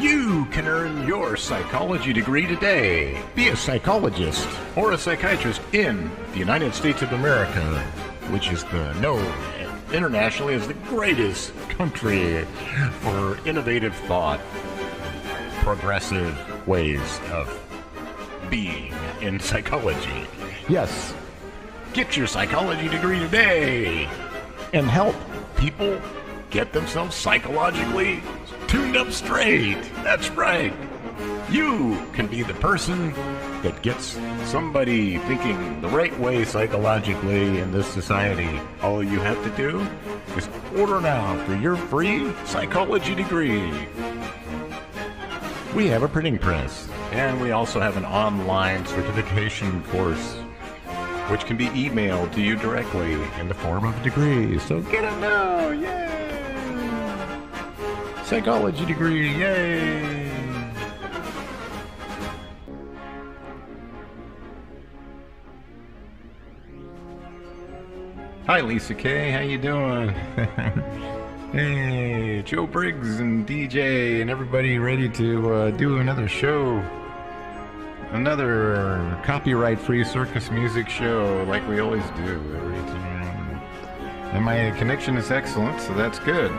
You can earn your psychology degree today. Be a psychologist or a psychiatrist in the United States of America, which is known internationally as the greatest country for innovative thought, progressive ways of being in psychology. Yes, get your psychology degree today and help people get themselves psychologically tuned up straight. That's right. You can be the person that gets somebody thinking the right way psychologically in this society. All you have to do is order now for your free psychology degree. We have a printing press, and we also have an online certification course, which can be emailed to you directly in the form of a degree. So get it now, yay! Psychology degree, yay! Hi, Lisa K. How you doing? Hey, Joe Briggs and DJ and everybody ready to do another show. Another copyright-free circus music show like we always do every time. And my connection is excellent, so that's good.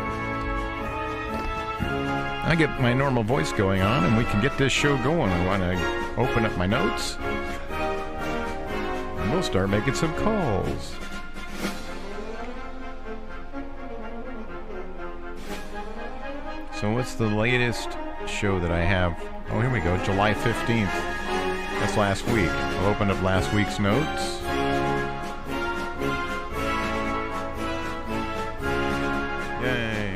I get my normal voice going on and we can get this show going. I want to open up my notes and we'll start making some calls. So what's the latest show that I have? Oh, here we go, July 15th. That's last week. I'll open up last week's notes. Yay.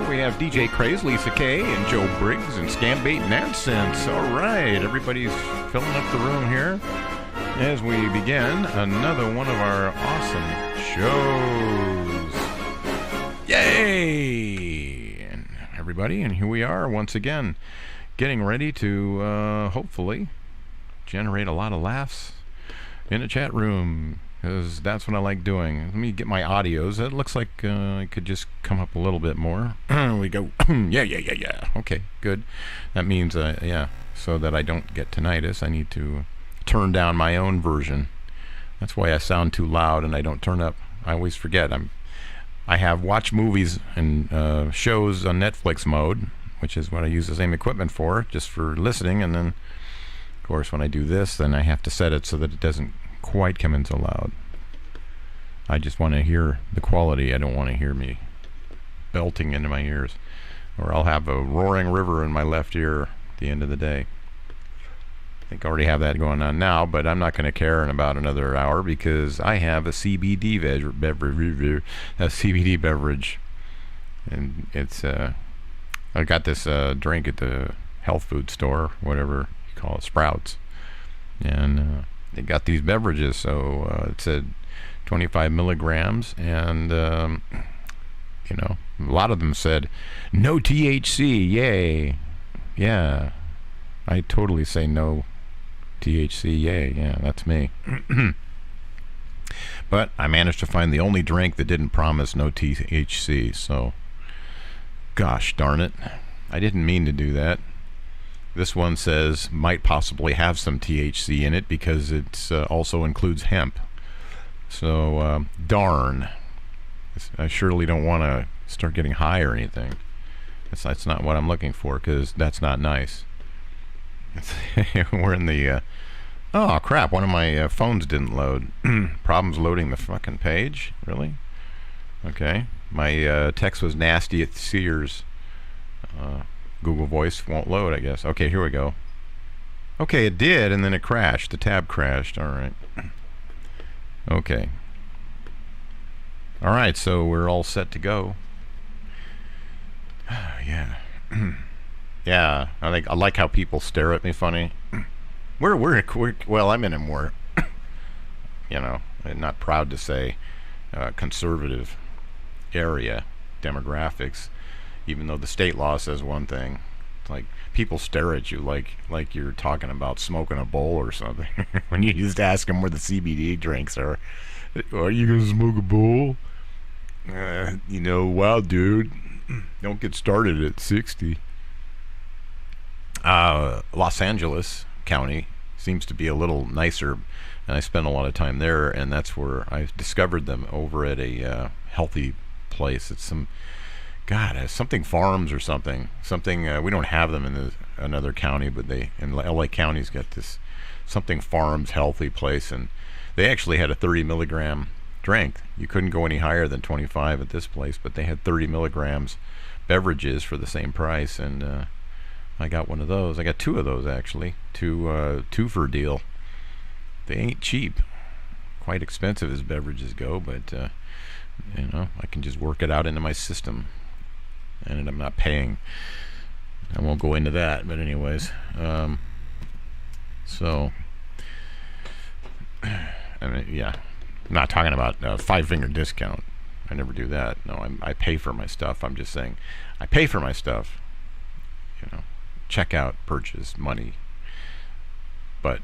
We have DJ Craze, Lisa K, and Joe Briggs, and Scambait and AdSense. All right, everybody's filling up the room here as we begin another one of our awesome shows. Yay! And everybody, and here we are once again, getting ready to hopefully generate a lot of laughs in the chat room, because that's what I like doing. Let me get my audios. It looks like I could just come up a little bit more. We go, yeah. Okay, good. That means, yeah, so that I don't get tinnitus, I need to turn down my own version. That's why I sound too loud and I don't turn up. I always forget. I have watch movies and shows on Netflix mode, which is what I use the same equipment for, just for listening. And then, of course, when I do this, then I have to set it so that it doesn't quite come in so loud. I just want to hear the quality. I don't want to hear me belting into my ears, or I'll have a roaring river in my left ear at the end of the day. I think I already have that going on now, but I'm not going to care in about another hour because I have a CBD beverage, and it's I got this drink at the health food store, whatever you call it, Sprouts, and they got these beverages, so it said 25 milligrams, and you know, a lot of them said no THC. Yay! Yeah, I totally say no THC. Yay! Yeah, that's me. But I managed to find the only drink that didn't promise no THC. So, gosh darn it, I didn't mean to do that. This one says might possibly have some THC in it because it also includes hemp. So, darn. I surely don't want to start getting high or anything. That's not what I'm looking for, because that's not nice. We're in the... oh, crap. One of my phones didn't load. Problems loading the fucking page? Really? Okay. My text was nasty at Sears. Google Voice won't load, I guess. Okay, here we go. Okay, it did, and then it crashed. The tab crashed. All right. Okay. All right, so we're all set to go. Yeah. Yeah, I like how people stare at me funny. We're well, I'm in a more, you know, I'm not proud to say conservative area demographics, even though the state law says one thing. Like people stare at you like you're talking about smoking a bowl or something. When you just ask them where the CBD drinks are. Are you gonna smoke a bowl? Wow, dude. Don't get started at 60. Los Angeles County seems to be a little nicer, and I spent a lot of time there, and that's where I discovered them over at a healthy place. It's something farms or something. We don't have them in another county, but in LA County's got this something farms healthy place, and they actually had a 30 milligram strength. You couldn't go any higher than 25 at this place, but they had 30 milligrams beverages for the same price, and I got one of those. I got two of those actually, two for a deal. They ain't cheap, quite expensive as beverages go, but I can just work it out into my system, and I'm not paying. I won't go into that, but anyways, so I mean, yeah, I'm not talking about a 5-finger discount. I never do that. No, I pay for my stuff. I'm just saying, I pay for my stuff. Checkout, purchase, money, but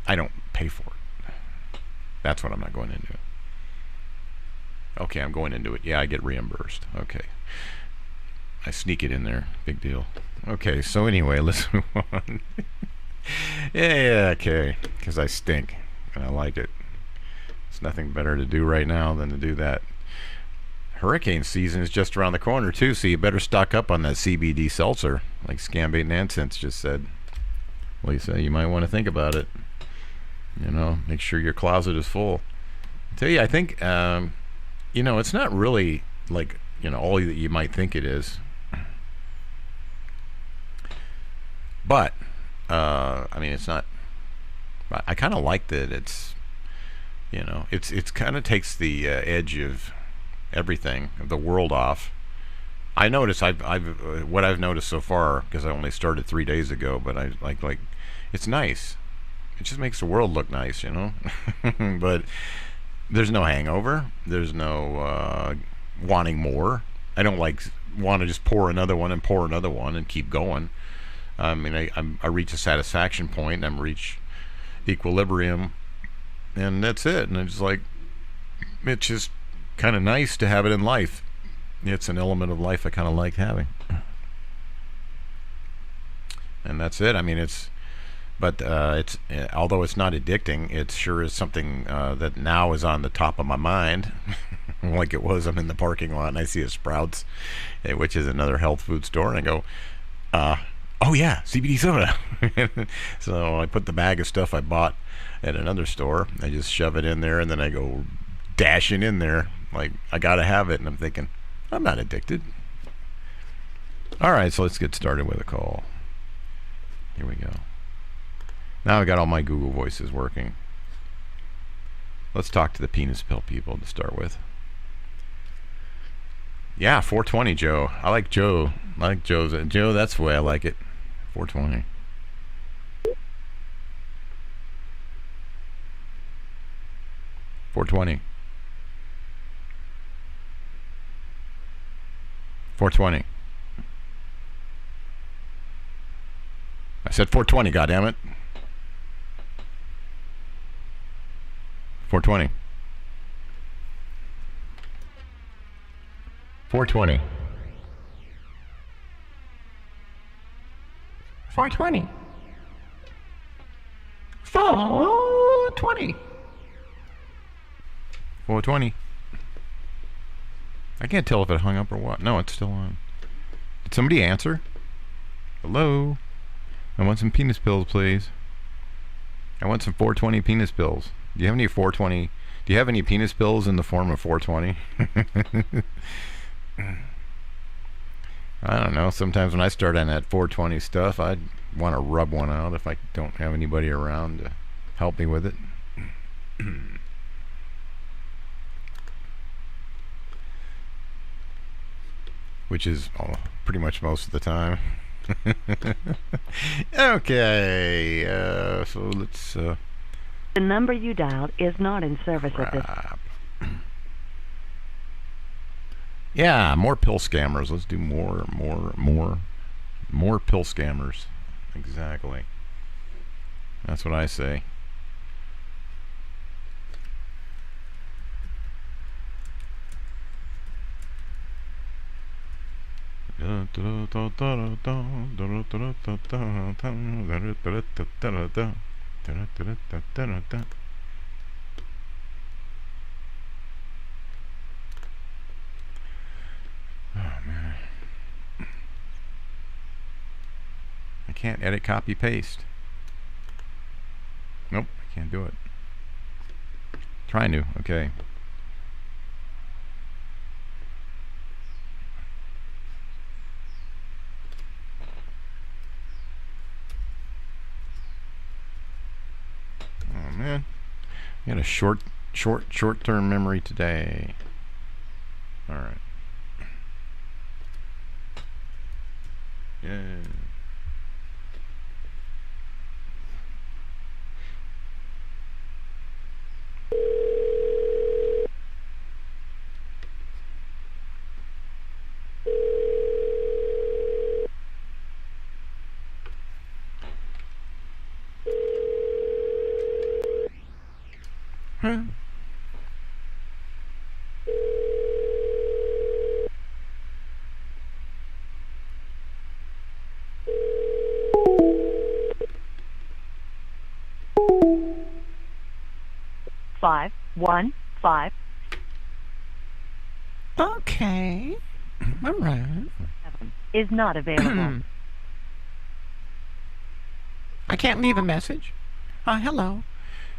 I don't pay for it. That's what I'm not going into. Okay, I'm going into it. Yeah, I get reimbursed. Okay. I sneak it in there. Big deal. Okay, so anyway, let's move on. Yeah, okay. Because I stink, and I like it. There's nothing better to do right now than to do that. Hurricane season is just around the corner, too, so you better stock up on that CBD seltzer, like Scambate and Nonsense just said. Lisa, you might want to think about it. Make sure your closet is full. I tell you, I think, it's not really like, all that you might think it is. But, it's not, I kind of like that it's, it's kind of takes the edge of everything, of the world off. I notice what I've noticed so far, because I only started 3 days ago, but I like it's nice. It just makes the world look nice, But there's no hangover. There's no wanting more. I don't want to just pour another one and keep going. I mean, I reach a satisfaction point. I'm reach equilibrium, and that's it. And it's like, it's just kind of nice to have it in life. It's an element of life I kind of like having, and that's it. I mean, it's although it's not addicting, it sure is something that now is on the top of my mind. Like it was. I'm in the parking lot and I see a Sprouts, which is another health food store, and I go, oh yeah, CBD soda. So I put the bag of stuff I bought at another store, I just shove it in there, and then I go dashing in there like I gotta have it, and I'm thinking, I'm not addicted. Alright, so let's get started with a call. Here we go. Now I got all my Google voices working. Let's talk to the penis pill people to start with. Yeah, 420 Joe. I like Joe. Joe, that's the way I like it. 420. $420. $420. I said 420, goddammit. 420. 420. 420. 420. 420. I can't tell if it hung up or what. No, it's still on. Did somebody answer? Hello? I want some penis pills, please. I want some 420 penis pills. Do you have any 420? Do you have any penis pills in the form of 420? I don't know. Sometimes when I start on that 420 stuff, I want to rub one out if I don't have anybody around to help me with it. Which is pretty much most of the time. Okay, so let's... The number you dialed is not in service at this... Yeah, more pill scammers. Let's do more More pill scammers. Exactly. That's what I say. Oh man. I can't edit, copy, paste. Nope, I can't do it. Trying to, okay. Oh man. I got a short-term memory today. Alright. Yeah. Huh? Five, 1, 5, Okay. All right. 7 is not available. I can't leave a message. Hello.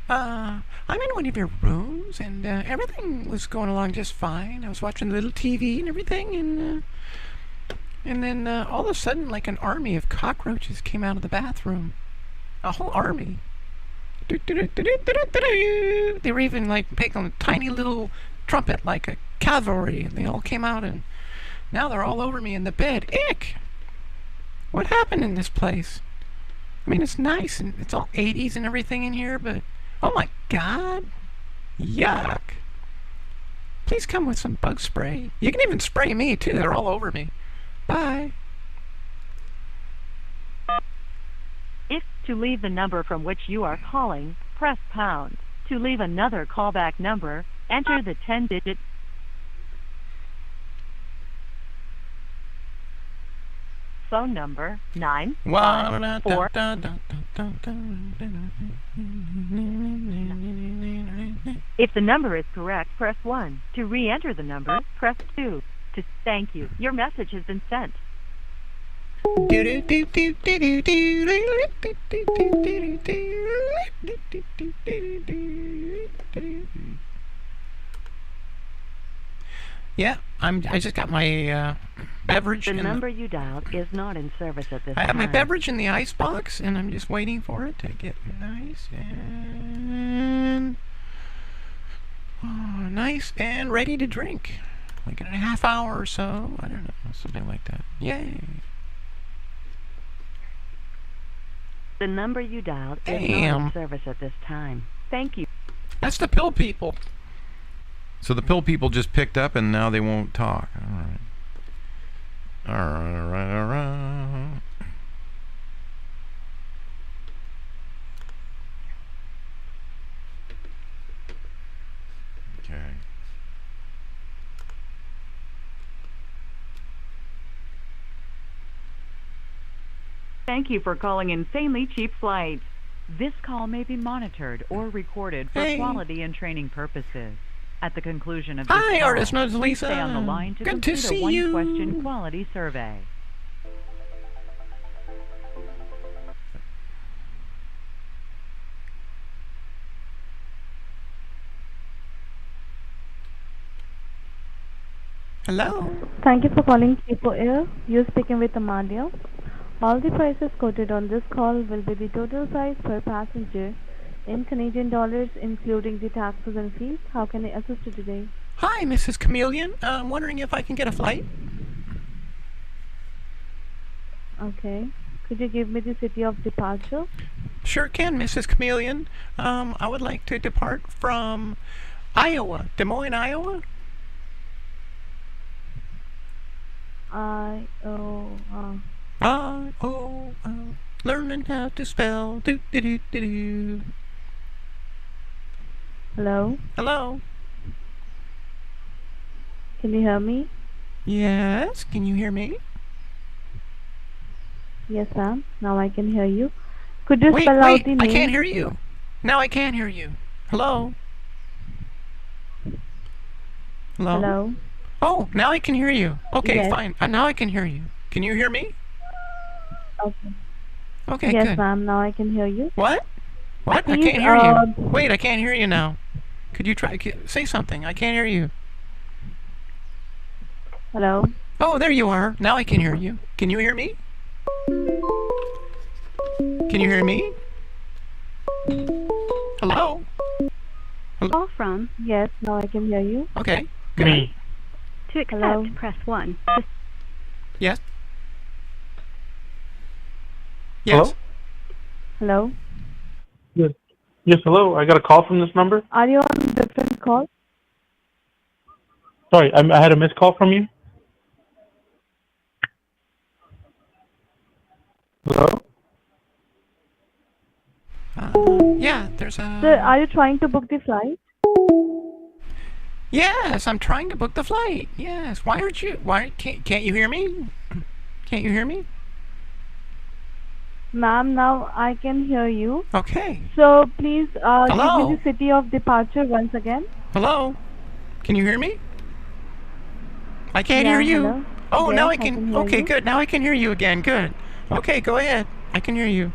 I'm in one of your rooms, and everything was going along just fine. I was watching the little TV and everything, and then all of a sudden, like an army of cockroaches came out of the bathroom. A whole army. They were even like making a tiny little trumpet like a cavalry, and they all came out, and now they're all over me in the bed. Ick! What happened in this place? I mean, it's nice and it's all 80s and everything in here, but oh my god! Yuck! Please come with some bug spray. You can even spray me too, they're all over me. Bye. If to leave the number from which you are calling, press pound. To leave another callback number, enter the 10-digit phone number 954. If the number is correct, press 1. To re-enter the number, press 2. To thank you, your message has been sent. Yeah, I just got my beverage. The number you dialed is not in service at this time. I have my beverage in the ice box, and I'm just waiting for it to get nice and ready to drink. Like in a half hour or so. I don't know, something like that. Yay! The number you dialed is not in service at this time. Thank you. That's the pill people. So the pill people just picked up and now they won't talk. Alright. Alright. Okay. Thank you for calling Insanely Cheap Flights. This call may be monitored or recorded for quality and training purposes. At the conclusion of this Hi, call, Artist Knows please Lisa. stay on the line to Good complete to see a one-question you. quality survey. Hello. Thank you for calling Cheapo Air. You're speaking with Amalia. All the prices quoted on this call will be the total price per passenger in Canadian dollars, including the taxes and fees. How can I assist you today? Hi, Mrs. Chameleon. I'm wondering if I can get a flight. Okay. Could you give me the city of departure? Sure can, Mrs. Chameleon. I would like to depart from Iowa, Des Moines, Iowa. I-O-O, learning how to spell. Do-do-do-do-do. Hello? Hello? Can you hear me? Yes, can you hear me? Yes, ma'am. Now I can hear you. Could you Wait, spell out the I can't name? hear you. Now I can hear you. Hello? Hello? Hello? Oh, now I can hear you. Okay, Yes. fine. Now I can hear you. Can you hear me? Okay. Okay, Yes, good. ma'am. Now I can hear you. What? What? I Please, can't hear you. Wait, I can't hear you now. Could you say something? I can't hear you. hello? Oh, there you are. Now I can hear you. Can you hear me? Can you hear me? Hello? Call from. Yes, now I can hear you. Okay, good. Me. To accept, Hello? press 1. Yes? Yes? Hello? Yes. Yes, hello. I got a call from this number. Are you on a different call? Sorry, I had a missed call from you. Hello? Yeah, there's a... Sir, are you trying to book the flight? Yes, I'm trying to book the flight. Yes. Why can't you hear me? Can't you hear me? Ma'am, now I can hear you. Okay. So please give Hello? me the city of departure once again. Hello? Can you hear me? I can't Yeah, hear you. hello? Oh, Yes, now I I can. can hear Okay, you. good. Now I can hear you again. Good. Okay, go ahead. I can hear you.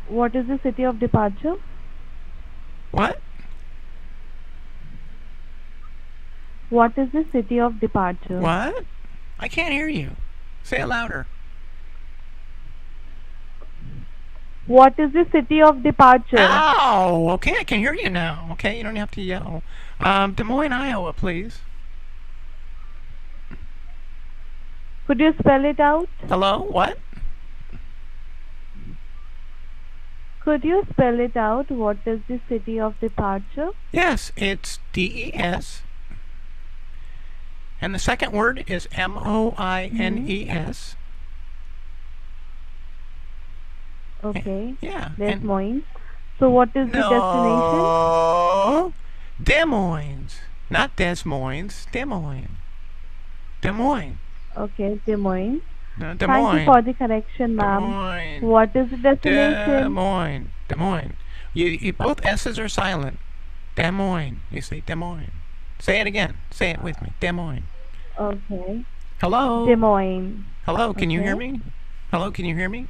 What is the city of departure? What? What is the city of departure? What? I can't hear you. Say it louder. What is the city of departure? Ow! Okay, I can hear you now. Okay, you don't have to yell. Des Moines, Iowa, please. Could you spell it out? Hello? What? Could you spell it out? What is the city of departure? Yes, it's DES. And the second word is MOINES. Okay. Yeah. Des and Moines. So what is the destination? No. Des Moines. Not Des Moines. Des Moines. Des Moines. Okay, Des Moines. No, Des Thank Moines. you for the correction, Des ma'am. Moines. What is the Des destination? Moines. Des Moines. You both S's are silent. Des Moines. You say Des Moines. Say it again. Say it with me. Des Moines. Okay. Hello. Des Moines. Hello. Can you hear Okay. me? Hello. Can you hear me?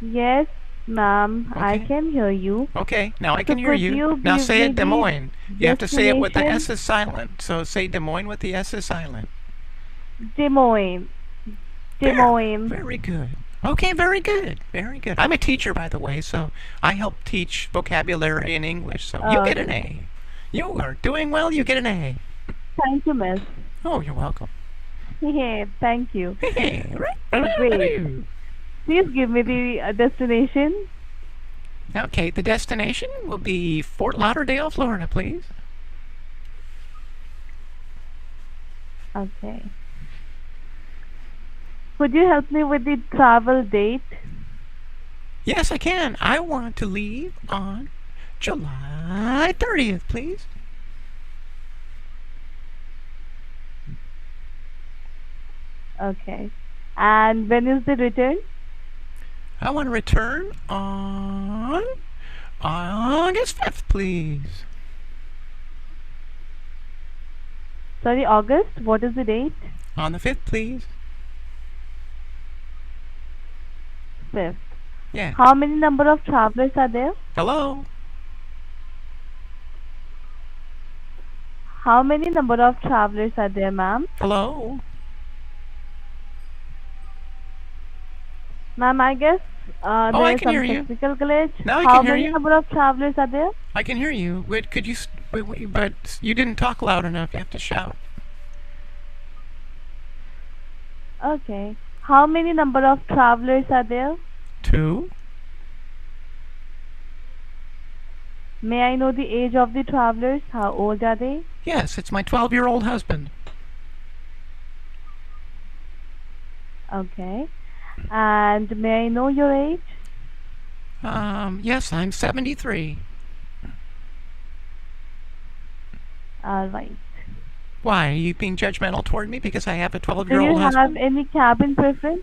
Yes, ma'am. I Okay. can hear you. Okay. Now I So can hear could you. you Now give say me it Des the Moines. You have to say it with the destination? S is silent. So say Des Moines with the S is silent. Des Moines. Des Moines. Very good. Okay, very good. Very good. I'm a teacher, by the way, so I help teach vocabulary in English. So you get an A. You are doing well. You get an A. Thank you, miss. Oh, you're welcome. Yeah, thank you. Great. Please give me the destination. Okay, the destination will be Fort Lauderdale, Florida, please. Okay. Could you help me with the travel date? Yes, I can. I want to leave on July 30th, please. Okay. And when is the return? I want to return on August 5th, please. Sorry, August. What is the date? On the 5th, please. 5th. Yeah. How many number of travelers are there? Hello? How many number of travelers are there, ma'am? Hello? Ma'am, I guess I there is can hear some you. technical glitch. Now I How can hear many you. number of travelers are there? I can hear you. Wait, could you... Wait, but you didn't talk loud enough. You have to shout. Okay. How many number of travelers are there? 2. May I know the age of the travelers? How old are they? Yes, it's my 12-year-old husband. Okay. And may I know your age? Yes, I'm 73. All right. Why? Are you being judgmental toward me because I have a Do 12-year-old you have husband? any cabin preference?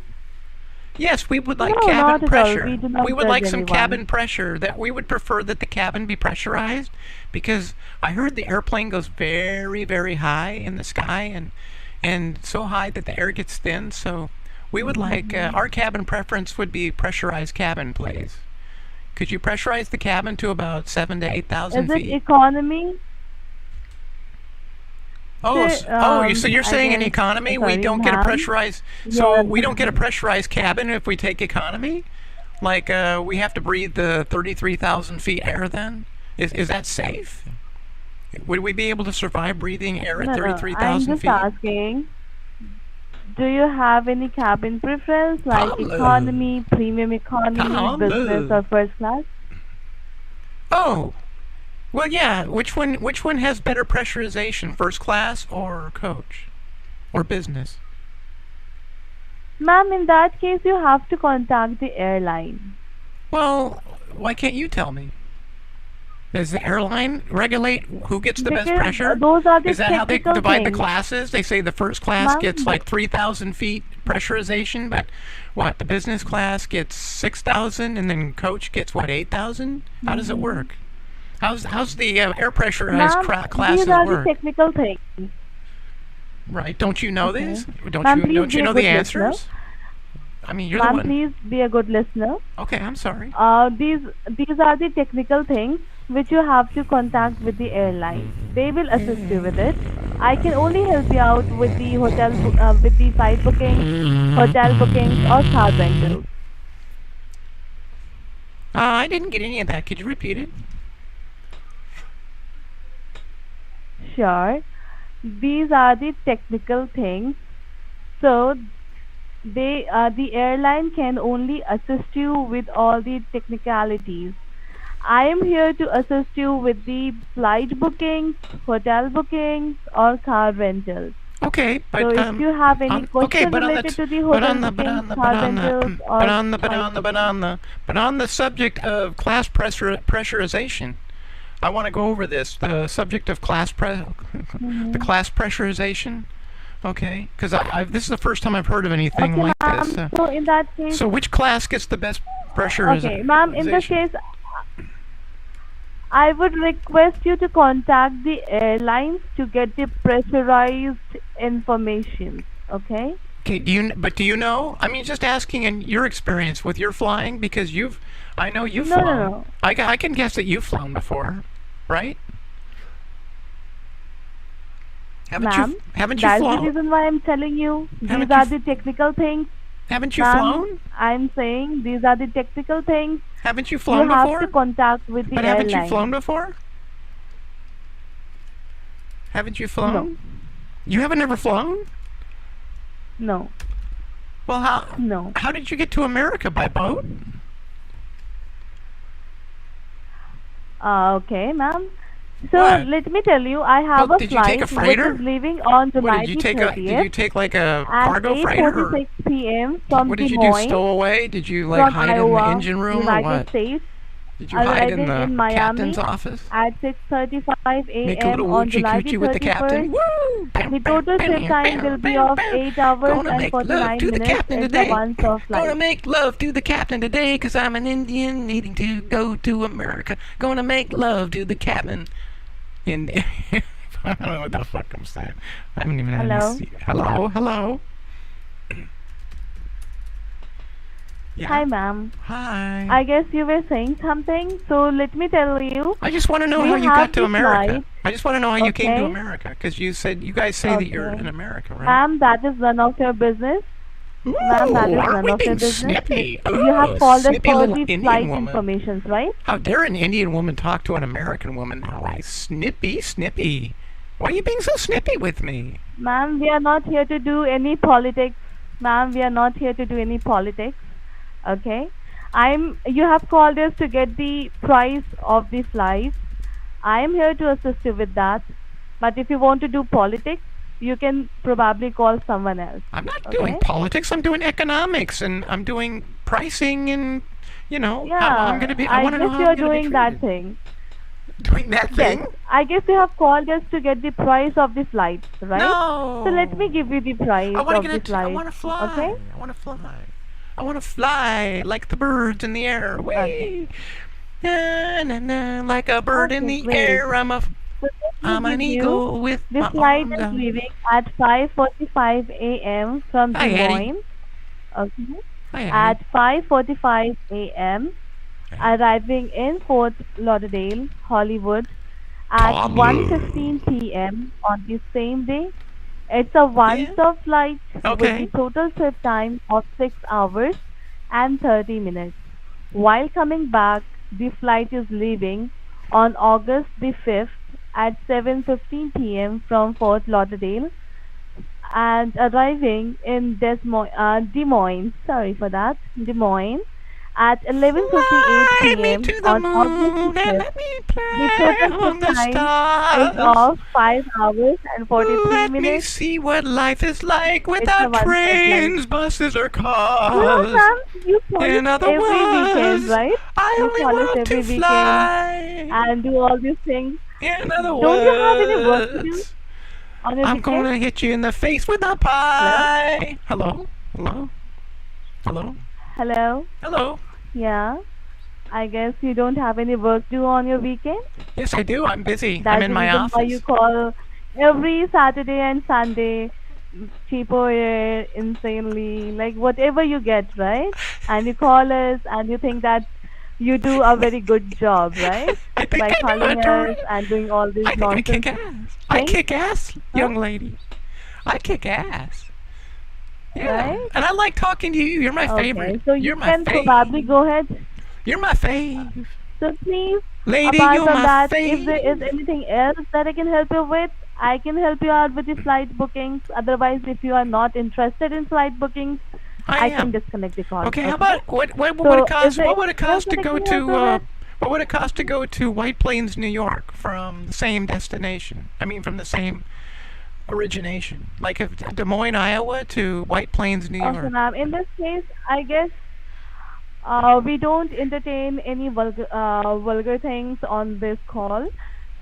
Yes, we would like No, not cabin at all. pressure. We do not We would judge like some anyone. cabin pressure. That we would prefer that the cabin be pressurized because I heard the airplane goes very, very high in the sky and so high that the air gets thin. So we would like our cabin preference would be pressurized cabin, please. Could you pressurize the cabin to about 7,000 to 8,000 Is it feet? economy? Oh, Sir, so you're I saying in guess, economy we sorry, don't get a ma'am. pressurized, so we don't get a pressurized cabin if we take economy? Like we have to breathe the 33,000 feet air then? Is that safe? Would we be able to survive breathing air at No, no. I'm 33,000 just feet? asking. Do you have any cabin preference like Pablo. economy, premium economy, business, Pablo. or first class? Oh, well, yeah. Which one has better pressurization, first class or coach or business? Ma'am, in that case, you have to contact the airline. Well, why can't you tell me? Does the airline regulate who gets the best Because pressure? those are the Is that how they technical divide the things. classes? They say the first class Ma'am, gets like 3,000 feet pressurization, but what, the business class gets 6,000, and then coach gets what, 8,000? How does it work? How's the air pressurized Ma'am, classes these are the work? technical things. Right? Don't you know Okay. these? Ma'am, Don't please you be a know the good listener. answers? I mean, you're the Ma'am, one. please be a good listener. Okay, I'm sorry. These are the technical things which you have to contact with the airline. They will assist you with it. I can only help you out with the with the flight bookings, hotel bookings, or car rentals. I didn't get any of that. Could you repeat it? Sure. These are the technical things. So the airline can only assist you with all the technicalities. I am here to assist you with the flight bookings, hotel bookings, or car rentals. Okay, So but if you have any okay, question but on related to the but hotel on the bookings, car rentals, or but on the subject of pressurization, I want to go over this. The subject of the class pressurization. Okay, because this is the first time I've heard of anything okay, like ma'am. this. So in that case, So which class gets the best pressurization? okay, ma'am. In this case, I would request you to contact the airlines to get the pressurized information. Okay? Okay, do you know? I mean, just asking in your experience with your flying, because I know you've No, no, flown. no. I can guess that you've flown before, right? Haven't Ma'am, you that's the flown? reason why I'm telling you. Haven't These you are the technical things. Haven't you Ma'am, flown? I'm saying these are the technical things. Haven't you You flown have before? to contact with the But haven't you airline. flown before? Haven't you flown? No. You haven't ever flown? No. Well, No. how did you get to America, by boat? Okay, ma'am. So What? let me tell you, I have Well, a did you take flight a freighter? which is leaving on What July did you the take? Did you 30th take like a at cargo freighter? 8:46 p.m. from What Des did you do? Moines, Stow away? Did you like from hide in Iowa, the engine room or United what? States, Did you hide in arriving the in Miami captain's office? at 6:35 Make a a.m. little on woochie July the coochie with the captain. 31st. Woo! The total trip time will be of 8 hours Gonna and make love 49 to the minutes. captain It's today. a once-off Gonna flight. make love to the captain today, 'cause I'm an Indian needing to go to America. Gonna make love to the captain. In I don't know what the fuck I'm saying. I haven't even had Hello? any. Hello. Yeah. Hi, ma'am. Hi. I guess you were saying something, so let me tell you. I just want to know We how you have got to the America. flight. I just want to know how you came to Okay. America, because you guys say that you're Okay. in America, right? Ma'am, that is none of your business. Ma'am, that is Ooh, aren't none we of your being business. snippy? You have Ooh, called us snippy for little the Indian flight woman. information, right? How dare an Indian woman talk to an American woman? Why, snippy. Why are you being so snippy with me? Ma'am, we are not here to do any politics. Ma'am, we are not here to do any politics. Okay? You have called us to get the price of the flights. I am here to assist you with that. But if you want to do politics, you can probably call someone else. I'm not Okay? doing politics. I'm doing economics, and I'm doing pricing, and how I'm Yeah, gonna be. I I want to know guess how you I'm are gonna be doing that treated. thing. Doing that Yes, thing? I guess you have called us to get the price of the flights, right? So let me No. give you the I price want to of the get. I flight. want to Okay? fly. I want to fly. I want to fly like the birds in the air. Okay. Whee! Na, na, na, like a bird in Okay, the great. air. So let I'm me an give you eagle with the my flight arms is out. leaving at 5:45 a.m. from Hi, Des Eddie. Moines. Okay. Hi, Eddie. At 5:45 a.m. Hey. arriving in Fort Lauderdale, Hollywood at Pablo. 1:15 p.m. on the same day. It's a Yeah. one-stop flight with the Okay. total trip time of 6 hours and 30 minutes. While coming back, the flight is leaving on August the 5th at 7:15 p.m. from Fort Lauderdale and arriving in Des Moines, sorry for that, Des Moines at 11:58 Fly me p.m. to the on August the moon and 5th. let me The play total trip among the time is stars. of 5 hours and 43 Let me minutes. see what life is like It's a without one-stop flight. trains, buses, or You know, cars. Sam, you call us In other every weekend, words, right? I You only call us want to every weekend fly. and do all these things. In other Don't you have any work to do words, on your I'm weekend? gonna hit you in the face with a Hello? pie. Hello? Hello? Hello? Hello? Hello? Yeah. I guess you don't have any work to do on your weekend. Yes, I do. I'm busy. I'm That's in the my reason why you office. call every Saturday and Sunday, cheaper, insanely, like whatever you get, right? And you call us and you think that you do a very good job, right? I think By I do calling it, us Dory. and doing all these I think I kick nonsense ass. I things, kick ass, huh? young lady. I kick ass. Yeah. Right? And I like talking to you. You're my favorite. Okay, so you You're my can probably fave. go ahead. You're my fave. So please, Lady, apart you're from my that, if there is fave. anything else that I can help you with, I can help you out with the flight bookings. Otherwise, if you are not interested in flight bookings, I I can am. disconnect the call. Okay, how Okay? about what would it So is cost? there What would it anything else cost that to I go can help to you with? what would it cost to go to White Plains, New York from the same destination? I mean from the same origination. Like if Des Moines, Iowa to White Plains, New Okay, York. ma'am. In this case, I guess we don't entertain any vulgar things on this call.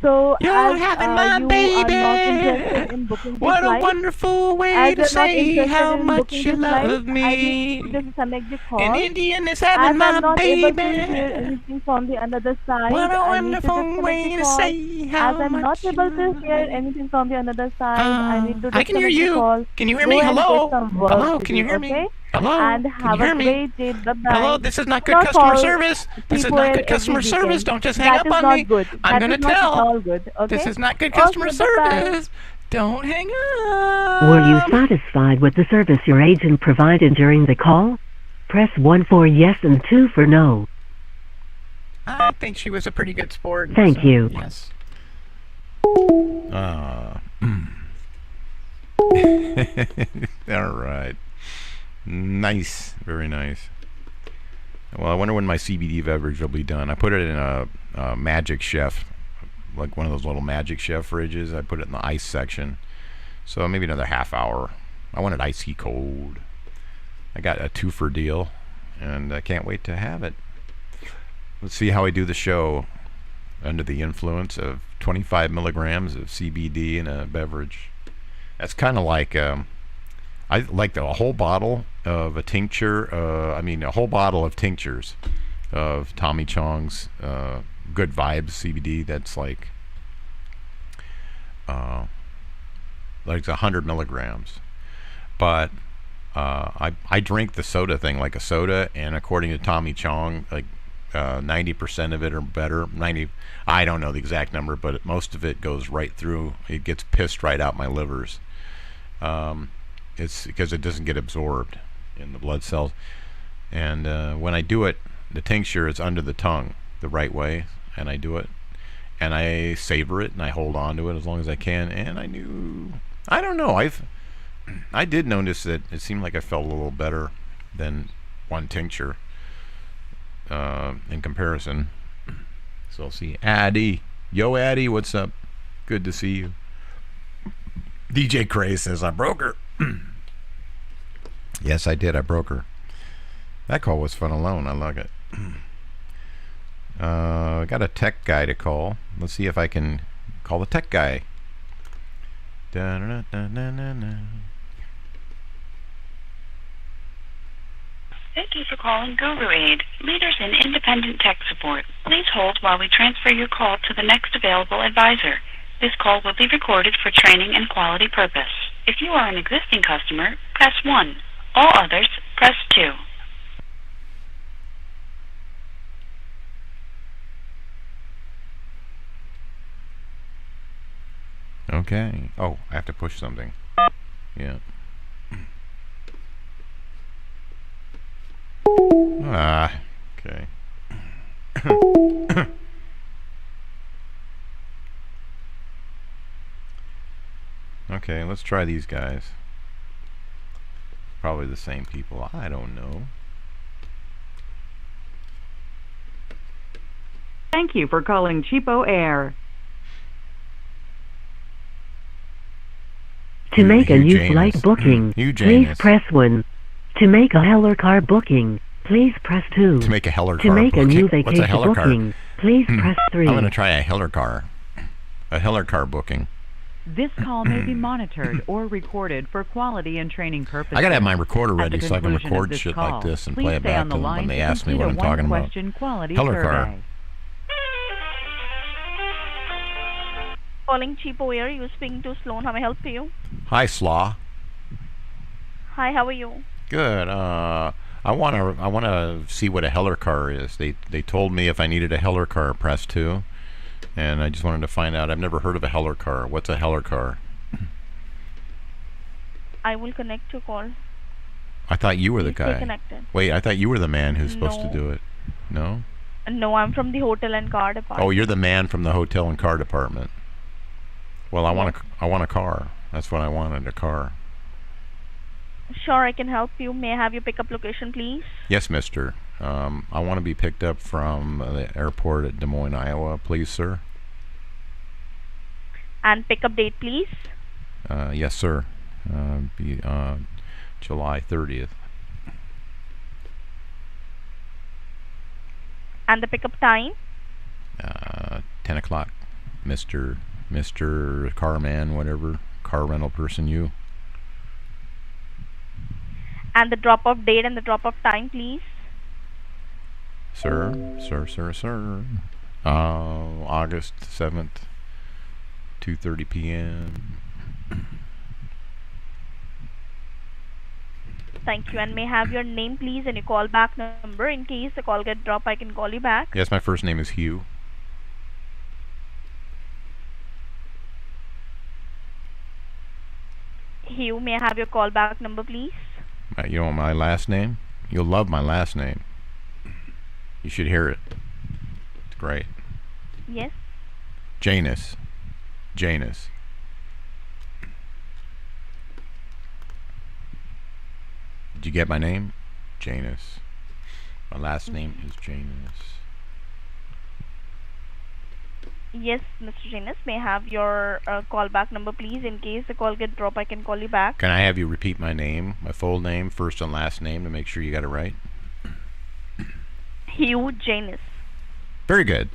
So You're as having my you are not interested baby. in booking the What a flight, wonderful way as to you're not say interested how in much booking you the flight, love I need to me. disconnect the An call. Indian is As having I'm my not able baby. to hear anything from the another What side, a I need to wonderful disconnect the way to call. say As how I'm not much you able to love hear me. anything from the another side, I need to I can hear disconnect the you. call. Can you hear Go me? and get Hello? some work Hello? to Can you do, hear me? okay? Hello? And Can you have a hear me? great day. Bye Hello? bye. This is not Do good not customer call service. This is people not good every customer service. weekend. Don't just hang That up is on not me. good. I'm That going is to not at tell. all good, This okay? is not good customer Okay, bye bye. service. Don't hang Were you up. satisfied with the service your agent provided during the call? Press 1 for yes and 2 for no. I think she was a pretty good sport. Thank So, you. yes. All right. Nice. Very nice. Well, I wonder when my CBD beverage will be done. I put it in a Magic Chef, like one of those little Magic Chef fridges. I put it in the ice section. So maybe another half hour. I want it icy cold. I got a 2-for deal, and I can't wait to have it. Let's see how I do the show under the influence of 25 milligrams of CBD in a beverage. That's kind of like I like a whole bottle of a tincture. A whole bottle of tinctures of Tommy Chong's Good Vibes CBD. That's like 100 milligrams. But I drink the soda thing like a soda, and according to Tommy Chong, like 90% of it or better, 90. I don't know the exact number, but most of it goes right through. It gets pissed right out my livers. It's because it doesn't get absorbed in the blood cells. And when I do it, the tincture is under the tongue the right way, and I do it, and I savor it, and I hold on to it as long as I can. And I don't know, I did notice that it seemed like I felt a little better than one tincture in comparison. So I'll see Addie. Yo, Addie, what's up? Good to see you. DJ Cray says, I broke her. Yes, I did. I broke her. That call was fun alone. I like it. I got a tech guy to call. Let's see if I can call the tech guy. Da-da-da-da-da-da. Thank you for calling Guru Aid, leaders in independent tech support. Please hold while we transfer your call to the next available advisor. This call will be recorded for training and quality purpose. If you are an existing customer, press 1. All others, press 2. Okay. Oh, I have to push something. Yeah. Ah, okay. Okay, let's try these guys. Probably the same people. I don't know. Thank you for calling Cheapo Air. To make a new Janus. flight booking, You please Janus. press 1. To make a Heller car booking, please press 2. To make a Heller To car make a booking. new What's a vacation Heller car? booking, please press 3. I'm going to try a Heller car. A Heller car booking. This call may be monitored or recorded for quality and training purposes. I got to have my recorder At ready the so I can conclusion of record this shit call, like this and please play it stay back on to the them when line they to ask me complete what a I'm talking about. one-question quality Heller survey. car. Calling Cheapo Air, you speaking to Sloan. How may I help you? Hi, Slaw. Hi, how are you? Good. I wanna see what a Heller car is. They told me if I needed a Heller car, press 2, and I just wanted to find out. I've never heard of a Heller car. What's a Heller car? I will connect your call. I thought you were the Please stay guy. connected. Wait, I thought you were the man who's supposed to No. do it. No? No, I'm from the hotel and car department. Oh, you're the man from the hotel and car department. Well, I want a car. That's what I wanted, a car. Sure, I can help you. May I have your pickup location, please? Yes, mister. I want to be picked up from the airport at Des Moines, Iowa, please, sir. And pickup date, please? Yes, sir. Be July 30th. And the pickup time? 10 o'clock. Mr. Carman, whatever. Car rental person, you. And the drop-off date and the drop-off time, please? Sir. August 7th, 2:30 p.m. Thank you. And may I have your name, please, and your callback number? In case the call gets dropped, I can call you back. Yes, my first name is Hugh. Hugh, may I have your callback number, please? You know my last name? You'll love my last name. You should hear it. It's great. Yes. Janus. Did you get my name? Janus. My last name is Janus. Yes, Mr. Janus, may I have your callback number, please? In case the call gets dropped, I can call you back. Can I have you repeat my name, my full name, first and last name, to make sure you got it right? Hugh Janus. Very good.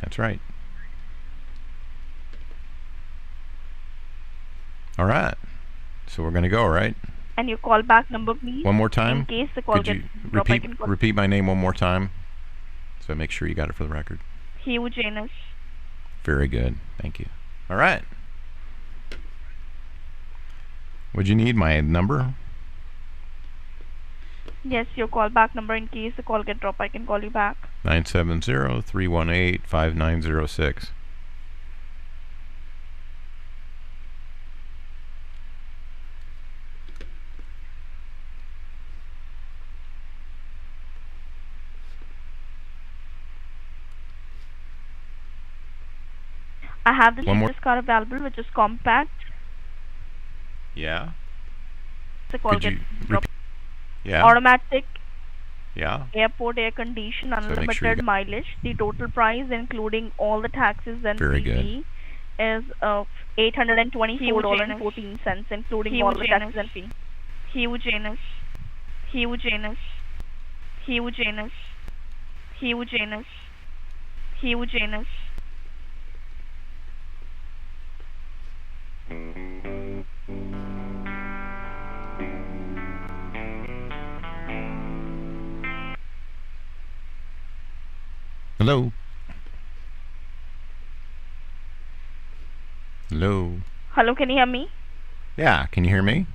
That's right. All right. So we're going to go, right? And your callback number, please? One more time? In case the call Could gets you dropped, I can call repeat my name one more time? So make sure you got it for the record. Hugh Janus. Very good. Thank you. All right. Would you need my number? Yes, your callback number. In case the call gets dropped, I can call you back. 970-318-5906. I have this One more- business car available, which is compact. Yeah. The call Could gets you dropped. Yeah. Automatic, Yeah. airport air condition, make sure you unlimited got- mileage. The total price, including all the taxes and Very good. VAT, is $824.14, including all the taxes and fee. Huge anus. Huge anus. Huge anus. Huge anus. Huge anus. Hello? Hello? Hello, can you hear me? Yeah, can you hear me?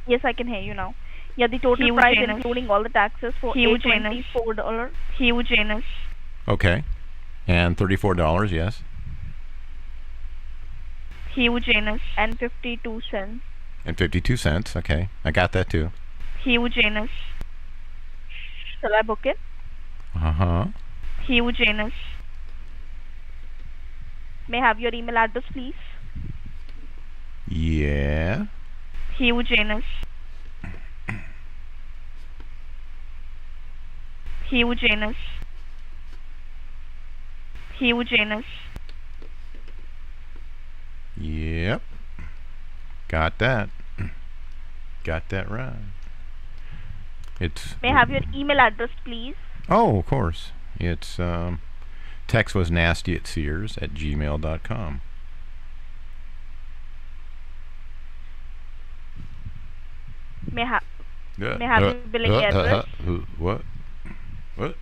Yes, I can hear you now. Yeah, the total Huge price anus. including all the taxes for Huge anus. $824. Huge anus. Okay. And $34, yes. Huge anus. And 52 cents. And 52 cents, okay. I got that too. Huge anus. Shall I book it? Uh-huh. Huge anus. May I have your email address, please? Yeah. Huge anus. Huge anus. Huge anus. Yep. Got that. Got that right. It's... May I have your email address, please? Oh, of course. It's textwasnasty@sears@gmail.com. May I have your billing address? What? What? What?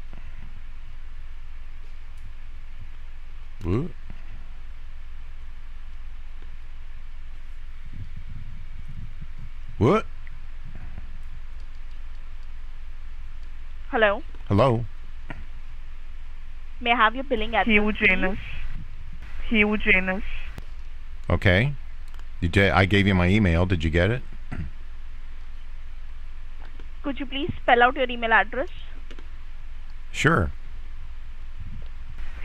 What? Hello? Hello? May I have your billing address, Huge please? anus. Huge anus. Okay. I gave you my email. Did you get it? Could you please spell out your email address? Sure.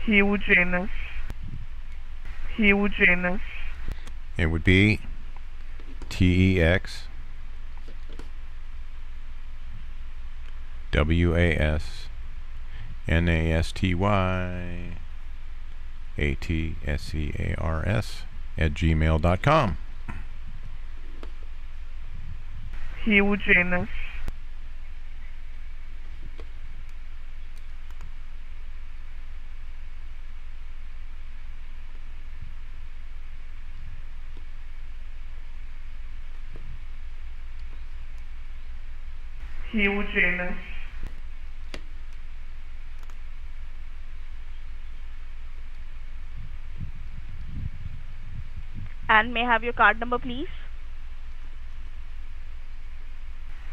Huge anus. Huge anus. It would be TEX WASNASTYATSCARS@gmail.com. Huge anus. Huge anus. And may I have your card number, please?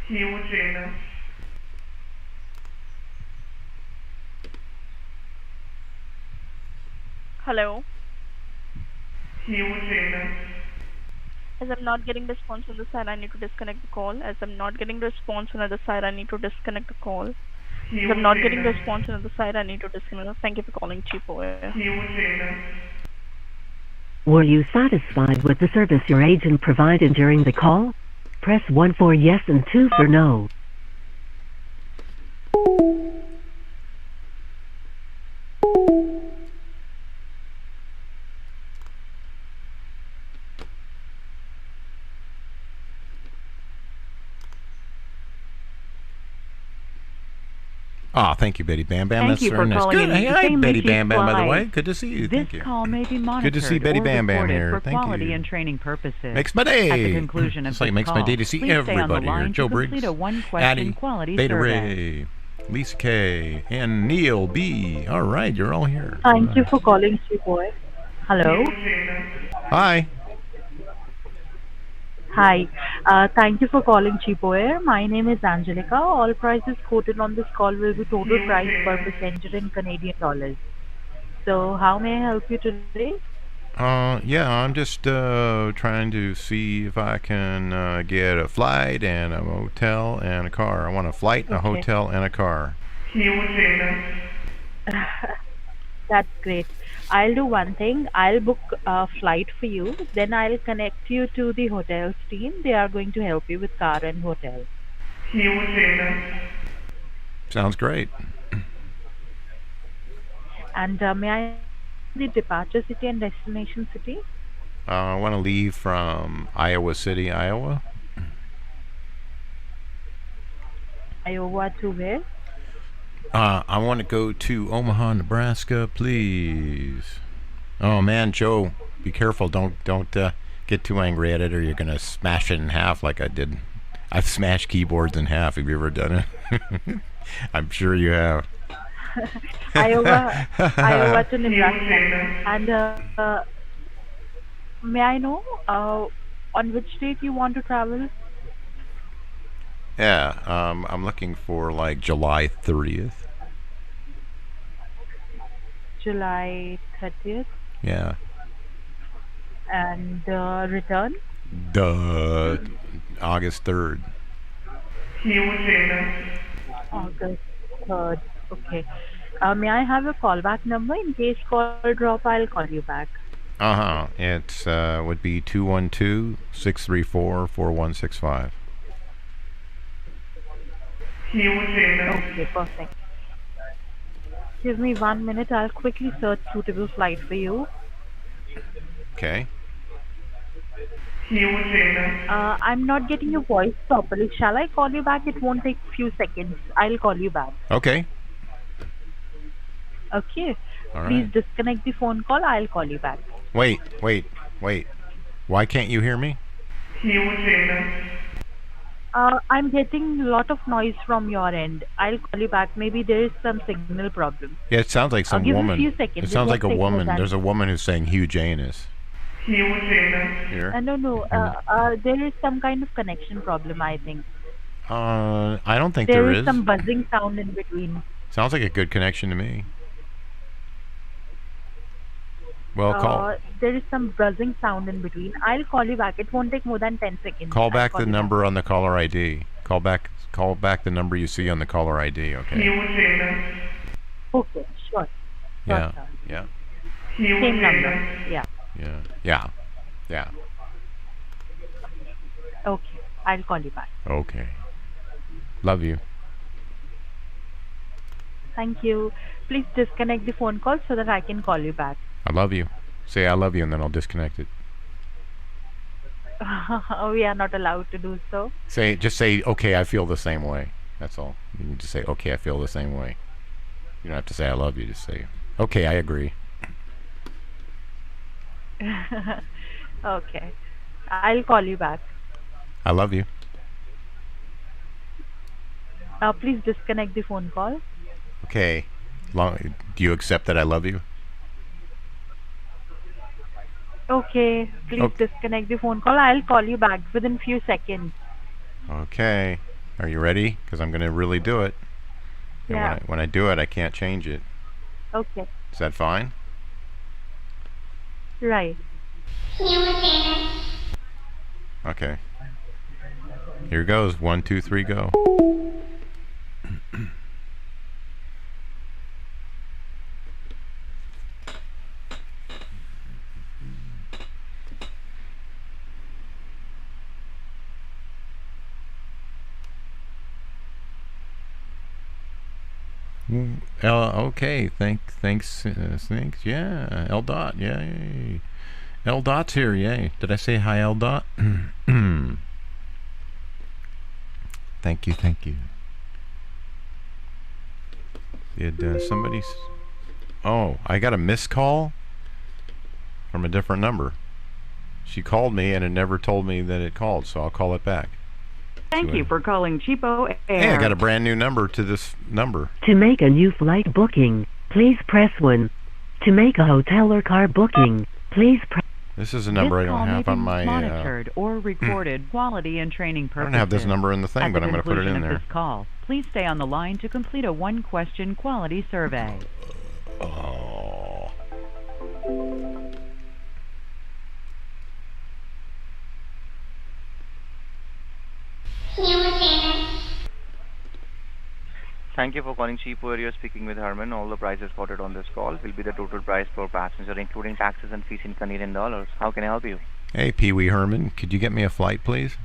Huge anus. Hello? Huge anus. As I'm not getting response on the side, I need to disconnect the call. As I'm not getting response on the other side, I need to disconnect the call. As I'm not getting response on the other side, I need to disconnect. Thank you for calling Cheapo Air. Huge anus. Were you satisfied with the service your agent provided during the call? Press 1 for yes and 2 for no. Ah, thank you, Betty Bam Bam. Thank That's you for very nice. calling Good. in Hey, hi, Insanely Betty Cheap Bam Bam, by the Flight. way. Good to see you. This Thank you. call may be monitored Good to see Betty or Bam Bam recorded here. for Thank quality you. and training purposes. Makes my day. At the conclusion of It's like this makes my call, day to see please stay on the everybody here. line Joe to Briggs, complete a one-question Addie, quality Beta survey. Ray, Lisa K, and Neil B. All right, you're all here. Thank you for calling Cheapo Air. Hello. Hi. Hi. Thank you for calling Cheapo Air. My name is Angelica. All prices quoted on this call will be total price per passenger in Canadian dollars. So how may I help you today? Yeah, I'm just trying to see if I can get a flight and a hotel and a car. I want a flight, a Okay. hotel, and a car. That's great. I'll do one thing. I'll book a flight for you. Then I'll connect you to the hotels team. They are going to help you with car and hotel. Sounds great. And may I The departure city and destination city. I want to leave from Iowa City, Iowa. Iowa to where? I want to go to Omaha, Nebraska, please. Oh man, Joe, be careful! Don't get too angry at it, or you're gonna smash it in half like I did. I've smashed keyboards in half. Have you ever done it? I'm sure you have. Iowa to Nebraska. And may I know on which date you want to travel? Yeah, I'm looking for like July 30th. July 30th. Yeah. And return? August 3rd. August 3rd. Okay. May I have a callback number? In case call drop, I'll call you back. It would be 212-634-4165. Okay, perfect. Give me 1 minute. I'll quickly search suitable flight for you. Okay. I'm not getting your voice properly. Shall I call you back? It won't take few seconds. I'll call you back. Okay. Okay. All Please right. disconnect the phone call. I'll call you back. Wait. Why can't you hear me? I'm getting a lot of noise from your end. I'll call you back. Maybe there is some signal problem. Yeah, it sounds like some give me a woman. few seconds. It sounds won't like a take more woman. than- There's a woman who's saying huge anus. Here. No. There is some kind of connection problem, I think. I don't think There there is is. some buzzing sound in between. Sounds like a good connection to me. Well, call There is some buzzing sound in between. I'll call you back. It won't take more than 10 seconds. call I'll back call the you number on the caller ID. Call back the number you see on the caller ID. Okay. Okay, sure. Yeah. Sure. Yeah. Same number. Yeah. Yeah. Okay. I'll call you back. Okay. Love you. Thank you. Please disconnect the phone call so that I can call you back. I love you. Say I love you, and then I'll disconnect it. We are not allowed to do so. Just say, okay, I feel the same way. That's all. You can just say, okay, I feel the same way. You don't have to say I love you. Just say, okay, I agree. Okay. I'll call you back. I love you. Please disconnect the phone call. Okay. Do you accept that I love you? Okay. Please Okay. disconnect the phone call. I'll call you back within few seconds. Okay. Are you ready? Because I'm going to really do it. And Yeah. when I do it, I can't change it. Okay. Is that fine? Right. Okay. Here goes. 1, 2, 3, go. Okay. Thanks. Yeah. L dot. Yay. L dot's here. Yay. Did I say hi, L dot? Thank you. Did somebody? Oh, I got a missed call from a different number. She called me and it never told me that it called, so I'll call it back. Thank you for calling Cheapo Air. Hey, I got a brand new number to this number. To make a new flight booking, please press 1. To make a hotel or car booking, please press... This is a number I This call don't may have be on my. monitored or recorded quality and training I purposes. don't have this number in the thing, At but the I'm going to put it conclusion in of there. this call, please stay on the line to complete a one-question quality survey. Oh. Thank you for calling Cheapo Air. You're speaking with Herman. All the prices quoted on this call will be the total price per passenger, including taxes and fees in Canadian dollars. How can I help you? Hey, Pee Wee Herman, could you get me a flight, please?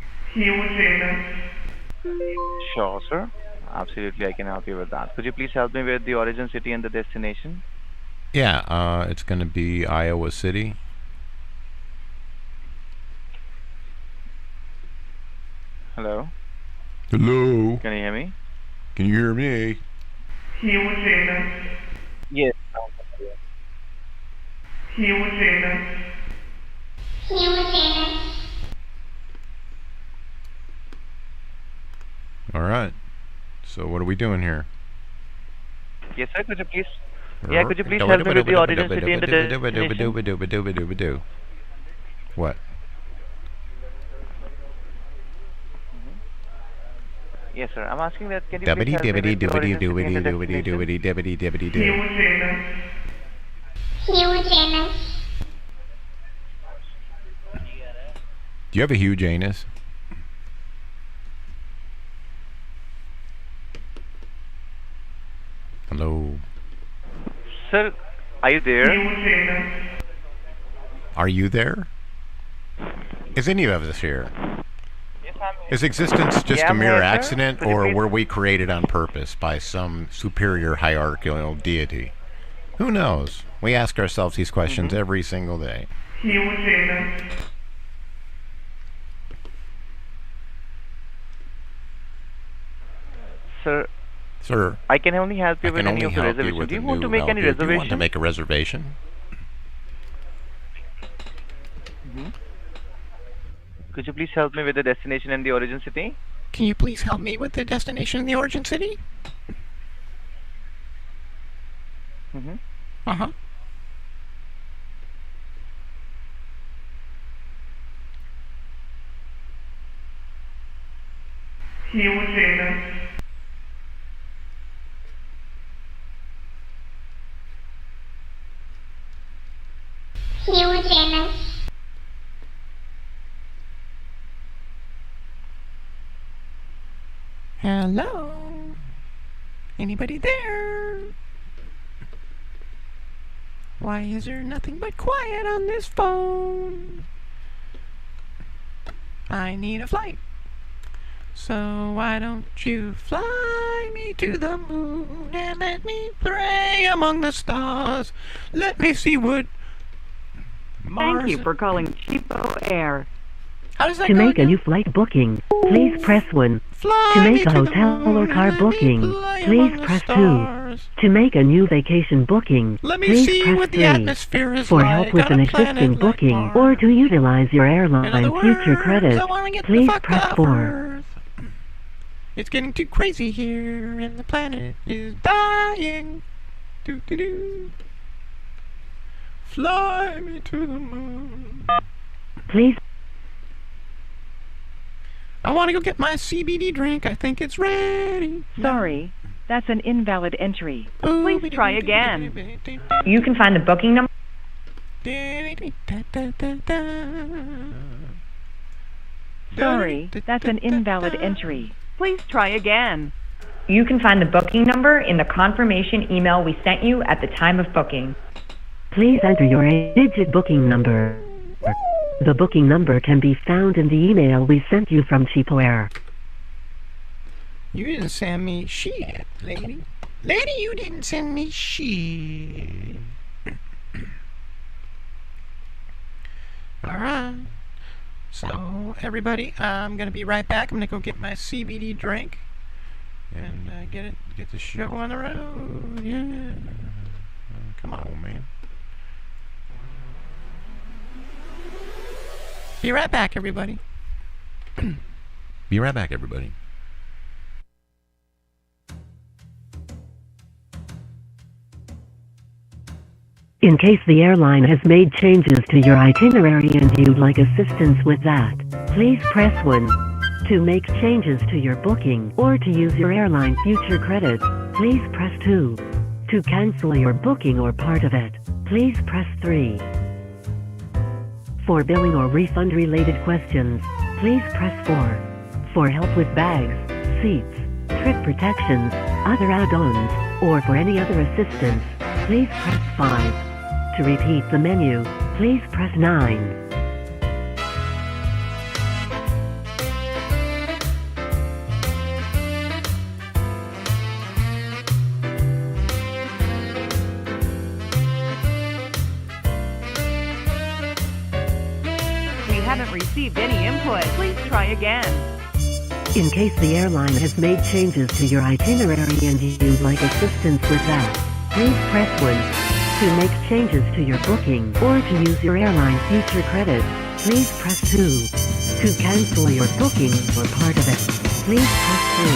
Sure, sir. Absolutely, I can help you with that. Could you please help me with the origin city and the destination? Yeah, it's going to be Iowa City. Hello? Hello. Can you hear me? Can you hear me? Hugh James. Yes. Hugh James. All right. So what are we doing here? Yes, sir. Could you please? Yeah, could you please help me with the audience city and the destination? What? Yes, sir. I'm asking that. Can you please help me with the audience city and the destination? Hugh James. Do you have a huge anus? Hello. Sir, are you there? Hugh James. Are you there? Is any of us here? Yes, I'm here. Is existence just Yeah, a I'm mere here, sir. accident, Could you or please- were we created on purpose by some superior hierarchical deity? Who knows? We ask ourselves these questions every single day. Hugh James. Sir, I can only help you I with can any only of your help you reservations. with Do you a want to new make help any you. Do you want to reservation? make a reservation? Could you please help me with the destination and the origin city? Can you please help me with the destination and the origin city? Uh-huh. Hugh James. Hugh James. Hello? Anybody there? Why is there nothing but quiet on this phone? I need a flight. So why don't you fly me to the moon and let me pray among the stars? Let me see what Mars... Thank you for calling Cheapo Air. How does that To go make a again? new flight booking, please press 1. Fly To me make a the hotel moon or and car let me booking, fly please among the press 2. stars. To make a new vacation booking, Let me please see press what the 3. atmosphere is For like help with on an a planet existing like booking Mars. or to utilize your In airline's other future words, credits, I wanna get the please fuck press off 4. Earth. It's getting too crazy here, and the planet is dying. Doo doo doo. Fly me to the moon. Please I want to go get my CBD drink. I think it's ready. Sorry, that's an invalid entry. Ooh, Please try again. You can find the booking number. Sorry, that's an invalid entry. Please try again. You can find the booking number in the confirmation email we sent you at the time of booking. Please enter your 8-digit booking number. The booking number can be found in the email we sent you from Cheapo Air. You didn't send me shit, lady. Lady, you didn't send me shit. Alright. So, everybody, I'm gonna be right back. I'm gonna go get my CBD drink. And get the show on the road. Yeah. Come on, man. Be right back, everybody. Be right back, everybody. In case the airline has made changes to your itinerary and you'd like assistance with that, please press 1. To make changes to your booking or to use your airline future credits, please press 2. To cancel your booking or part of it, please press 3. For billing or refund related questions, please press 4. For help with bags, seats, trip protections, other add-ons, or for any other assistance, please press 5. To repeat the menu, please press 9. received any input, please try again. In case the airline has made changes to your itinerary and you'd like assistance with that, please press 1. To make changes to your booking or to use your airline future credit, please press 2. To cancel your booking or part of it, please press 3.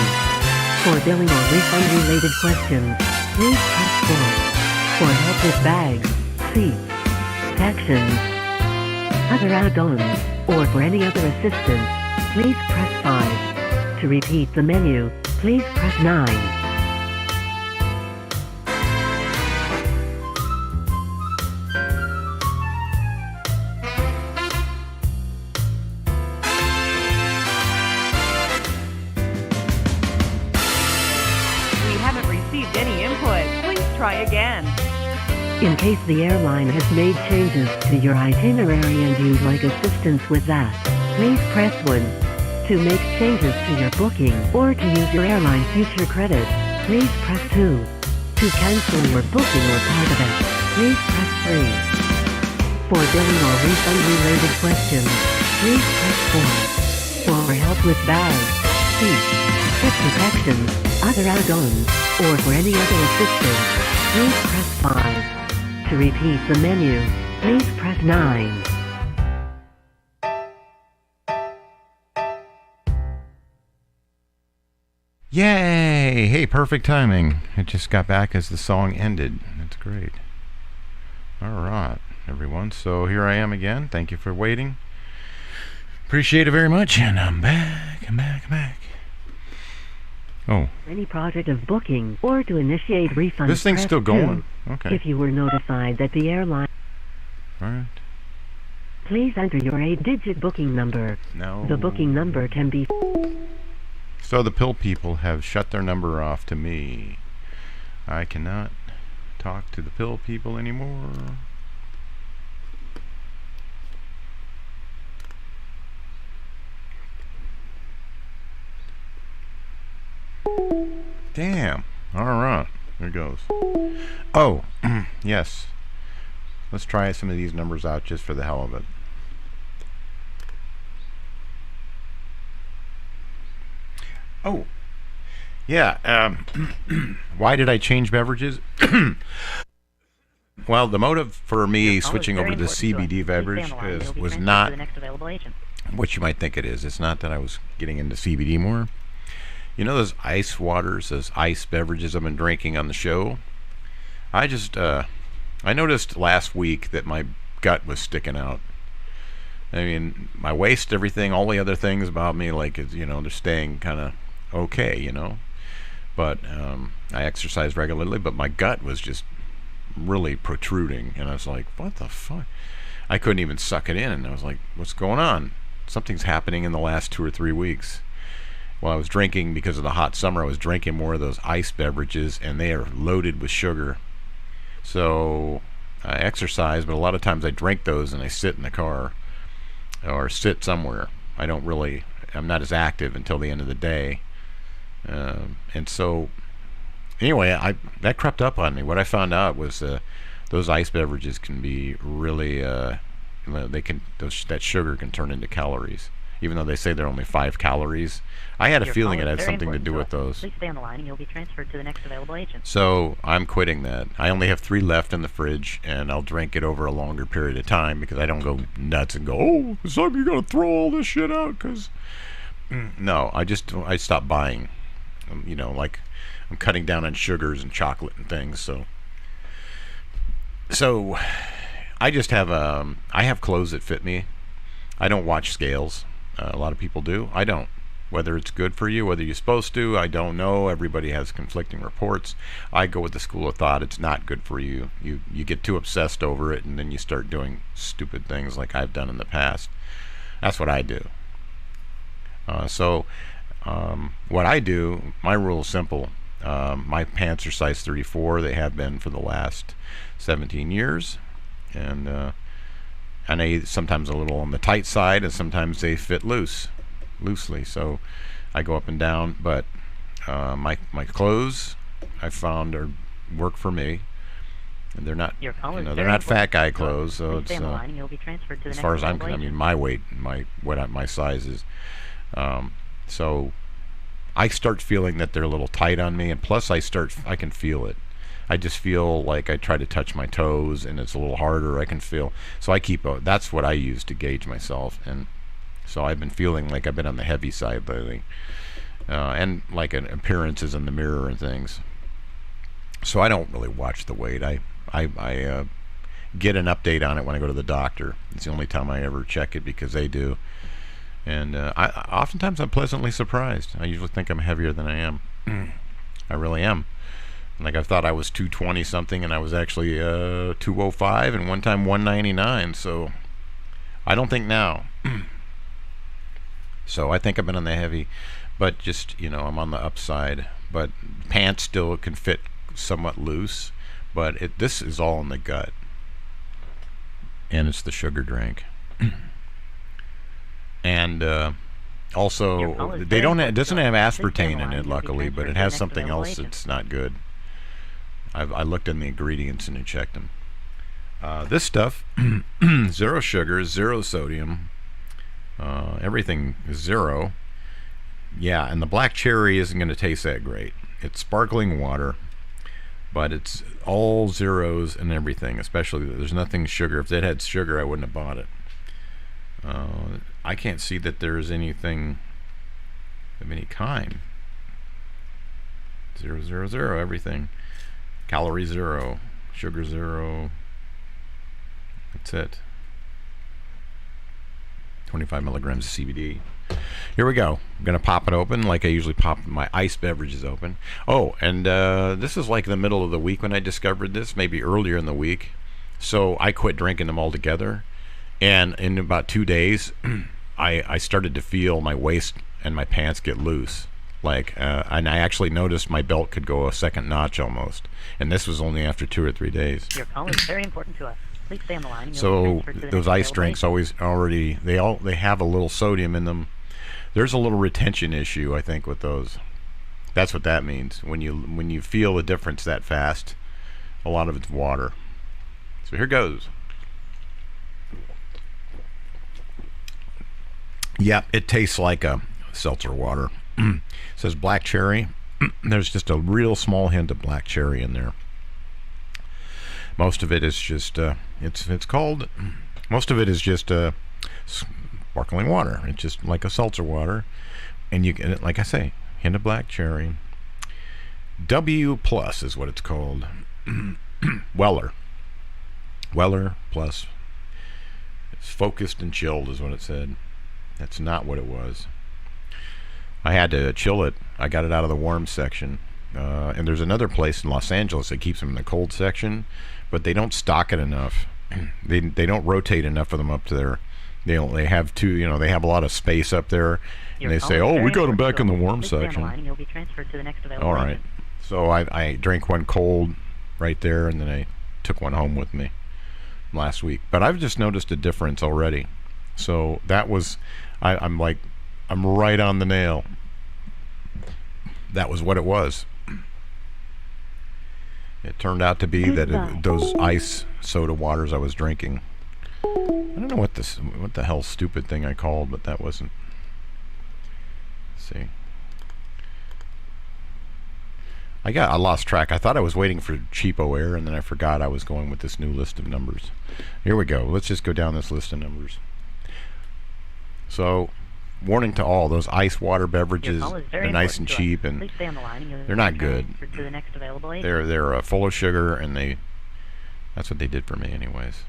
For billing or refund-related questions, please press 4. For help with bags, seats, sections, other add-ons, or for any other assistance, please press 5. To repeat the menu, please press 9. We haven't received any input. Please try again. In case the airline has made changes to your itinerary and you'd like assistance with that, please press 1. To make changes to your booking or to use your airline future credit, please press 2. To cancel your booking or part of it, please press 3. For billing or refund-related questions, please press 4. For help with bags, seats, trip protections, other add-ons, or for any other assistance, please press 5. To repeat the menu, please press 9. Yay! Hey, perfect timing. I just got back as the song ended. That's great. All right, everyone. So here I am again. Thank you for waiting. Appreciate it very much. And I'm back. I'm back. Oh. Any project of booking or to initiate refund. This thing's still going? 2. Okay. If you were notified that the airline. All right. Please enter your 8-digit booking number. No. The booking number can be. So the pill people have shut their number off to me. I cannot talk to the pill people anymore. Damn. All right. There it goes. Oh, yes. Let's try some of these numbers out just for the hell of it. Oh, yeah. Why did I change beverages? Well, the motive for me switching over to the CBD beverage was not what you might think it is. It's not that I was getting into CBD more. You know those ice waters, those ice beverages I've been drinking on the show? I just, I noticed last week that my gut was sticking out. I mean, my waist, everything, all the other things about me, like, you know, they're staying kind of okay, you know. But I exercise regularly, but my gut was just really protruding. And I was like, what the fuck? I couldn't even suck it in. And I was like, what's going on? Something's happening in the last 2 or 3 weeks. Well, I was drinking, because of the hot summer, I was drinking more of those ice beverages, and they are loaded with sugar. So I exercise, but a lot of times I drink those and I sit in the car or sit somewhere. I'm not as active until the end of the day. And so, anyway, that crept up on me. What I found out was those ice beverages can be really, that sugar can turn into calories. Even though they say they're only 5 calories. I had a feeling it had something to do with those. Please stay on the line and you'll be transferred to the next available agent. So I'm quitting that. I only have 3 left in the fridge, and I'll drink it over a longer period of time because I don't go nuts and go, oh, it's like you gotta throw all this shit out. Because no, I stopped buying. You know, like I'm cutting down on sugars and chocolate and things. So I just have I have clothes that fit me. I don't watch scales. A lot of people do. I don't. Whether it's good for you, whether you're supposed to, I don't know. Everybody has conflicting reports. I go with the school of thought it's not good for you. You get too obsessed over it, and then you start doing stupid things like I've done in the past. That's what I do. What I do, my rule is simple. My pants are size 34. They have been for the last 17 years. And they sometimes a little on the tight side, and sometimes they fit loosely. So I go up and down. But my clothes I found work for me. And they're not, Your call you is know, they're very not fat important guy to us. clothes, so Please it's stay on the line and you'll be transferred to the as next far as I'm available concerned, I mean, agent. my weight, my size is. So I start feeling that they're a little tight on me, and plus I can feel it. I just feel like I try to touch my toes, and it's a little harder. I can feel. So I keep. That's what I use to gauge myself, and so I've been feeling like I've been on the heavy side lately, and like an appearances in the mirror and things. So I don't really watch the weight. I get an update on it when I go to the doctor. It's the only time I ever check it because they do. And oftentimes I'm pleasantly surprised. I usually think I'm heavier than I am. I really am. Like I thought I was 220 something, and I was actually 205, and one time 199. So I don't think now. So I think I've been on the heavy, but just, you know, I'm on the upside. But pants still can fit somewhat loose, but this is all in the gut, and it's the sugar drink. And also they don't. It doesn't have aspartame in it, luckily, but it has something else that's not good. I looked in the ingredients and I checked them. This stuff, 0 sugar, 0 sodium. Everything is 0. Yeah, and the black cherry isn't going to taste that great. It's sparkling water, but it's all zeros and everything. Especially there's nothing sugar. If it had sugar, I wouldn't have bought it. I can't see that there's anything of any kind. 0, 0, 0, everything. Calorie 0, sugar 0. That's it. 25 milligrams of CBD. Here we go. I'm going to pop it open like I usually pop my ice beverages open. Oh, and this is like the middle of the week when I discovered this, maybe earlier in the week. So I quit drinking them altogether. And in about 2 days, I started to feel my waist and my pants get loose. And I actually noticed my belt could go a second notch almost. And this was only after 2 or 3 days. Your call is very important to us. Please stay on the line. So those ice drinks they have a little sodium in them. There's a little retention issue, I think, with those. That's what that means. When you feel the difference that fast, a lot of it's water. So here goes. Yep, it tastes like a seltzer water. It says black cherry. There's just a real small hint of black cherry in there. Most of it is just most of it is just sparkling water. It's just like a seltzer water, and you get, like I say, hint of black cherry. W plus is what it's called. Weller plus. It's focused and chilled is what it said. That's not what it was. I had to chill it. I got it out of the warm section. And there's another place in Los Angeles that keeps them in the cold section, but they don't stock it enough. They don't rotate enough of them up to their. They have two. You know, they have a lot of space up there, and they say, "Oh, we got them back in the warm section." You'll be transferred to the next available All right. So I drank one cold right there, and then I took one home with me last week. But I've just noticed a difference already. So that was, I'm right on the nail. That was what it was. It turned out to be that those ice soda waters I was drinking. I don't know what the hell stupid thing I called, but that wasn't. Let's see. I lost track. I thought I was waiting for cheapo air, and then I forgot I was going with this new list of numbers. Here we go. Let's just go down this list of numbers. So, warning to all, those ice water beverages are nice and cheap, and they're not good. They're full of sugar, and that's what they did for me anyways.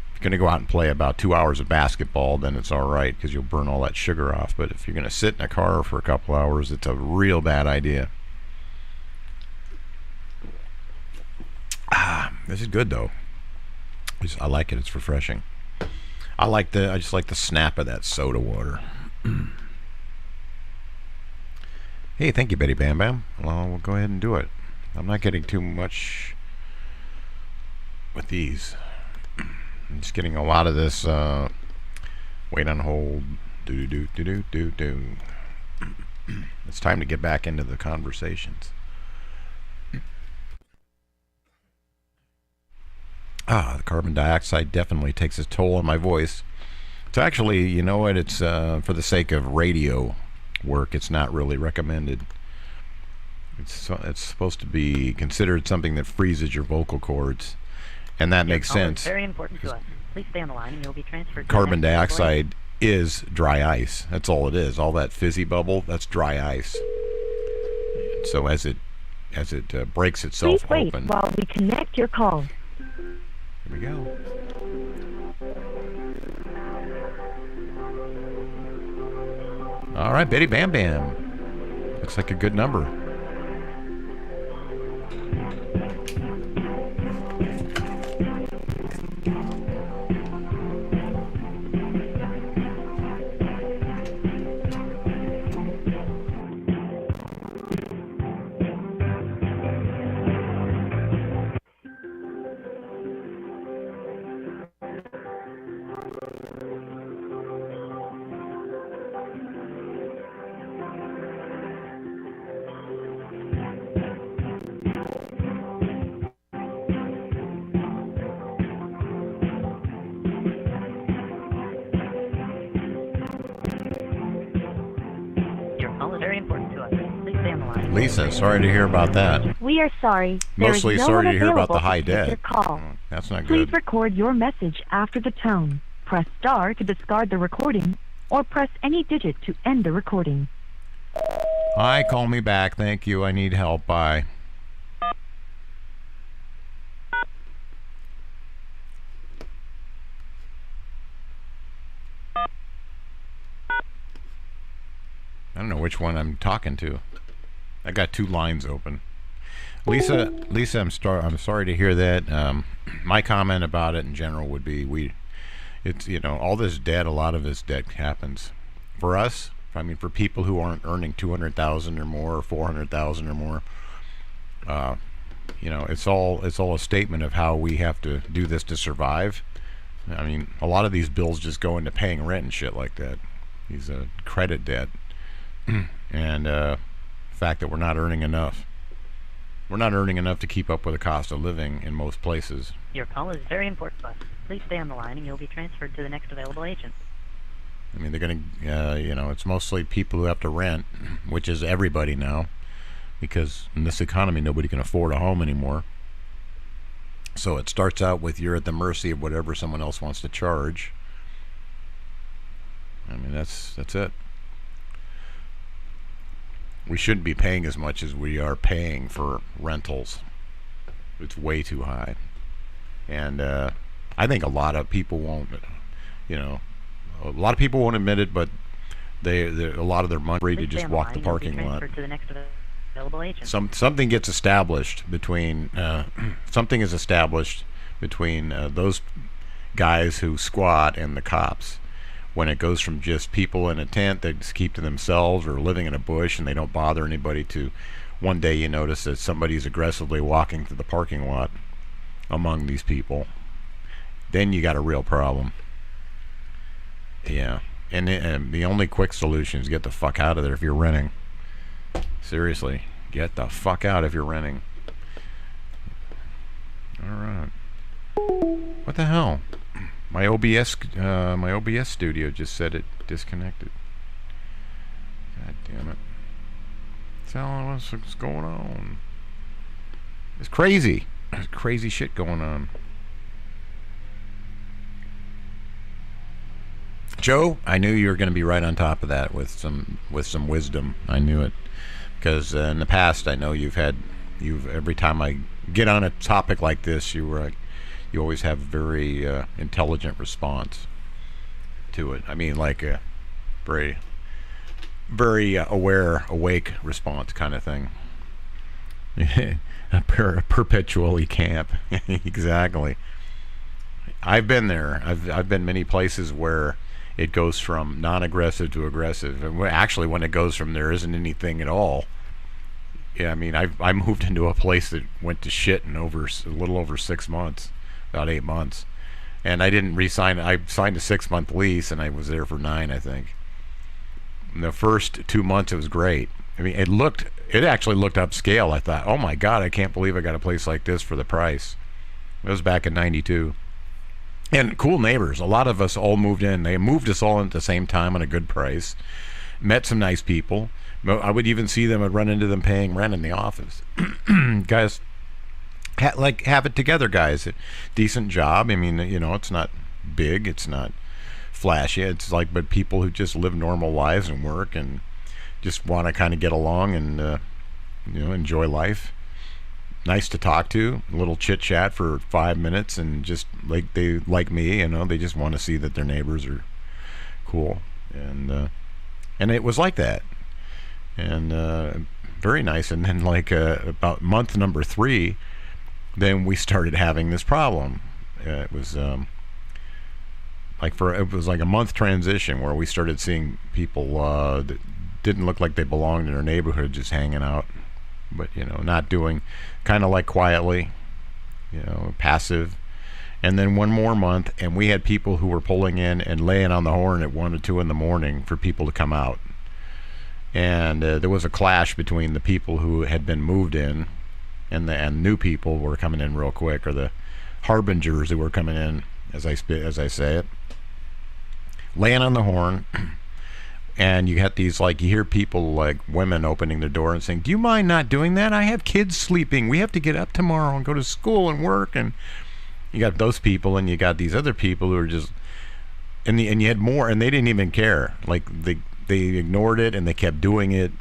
If you're going to go out and play about 2 hours of basketball, then it's all right because you'll burn all that sugar off. But if you're going to sit in a car for a couple hours, it's a real bad idea. This is good though. I like it. It's refreshing. I just like the snap of that soda water. Hey, thank you, Betty Bam Bam. Well, we'll go ahead and do it. I'm not getting too much with these. I'm just getting a lot of this wait on hold. Do. It's time to get back into the conversations. The carbon dioxide definitely takes its toll on my voice. It's actually, you know what, it's for the sake of radio work, it's not really recommended. It's supposed to be considered something that freezes your vocal cords, and that makes sense. Very important to us. Please stay on the line and you'll be transferred to Carbon the next dioxide is dry ice. That's all it is. All that fizzy bubble, that's dry ice. So as it breaks itself Please wait open. while we connect your call. Here we go. All right, Betty Bam Bam. Looks like a good number. Lisa, sorry to hear about that. We are sorry. There is Mostly no sorry one to hear about available the high to take debt. your call. That's not Please good. record your message after the tone. Press star to discard the recording, or press any digit to end the recording. Hi, call me back. Thank you. I need help. Bye. I don't know which one I'm talking to. I got two lines open. Lisa, I'm sorry to hear that. My comment about it in general would be it's all this debt. A lot of this debt happens for us. I mean, for people who aren't earning 200,000 or more, or 400,000 or more. It's all a statement of how we have to do this to survive. I mean, a lot of these bills just go into paying rent and shit like that. These credit debt. And the fact that we're not earning enough. We're not earning enough to keep up with the cost of living in most places. Your call is very important to us. Please stay on the line and you'll be transferred to the next available agent. I mean, they're going to, it's mostly people who have to rent, which is everybody now, because in this economy, nobody can afford a home anymore. So it starts out with you're at the mercy of whatever someone else wants to charge. I mean, that's it. We shouldn't be paying as much as we are paying for rentals. It's way too high. And I think a lot of people won't, a lot of people won't admit it, but a lot of their money free to just walk the parking lot. To the next available agent. Something gets established between those guys who squat and the cops. When it goes from just people in a tent that just keep to themselves or living in a bush and they don't bother anybody to one day you notice that somebody's aggressively walking through the parking lot among these people, then you got a real problem. Yeah. And the only quick solution is get the fuck out of there if you're renting. Seriously, get the fuck out if you're renting. All right. What the hell? My OBS studio just said it disconnected. God damn it! Telling us what's going on. It's crazy. There's crazy shit going on. Joe, I knew you were going to be right on top of that with some wisdom. I knew it because in the past I know you've every time I get on a topic like this, you always have a very intelligent response to it. I mean, like a very, very awake response kind of thing. Perpetually camp. Exactly. I've been there. I've been many places where it goes from non-aggressive to aggressive. And actually, when it goes from there isn't anything at all. Yeah, I mean, I moved into a place that went to shit in a little over 6 months. About 8 months, and I didn't re-sign. I signed a 6-month lease, and I was there for 9, I think. In the first 2 months, it was great. I mean, it actually looked upscale. I thought, oh my god, I can't believe I got a place like this for the price. It was back in 92. And cool neighbors. A lot of us all moved in. They moved us all in at the same time on a good price. Met some nice people. I would even see them. I'd run into them paying rent in the office. Guys, have it together, guys. Decent job. I mean, it's not big. It's not flashy. It's like, but people who just live normal lives and work and just want to kind of get along and, enjoy life. Nice to talk to, a little chit chat for 5 minutes, and just like they like me, they just want to see that their neighbors are cool, and it was like that, and very nice. And then about month number 3, then we started having this problem. It was like a month transition where we started seeing people that didn't look like they belonged in our neighborhood just hanging out, but not doing, kind of like quietly, passive. And then one more month, and we had people who were pulling in and laying on the horn at 1 or 2 in the morning for people to come out. And there was a clash between the people who had been moved in and new people were coming in real quick, or the harbingers who were coming in, as I say it, laying on the horn. And you get these, you hear people, women opening their door and saying, "Do you mind not doing that? I have kids sleeping. We have to get up tomorrow and go to school and work." And you got those people, and you got these other people who are just, and you had more, and they didn't even care. They ignored it, and they kept doing it.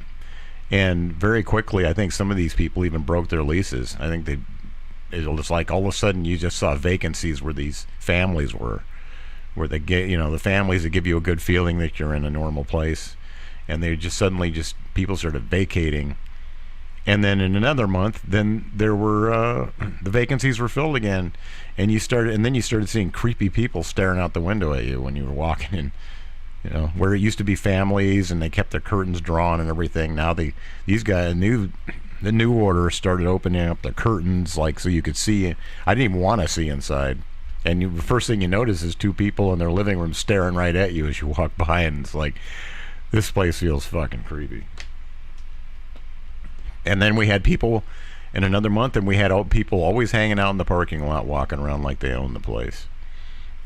And very quickly, I think some of these people even broke their leases. I think it was like all of a sudden you just saw vacancies where these families were. Where they get, the families that give you a good feeling that you're in a normal place, and they just suddenly people started vacating. And then in another month, then there were the vacancies were filled again, and then you started seeing creepy people staring out the window at you when you were walking in, where it used to be families and they kept their curtains drawn and everything. Now these guys the new order started opening up the curtains so you could see. I didn't even want to see inside. And the first thing you notice is 2 people in their living room staring right at you as you walk by, and it's like, this place feels fucking creepy. And then we had people in another month, and we had people always hanging out in the parking lot, walking around like they own the place.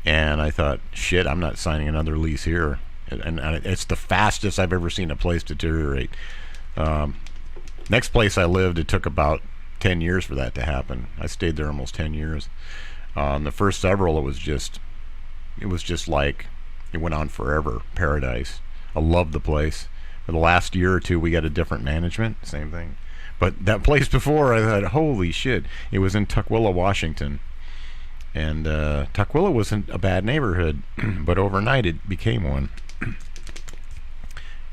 And I thought, shit, I'm not signing another lease here. And it's the fastest I've ever seen a place deteriorate. Next place I lived, it took about 10 years for that to happen. I stayed there almost 10 years. The first several, it was just like it went on forever. Paradise. I loved the place. For the last year or 2, we got a different management. Same thing. But that place before, I thought, holy shit. It was in Tukwila, Washington. And Tukwila wasn't a bad neighborhood, but overnight it became one.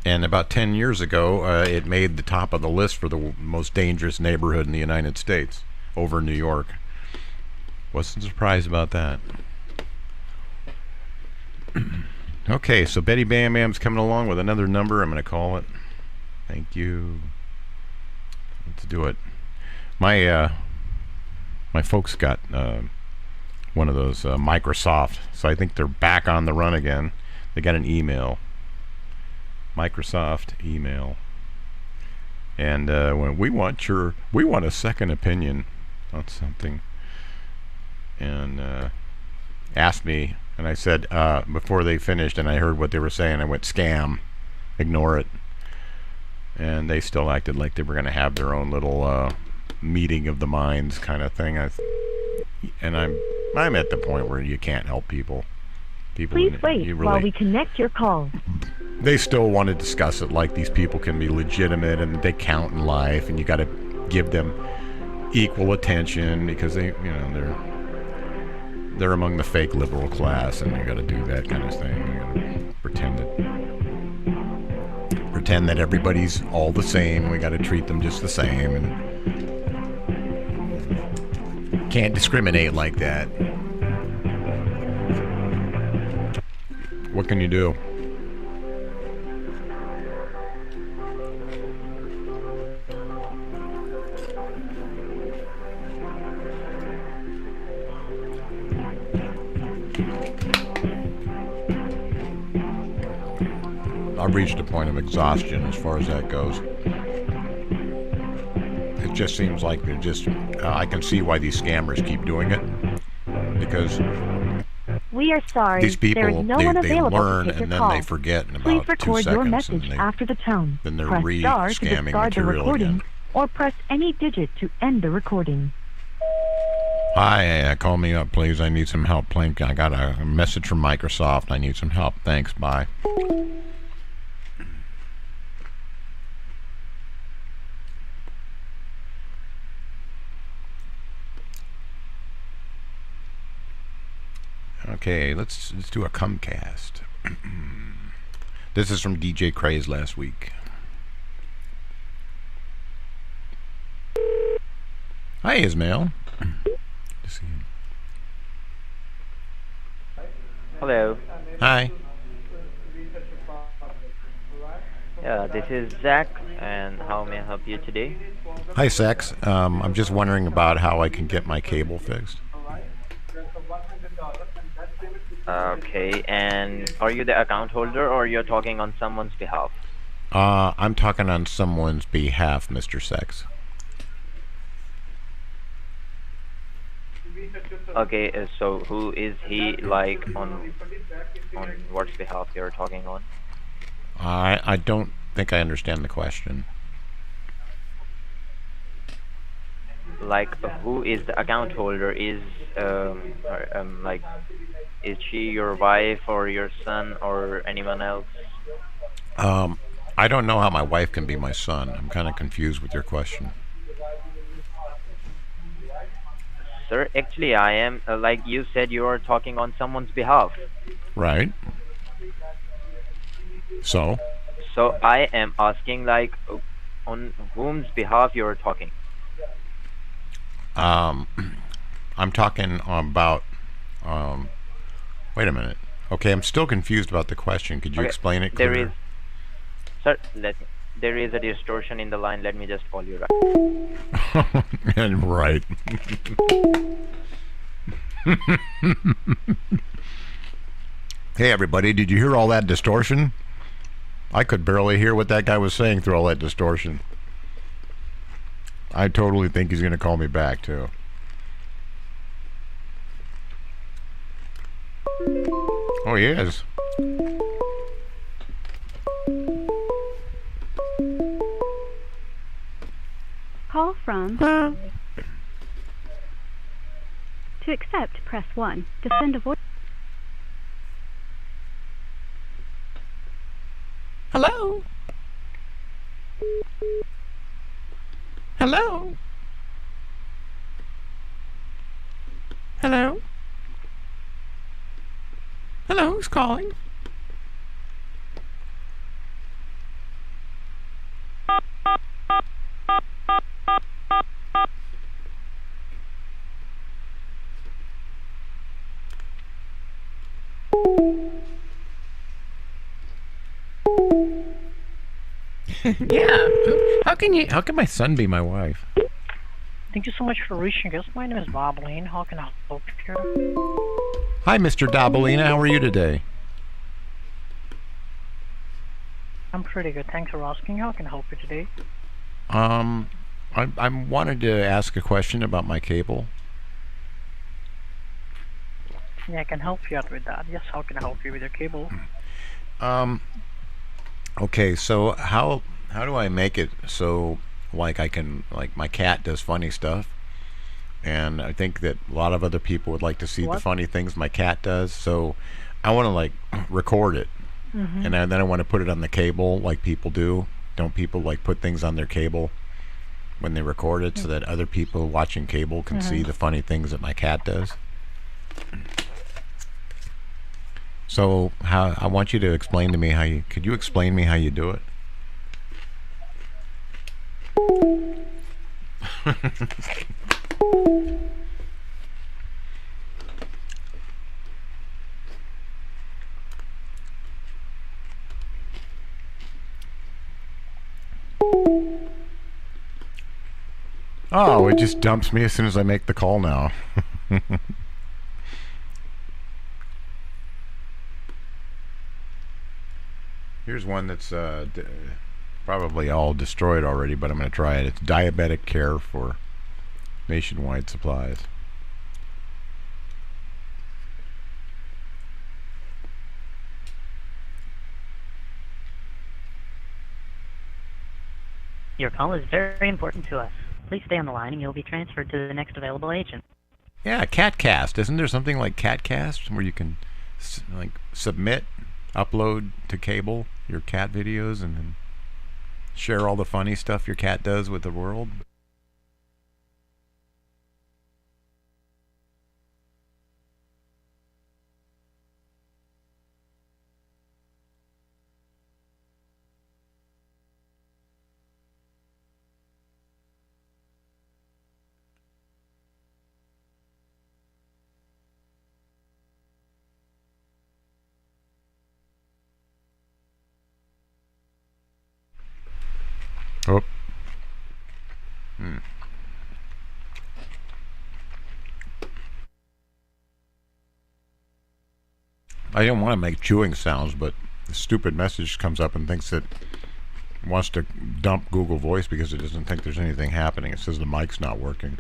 And about 10 years ago, it made the top of the list for the most dangerous neighborhood in the United States, over New York. Wasn't surprised about that. Okay, so Betty Bam Bam's coming along with another number. I'm going to call it. Thank you. Let's do it. My folks got one of those Microsoft, so I think they're back on the run again. They got an email. Microsoft email. And when we want a second opinion on something. And asked me, and I said before they finished, and I heard what they were saying, I went, scam, ignore it. And they still acted like they were going to have their own little meeting of the minds kind of thing. And I'm at the point where you can't help people. Please wait while we connect your call. They still want to discuss it like these people can be legitimate and they count in life, and you got to give them equal attention because they're among the fake liberal class, and you got to do that kind of thing. You got to pretend that everybody's all the same. We got to treat them just the same, and can't discriminate like that. What can you do? I've reached a point of exhaustion as far as that goes. It just seems like they're just... I can see why these scammers keep doing it. because We are sorry. these people, there is no they one available learn to take your and then call. they forget in Please about 2 record your seconds, message and after the tone. then they're Press star to re-scamming discard the material recording, again. or press any digit to end the recording. Hi, call me up, please. I need some help playing. I got a message from Microsoft. I need some help. Thanks. Bye. Okay, let's do a Comcast. This is from DJ Craze last week. Hi, Ismail. Hello. Hi. Yeah, this is Zach, and how may I help you today? Hi, Sex. I'm just wondering about how I can get my cable fixed. Okay, and are you the account holder or you're talking on someone's behalf? I'm talking on someone's behalf, Mr. Sex. Okay, so who is he, like, on what behalf you're talking on? I don't think I understand the question. Like, who is the account holder? Is like, is she your wife or your son or anyone else? I don't know how my wife can be my son. I'm kind of confused with your question. Sir, actually, I am, like you said, you are talking on someone's behalf. Right. So? So I am asking, like, on whom's behalf you are talking? I'm talking about, wait a minute. Okay, I'm still confused about the question. Could you explain it clearer? There is a distortion in the line. Let me just call you right. And right. Hey, everybody, did you hear all that distortion? I could barely hear what that guy was saying through all that distortion. I totally think he's going to call me back, too. Oh, he is. Call from. To accept, press 1. To send a voice. Hello? Hello? Hello? Hello, who's calling? Yeah. How can my son be my wife? Thank you so much for reaching us. My name is Bob Lane. How can I help you? Hi, Mr. Dabalina. How are you today? I'm pretty good. Thanks for asking. How can I help you today? I wanted to ask a question about my cable. Yeah, I can help you out with that. Yes, how can I help you with your cable? Okay, so how do I make it so, like, I can, like, my cat does funny stuff, and I think that a lot of other people would like to see the funny things my cat does, so I want to, like, record it, and then I want to put it on the cable like people do. Don't people, like, put things on their cable when they record it so that other people watching cable can see the funny things that my cat does? So I want you to explain to me could you explain me how you do it? Oh, it just dumps me as soon as I make the call now. Here's one that's probably all destroyed already, but I'm going to try it. It's diabetic care for nationwide supplies. Your call is very important to us. Please stay on the line and you'll be transferred to the next available agent. Yeah, CatCast. Isn't there something like CatCast where you can like submit, upload to cable your cat videos and then share all the funny stuff your cat does with the world? Oh. I didn't want to make chewing sounds, but the stupid message comes up and thinks that it wants to dump Google Voice because it doesn't think there's anything happening. It says the mic's not working.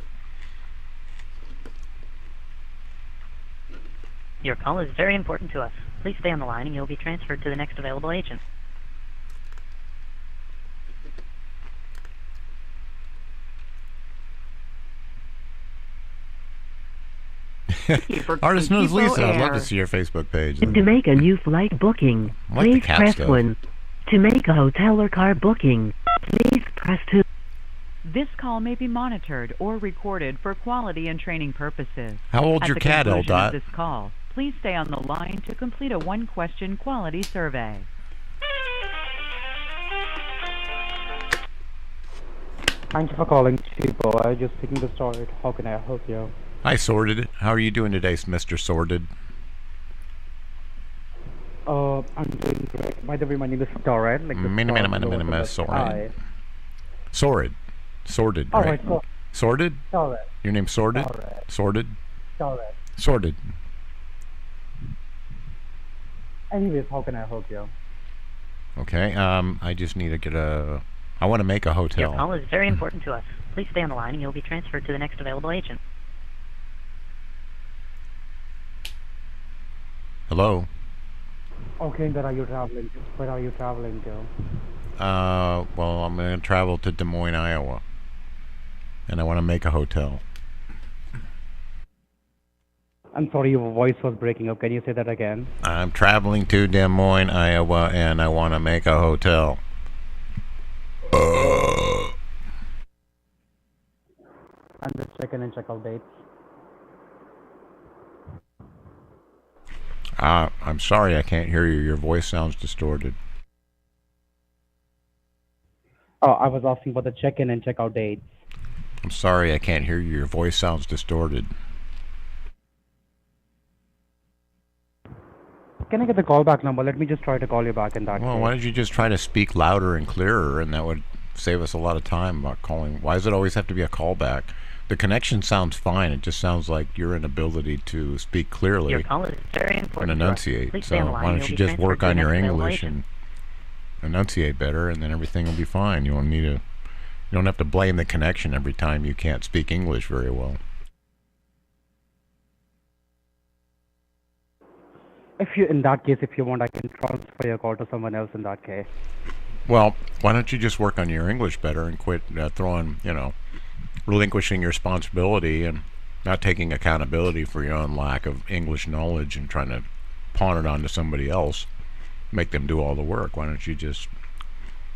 Your call is very important to us. Please stay on the line and you'll be transferred to the next available agent. Artist Knows Lisa, I'd love to see your Facebook page. To make a new flight booking, I like the please cat press stuff. 1. To make a hotel or car booking, please press 2. This call may be monitored or recorded for quality and training purposes. How old's At your the cat, conclusion L. of this call, please stay on the line to complete a one-question quality survey. Thank you for calling Cheapo. I just speaking to Sorted. How can I help you? Hi, Sorted. How are you doing today, Mr. Sorted? I'm doing great. By the way, my name is Sorted. Like Sorted. Sorted. Sorted, All right? right, Sorted? Sorted. Your name's Sorted? Sorted? Sorted. Sorted. Anyways, how can I help you? Okay, I just need to get a... I want to make a hotel. Your call is very important to us. Please stay on the line and you'll be transferred to the next available agent. Hello? Okay, where are you traveling to? Where are you traveling to? Well, I'm going to travel to Des Moines, Iowa. And I want to make a hotel. I'm sorry, your voice was breaking up. Can you say that again? I'm traveling to Des Moines, Iowa, and I want to make a hotel. And the check-in and check-out dates. I'm sorry, I can't hear you. Your voice sounds distorted. Oh, I was asking for the check-in and check-out dates. I'm sorry, I can't hear you. Your voice sounds distorted. Can I get the callback number? Let me just try to call you back in that Well, case. why don't you just try to speak louder and clearer, and that would save us a lot of time about calling. Why does it always have to be a callback? The connection sounds fine. It just sounds like your inability to speak clearly Your call is very important and to us. enunciate. Please stay on So the line why and don't you you'll be just work transferred to on the your next available English agent. and enunciate better, and then everything will be fine. You don't need to. You don't have to blame the connection every time you can't speak English very well. In that case, if you want, I can transfer your call to someone else in that case. Well, why don't you just work on your English better and quit throwing, relinquishing your responsibility and not taking accountability for your own lack of English knowledge and trying to pawn it on to somebody else, make them do all the work. Why don't you just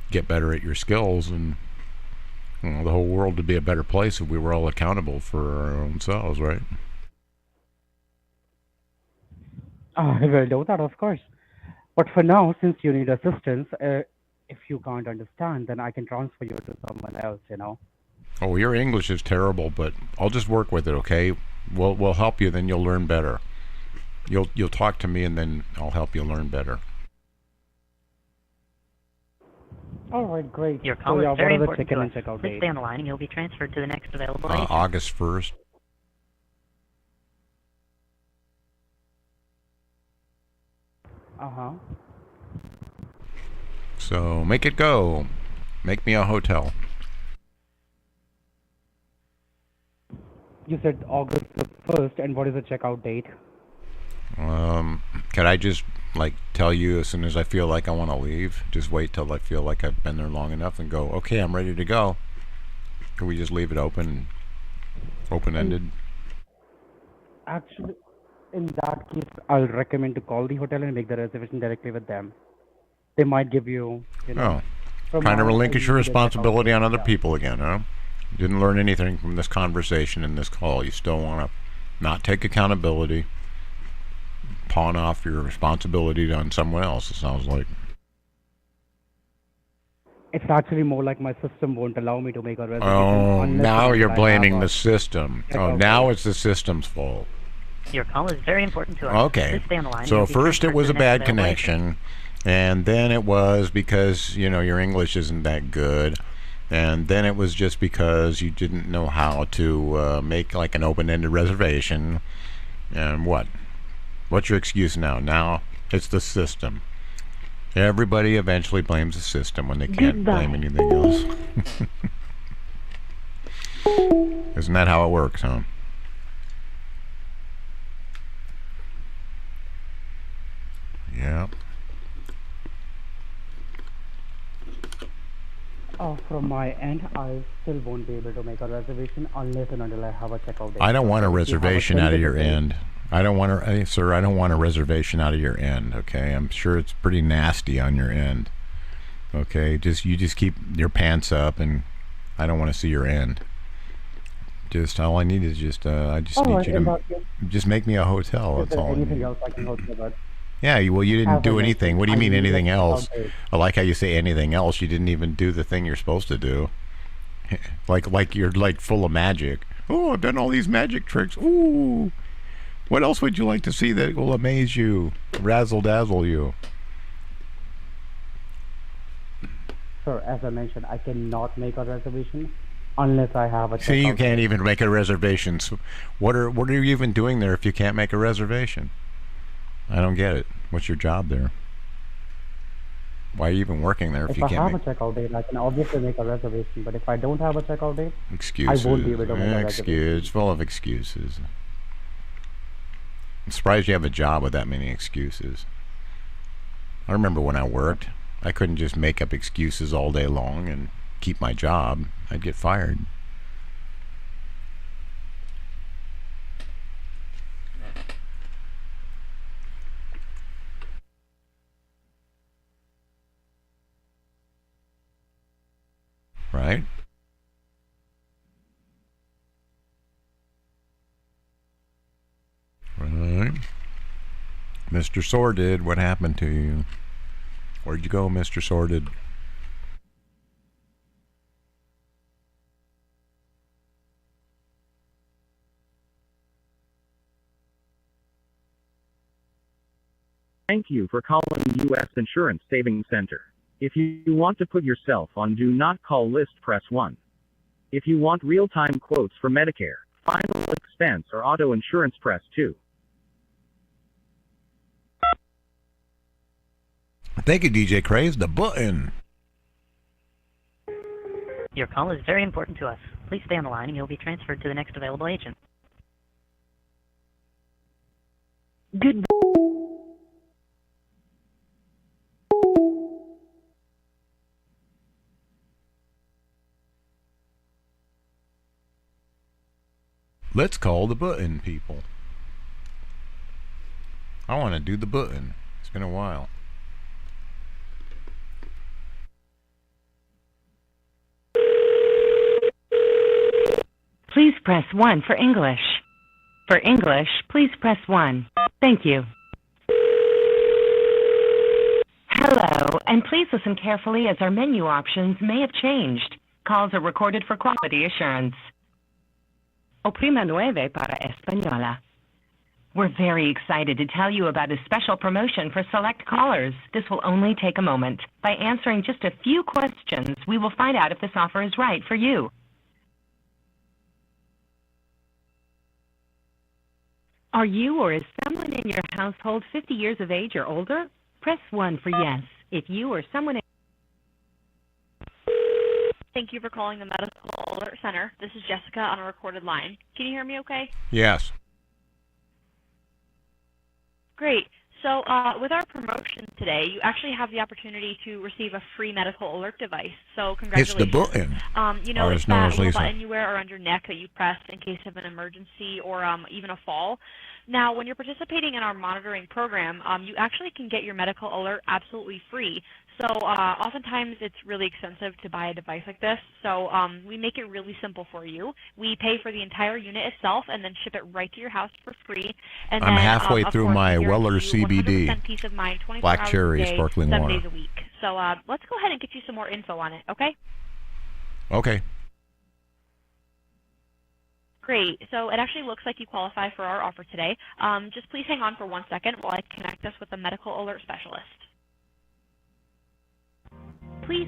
get better at your skills, and the whole world would be a better place if we were all accountable for our own selves, right? I will do that, of course. But for now, since you need assistance, if you can't understand, then I can transfer you to someone else, Oh, your English is terrible, but I'll just work with it, okay? We'll help you, then you'll learn better. You'll talk to me, and then I'll help you learn better. All right, great. Your call So, yeah, is very what are the important check-in to and us. check-out Please dates? stay on the line and you'll be transferred to the next available agent. August 1st. Uh-huh. So make it go. Make me a hotel. You said August the 1st, and what is the checkout date? Could I just like tell you as soon as I feel like I want to leave. Just wait till I feel like I've been there long enough and go, okay, I'm ready to go. Can we just leave it open-ended? Actually, in that case, I'll recommend to call the hotel and make the reservation directly with them. They might give you, Trying to relinquish your responsibility on other people again, huh? Didn't learn anything from this conversation and this call. You still want to not take accountability, pawn off your responsibility on someone else, it sounds like. It's actually more like my system won't allow me to make a reservation. Oh, now you're blaming the the system. Oh, now it's the system's fault. Your call is very important to us. Okay. Please stay on the line. So You'll be first it transferred was to a the next bad available agent. connection, and then it was because, your English isn't that good, and then it was just because you didn't know how to make like an open-ended reservation. And what's your excuse now? Now it's the system. Everybody eventually blames the system when they can't blame anything else. Isn't that how it works, huh? Yeah. From my end, I still won't be able to make a reservation unless and until I have a checkout date. I don't want a If you have reservation out of your tentative date- end. Sir, I don't want a reservation out of your end, okay? I'm sure it's pretty nasty on your end. Okay? You just keep your pants up, and I don't want to see your end. All I need is I just need you to just make me a hotel. Is That's there all I anything need. else I can help you with? Yeah, you didn't Have do a anything. message. What do you I mean need anything a else? checkout date. I like how you say anything else. You didn't even do the thing you're supposed to do. like you're like full of magic. Oh, I've done all these magic tricks. Ooh. What else would you like to see that will amaze you, razzle dazzle you? Sir, as I mentioned, I cannot make a reservation unless I have a checkout See, you can't date. even make a reservation. So what are you even doing there if you can't make a reservation? I don't get it. What's your job there? Why are you even working there if If you I can't have make a checkout date, I can obviously make a reservation. But if I don't have a checkout date, excuses? I won't be able to make a reservation. It's full of excuses. I'm surprised you have a job with that many excuses. I remember when I worked, I couldn't just make up excuses all day long and keep my job. I'd get fired. Right? Right. Mr. Sordid, what happened to you? Where'd you go, Mr. Sordid? Thank you for calling U.S. Insurance Savings Center. If you want to put yourself on Do Not Call list, press 1. If you want real-time quotes for Medicare, final expense, or auto insurance, press 2. Thank you, DJ Craze. The button. Your call is very important to us. Please stay on the line and you'll be transferred to the next available agent. Good. Let's call the button, people. I want to do the button. It's been a while. Please press 1 for English. For English, please press 1. Thank you. Hello, and please listen carefully as our menu options may have changed. Calls are recorded for quality assurance. Oprima 9 para Española. We're very excited to tell you about a special promotion for select callers. This will only take a moment. By answering just a few questions, we will find out if this offer is right for you. Are you or is someone in your household 50 years of age or older? Press 1 for yes. If you or someone... Thank you for calling the Medical Alert Center. This is Jessica on a recorded line. Can you hear me okay? Yes. Great. So with our promotion today, you actually have the opportunity to receive a free medical alert device. So It's the congratulations. button. You know, Or it's as known that as little Lisa. button you wear around your neck that you press in case of an emergency or even a fall. Now, when you're participating in our monitoring program, you actually can get your medical alert absolutely free. So oftentimes it's really expensive to buy a device like this. So we make it really simple for you. We pay for the entire unit itself and then ship it right to your house for free. And I'm then, halfway of through course, my we guarantee Weller you CBD 100% peace of mind, 24 black hours cherry a day, sparkling 7 water. days a week. So let's go ahead and get you some more info on it, okay? Okay. Great. So it actually looks like you qualify for our offer today. Just please hang on for 1 second while I connect us with a medical alert specialist. Please.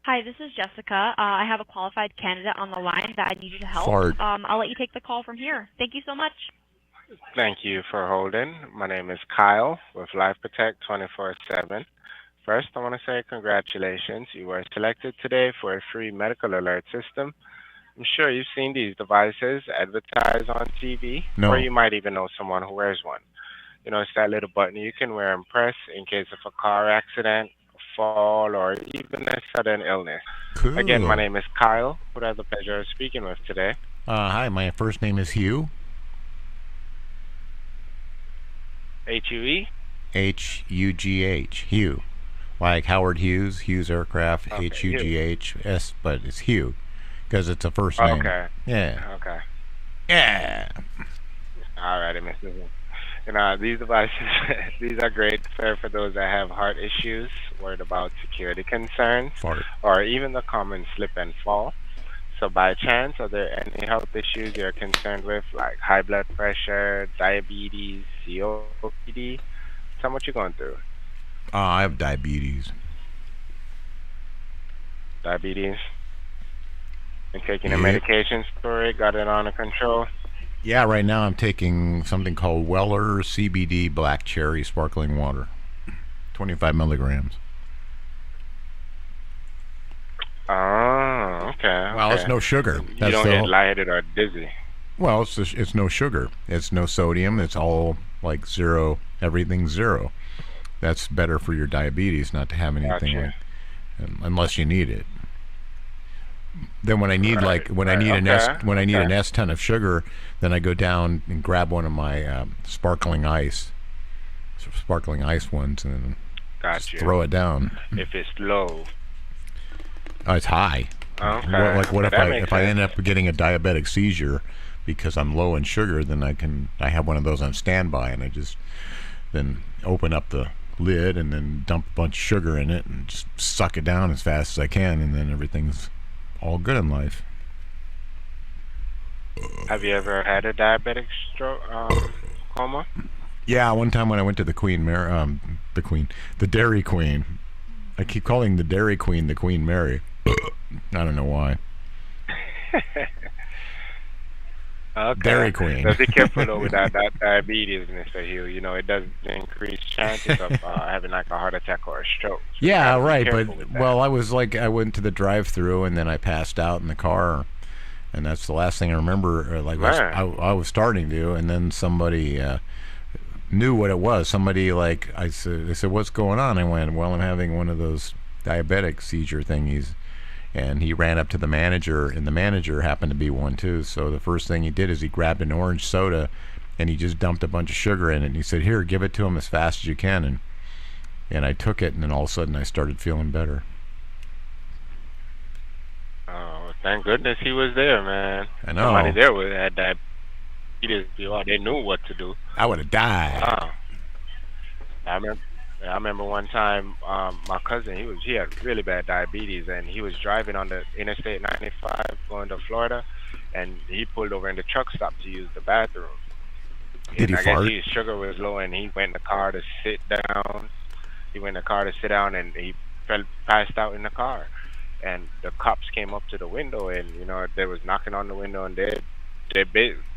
Hi, this is Jessica. I have a qualified candidate on the line that I need you to help. Fart. I'll let you take the call from here. Thank you so much. Thank you for holding. My name is Kyle with Life Protect 24/7. First, I want to say congratulations. You were selected today for a free medical alert system. I'm sure you've seen these devices advertised on TV, No. or you might even know someone who wears one. You know, it's that little button you can wear and press in case of a car accident, a fall, or even a sudden illness. Cool. Again, my name is Kyle, who I have the pleasure of speaking with today. Hi, my first name is Hugh. H-U-E? H-U-G-H. Hugh. Like Howard Hughes, Hughes Aircraft, Okay, H-U-G-H-S, but it's Hugh. Because it's a first name. Okay. Yeah. Okay. Yeah. All righty, Mr. You know, these devices, these are great for those that have heart issues, worried about security concerns, Fart. or even the common slip and fall. So by chance, are there any health issues you're concerned with, like high blood pressure, diabetes, COPD? Tell me what you're going through. I have diabetes. Diabetes? And taking the Yeah. medications for it, got it under control? Yeah, right now I'm taking something called Weller CBD Black Cherry Sparkling Water. 25 milligrams. Oh, okay. Well, it's no sugar. You That's don't the get whole- lighted or dizzy. Well, it's no sugar. It's no sodium. It's all like zero. Everything's zero. That's better for your diabetes, not to have anything Gotcha. like, unless you need it. Then when I need an S ton of sugar, then I go down and grab one of my sparkling ice ones, and then just Gotcha. throw it down. If it's low. Oh, it's high. Okay. What if That makes if I sense. end up getting a diabetic seizure because I'm low in sugar? Then I have one of those on standby, and I just then open up the lid and then dump a bunch of sugar in it and just suck it down as fast as I can, and then everything's all good in life. Have you ever had a diabetic stroke, coma? Yeah, one time when I went to the Dairy Queen. I keep calling the Dairy Queen the Queen Mary. I don't know why. Okay. Dairy Queen. So be careful though with that diabetes, Mr. Hugh. You know, it does increase chances of having like a heart attack or a stroke. So you Yeah, gotta be right. careful But with that. well, I went to the drive-through and then I passed out in the car, and that's the last thing I remember. I was starting to, and then somebody knew what it was. Somebody they said, "What's going on?" I went, "Well, I'm having one of those diabetic seizure thingies." And he ran up to the manager, and the manager happened to be one too. So the first thing he did is he grabbed an orange soda, and he just dumped a bunch of sugar in it. And he said, "Here, give it to him as fast as you can." And I took it, and then all of a sudden I started feeling better. Oh, thank goodness he was there, man. I know. Somebody there had diabetes. They knew what to do. I would have died. Wow. I remember one time my cousin, he had really bad diabetes, and he was driving on the Interstate 95 going to Florida, and he pulled over in the truck stop to use the bathroom. Did he I fart? guess his sugar was low, and he went in the car to sit down. And he passed out in the car. And the cops came up to the window, and they was knocking on the window, and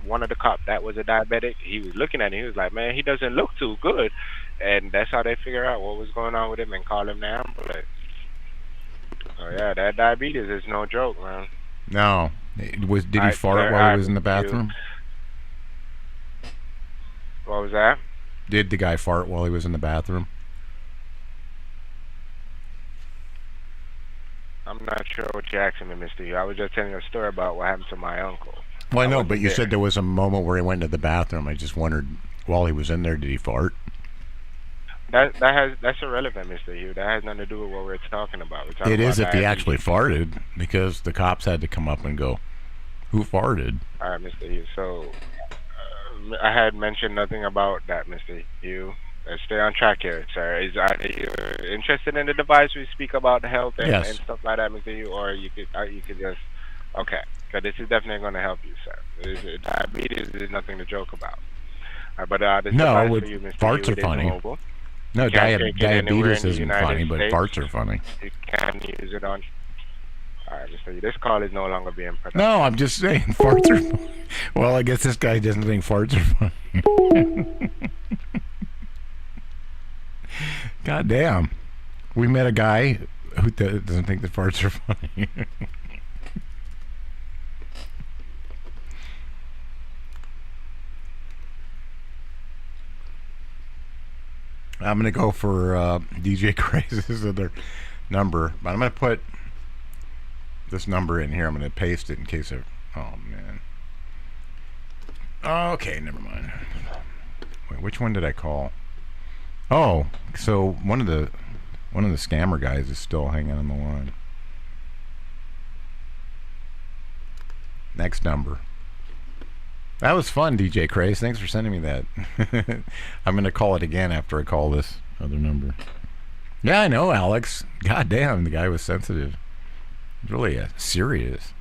one of the cops that was a diabetic, he was looking at him. He was like, "Man, he doesn't look too good." And that's how they figure out what was going on with him and call him the ambulance. So yeah, that diabetes is no joke, man. No. Did he fart while he was in the bathroom? What was that? Did the guy fart while he was in the bathroom? I'm not sure what you're asking me, Mr. Hugh. I was just telling you a story about what happened to my uncle. Well, I know, but you there. said there was a moment where he went to the bathroom. I just wondered, while he was in there, did he fart? That's irrelevant, Mr. Hugh. That has nothing to do with what we're talking about. It is if he actually farted, because the cops had to come up and go, "Who farted?" All right, Mr. Hugh. So I had mentioned nothing about that, Mr. Hugh. Let's stay on track here, sir. Are you interested in the device we speak about health and, Yes. and stuff like that, Mr. Hugh, or you could just okay? Because this is definitely going to help you, sir. Diabetes is nothing to joke about. But this No, device for you, Mr. farts Hugh, are it is funny. mobile. No, You can't take it anywhere diabetes in the isn't United funny, but States. farts are funny. You can use it on. All right, Mr. Hugh, this call is no longer being productive. No, I'm just saying farts are funny. Well, I guess this guy doesn't think farts are funny. God damn. We met a guy who doesn't think that farts are funny. I'm going to go for DJ Craze's other number. But I'm going to put this number in here. I'm going to paste it in case of... Oh, man. Okay, never mind. Wait, which one did I call? Oh, so one of the scammer guys is still hanging on the line. Next number. That was fun, DJ Craze. Thanks for sending me that. I'm going to call it again after I call this other number. Yeah, I know, Alex. God damn, the guy was sensitive. Really serious.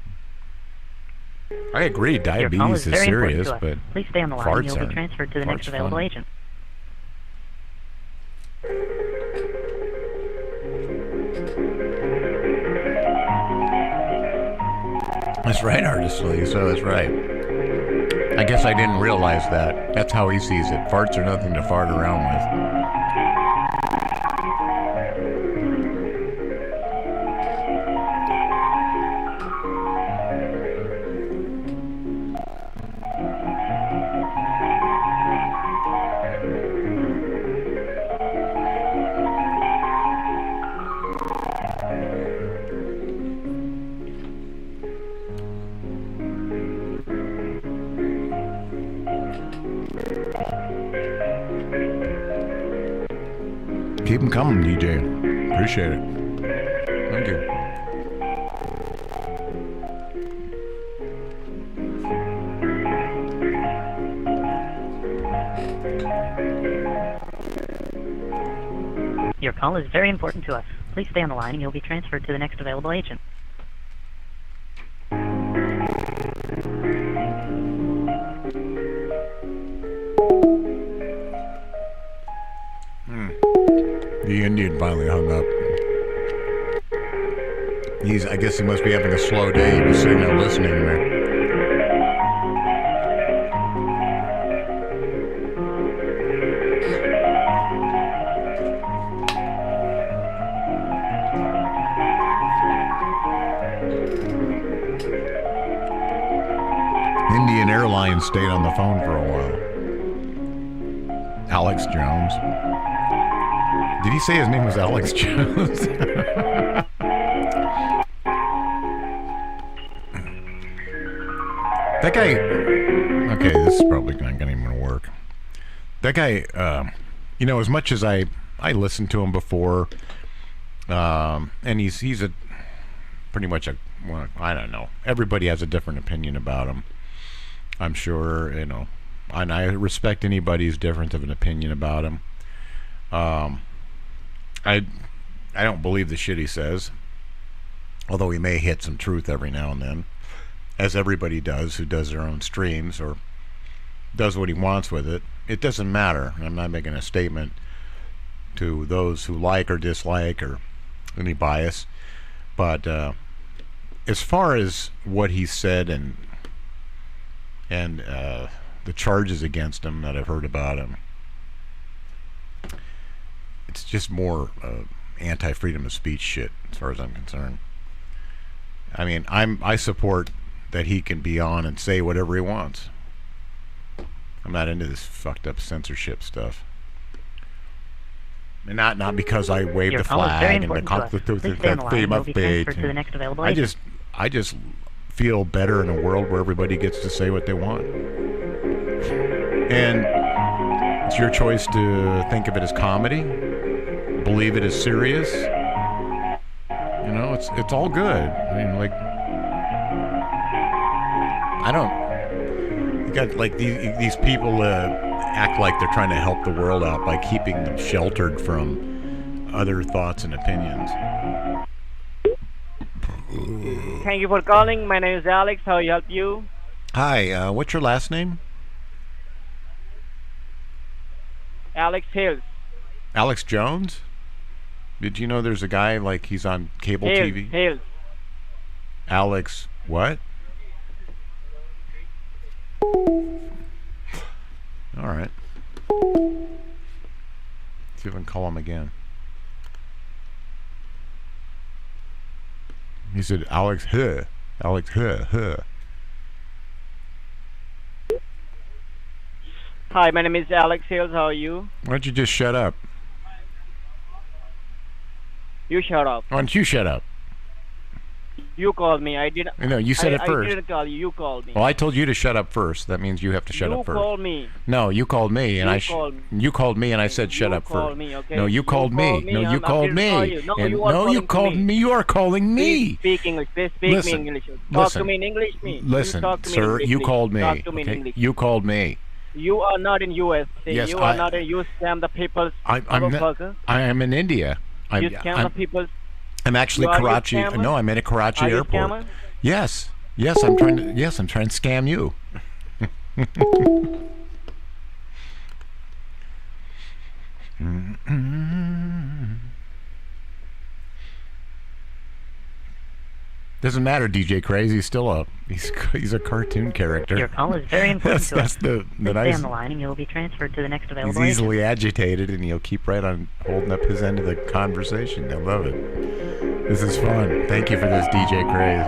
I agree, diabetes is serious, but please stay on the line. farts You'll be aren't. transferred to the Farts next available funny. agent. That's right, Artist Lisa, that's right. I guess I didn't realize that. That's how he sees it. Farts are nothing to fart around with. Keep them coming, DJ. Appreciate it. Thank you. Your call is very important to us. Please stay on the line and you'll be transferred to the next available agent. The Indian finally hung up. I guess he must be having a slow day. He was sitting there listening to me. Indian Airlines stayed on the phone for a while. Alex Jones. Did he say his name was Alex Jones? That guy... Okay, this is probably not going to even work. That guy, as much as I listened to him before, and he's a pretty much well, I don't know. Everybody has a different opinion about him. I'm sure, and I respect anybody's difference of an opinion about him. I don't believe the shit he says, although he may hit some truth every now and then, as everybody does who does their own streams or does what he wants with it. It doesn't matter. I'm not making a statement to those who like or dislike or any bias, but as far as what he said and the charges against him that I've heard about him, it's just more anti-freedom of speech shit as far as I'm concerned. I mean, I support that he can be on and say whatever he wants. I'm not into this fucked up censorship stuff. And not because I waved Your the call is very flag and the important to us. Please stay on the line. theme You'll of be fate. transferred to the next available I agent. just feel better in a world where everybody gets to say what they want. And it's your choice to think of it as comedy, believe it as serious. You know, it's all good. I mean, like, I don't. You got like these people act like they're trying to help the world out by keeping them sheltered from other thoughts and opinions. Thank you for calling. My name is Alex. How may I help you? Hi, what's your last name? Alex Hills. Alex Jones? Did you know there's a guy like he's on cable TV? Hills. Alex what? All right. See if I can call him again. He said Alex huh. Alex huh. Hi, my name is Alex Hills. How are you? Why don't you just shut up? You shut up. Why don't you shut up? You called me. I didn't. No, you said it first. I didn't call you. You called me. Well, I told you to shut up first. That means you have to shut up first. You called me. No, you called me, and You called me. I said shut up called first. Me, okay? No, you called me. No, you called me. No, you called me. You are calling me. Speak English. Please speak me English. Talk to me in English, me. Listen, sir, you called me. Talk to me in Okay? English. You called me. You are not in U.S. Yes, you are not in. You scam the people. I am in India. You scam the people. I'm actually Karachi. No, I'm at Karachi airport. Scammer? Yes, I'm trying to scam you. Doesn't matter, DJ Craze. He's still up. He's a cartoon character. Your call is very important to us. That's the Please nice. stay on the line, and you'll be transferred to the next available He's easily agitated, and he'll keep right on holding up his end of the conversation. I love it. This is fun. Thank you for this, DJ Craze.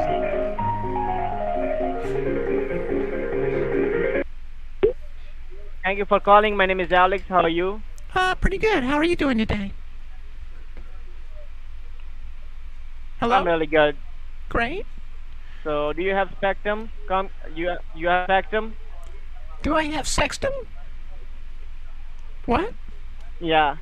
Thank you for calling. My name is Alex. How are you? Pretty good. How are you doing today? Hello? I'm really good. Great. So, do you have Spectrum? You have Spectrum? Do I have Sextum? What? Yeah.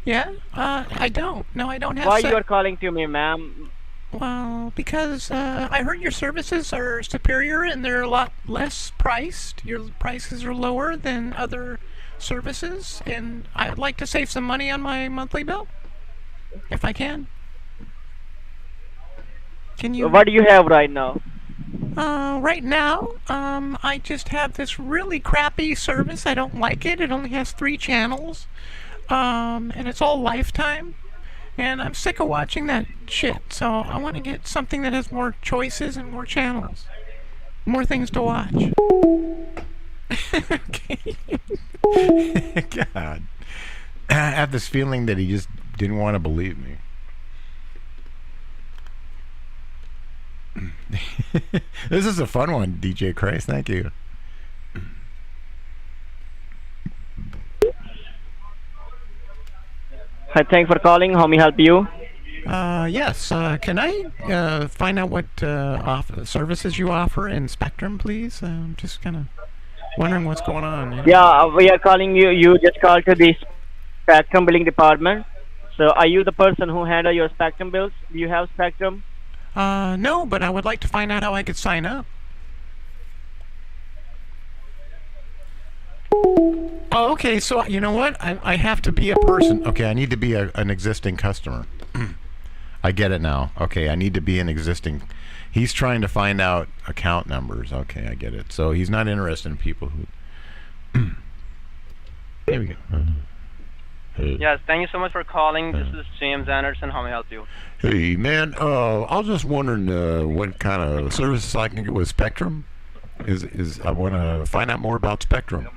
Yeah? I don't. No, I don't have Why you are calling to me, ma'am? Well, because I heard your services are superior and they're a lot less priced. Your prices are lower than other services, and I'd like to save some money on my monthly bill, if I can. Can you? What do you have right now? Right now, I just have this really crappy service. I don't like it. It only has 3 channels, and it's all Lifetime. And I'm sick of watching that shit, so I want to get something that has more choices and more channels. More things to watch. God. I have this feeling that he just didn't want to believe me. This is a fun one, DJ Christ. Thank you. Hi, thanks for calling. How may I help you? Yes. Can I find out what services you offer in Spectrum, please? I'm just kind of wondering what's going on. You know? Yeah, we are calling you. You just called to the Spectrum billing department. So, are you the person who handle your Spectrum bills? Do you have Spectrum? No, but I would like to find out how I could sign up. Oh, okay, so you know what? I have to be a person. Okay, I need to be an existing customer. I get it now. Okay, I need to be an existing. He's trying to find out account numbers. Okay, I get it. So he's not interested in people who. There we go. Yes, thank you so much for calling. This is James Anderson. How may I help you? Hey, man. I was just wondering what kind of services I can get with Spectrum. I want to find out more about Spectrum.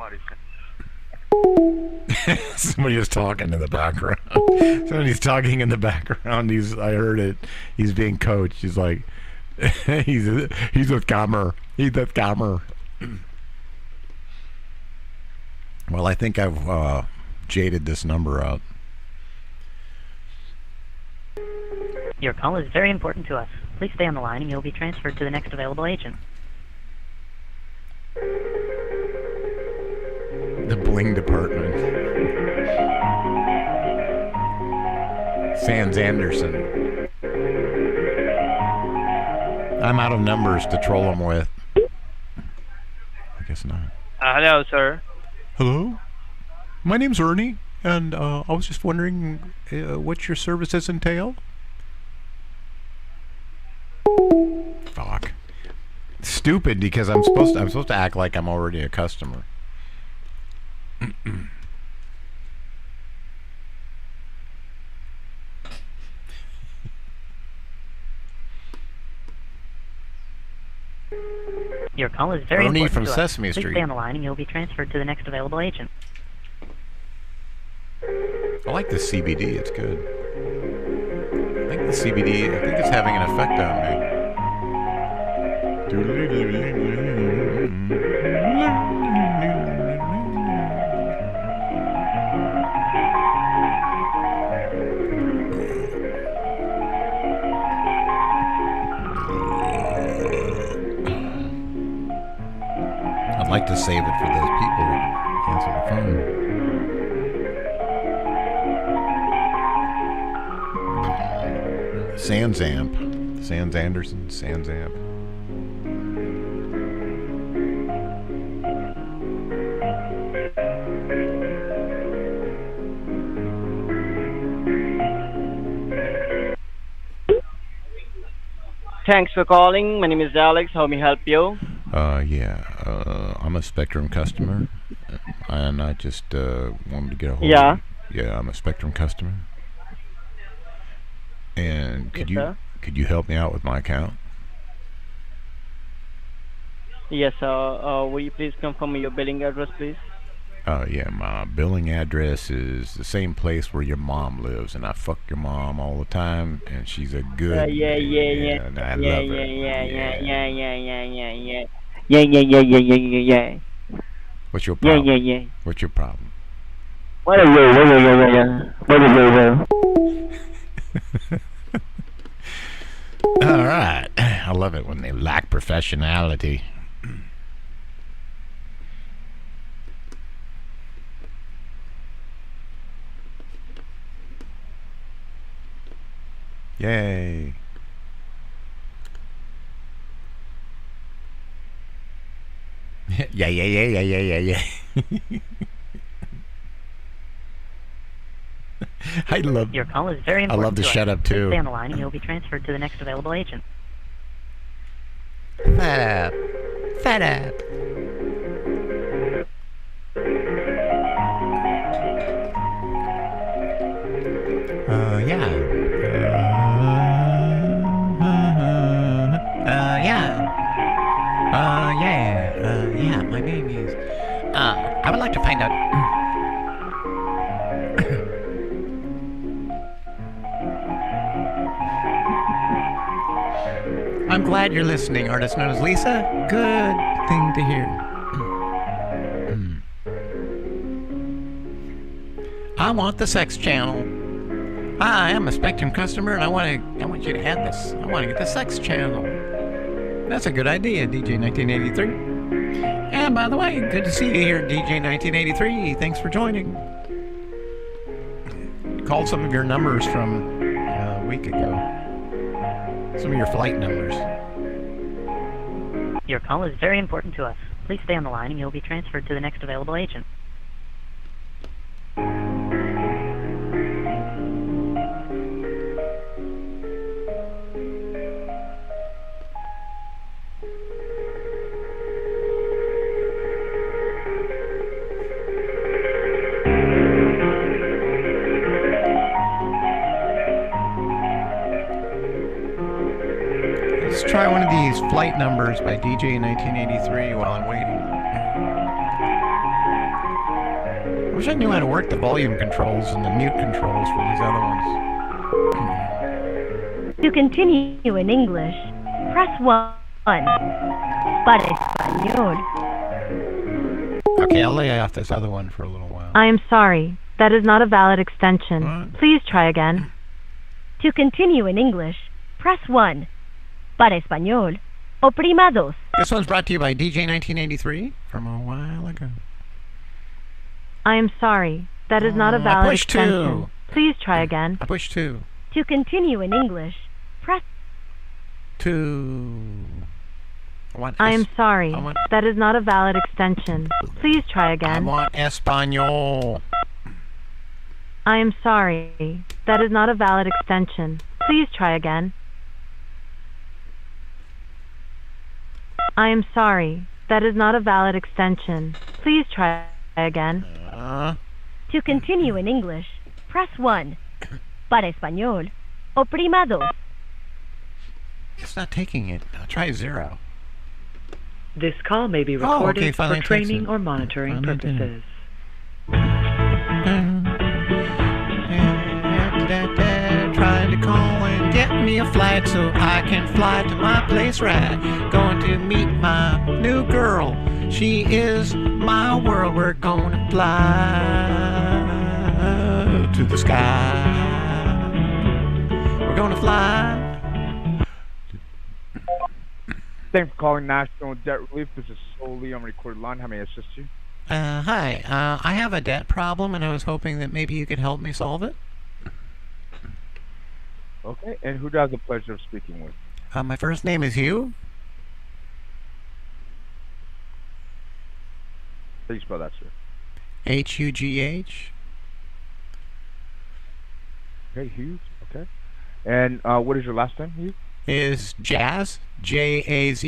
Somebody was talking in the background. Somebody's talking in the background. I heard it. He's being coached. He's like, he's with Gamer. He's with Gamer. Well, I think I've jaded this number out. Your call is very important to us. Please stay on the line and you'll be transferred to the next available agent. The bling department. Sans Anderson. I'm out of numbers to troll them with. I guess not. Hello, sir. Hello? My name's Ernie, and I was just wondering what your services entail? Fuck. Stupid, because I'm supposed to act like I'm already a customer. Your call is very Ernie important from to us. Sesame Please Street. stay on the line and you'll be transferred to the next available agent. I like the CBD, it's good. I think the CBD, I think it's having an effect on me. I'd like to save it for those people who answer the phone. Sans Amp. Sans Anderson, Sans Amp. Thanks for calling. My name is Alex. How may I help you? I'm a Spectrum customer, and I just wanted to get a hold Yeah. of you. Yeah, I'm a Spectrum customer. And Yes, sir. could you help me out with my account? Yes, will you please confirm your billing address, please? Yeah, my billing address is the same place where your mom lives, and I fuck your mom all the time, and she's a good, and I love her. Yeah. What's your problem? Yeah. What's your problem? What is All right. I love it when they lack professionality. Yay. Yeah. I love. Your call is very I important love to to us. shut up Please too. stay on the line and you'll be transferred to the next available agent. Fat up. Yeah, my name is... I would like to find out... I'm glad you're listening, artist known as Lisa. Good thing to hear. I want the sex channel. I am a Spectrum customer, and I want you to add this. I want to get the sex channel. That's a good idea, DJ 1983. And by the way, good to see you here, DJ 1983. Thanks for joining. Called some of your numbers from a week ago. Some of your flight numbers. Your call is very important to us. Please stay on the line and you'll be transferred to the next available agent. Let's try one of these flight numbers by DJ 1983 while I'm waiting. I wish I knew how to work the volume controls and the mute controls for these other ones. To continue in English, press 1. Para español. Okay, I'll lay off this other one for a little while. I am sorry. That is not a valid extension. Please try again. To continue in English, press 1. Para español, oprima 2. This one's brought to you by DJ 1983 from a while ago. I am sorry. That is not a I valid pushed extension. 2. Please try again. I pushed 2. To continue in English, press 2. I am sorry. That is not a valid extension. Please try I again. want Espanol. I am sorry. That is not a valid extension. Please try again. I am sorry. That is not a valid extension. Please try again. To continue in English, press 1. Para español, oprima 2. It's not taking it. I'll try 0. This call may be recorded finally for it takes training it. or monitoring Finally it did it. Trying to call and get me a flight so I can fly to my place right. Going to meet my new girl. She is my world. We're gonna fly to the sky. We're gonna fly. Thanks for calling National Debt Relief. This is solely on recorded line. How may I assist you? Hi. I have a debt problem, and I was hoping that maybe you could help me solve it. Okay, and who do I have the pleasure of speaking with? My first name is Hugh. How do you spell that, sir? Hugh. Okay, Hughes. Okay. And what is your last name, Hugh? Is Jazz, Jazz.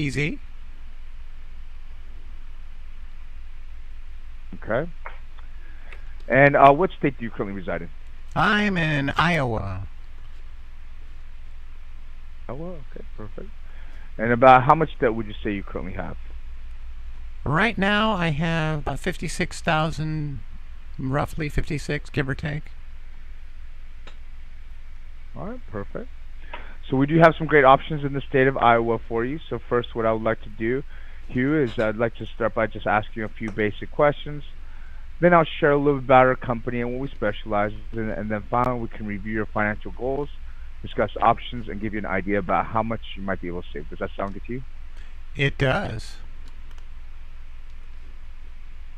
Okay. And what state do you currently reside in? I'm in Iowa. Iowa, okay, perfect. And about how much debt would you say you currently have? Right now, I have about 56,000, roughly 56, give or take. All right, perfect. So we do have some great options in the state of Iowa for you. So first, what I would like to do, Hugh, is I'd like to start by just asking you a few basic questions. Then I'll share a little bit about our company and what we specialize in, and then finally we can review your financial goals, discuss options, and give you an idea about how much you might be able to save. Does that sound good to you? It does.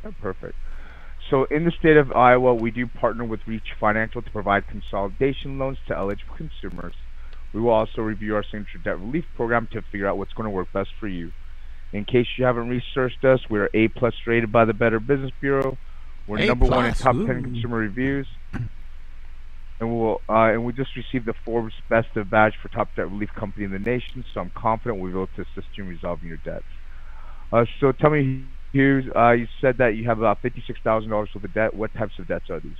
Yeah, perfect. So in the state of Iowa, we do partner with Reach Financial to provide consolidation loans to eligible consumers. We will also review our signature debt relief program to figure out what's going to work best for you. In case you haven't researched us, we're A+ rated by the Better Business Bureau. We're number 1 in top 10 consumer reviews. And we just received the Forbes Best of Badge for top debt relief company in the nation, so I'm confident we'll be able to assist you in resolving your debts. So tell me, Hughes, you said that you have about $56,000 worth of debt. What types of debts are these?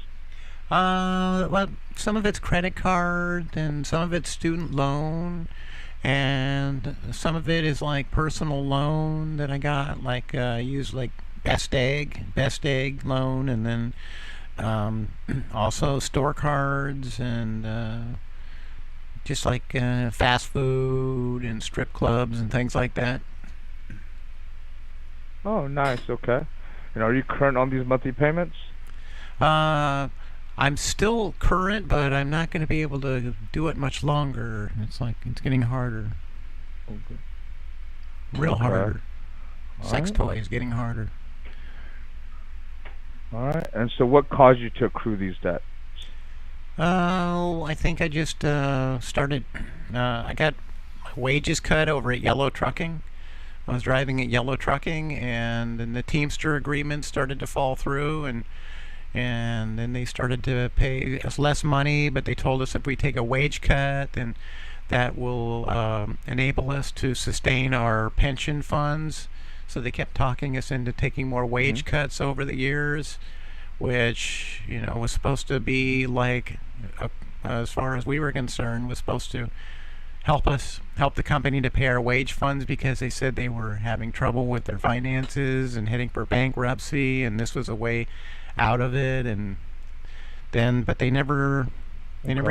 Well, some of it's credit card, and some of it's student loan, and some of it is like personal loan that I got, like use like Best Egg loan, and then also store cards and just like fast food and strip clubs and things like that. Oh, nice. Okay. And are you current on these monthly payments? I'm still current, but I'm not going to be able to do it much longer. It's getting harder. Okay. Real harder. All Sex right. toys getting harder. All right. And so what caused you to accrue these debts? Oh, I think I just started. I got my wages cut over at Yellow Trucking. I was driving at Yellow Trucking, and then the Teamster agreement started to fall through, and then they started to pay us less money, but they told us if we take a wage cut, then that will enable us to sustain our pension funds. So they kept talking us into taking more wage cuts over the years, which, you know, was supposed to be like, as far as we were concerned, was supposed to help the company to pay our wage funds, because they said they were having trouble with their finances and heading for bankruptcy, and this was a way out of it. But they never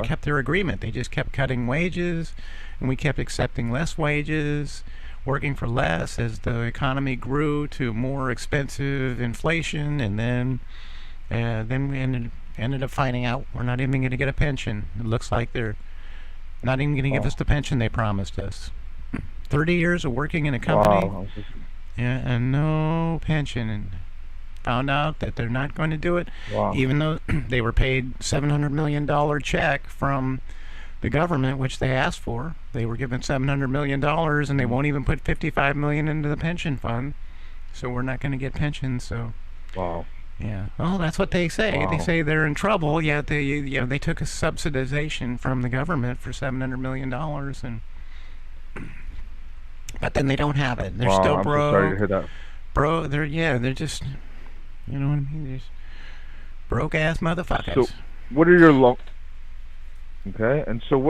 kept their agreement. They just kept cutting wages, and we kept accepting less wages, working for less as the economy grew to more expensive inflation, and then we ended up finding out we're not even going to get a pension. It looks like they're Not even going to give us the pension they promised us. 30 years of working in a company, yeah, and no pension. And found out that they're not going to do it, even though they were paid $700 million check from the government, which they asked for. They were given $700 million, and they won't even put $55 million into the pension fund. So we're not going to get pensions. So, yeah. Well, that's what they say. They say they're in trouble. Yeah, they took a subsidization from the government for $700 million, and but then they don't have it. They're still broke. I'm so sorry to hear that. Bro, they're just, you know what I mean? They're just broke ass motherfuckers. So, what are your what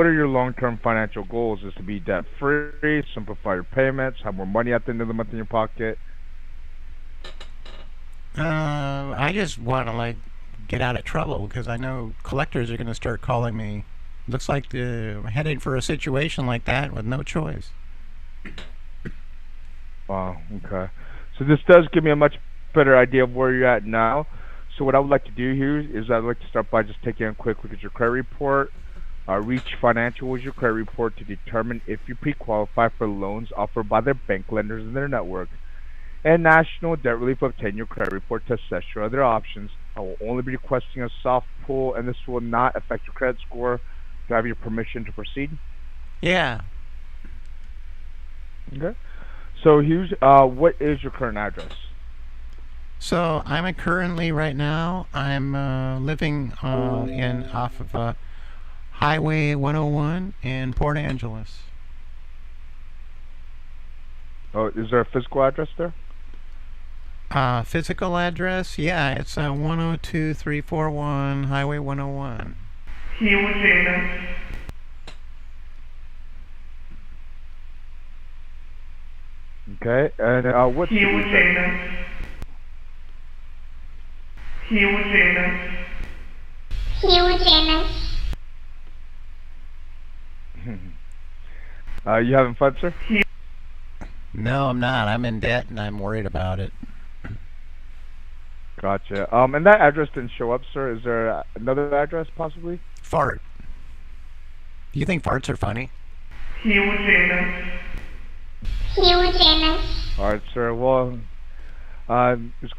are your long-term financial goals? Is to be debt-free, simplify your payments, have more money at the end of the month in your pocket? I just want to get out of trouble because I know collectors are going to start calling me. Looks like they're headed for a situation like that with no choice. Wow. Okay. So this does give me a much better idea of where you're at now. So what I would like to do here is I'd like to start by just taking a quick look at your credit report. Reach Financial is your credit report to determine if you pre-qualify for loans offered by their bank lenders in their network. And National Debt Relief will obtain your credit report to assess your other options. I will only be requesting a soft pull, and this will not affect your credit score. Do I have your permission to proceed? Yeah. Okay. So here's what is your current address? So I'm currently right now living off of Highway 101 in Port Angeles. Oh, is there a physical address there? Physical address? Yeah, it's 102341 Highway 101. Okay, and what's the you having fun, sir? No, I'm not. I'm in debt, and I'm worried about it. Gotcha. And that address didn't show up, sir. Is there another address, possibly? Fart. Do you think farts are funny? All right, sir. Well, it's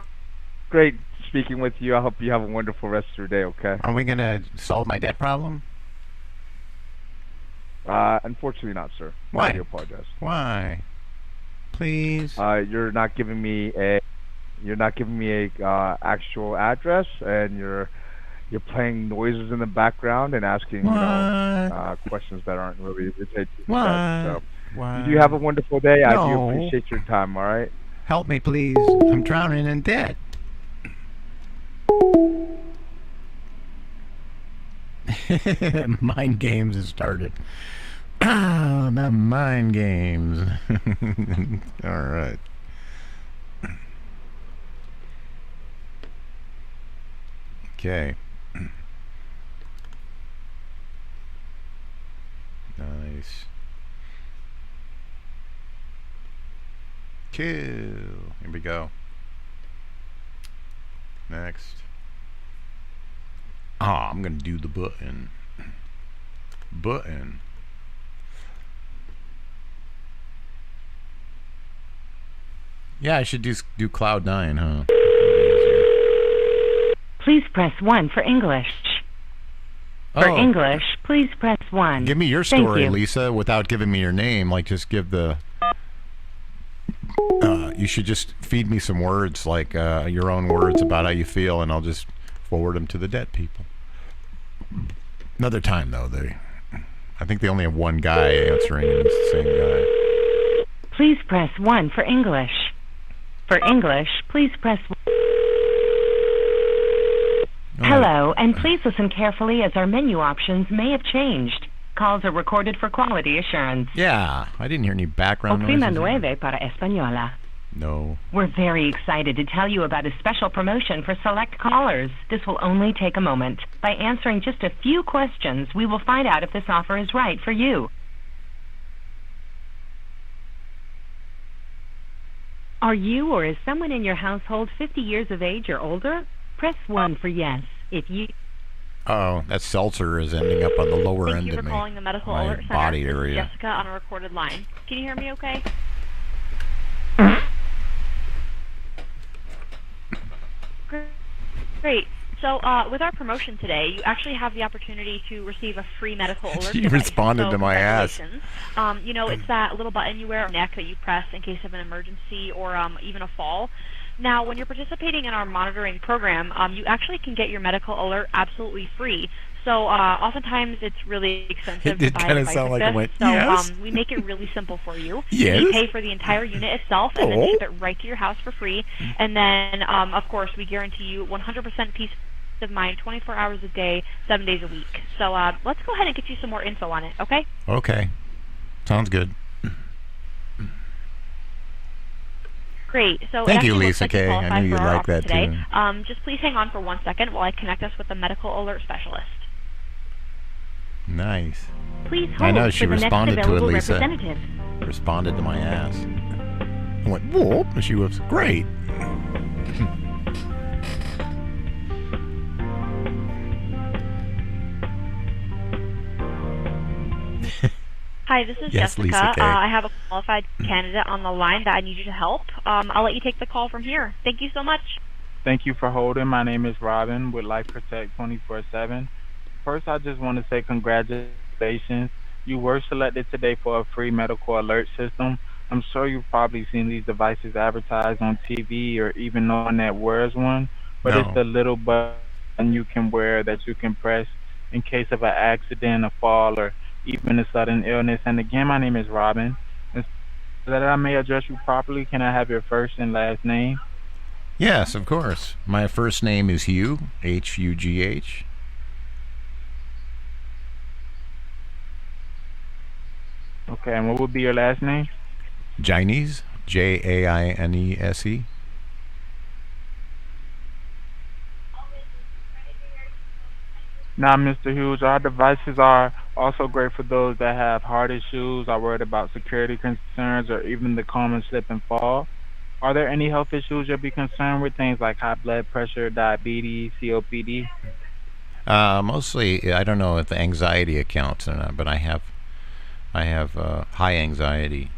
great speaking with you. I hope you have a wonderful rest of your day, okay? Are we going to solve my debt problem? Unfortunately not, sir. Why? I do apologize. Why? Please. You're not giving me a actual address, and you're playing noises in the background and asking questions that aren't really related to that. So you do have a wonderful day. I do appreciate your time. All right. Help me, please. I'm drowning in debt. Mind games has started. Ah, the mind games. All right. Okay. Nice. Cool. Here we go. Next. I'm gonna do the button. Button. Yeah, I should do Cloud9, huh? Please press 1 for English. For English, please press 1. Give me your Thank story, you. Lisa, without giving me your name. Like, just give the... you should just feed me some words, like your own words about how you feel, and I'll just forward them to the debt people. Another time, though, I think they only have one guy answering, and it's the same guy. Please press 1 for English. For English, please press 1. Hello, and please listen carefully as our menu options may have changed. Calls are recorded for quality assurance. Yeah, I didn't hear any background Oprima noises. 9 para Española. No. We're very excited to tell you about a special promotion for select callers. This will only take a moment. By answering just a few questions, we will find out if this offer is right for you. Are you or is someone in your household 50 years of age or older? Press 1 for yes. If you... Oh, that seltzer is ending up on the lower Thank end you for of me. calling the Medical My Alert Center. body This is area. Jessica on a recorded line. Can you hear me okay? Great. So with our promotion today, you actually have the opportunity to receive a free medical alert She device. responded So to my ass. congratulations. You know, it's that little button you wear on your neck that you press in case of an emergency or even a fall. Now, when you're participating in our monitoring program, you actually can get your medical alert absolutely free. So oftentimes it's really expensive It did to buy a kinda device sound like like it this. went, So "Yes." we make it really simple for you. Yes. We pay for the entire unit itself and then Oh. ship it right to your house for free. And then, of course, we guarantee you 100% peace of mind 24 hours a day, 7 days a week. So let's go ahead and get you some more info on it, okay? Okay. Sounds good. Great. So Thank you, it actually Lisa looks like Kay. I qualify knew you'd for our like offer that, today. too. Just please hang on for 1 second while I connect us with the medical alert specialist. Nice. Please I know hold she for the next responded to it, available Lisa. representative. Responded to my ass. I went, whoop, and she was great. Hi, this is Yes, Jessica. Lisa Kay. I have a qualified candidate on the line that I need you to help. I'll let you take the call from here. Thank you so much. Thank you for holding. My name is Robin with Life Protect 24/7. First, I just want to say congratulations. You were selected today for a free medical alert system. I'm sure you've probably seen these devices advertised on TV or even no one that wears one, but No. it's the little button you can wear that you can press in case of an accident, a fall, or even a sudden illness. And again, my name is Robin. And so that I may address you properly, can I have your first and last name? Yes, of course. My first name is Hugh, H-U-G-H. Okay, and what would be your last name? Jainese, J-A-I-N-E-S-E. Now, Mr. Hughes, our devices are also great for those that have heart issues, are worried about security concerns, or even the common slip and fall. Are there any health issues you'll be concerned with, things like high blood pressure, diabetes, COPD? Mostly, I don't know if the anxiety accounts or not, but I have high anxiety.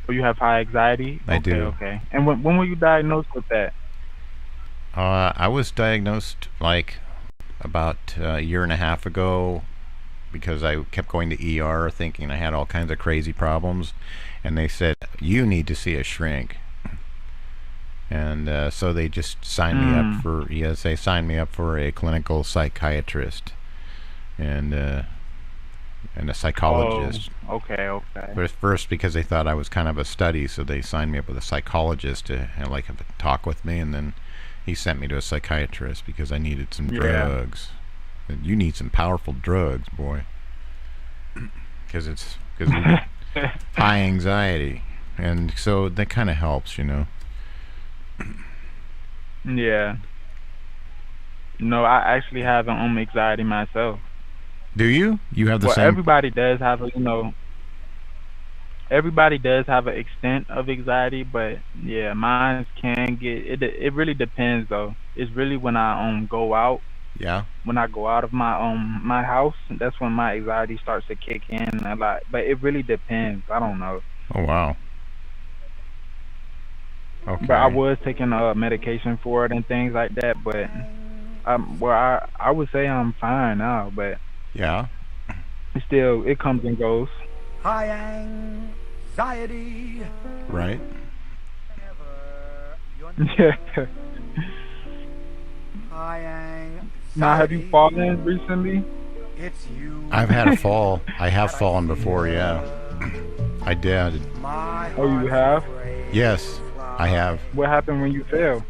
Oh, you have high anxiety? I do. Okay. And when were you diagnosed with that? I was diagnosed like about a year and a half ago because I kept going to ER thinking I had all kinds of crazy problems, and they said, you need to see a shrink. And so they just signed me up for, they signed me up for a clinical psychiatrist and a psychologist. Oh, okay. But first, because they thought I was kind of a study, so they signed me up with a psychologist to have a talk with me, and then he sent me to a psychiatrist because I needed some drugs. And you need some powerful drugs, boy, because you get high anxiety, and so that kind of helps, you know. Yeah. No, I actually have anxiety myself. Do you? You have the same? Everybody does have everybody does have an extent of anxiety, but yeah, mine can get it really depends though. It's really when I go out. Yeah. When I go out of my my house, that's when my anxiety starts to kick in a lot. But it really depends. I don't know. Oh wow. Okay. But I was taking medication for it and things like that, but I would say I'm fine now, but yeah. It comes and goes. High anxiety. Right. Yeah. High anxiety. Now, have you fallen recently? It's you. I've had a fall. I have fallen before, yeah. I did. Oh, you have? Yes, I have. What happened when you fell?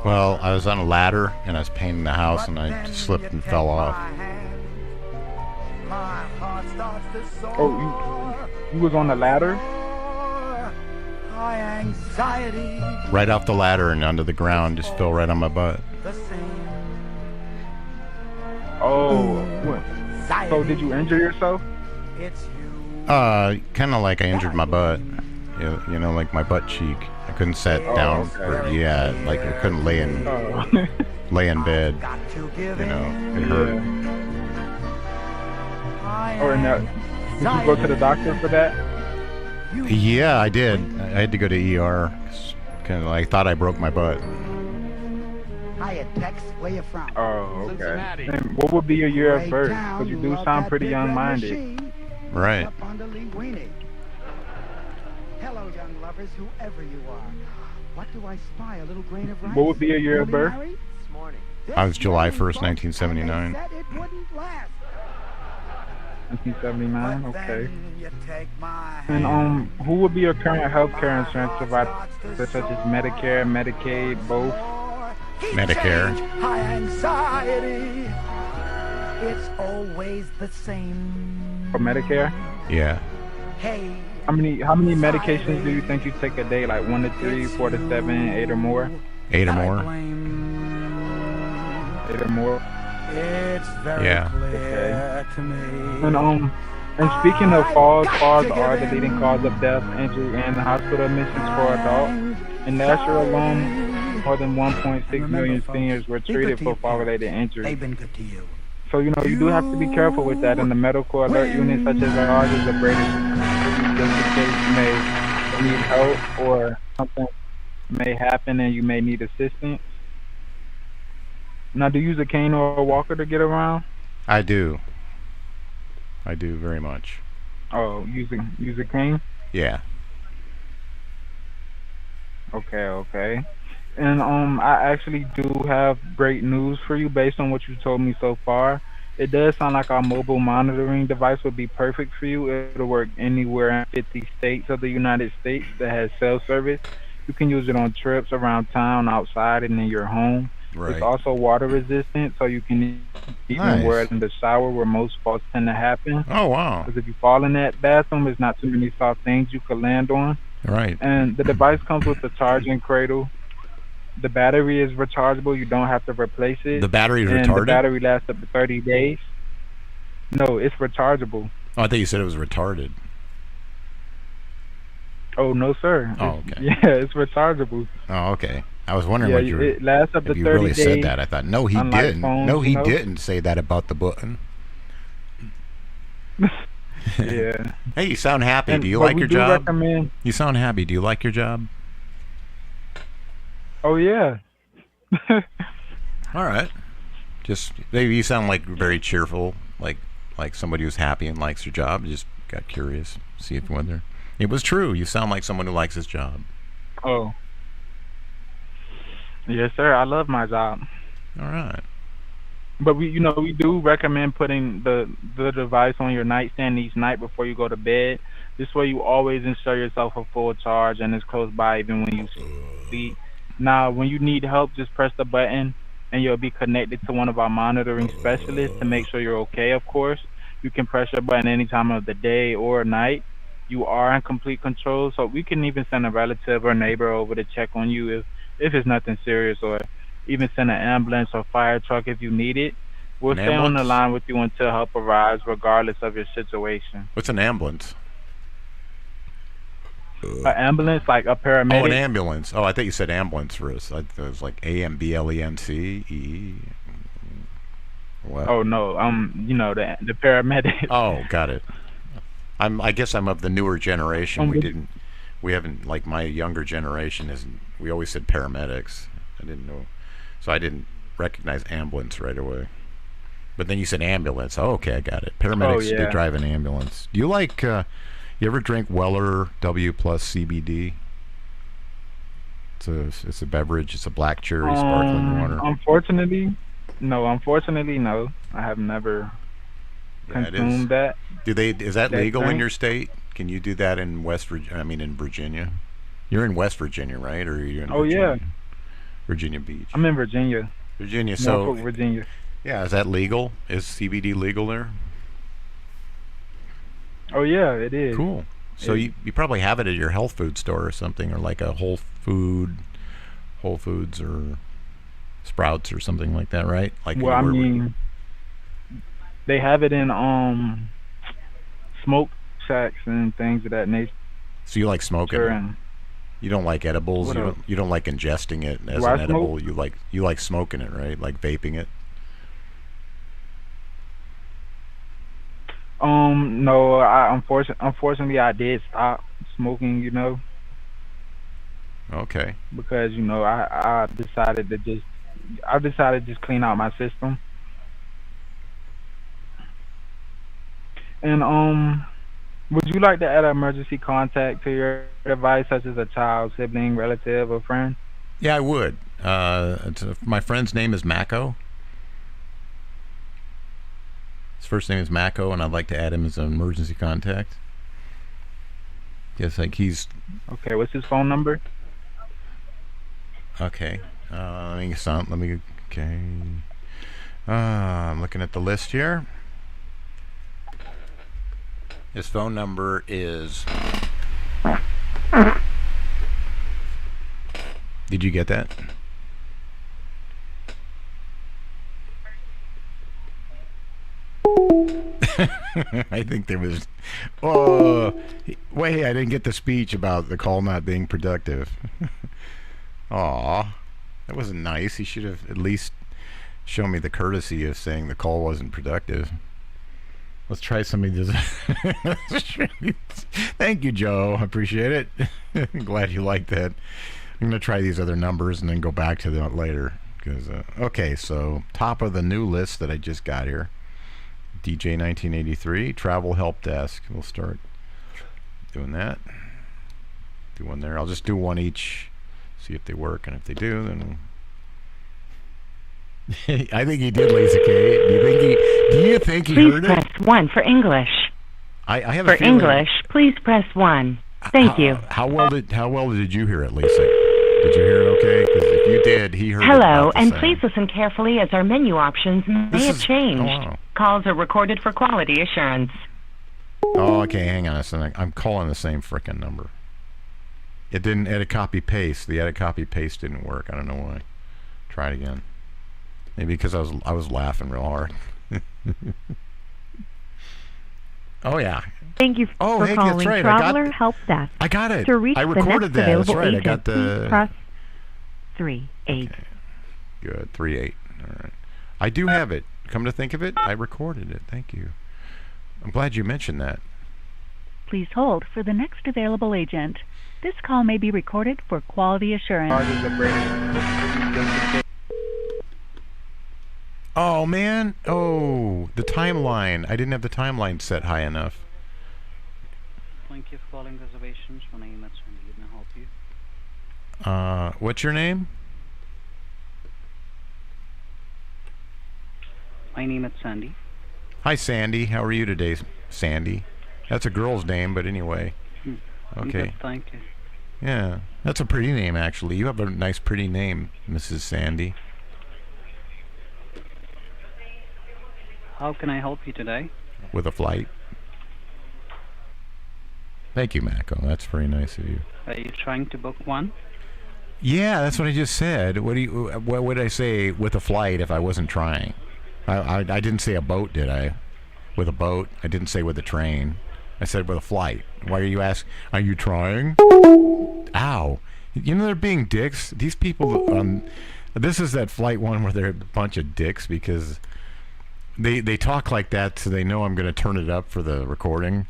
Well, I was on a ladder and I was painting the house and I slipped and fell off. Oh, you was on the ladder? High anxiety. Right off the ladder and onto the ground, just fell right on my butt. Oh, what? So did you injure yourself? It's you. Kind of like I injured my butt. You know, like my butt cheek. I couldn't sit down. Okay. Yeah, like I couldn't lay in. Oh. lay in bed. You know, it hurt. Or no, did you go to the doctor for that? Yeah, I did. I had to go to ER. Kind of, I thought I broke my butt. Hiya, Tex. Where you from? Oh, okay. And what would be your year of birth? Because you do sound pretty young-minded. Right. Hello, young lovers, whoever you are. What do I spy? A little grain of rice? What would be your year of birth? I was July 1st, 1979. 1979, okay. And who would be your current health care insurance provider, such as Medicare, Medicaid, both? Medicare. High anxiety. It's always the same. For Medicare? Yeah. Hey. How many medications do you think you take a day? Like 1 to 3, 4 to 7, 8 or more? 8 or more. 8 or more. It's very clear to me. And speaking of falls are the leading cause of death, injury, and hospital admissions for adults. In last year alone, more than 1.6 million seniors were treated for fall-related injuries. They've been good to you. So, you know, you do have to be careful with that, and the medical alert unit such as ours is a great just in case you may need help or something may happen and you may need assistance. Now, do you use a cane or a walker to get around? I do. I do very much. Oh, use a cane? Yeah. Okay. And I actually do have great news for you based on what you told me so far. It does sound like our mobile monitoring device would be perfect for you. It'll work anywhere in 50 states of the United States that has cell service. You can use it on trips around town, outside, and in your home. Right. It's also water resistant, so you can even wear it in the shower where most falls tend to happen. Oh, wow. Because if you fall in that bathroom, there's not too many soft things you could land on. Right. And the device comes with a charging cradle. The battery is rechargeable. You don't have to replace it. The battery is and retarded? The battery lasts up to 30 days. No, it's rechargeable. Oh, I thought you said it was retarded. Oh, no, sir. Oh, okay. Yeah, it's rechargeable. Oh, okay. I was wondering what you were... It lasts up to 30 you really days. said that. I thought, no, he didn't. Phones, no, he didn't say that about the button. Yeah. Hey, you sound happy. Do you like your job? You sound happy. Do you like your job? Oh, yeah. All right. Just, maybe you sound like very cheerful, like somebody who's happy and likes their job. Just got curious, see if whether it was true. You sound like someone who likes his job. Oh. Yes, sir. I love my job. All right. But we do recommend putting the device on your nightstand each night before you go to bed. This way, you always ensure yourself a full charge and it's close by even when you sleep. Now, when you need help, just press the button and you'll be connected to one of our monitoring specialists to make sure you're okay, of course. You can press your button any time of the day or night. You are in complete control, so we can even send a relative or neighbor over to check on you if it's nothing serious, or even send an ambulance or fire truck if you need it. We'll stay on the line with you until help arrives, regardless of your situation. What's an ambulance? An ambulance, like a paramedic. Oh, an ambulance. Oh, I thought you said ambulance first. I thought it was like AMBLENCE. What? Oh no, the paramedic. Oh, got it. I guess I'm of the newer generation. We haven't, like my younger generation isn't. We always said paramedics. I didn't know, so I didn't recognize ambulance right away. But then you said ambulance. Oh, okay, I got it. Paramedics they drive an ambulance. Do you like? You ever drink Weller W plus CBD? It's a beverage. It's a black cherry sparkling water. Unfortunately, no. I have never consumed that. Is that legal in your state? Can you do that in in Virginia? You're in West Virginia, right? Or are you in Virginia? Yeah. Virginia Beach. I'm in Virginia. So Virginia. Yeah, is that legal? Is CBD legal there? Oh yeah, it is. Cool. So you probably have it at your health food store or something, or like a Whole Foods or Sprouts or something like that, right? Like they have it in smoke shacks and things of that nature. So you like smoking? Sure. You don't like edibles. What else? You don't like ingesting it as Do an I edible. smoke? You like smoking it, right? Like vaping it. No, unfortunately I did stop smoking, Okay. because I decided to just clean out my system. And would you like to add an emergency contact to your device, such as a child, sibling, relative, or friend? Yeah, I would. My friend's name is Mako. His first name is Mako, and I'd like to add him as an emergency contact. Yes, like he's... Okay, what's his phone number? Okay. Okay. I'm looking at the list here. His phone number is... Did you get that? I think there was... Oh, wait, I didn't get the speech about the call not being productive. Aw, that wasn't nice. He should have at least shown me the courtesy of saying the call wasn't productive. Let's try somebody just... Thank you, Joe. I appreciate it. I'm glad you liked that. I'm going to try these other numbers and then go back to them later. Okay, so top of the new list that I just got here. DJ 1983, Travel Help Desk. We'll start doing that. Do one there. I'll just do one each. See if they work, and if they do, then... I think he did, Lisa K. Do you think he Please heard press it? 1 for English. I have For a feeling... English, please press 1. Thank you. How well did you hear it, Lisa? Did you hear it okay? Because if you did, he heard it Hello, about the and same. please listen carefully as our menu options may have changed. Oh, wow. Calls are recorded for quality assurance. Oh, okay, hang on a second. I'm calling the same frickin' number. It didn't edit copy paste. The edit copy paste didn't work. I don't know why. Try it again. Maybe because I was laughing real hard. Oh yeah. Thank you for hey, calling that's right. Traveler Help Desk. I got it. To reach I the recorded next that. That's available right. I agent, got the... please press 3-8. Okay. Good. 3-8. All right. I do have it. Come to think of it, I recorded it. Thank you. I'm glad you mentioned that. Please hold for the next available agent. This call may be recorded for quality assurance. Oh, man. Oh, the timeline. I didn't have the timeline set high enough. Thank you for calling reservations. My name is Sandy. Can I help you? What's your name? My name is Sandy. Hi, Sandy. How are you today, Sandy? That's a girl's name, but anyway. Okay. Good, thank you. Yeah, that's a pretty name, actually. You have a nice, pretty name, Mrs. Sandy. How can I help you today? With a flight. Thank you, Mako. That's very nice of you. Are you trying to book one? Yeah, that's what I just said. What would I say with a flight if I wasn't trying? I didn't say a boat, did I? With a boat. I didn't say with a train. I said with a flight. Why are you asking? Are you trying? Ow. You know they're being dicks. These people, this is that flight one where they're a bunch of dicks because they talk like that so they know I'm going to turn it up for the recording.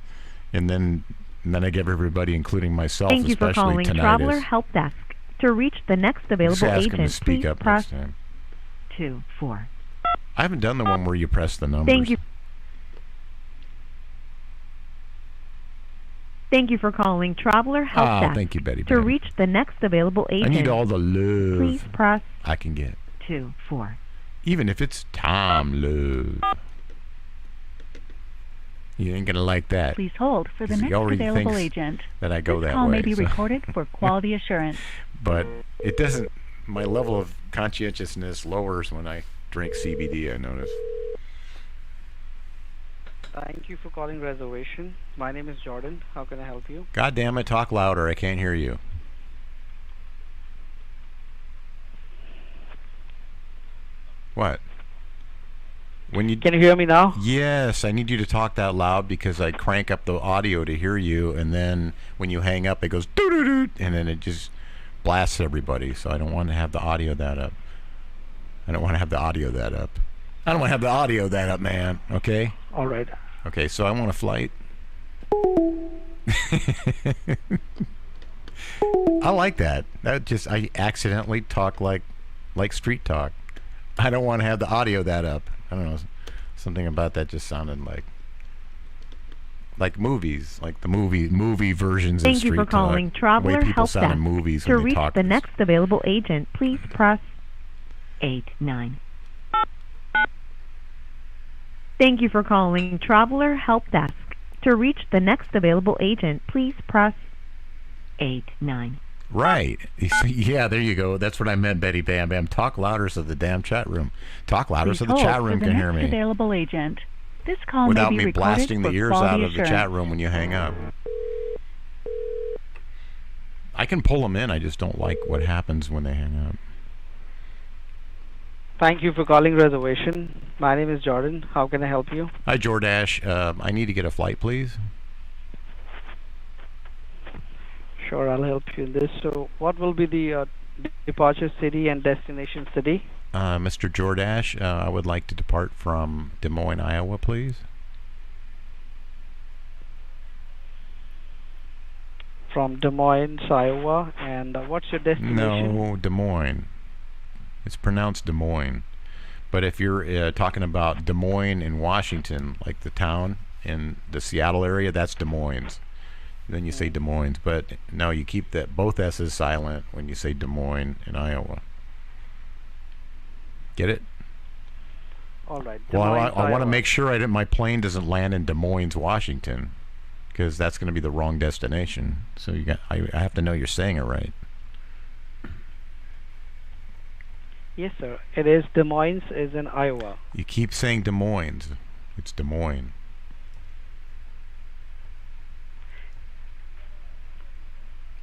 And then I give everybody, inclling myself, Thank you for especially calling tinnitus. Traveler Help Desk. To reach the next available Just ask them to agent, speak please up press next time. 2-4. I haven't done the one where you press the numbers. Thank you. Thank you for calling Traveler Help Desk. Thank you, Betty. To reach the next available agent, I need all the love please press I can get. 2-4. Even if it's Tom Love. You ain't gonna like that. Please hold for the 'Cause he next already available thinks agent. that I go This that call way, may be so. recorded for quality assurance. But it doesn't. My level of conscientiousness lowers when I drink CBD. I notice. Thank you for calling reservation. My name is Jordan. How can I help you? God damn it! Talk louder. I can't hear you. What? Can you hear me now? Yes, I need you to talk that loud because I crank up the audio to hear you, and then when you hang up, it goes doo-doo-doo, and then it just blasts everybody. So I don't want to have the audio that up. I don't want to have the audio that up. I don't want to have the audio that up, man. Okay? All right. Okay, so I want a flight. I like that. I accidentally talk like street talk. I don't want to have the audio that up. I don't know. Something about that just sounded like movies, like the movie versions of street talk. Thank you for calling Traveler Help Desk. In movies to when reach they talk. the next available agent, please press 89. Thank you for calling Traveler Help Desk. To reach the next available agent, please press 89. Right. Yeah, there you go. That's what I meant, Betty Bam Bam. Talk louder so the damn chat room. Talk louder so the chat room can hear me. Available agent. This call Without may be me recorded blasting the for ears quality out of the assurance. chat room when you hang up. I can pull them in. I just don't like what happens when they hang up. Thank you for calling reservation. My name is Jordan. How can I help you? Hi, Jordash. I need to get a flight, please. Sure, I'll help you in this. So, what will be the departure city and destination city? Mr. Jordash, I would like to depart from Des Moines, Iowa, please. From Des Moines, Iowa. And what's your destination? No, Des Moines. It's pronounced Des Moines. But if you're talking about Des Moines in Washington, like the town in the Seattle area, that's Des Moines. Then you say Des Moines. But no, you keep both S's silent when you say Des Moines in Iowa. Get it? All right. Well, I want to make sure my plane doesn't land in Des Moines, Washington, because that's going to be the wrong destination. So I have to know you're saying it right. Yes, sir. It is Des Moines is in Iowa. You keep saying Des Moines. It's Des Moines.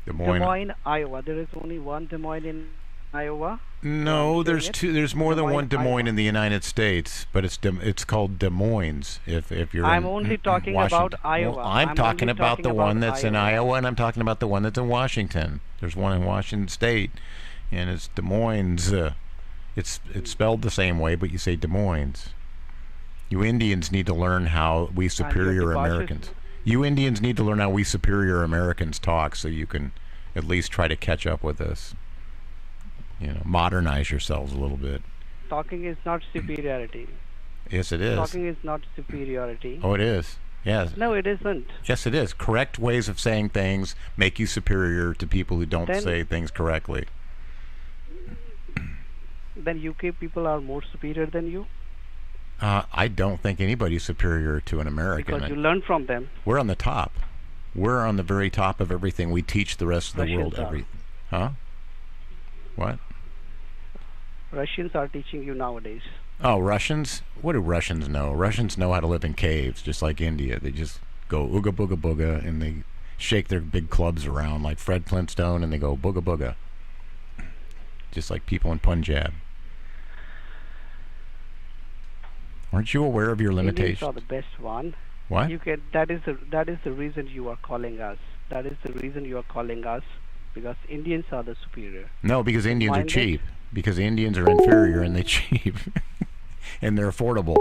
Des Moines, Iowa. There is only one Des Moines in Iowa. No, there's two. There's more than one Des Moines in the United States, but it's called Des Moines. If you're I'm only talking about Iowa. Well, I'm talking about the one that's in Iowa, and I'm talking about the one that's in Washington. There's one in Washington State, and it's Des Moines. It's spelled the same way, but you say Des Moines. You Indians need to learn how we superior Americans. You Indians need to learn how we superior Americans talk, so you can at least try to catch up with us. You know, modernize yourselves a little bit. Talking is not superiority. Yes, it is. Talking is not superiority. Oh, it is. Yes. No, it isn't. Yes, it is. Correct ways of saying things make you superior to people who don't say things correctly. Then UK people are more superior than you? I don't think anybody's superior to an American. Because you learn from them. We're on the top. We're on the very top of everything. We teach the rest of the world everything. Huh? What? Russians are teaching you nowadays. Oh, Russians? What do Russians know? Russians know how to live in caves, just like India. They just go ooga booga booga, and they shake their big clubs around like Fred Flintstone, and they go booga booga. Just like people in Punjab. Aren't you aware of your limitations? Indians are the best one. What? That is the reason you are calling us. That is the reason you are calling us, because Indians are the superior. No, because Indians are cheap. Because Indians are inferior and they're cheap. And they're affordable.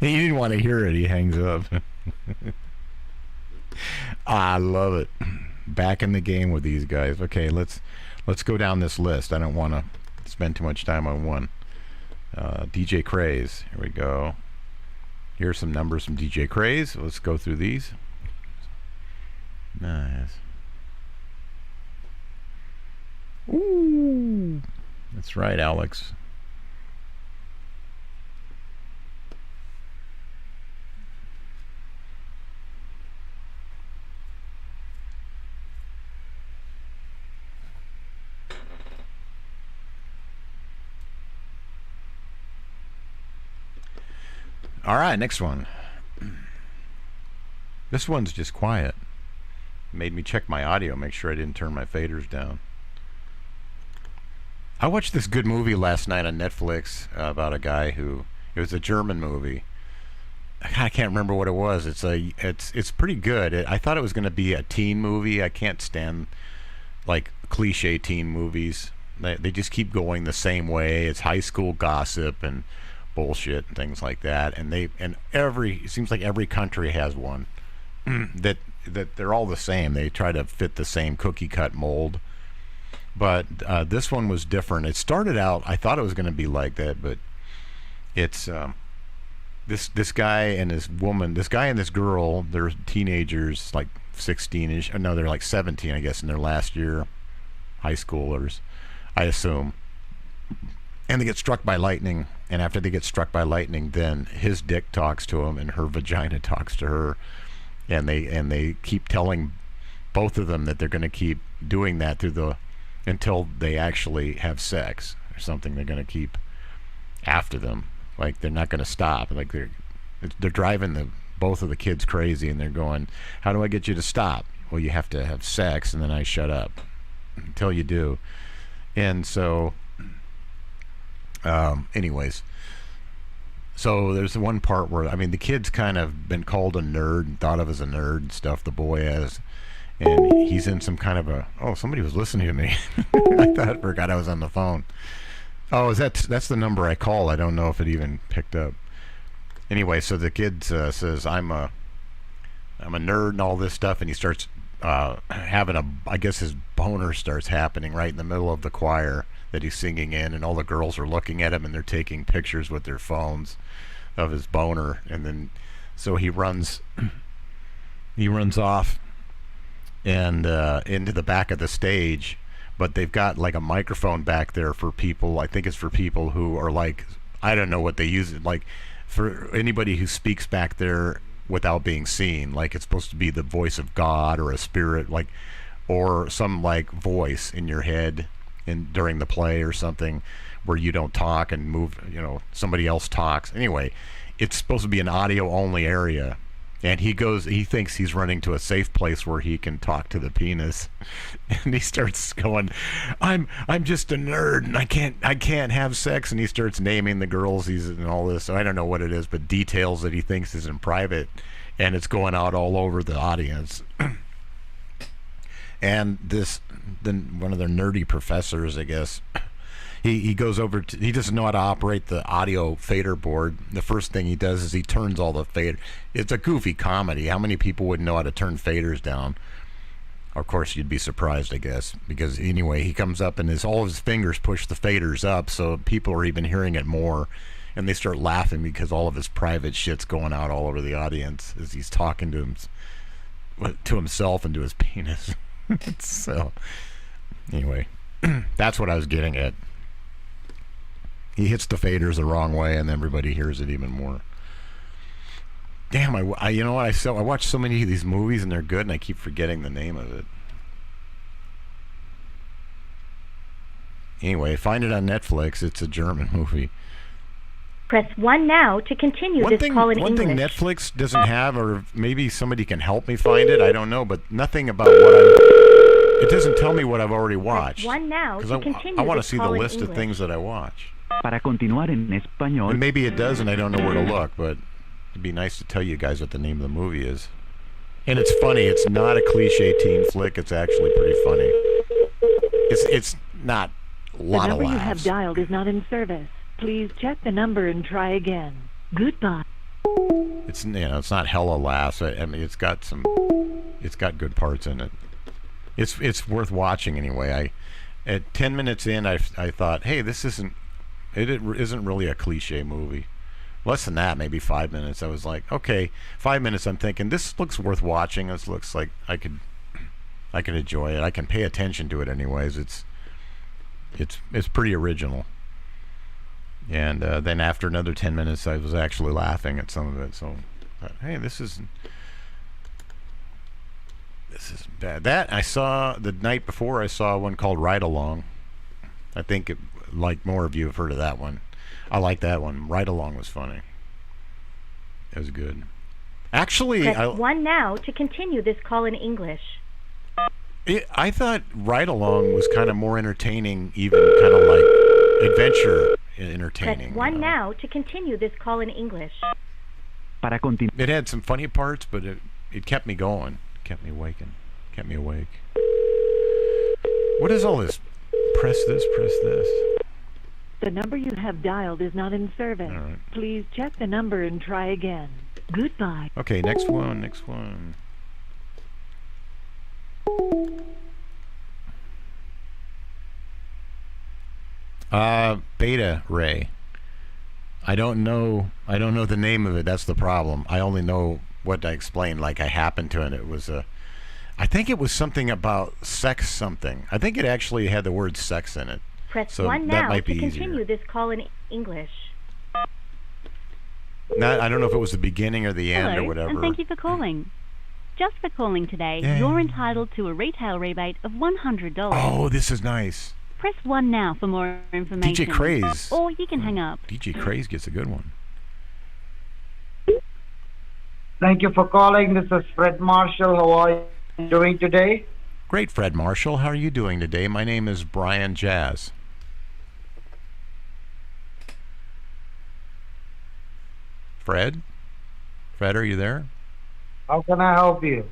He didn't want to hear it. He hangs up. I love it. Back in the game with these guys. Okay, let's go down this list. I don't want to spend too much time on one. DJ Craze. Here we go. Here's some numbers from DJ Craze. Let's go through these. Nice. Ooh. That's right, Alex. All right, next one. This one's just quiet. Made me check my audio, make sure I didn't turn my faders down. I watched this good movie last night on Netflix about a guy who, it was a German movie. I can't remember what it was. It's pretty good. I thought it was going to be a teen movie. I can't stand like cliche teen movies. They just keep going the same way. It's high school gossip and bullshit and things like that. And it seems like every country has one that they're all the same. They try to fit the same cookie cut mold. But this one was different. It started out, I thought it was going to be like that, but it's this guy and this woman, this guy and this girl, they're teenagers, like 16ish. No, they're like 17, I guess, in their last year, high schoolers, I assume. And they get struck by lightning. And after they get struck by lightning, then his dick talks to him and her vagina talks to her. And they keep telling both of them that they're going to keep doing that until they actually have sex or something. They're going to keep after them. Like, they're not going to stop. Like, they're driving both of the kids crazy, and they're going, how do I get you to stop? Well, you have to have sex, and then I shut up until you do. And so, anyways, so there's one part where, I mean, the kid's kind of been called a nerd and thought of as a nerd and stuff, the boy has. And he's in some kind of somebody was listening to me. I forgot I was on the phone. Oh, that's the number I called. I don't know if it even picked up. Anyway, so the kid says, I'm a nerd and all this stuff, and he starts having I guess his boner starts happening right in the middle of the choir that he's singing in, and all the girls are looking at him, and they're taking pictures with their phones of his boner, and then so he runs off and into the back of the stage, but they've got like a microphone back there for people. I think it's for people who are like, I don't know what they use it, like for anybody who speaks back there without being seen, like it's supposed to be the voice of God or a spirit, like, or some like voice in your head during the play or something where you don't talk and move, somebody else talks. Anyway, it's supposed to be an audio only area. And he thinks he's running to a safe place where he can talk to the penis, and he starts going, I'm just a nerd and I can't have sex, and he starts naming the girls and all this. So I don't know what it is, but details that he thinks is in private, and it's going out all over the audience. And one of their nerdy professors, I guess, he goes over to, he doesn't know how to operate the audio fader board. The first thing he does is he turns all the fader. It's a goofy comedy. How many people would know how to turn faders down? Of course, you'd be surprised, I guess, because anyway, he comes up and all his fingers push the faders up, so people are even hearing it more, and they start laughing because all of his private shit's going out all over the audience as he's talking to himself and to his penis. So, anyway, that's what I was getting at. He hits the faders the wrong way, and everybody hears it even more. Damn, you know what? I watch so many of these movies, and they're good, and I keep forgetting the name of it. Anyway, find it on Netflix. It's a German movie. Press 1 now to continue this call in English. One thing Netflix doesn't have, or maybe somebody can help me find it, I don't know, but nothing about it doesn't tell me what I've already watched. Press 1 now to continue I want to this see the call in list of English. things that I watch. Para continuar en español. And maybe it does, and I don't know where to look, but it'd be nice to tell you guys what the name of the movie is. And it's funny. It's not a cliche teen flick. It's actually pretty funny. It's not a lot of laughs. The number you have dialed is not in service. Please check the number and try again. Goodbye. It's not hella laughs. I mean, it's got good parts in it. It's worth watching anyway. At 10 minutes in, I thought, hey, this isn't really a cliche movie. Less than that, maybe 5 minutes. I was like, okay, 5 minutes. I'm thinking this looks worth watching. This looks like I could enjoy it. I can pay attention to it anyways. It's pretty original. And then after another 10 minutes, I was actually laughing at some of it. So, I thought, hey, this is bad. That I saw the night before. I saw one called Ride Along. I think like more of you have heard of that one. I like that one. Ride Along was funny. It was good. Actually, Press 1 now to continue this call in English. I thought Ride Along was kind of more entertaining, even kind of like adventure Press entertaining. 1 now to continue this call in English. It had some funny parts, but it kept me going, kept me waking, kept me awake. What is all this? Press this, press this. The number you have dialed is not in service. All right. Please check the number and try again. Goodbye. Okay, next one, next one. Beta ray. I don't know the name of it. That's the problem. I only know what I explained, like I happened to, and it was I think it was something about sex something. I think it actually had the word sex in it. Press So 1 that now might to be continue easier. this call in English. I don't know if it was the beginning or the end Hello, or whatever. and thank you for calling. Just for calling today, Yay. you're entitled to a retail rebate of $100. Oh, this is nice. Press 1 now for more information. DJ Craze. Or you can hang up. DJ Craze gets a good one. Thank you for calling. This is Fred Marshall. How are you doing today? Great, Fred Marshall. How are you doing today? My name is Brian Jazz. Fred? Fred, are you there? How can I help you?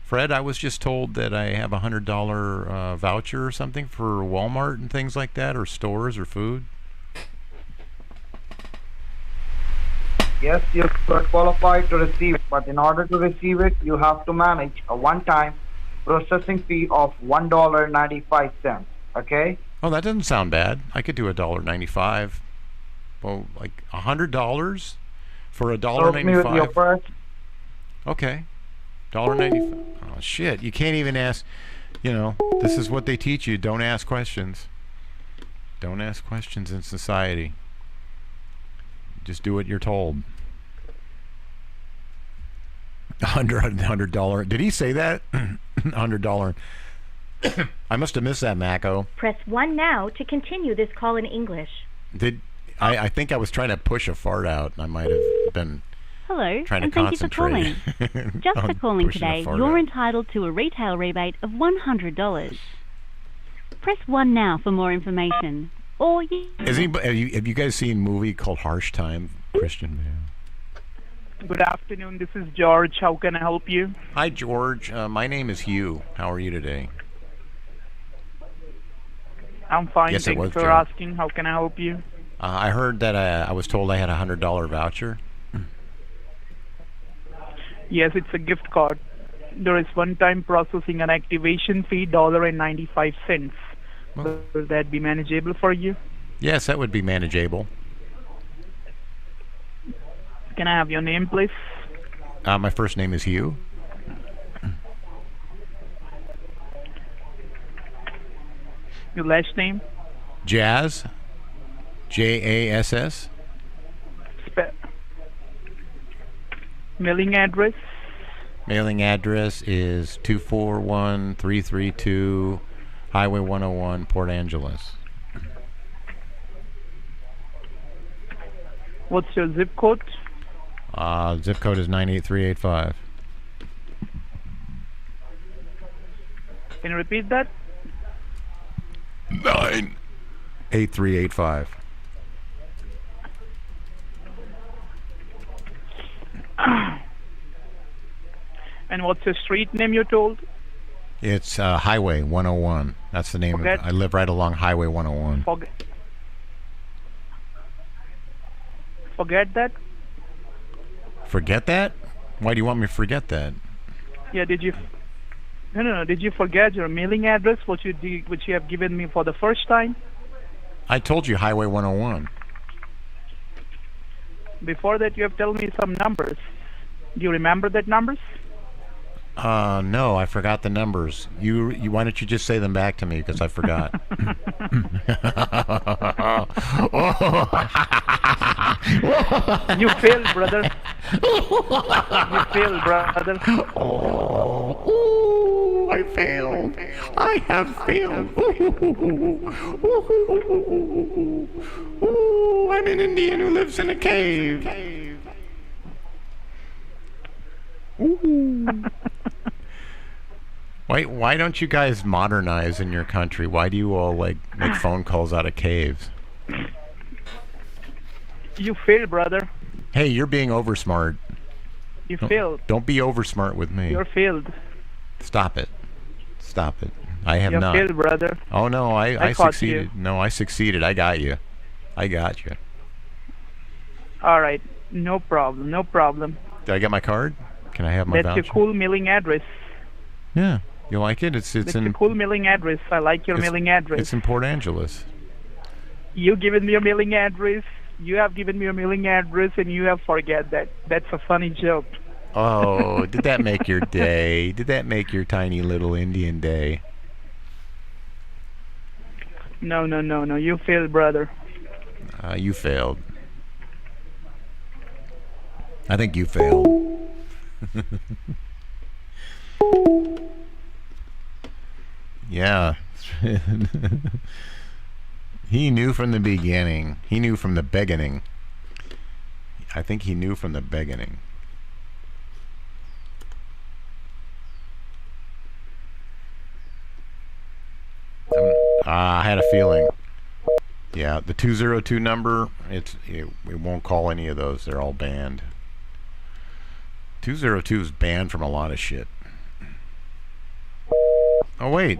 Fred, I was just told that I have a $100 voucher or something for Walmart and things like that, or stores or food. Yes, you are qualified to receive it, but in order to receive it, you have to manage a one-time processing fee of $1.95. Okay? Oh, that doesn't sound bad. I could do $1.95. Well, like $100 for Help me with your $1.95. purse. Okay, $1.95. Oh shit! You can't even ask. You know, this is what they teach you. Don't ask questions. Don't ask questions in society. Just do what you're told. $100. Did he say that? $100. I must have missed that, Mako. Press 1 now to continue this call in English. I think I was trying to push a fart out. I might have been Hello, trying to and thank you for concentrate. calling. Just for on calling pushing a today, fart you're out. entitled to a retail rebate of $100. Press 1 now for more information. Or you... Have you guys seen a movie called Harsh Time? Christian Bale. Good afternoon. This is George. How can I help you? Hi, George. My name is Hugh. How are you today? I'm fine. Yes, it Thanks was for Joe. asking. How can I help you? I heard that I was told I had a $100 voucher. Yes, it's a gift card. There is one-time processing and activation fee, $1.95. Will that be manageable for you? Yes, that would be manageable. Can I have your name, please? My first name is Hugh. Your last name? Jazz. Jass. Mailing address? Mailing address is 241332 Highway 101, Port Angeles. What's your zip code? Zip code is 98385. Can you repeat that? 98385. And what's your street name you told? It's Highway 101. That's the name of it. I live right along Highway 101. Forget that? Forget that? Why do you want me to forget that? Yeah, did you... No. Did you forget your mailing address, which you have given me for the first time? I told you Highway 101. Before that, you have told me some numbers. Do you remember that numbers? No, I forgot the numbers. You why don't you just say them back to me, because I forgot. You failed, brother. You failed, brother. Oh, I failed. I have failed. Ooh, I'm an Indian who lives in a cave. Ooh. Why don't you guys modernize in your country? Why do you all like make phone calls out of caves? You failed, brother. Hey, you're being oversmart. You failed. Don't be oversmart with me. You're failed. Stop it. Stop it. I have You not. failed, brother. Oh, no, I caught succeeded. you. No, I succeeded. I got you. I got you. All right. No problem. No problem. Did I get my card? Can I have my That's voucher? your cool mailing address. Yeah. You like it? It's That's in your cool mailing address. I like your mailing address. It's in Port Angeles. You given me your mailing address. You have given me your mailing address, and you have forget that. That's a funny joke. Oh, did that make your day? Did that make your tiny little Indian day? No. You failed, brother. You failed. I think you failed. Yeah. He knew from the beginning. He knew from the beginning. I think he knew from the beginning. I had a feeling. Yeah, the 202 number, it won't call any of those. They're all banned. 202 is banned from a lot of shit. Oh, wait.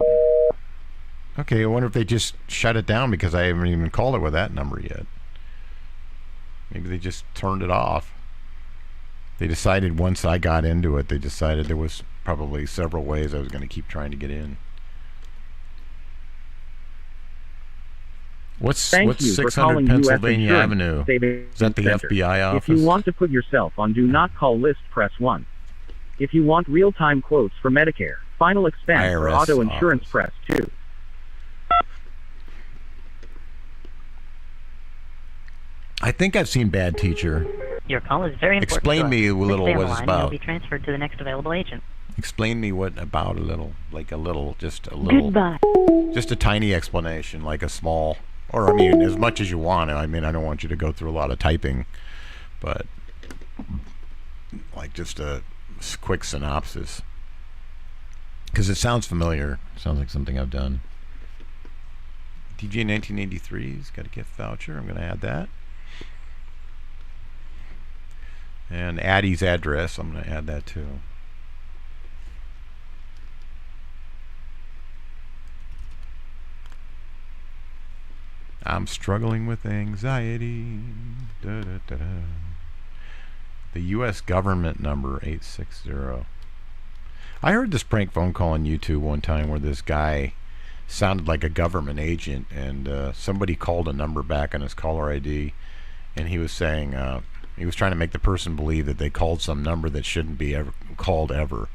Okay, I wonder if they just shut it down because I haven't even called it with that number yet. Maybe they just turned it off. They decided once I got into it, they decided there was probably several ways I was going to keep trying to get in. What's 600 Pennsylvania Avenue? Is that the FBI office? If you want to put yourself on Do Not Call list, press 1. If you want real-time quotes for Medicare, final expense, or IRS auto insurance, office. press 2. I think I've seen Bad Teacher. Your call is very important. Explain to us. me a Please little stay on what the it's line and about. You'll be transferred to the next available agent. Explain me what about a little, like a little, just a little. Goodbye. Just a tiny explanation, like a small, or I mean, as much as you want. I mean, I don't want you to go through a lot of typing, but like just a quick synopsis. Because it sounds familiar. Sounds like something I've done. DJ 1983's got a gift voucher. I'm going to add that. And Addie's address, I'm going to add that too. I'm struggling with anxiety. Da, da, da, da. The U.S. government number 860. I heard this prank phone call on YouTube one time where this guy sounded like a government agent, and somebody called a number back on his caller ID, and he was saying he was trying to make the person believe that they called some number that shouldn't be ever called ever,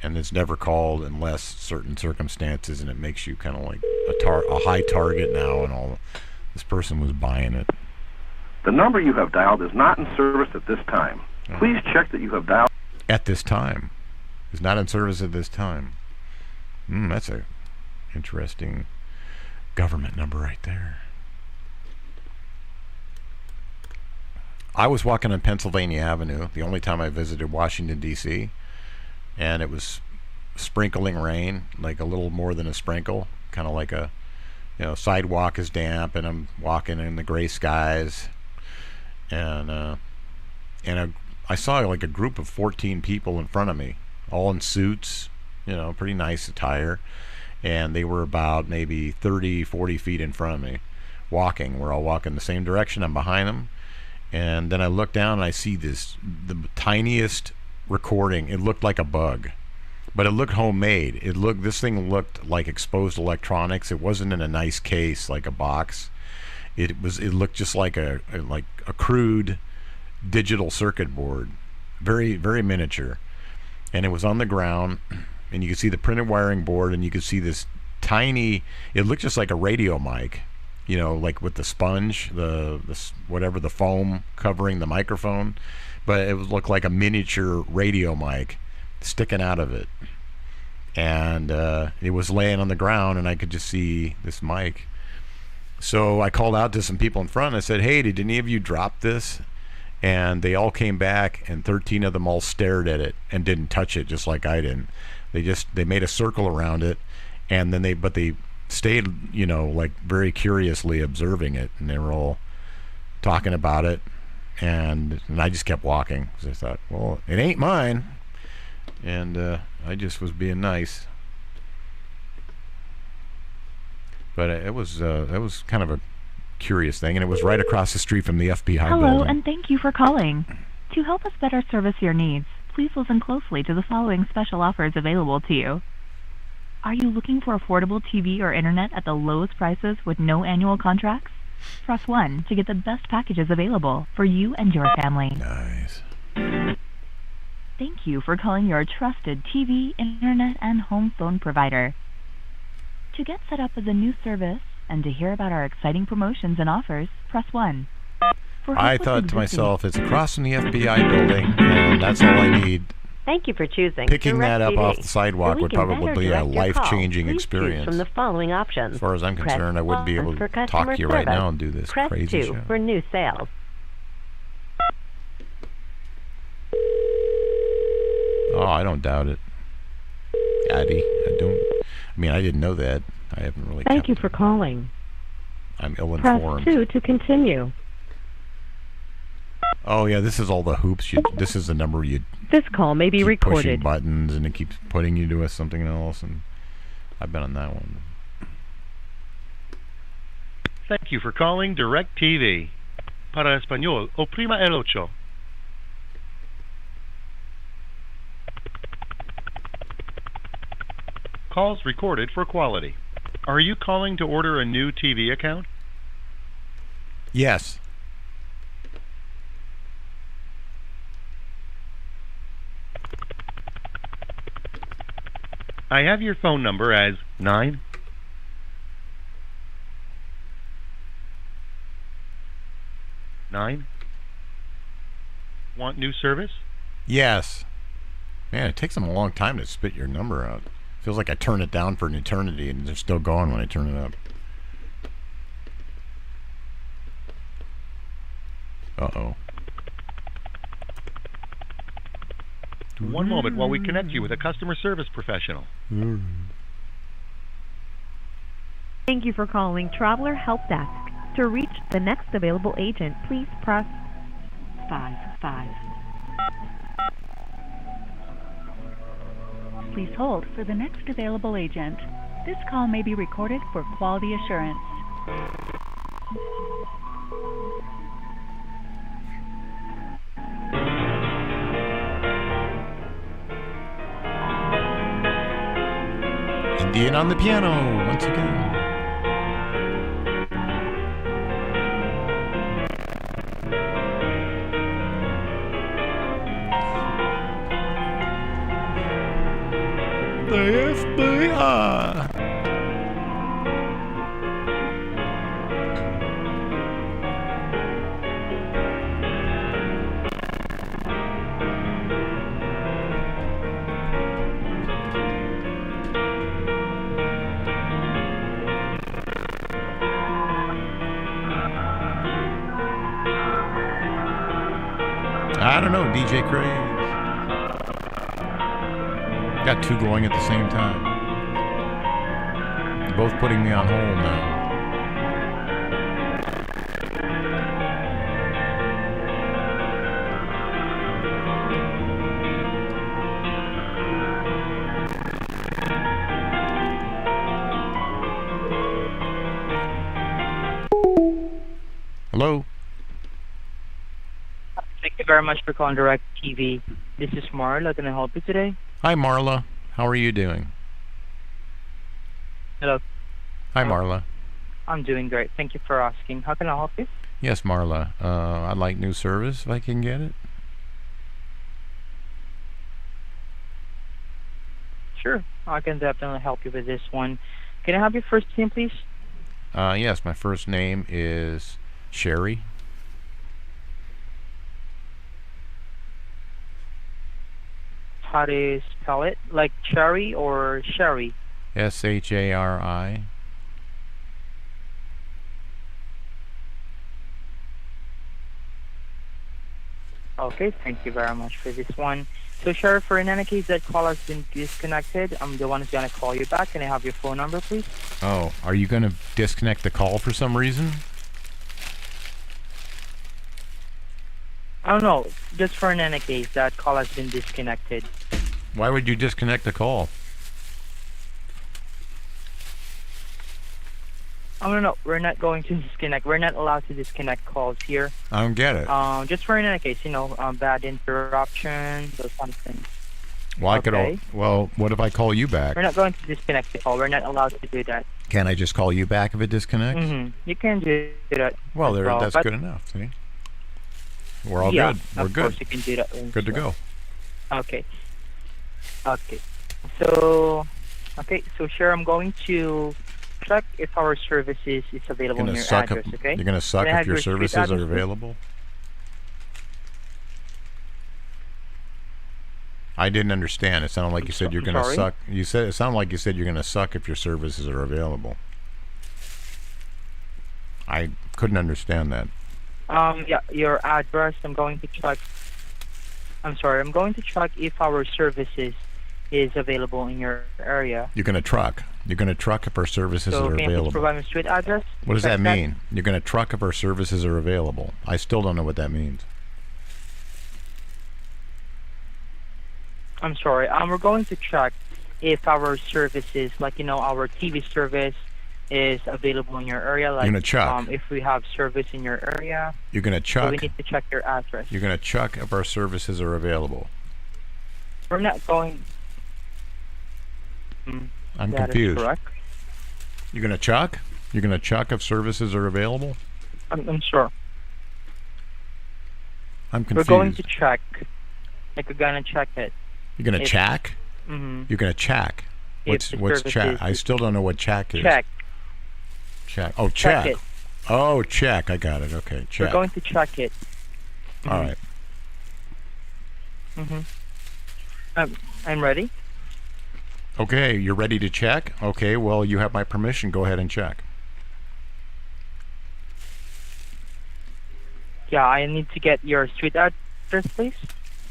and it's never called unless certain circumstances, and it makes you kind of like a high target now, and all. This person was buying it. The number you have dialed is not in service at this time. Please check that you have dialed at this time. Is not in service at this time. That's a interesting government number right there. I was walking on Pennsylvania Avenue, the only time I visited Washington, D.C., and it was sprinkling rain, like a little more than a sprinkle, kind of like a, sidewalk is damp, and I'm walking in the gray skies, and I saw like a group of 14 people in front of me, all in suits, pretty nice attire, and they were about maybe 30, 40 feet in front of me, walking. We're all walking the same direction. I'm behind them, and then I look down and I see the tiniest recording. It looked like a bug, but it looked homemade. This thing looked like exposed electronics. It wasn't in a nice case like a box. It looked just like a crude digital circuit board, very, very miniature, and it was on the ground, and you could see the printed wiring board, and you could see this tiny, it looked just like a radio mic, like with the sponge, the whatever, the foam covering the microphone, but it would look like a miniature radio mic sticking out of it, and it was laying on the ground, and I could just see this mic. So I called out to some people in front, and I said, hey, did any of you drop this? And they all came back, and 13 of them all stared at it and didn't touch it, just like I didn't. They made a circle around it, and then they stayed, like very curiously observing it, and they were all talking about it, and I just kept walking because I thought, well, it ain't mine, and I just was being nice. But it was kind of a curious thing, and it was right across the street from the FBI Hello, building. and thank you for calling. To help us better service your needs, please listen closely to the following special offers available to you. Are you looking for affordable TV or internet at the lowest prices with no annual contracts? Press 1 to get the best packages available for you and your family. Nice. Thank you for calling your trusted TV, internet, and home phone provider. To get set up with a new service and to hear about our exciting promotions and offers, press 1. I thought to myself, it's across from the FBI building, and that's all I need. Thank you for choosing Picking that up DirecTV. off the sidewalk So we would can better probably be a direct your call. life-changing Please choose experience. from the following options. As far as I'm Press concerned, I wouldn't be 1 able for to talk customer to you right service. now and do this Press crazy 2 show. for new sales. Oh, I don't doubt it. Addie, I didn't know that. I haven't really Thank you for calling. I'm Press ill-informed. 2 to continue. Oh, yeah, this is all the hoops. This is the number you This call may be keep pushing recorded. buttons, and it keeps putting you to something else, and I've been on that one. Thank you for calling DirecTV. Para español, oprima el ocho. Calls recorded for quality. Are you calling to order a new TV account? Yes. I have your phone number as 9. Want new service? Yes. Man, it takes them a long time to spit your number out. Feels like I turn it down for an eternity, and they're still going when I turn it up. Uh-oh. One moment while we connect you with a customer service professional. Thank you for calling Traveler Help Desk. To reach the next available agent, please press 5. Please hold for the next available agent. This call may be recorded for quality assurance. Indian on the piano, once again. The FBI. I don't know, DJ Craig. Got two going at the same time. Both putting me on hold now. Hello? Thank you very much for calling DirecTV. This is Marla. Can I help you today? Hi, Marla. How are you doing? Hello. Hi, Marla. I'm doing great. Thank you for asking. How can I help you? Yes, Marla. I'd like new service if I can get it. Sure. I can definitely help you with this one. Can I have your first name, please? Yes, my first name is Sherry. How do you spell it? Like cherry or sherry? Shari. Okay, thank you very much for this one. So, Sheriff, for in any case that call has been disconnected, I'm the one who's going to call you back. Can I have your phone number, please? Oh, are you going to disconnect the call for some reason? Oh no, just for in any case, that call has been disconnected. Why would you disconnect the call? Oh no, we're not going to disconnect. We're not allowed to disconnect calls here. I don't get it. Just for in any case, bad interruption, those kind of things. Well, well, what if I call you back? We're not going to disconnect the call. We're not allowed to do that. Can I just call you back if it disconnects? You can do that. Well, that's good enough. See, we're all good. We're good. Of course, you can do that. Good to go. Okay. So, sure, I'm going to check if our services is available in your address. Okay. You're gonna suck if your services are available. I didn't understand. It sounded like you said you're going to suck. It sounded like you said you're going to suck if your services are available. I couldn't understand that. Yeah, your address. I'm going to check. I'm sorry. I'm going to check if our services is available in your area. You're going to truck. You're going to truck if our services are available. Can you please provide me street address? What does that mean? You're going to truck if our services are available. I still don't know what that means. I'm sorry. We're going to check if our services, like our TV service, is available in your area. Like, you're gonna check. If we have service in your area. You're gonna check. So we need to check your address. You're gonna check if our services are available. We're not going. I'm that confused. Is correct. You're gonna check. You're gonna check if services are available. I'm sure. I'm confused. We're going to check. Like we're gonna check it. You're gonna check. You're gonna check. What's check? I still don't know what check is. Check. Check. Oh, check. Check it. Oh, check. I got it. Okay, check. We're going to check it. All right. I'm ready. Okay, you're ready to check? Okay, well, you have my permission. Go ahead and check. Yeah, I need to get your street address, please.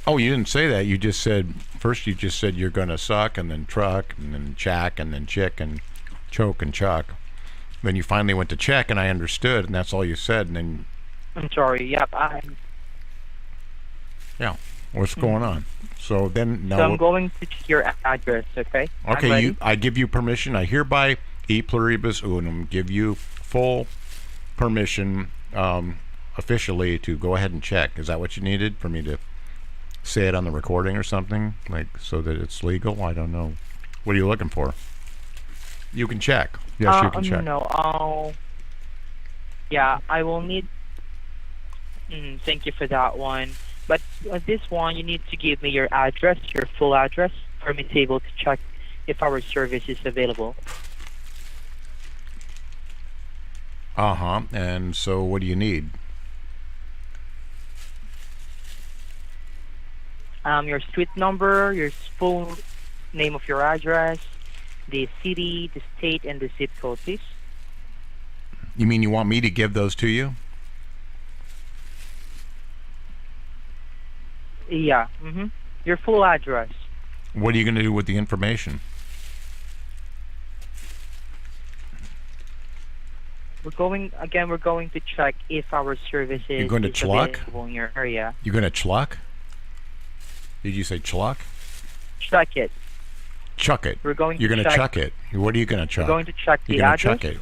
Oh, you didn't say that. You just said, first you just said you're going to suck, and then truck, and then check, and then chick, and choke, and chuck. Then you finally went to check, and I understood, and that's all you said, and then... I'm sorry, yep, Yeah, what's going on? So then... So I'm going to check your address, okay? Okay, I give you permission. I hereby, e pluribus unum, give you full permission, officially, to go ahead and check. Is that what you needed for me to... say it on the recording or something, like so that it's legal? I don't know. What are you looking for? You can check. Yes, you can check. No, yeah, I will need. Thank you for that one. But this one, you need to give me your address, your full address, for me to be able to check if our service is available. And so, what do you need? Your street number, your full name of your address, the city, the state, and the zip code, please. You mean you want me to give those to you? Yeah. Your full address. What are you going to do with the information? We're going to check if our services You're going to is chuck? available in your area. You're going to chuck? Did you say chuck? Check it. Chuck it. We're going You're to going to chuck it. What are you going to chuck? We're going to check the You're going to address. chuck it.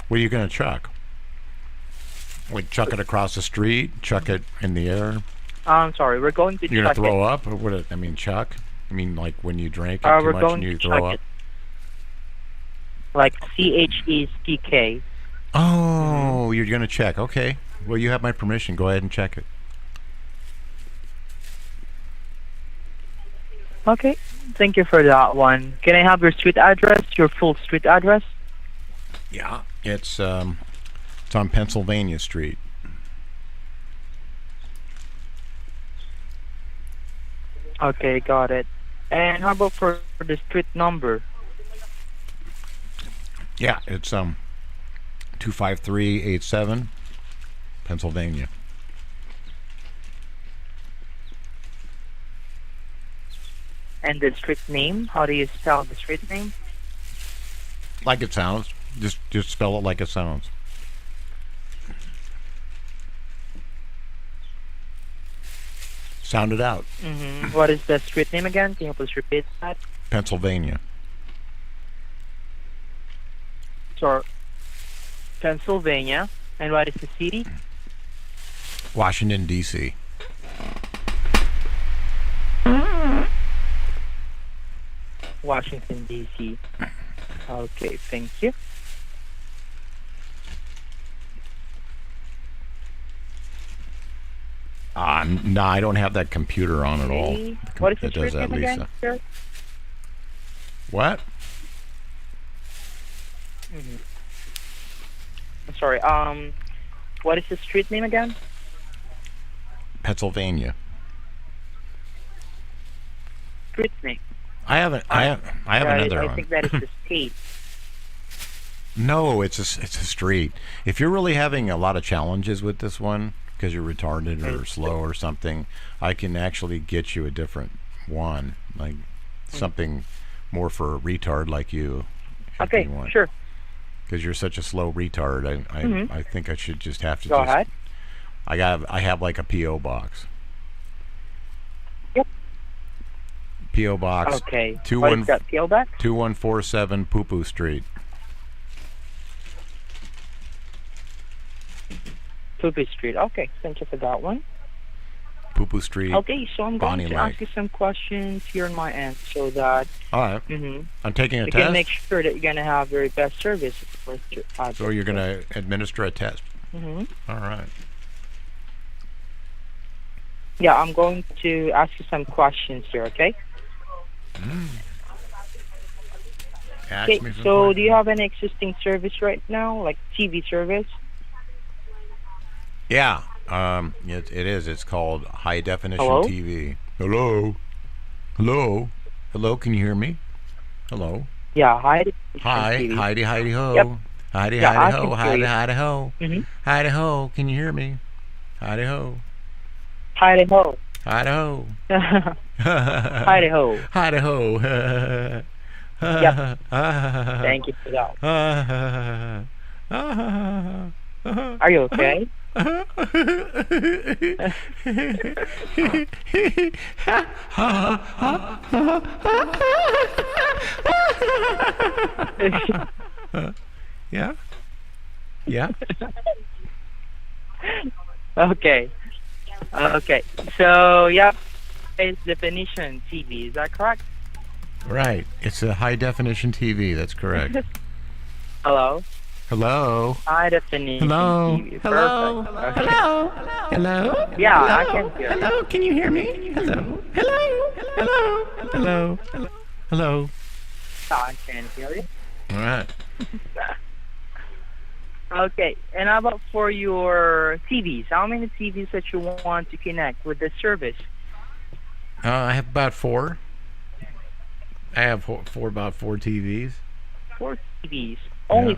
What are you going to chuck? Like chuck it across the street? Chuck it in the air? I'm sorry. We're going to You're going check to throw it. up? Or what? I mean, chuck? I mean, like when you drink it too much and you throw up? It. Like CHECK. Oh, you're going to check. Okay. Well, you have my permission. Go ahead and check it. Okay. Thank you for that one. Can I have your street address, your full street address? Yeah. It's on Pennsylvania Street. Okay, got it. And how about for the street number? Yeah, it's 25387, Pennsylvania. And the street name? How do you spell the street name? Like it sounds. Just spell it like it sounds. Sound it out. What is the street name again? Can you please repeat that? Pennsylvania. So, Pennsylvania. And what is the city? Washington, D.C. Washington, D.C. Okay, thank you. No, I don't have that computer on at all. What is the That does street that, name again, Lisa. sir? What? I'm sorry. What is the street name again? Pennsylvania. Street name. I have another I one. think that is the state. No, it's a street. If you're really having a lot of challenges with this one because you're retarded or slow or something, I can actually get you a different one, like something more for a retard like you. Okay, sure. Because you're such a slow retard, I think I should just have to Go ahead. I have like a PO box. Yep. PO box. Okay. What is that PO box? 2147 Poo Poo Street. Poo Poo Street. Okay, thank you for that one. Poo Poo Street. Okay, so I'm going Bonnie to Lake. ask you some questions here on my end so that All right. I'm taking a you test. can make sure that you're going to have very best service for your project. So you're going to administer a test. Mm-hmm. All right. Yeah, I'm going to ask you some questions here, okay? Ask Okay, me some so questions. do you have any existing service right now, like TV service? Yeah. It is. It's called High Definition Hello? TV. Hello. Hello. Hello. Can you hear me? Hello. Yeah, hi. Hi. TV. Heidi. Heidi ho. Yep. Heidi. Yeah, I Heidi can ho. hear Heidi. you. Heidi ho. Mhm. Heidi ho. Can you hear me? Heidi ho. Hi ho. Heidi ho. Hi ho. Heidi ho. Yep. Thank you for that. Are you okay? Yeah. Yeah. Okay. Okay. So, yeah, it's definition TV. Is that correct? Right. It's a high definition TV. That's correct. Hello. Hello. High definition Hello. TV. Hello. Perfect. Okay. Hello. Hello. Yeah, Hello. I can hear you. Hello. Can you hear me? Hello. Hello. Hello. Hello. Hello. I can hear you. All right. Okay, and how about for your TVs? How many TVs that you want to connect with the service? I have about 4. I have about 4 TVs. 4 TVs. Yeah.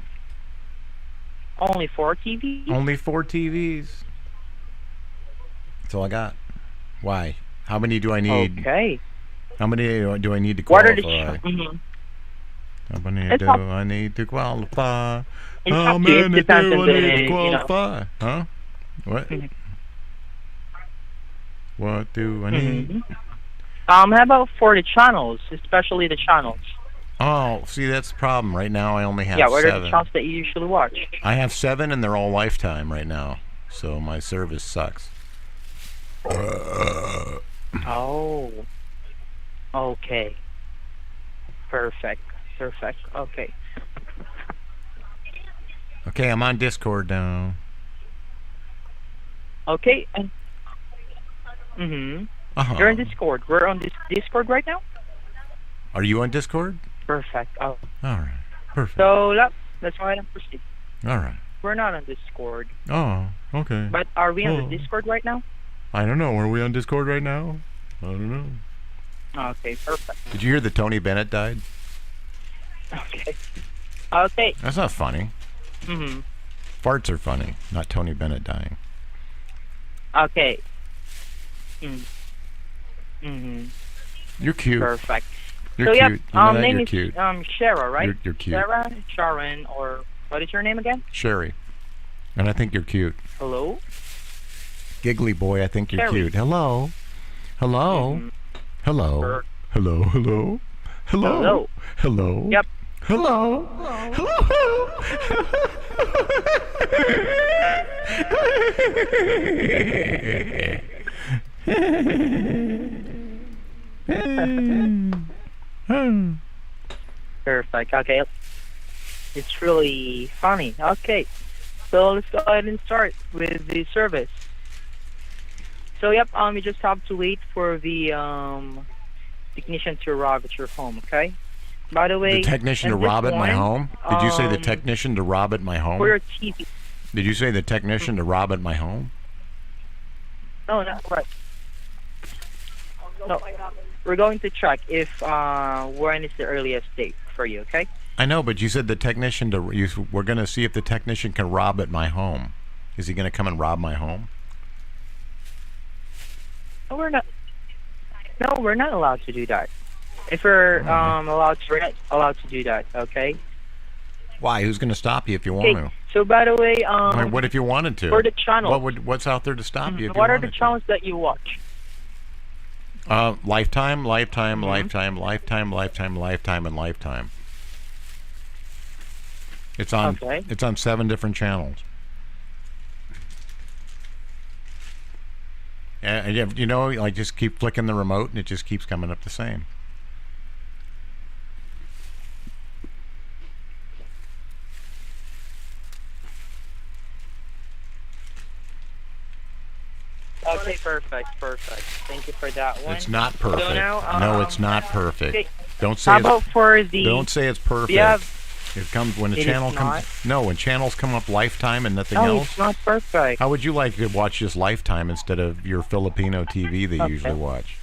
Only 4 TVs? Only 4 TVs. That's all I got. Why? How many do I need? Okay. How many do I need to What are qualify? the... Mhm. How many It's do up- I need to qualify? It's How up to you. It many do depends on I the, need to you know. qualify? Huh? What? What do I need? Mhm. How about for the channels, especially the channels? Oh, see, that's the problem. Right now, I only have Yeah, what are the 7. channels that you usually watch? I have 7, and they're all lifetime right now. So my service sucks. Oh. Okay. Perfect. Perfect. Okay. Okay, I'm on Discord now. Okay. And Uh-huh. you're in Discord. We're on this Discord right now. Are you on Discord? Perfect. Oh. All right. Perfect. So let's go ahead and proceed. All right. We're not on Discord. Oh, okay. But are we on Oh. the Discord right now? I don't know. Are we on Discord right now? I don't know. Okay, perfect. Did you hear that Tony Bennett died? Okay. Okay. That's not funny. Mm-hmm. Farts are funny, not Tony Bennett dying. Okay. Mm-hmm. You're cute. Perfect. You're so, cute. Yeah, You know that? name You're is cute. Shara, right? You're cute. Sarah, Sharon, or what is your name again? Sherry. And I think you're cute. Hello? Giggly boy, I think you're Sherry. cute. Hello. Hello? Hello? Hello? Hello? Hello? Hello? Yep. Hello? Hello? Perfect. Okay. It's really funny. Okay. So let's go ahead and start with the service. So yep, you just have to wait for the technician to arrive at your home, okay? By the way, The technician to and this rob at my one, home? Did you say the technician to rob at my home? for your TV. Did you say the technician to rob at my home? No, not right. No, we're going to check if when is the earliest date for you, okay? I know, but you said the technician to. We're going to see if the technician can rob at my home. Is he going to come and rob my home? No, we're not. No, we're not allowed to do that. If we're allowed, we're not allowed to do that, okay? Why? Who's going to stop you if you want Okay. to? So by the way, I mean, what if you wanted to? for the channel, What's out there to stop you if you what are wanted the channels that you watch? to? Lifetime, Lifetime, Lifetime, Lifetime, Lifetime, Lifetime, and Lifetime. It's on. Okay. It's on 7 different channels. And you know, I just keep flicking the remote, and it just keeps coming up the same. Okay, perfect. Thank you for that one. It's not perfect. So now, No, it's not perfect. okay. Don't say How it's, about for the? Don't say it's perfect. We have. It comes when a It is channel not? comes. No, when channels come up Lifetime and nothing Oh, else. it's not perfect. How would you like to watch just Lifetime instead of your Filipino TV that you Okay. usually watch?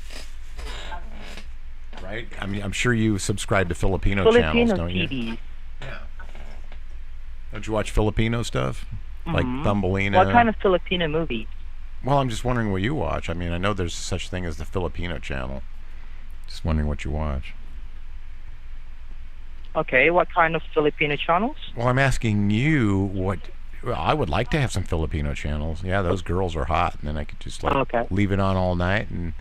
Right? I mean, I'm sure you subscribe to Filipino channels, Filipino don't you? TV. Don't you watch Filipino stuff? Like Thumbelina? What kind of Filipino movie? Well, I'm just wondering what you watch. I mean, I know there's such thing as the Filipino channel. Just wondering what you watch. Okay, what kind of Filipino channels? Well, I'm asking you what. Well, I would like to have some Filipino channels. Yeah, those girls are hot, and then I could just leave it on all night, and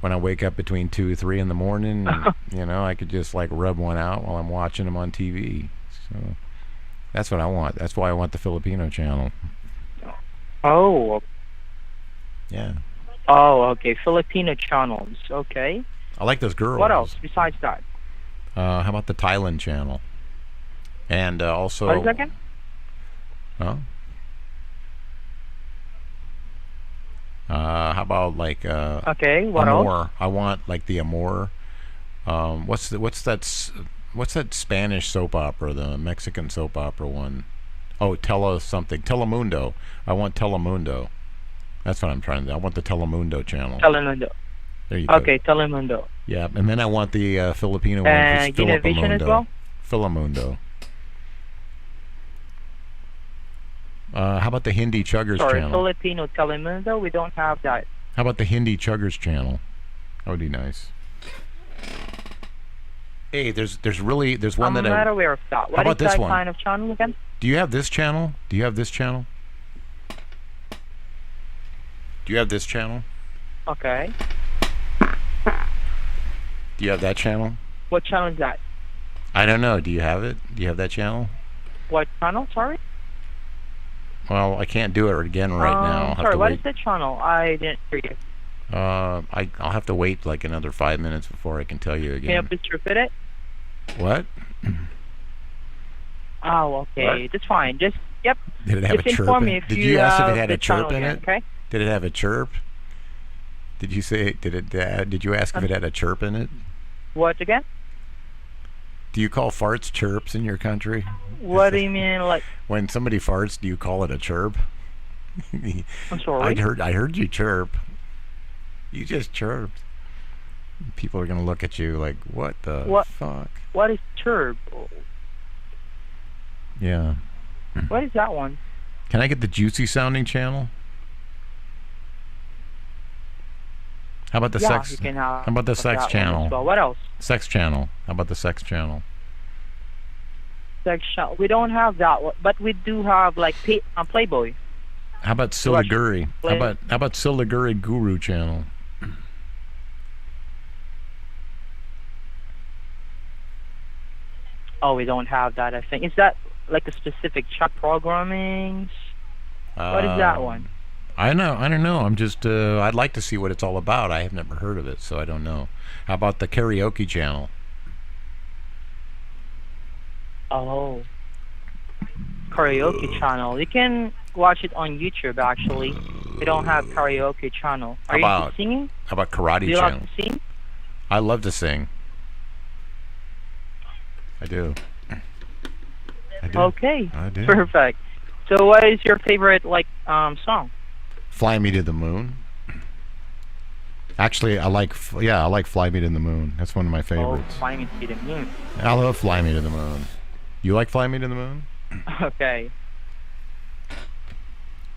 when I wake up between 2 or 3 in the morning, you know, I could just like rub one out while I'm watching them on TV. So that's what I want. That's why I want the Filipino channel. Oh. Yeah. Oh, okay. Filipino channels. Okay. I like those girls. What else besides that? How about the Thailand channel? And also. What is that again? Huh? How about like okay, what Amor? else? I want like the Amor. What's that Spanish soap opera? The Mexican soap opera one. Oh, Telemundo. I want Telemundo. That's what I'm trying to do. I want the Telemundo channel. Telemundo. There you go. Okay, Telemundo. Yeah, and then I want the Filipino one. And Univision as well? Philomundo. How about the Hindi Chuggers Sorry, channel? Filipino Telemundo. We don't have that. How about the Hindi Chuggers channel? That would be nice. Hey, there's one I'm that not aware of that. How What about is this that one? kind of channel again? Do you have this channel? Do you have this channel? Do you have this channel? Okay. Do you have that channel? What channel is that? I don't know. Do you have it? Do you have that channel? What channel? Sorry. Well, I can't do it again right now. I'll have Sorry, to what wait. is the channel? I didn't hear you. I'll have to wait like another 5 minutes before I can tell you Can you again. please repeat it? What? Oh, okay. What? That's fine. Just, yep. Did it have Just a chirp inform in me it? if Did you ask if it have had the a chirp channel in again, it? Okay. Did it have a chirp? Did you say did you ask if it had a chirp in it? What again? Do you call farts chirps in your country? What do you mean, like? When somebody farts, do you call it a chirp? I'm sorry. I heard you chirp. You just chirped. People are gonna look at you like, what the fuck? What is chirp? Yeah. What is that one? Can I get the juicy sounding channel? How about the Yeah, sex? you can have How about the that sex one as channel? well. What else? Sex channel. How about the sex channel? Section. We don't have that one, but we do have like Playboy. How about You watch Siliguri? Play- How about Siliguri Guru channel? Oh, we don't have that, I think. Is that like a specific chat programming? What is that one? I don't know. I'm just, I'd like to see what it's all about. I have never heard of it, so I don't know. How about the karaoke channel? Oh. Karaoke channel. You can watch it on YouTube, actually. We don't have karaoke channel. Are you into singing? How about karate Do you channel? like to sing? I love to sing. I do. Okay. I do. Perfect. So what is your favorite, like, song? Fly Me to the Moon. Actually, I like Fly Me to the Moon. That's one of my favorites. Oh, Fly Me to the Moon. I love Fly Me to the Moon. You like Fly Me to the Moon? Okay.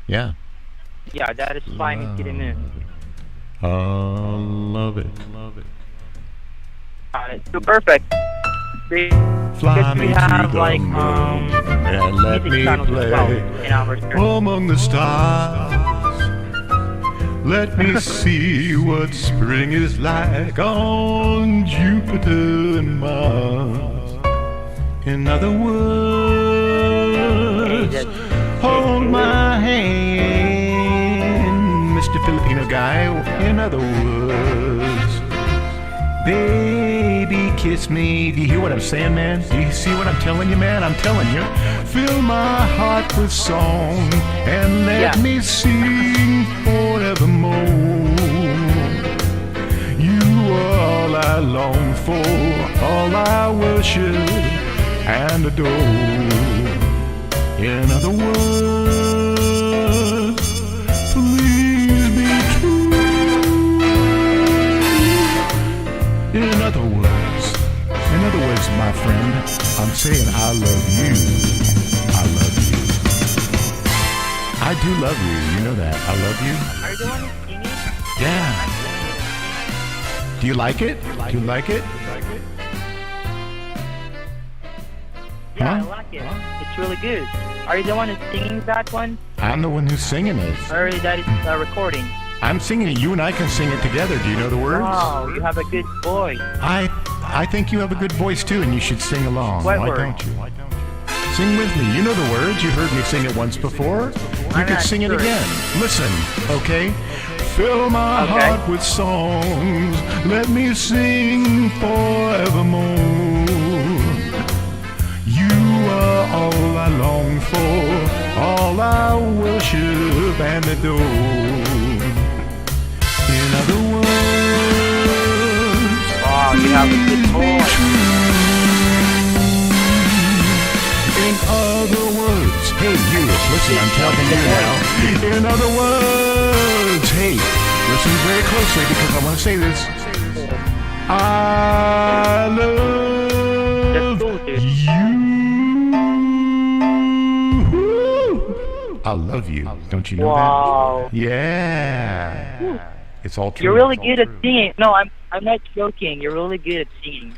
Yeah. Yeah, that is Fly Me to the Moon. I love it. Got it. So perfect. Fly me we have, to the like, moon and let music me channels as well play in our church. among the stars. Let me see what spring is like on Jupiter and Mars. In other words, hold my hand, Mr. Filipino guy. In other words, baby, kiss me. Do you hear what I'm saying, man? Do you see what I'm telling you, man? I'm telling you. Fill my heart with song and let me sing forevermore. You are all I long for, all I worship and adore. In other words, please be true. In other words, my friend, I'm saying I love you. I love you. I do love you. You know that. I love you. Are you the one who's singing? Yeah. Do you like it? Do you like it? Yeah, I like it. It's really good. Are you the one who's singing that one? I'm the one who's singing it. Or that is recording? I'm singing it. You and I can sing it together. Do you know the words? Wow, you have a good voice. I think you have a good voice too, and you should sing along. What Why words? don't you? Sing with me. You know the words. You heard me sing it once before. You could sing it again. Listen, okay? Fill my heart with songs. Let me sing forevermore. You are all I long for, all I worship and adore. In other words, wow, you have a good voice. In other words, hey you, listen, I'm talking to you now. In other words, hey, listen very closely because I want to say this. I love you. I love you. Don't you know Wow. that? Yeah. It's all true. You're really good at singing. No, I'm not joking. You're really good at singing.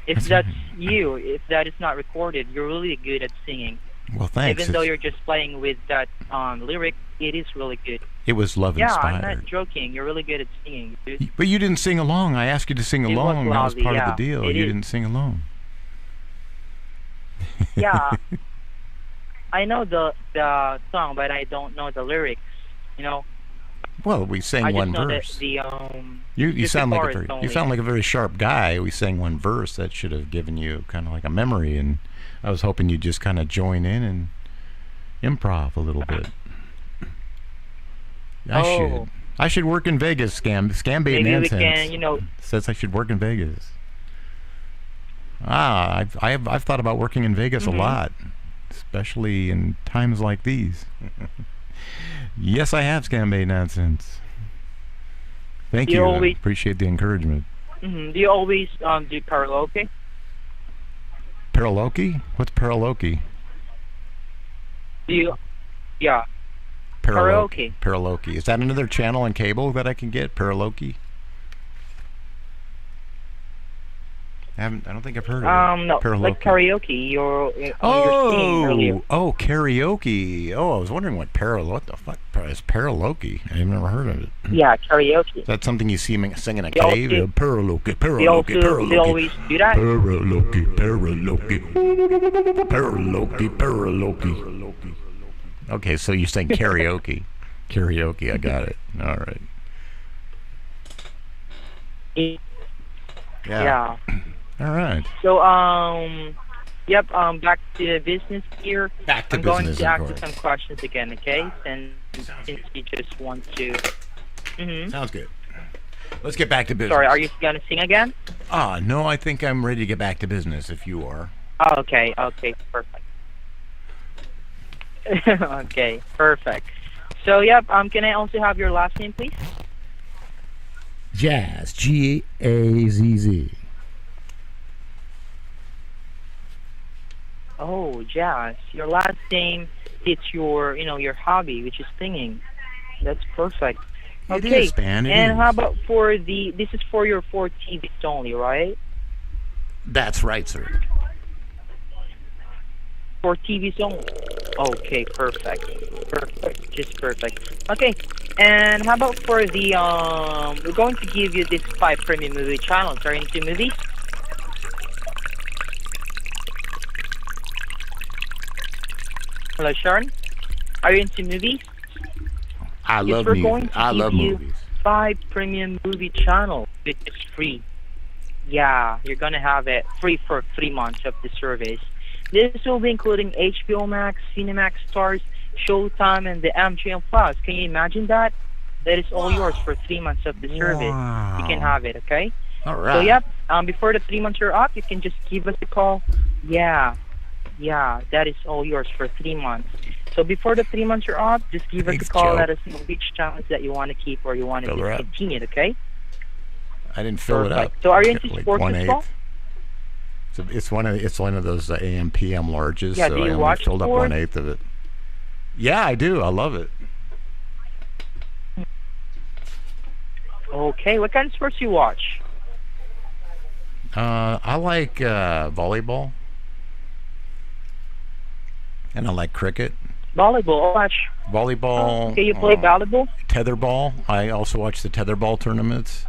If that's you, if that is not recorded, you're really good at singing. Well, thanks. Even though you're just playing with that lyric, it is really good. It was love Yeah, inspired. I'm not joking. You're really good at singing, dude. But you didn't sing along. I asked you to sing along. That was lousy, part yeah. of the deal. It You is. didn't sing along. Yeah, I know the song, but I don't know the lyrics. You know. Well, we sang I one just know verse. that the You just sound the like a chorus very only. sharp guy. We sang one verse that should have given you kind of like a memory, and I was hoping you'd just kind of join in and improv a little bit. I should work in Vegas. Scam bait Maybe we nonsense. can, you know. Says I should work in Vegas. I've thought about working in Vegas a lot, especially in times like these. Yes, I have, Scam bait nonsense. Thank you. always- Appreciate the encouragement. Do you always do karaoke? Paraloki? What's paraloki? Do you? Yeah. Karaoke. Paraloki. Is that another channel on cable that I can get? Paraloki? I don't think I've heard of it. No, Paraloki. like karaoke. You're singing earlier. Oh, karaoke. Oh, I was wondering what the fuck is paraloki? I've never heard of it. Yeah, karaoke. Is that something you see sing in a They cave? also- Paraloki. They always do that. Paraloki. Okay, so you're saying karaoke. Karaoke, I got it. All right. Yeah. All right. So, yep, back to business here. Back to I'm going business, to of ask you course. some questions again, okay? And since you just want to... Sounds good. Let's get back to business. Sorry, are you going to sing again? No, I think I'm ready to get back to business if you are. Oh, okay, perfect. Okay, perfect. So, yep, can I also have your last name, please? Jazz. G-A-Z-Z. Oh, Jazz. Your last name fits your, your hobby, which is singing. That's perfect. It Okay. is, man, it and is. how about this is for your 4 TVs only, right? That's right, sir. 4 TVs only. Okay, perfect. Perfect. Just perfect. Okay. And how about for the, we're going to give you this 5 premium movie channels. Are you into movies? Hello, Sharon? Are you into movies? I Yes, love we're music. going to I give love you movies. 5 premium movie channels, which is free. Yeah, you're gonna have it free for 3 months of the service. This will be including HBO Max, Cinemax Stars, Showtime, and the MGM Plus. Can you imagine that? That is all yours for 3 months of the service. You can have it, okay? All So right. yep, before the 3 months are up, you can just give us a call. Yeah, that is all yours for 3 months. So before the 3 months are up, just give us Thanks, a call. Joe. Let us know which channels that you want to keep or you want to Fill her up. discontinue, okay? I didn't fill it up. Perfect. So are you into Like sports as 1/8. well? So it's one of those AM PM larges. Yeah, so do you I only watch filled up sports? 1/8 of it. Yeah, I do. I love it. Okay, what kind of sports you watch? I like volleyball, and I like cricket. Volleyball. Watch. Volleyball. Okay, you play volleyball? Tetherball. I also watch the tetherball tournaments.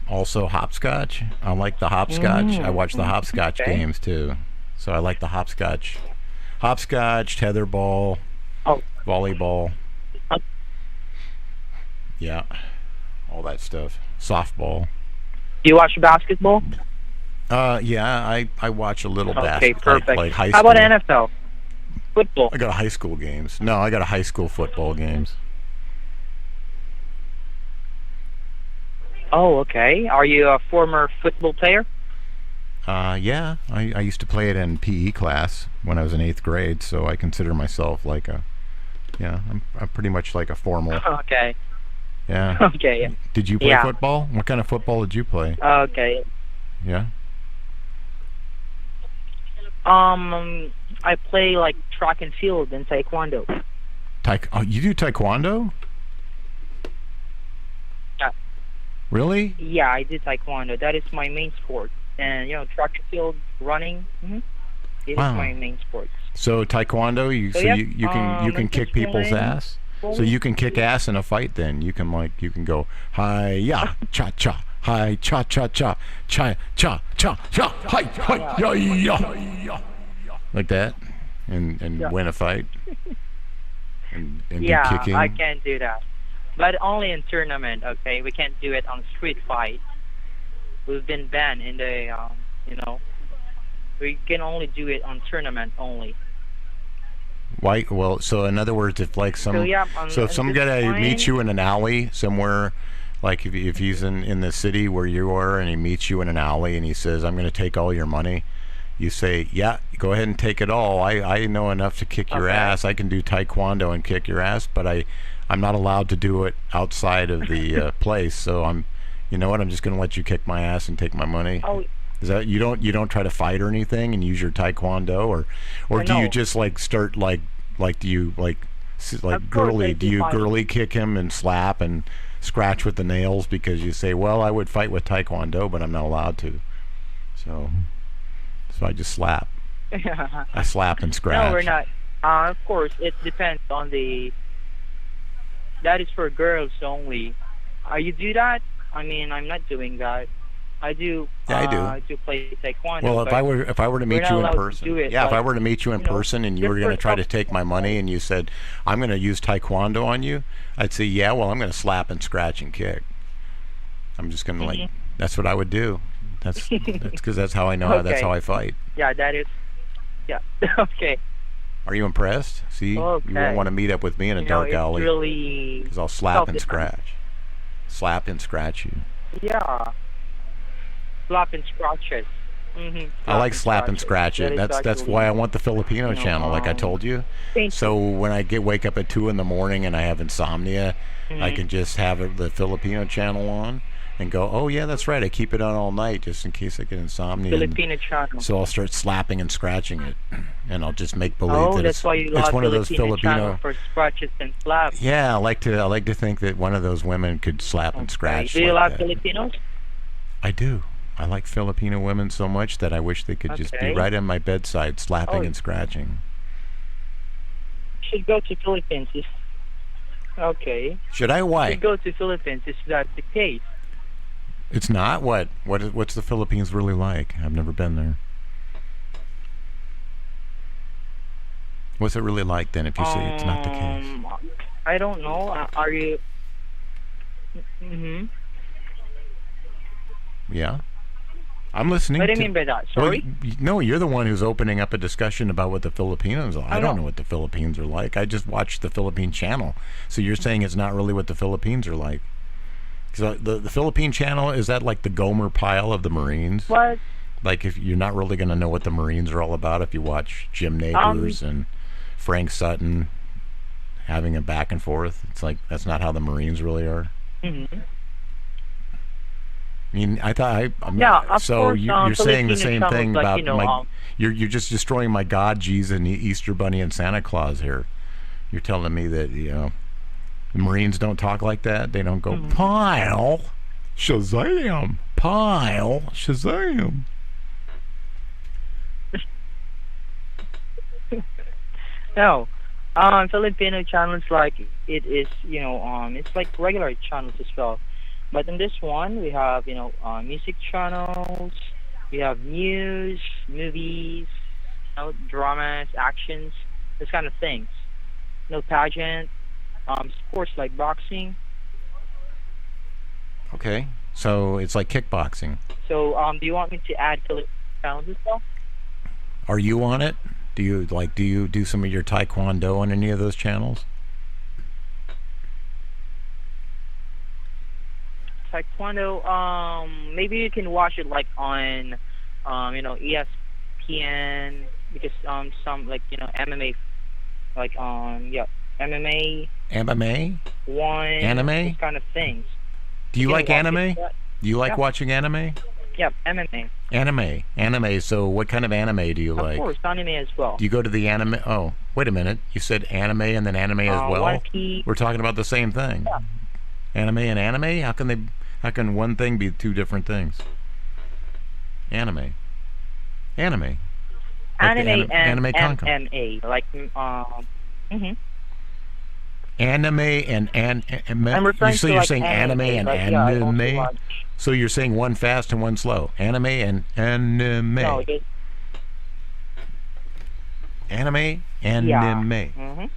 Also hopscotch. I like the hopscotch. I watch the hopscotch okay. games too. So I like the hopscotch. Hopscotch, tetherball, volleyball. Yeah. All that stuff. Softball. Do you watch basketball? Yeah, I watch a little Okay, perfect. like high How school. about NFL? Football. I got high school games. No, I got a high school football games. Oh, okay. Are you a former football player? Yeah, I used to play it in PE class when I was in 8th grade, so I consider myself like I'm pretty much like a formal. Okay. Yeah. Okay. Yeah. Did you play Yeah. football? What kind of football did you play? Okay. Yeah. I play like track and field and taekwondo. Oh, you do taekwondo? Yeah. Really? Yeah, I did taekwondo. That is my main sport. And track and field, running. It Wow. is my main sport. So taekwondo, So, yep, you can kick just people's playing. ass. So you can kick ass in a fight. Then you can go hi ya cha cha hi cha cha cha cha cha cha cha hi hi ya ya like that, and Yeah. win a fight. And do Yeah, kicking. I can do that. But only in tournament, okay? We can't do it on street fight. We've been banned in the, we can only do it on tournament only. Why? Well, so in other words, if like some, So, yeah, if some at this guy point- meets you in an alley somewhere, like if he's in the city where you are and he meets you in an alley and he says, "I'm going to take all your money," you say, "Yeah, go ahead and take it all. I know enough to kick your Okay. ass. I can do taekwondo and kick your ass, but I'm not allowed to do it outside of the place. So you know what? I'm just going to let you kick my ass and take my money." Oh, Is that you don't try to fight or anything and use your taekwondo or do you No. just like start like do you like Of course I girly do do you fight. girly kick him and slap and scratch with the nails because you say, well, I would fight with taekwondo but I'm not allowed to? So I just slap. I slap and scratch. No, we're not. Of course, it depends on the. That is for girls only. You do that? I mean, I'm not doing that. I do. Yeah, I do. I do play taekwondo. Well, if I were to meet you in person, if I were to meet you in person and you were going to try to take my money and you said I'm going to use taekwondo on you, I'd say yeah. Well, I'm going to slap and scratch and kick. I'm just going to that's what I would do. That's because that's how I know. Okay. That's how I fight. Yeah, that is. Yeah. Okay. Are you impressed? See, you won't want to meet up with me in a dark alley. Really. Because I'll slap and scratch. Slap and scratch you. Yeah. Slap and scratches. I like slap and scratch it. That's why I want the Filipino channel, like I told you. So when I wake up at 2 in the morning and I have insomnia, I can just have the Filipino channel on and go, oh yeah, that's right. I keep it on all night just in case I get insomnia. Filipino channel. So I'll start slapping and scratching it, and I'll just make believe that that's why you love it's one of those Filipino for scratches and slaps. Yeah, I like to think that one of those women could slap and scratch. Do you like love Filipinos? I do. I like Filipino women so much that I wish they could just be right on my bedside, slapping and scratching. Should go to Philippines. Okay. Should I? Why? Should go to Philippines. Is that the case? It's not. What's the Philippines really like? I've never been there. What's it really like then? If you say it's not the case. I don't know. Are you? Yeah. I'm listening. What do you mean by that? Sorry? Well, no, you're the one who's opening up a discussion about what the Filipinos are. I don't know what the Philippines are like. I just watched the Philippine channel. So you're saying it's not really what the Philippines are like. So the Philippine channel, is that like the Gomer Pyle of the Marines? What? Like if you're not really going to know what the Marines are all about if you watch Jim Nabors and Frank Sutton having a back and forth. It's like that's not how the Marines really are. I mean, I thought you're saying the same thing about you're just destroying my God, Jesus, and Easter Bunny and Santa Claus here. You're telling me that the Marines don't talk like that. They don't go pile, Shazam, pile, Shazam. No, Filipino channels like it is, it's like regular channels as well. But in this one, we have, music channels, we have news, movies, dramas, actions, those kind of things. Pageant, sports like boxing. Okay, so it's like kickboxing. So, do you want me to add Filipino channels as well? Are you on it? Do you do some of your taekwondo on any of those channels? Taekwondo, maybe you can watch it like on, ESPN, because some like MMA, like MMA. MMA. Anime. Those kind of things. Do you like anime? Do you like watching anime? Yep, MMA. Anime. So what kind of anime do you like? Of course, anime as well. Do you go to the anime? Oh, wait a minute. You said anime and then anime as well? One Piece. We're talking about the same thing. Yeah. Anime and anime? How can one thing be two different things? Anime. Anime and MMA. Like, Anime and I'm referring to you're like saying anime and anime? So you're saying one fast and one slow. Anime and anime. No, anime and anime.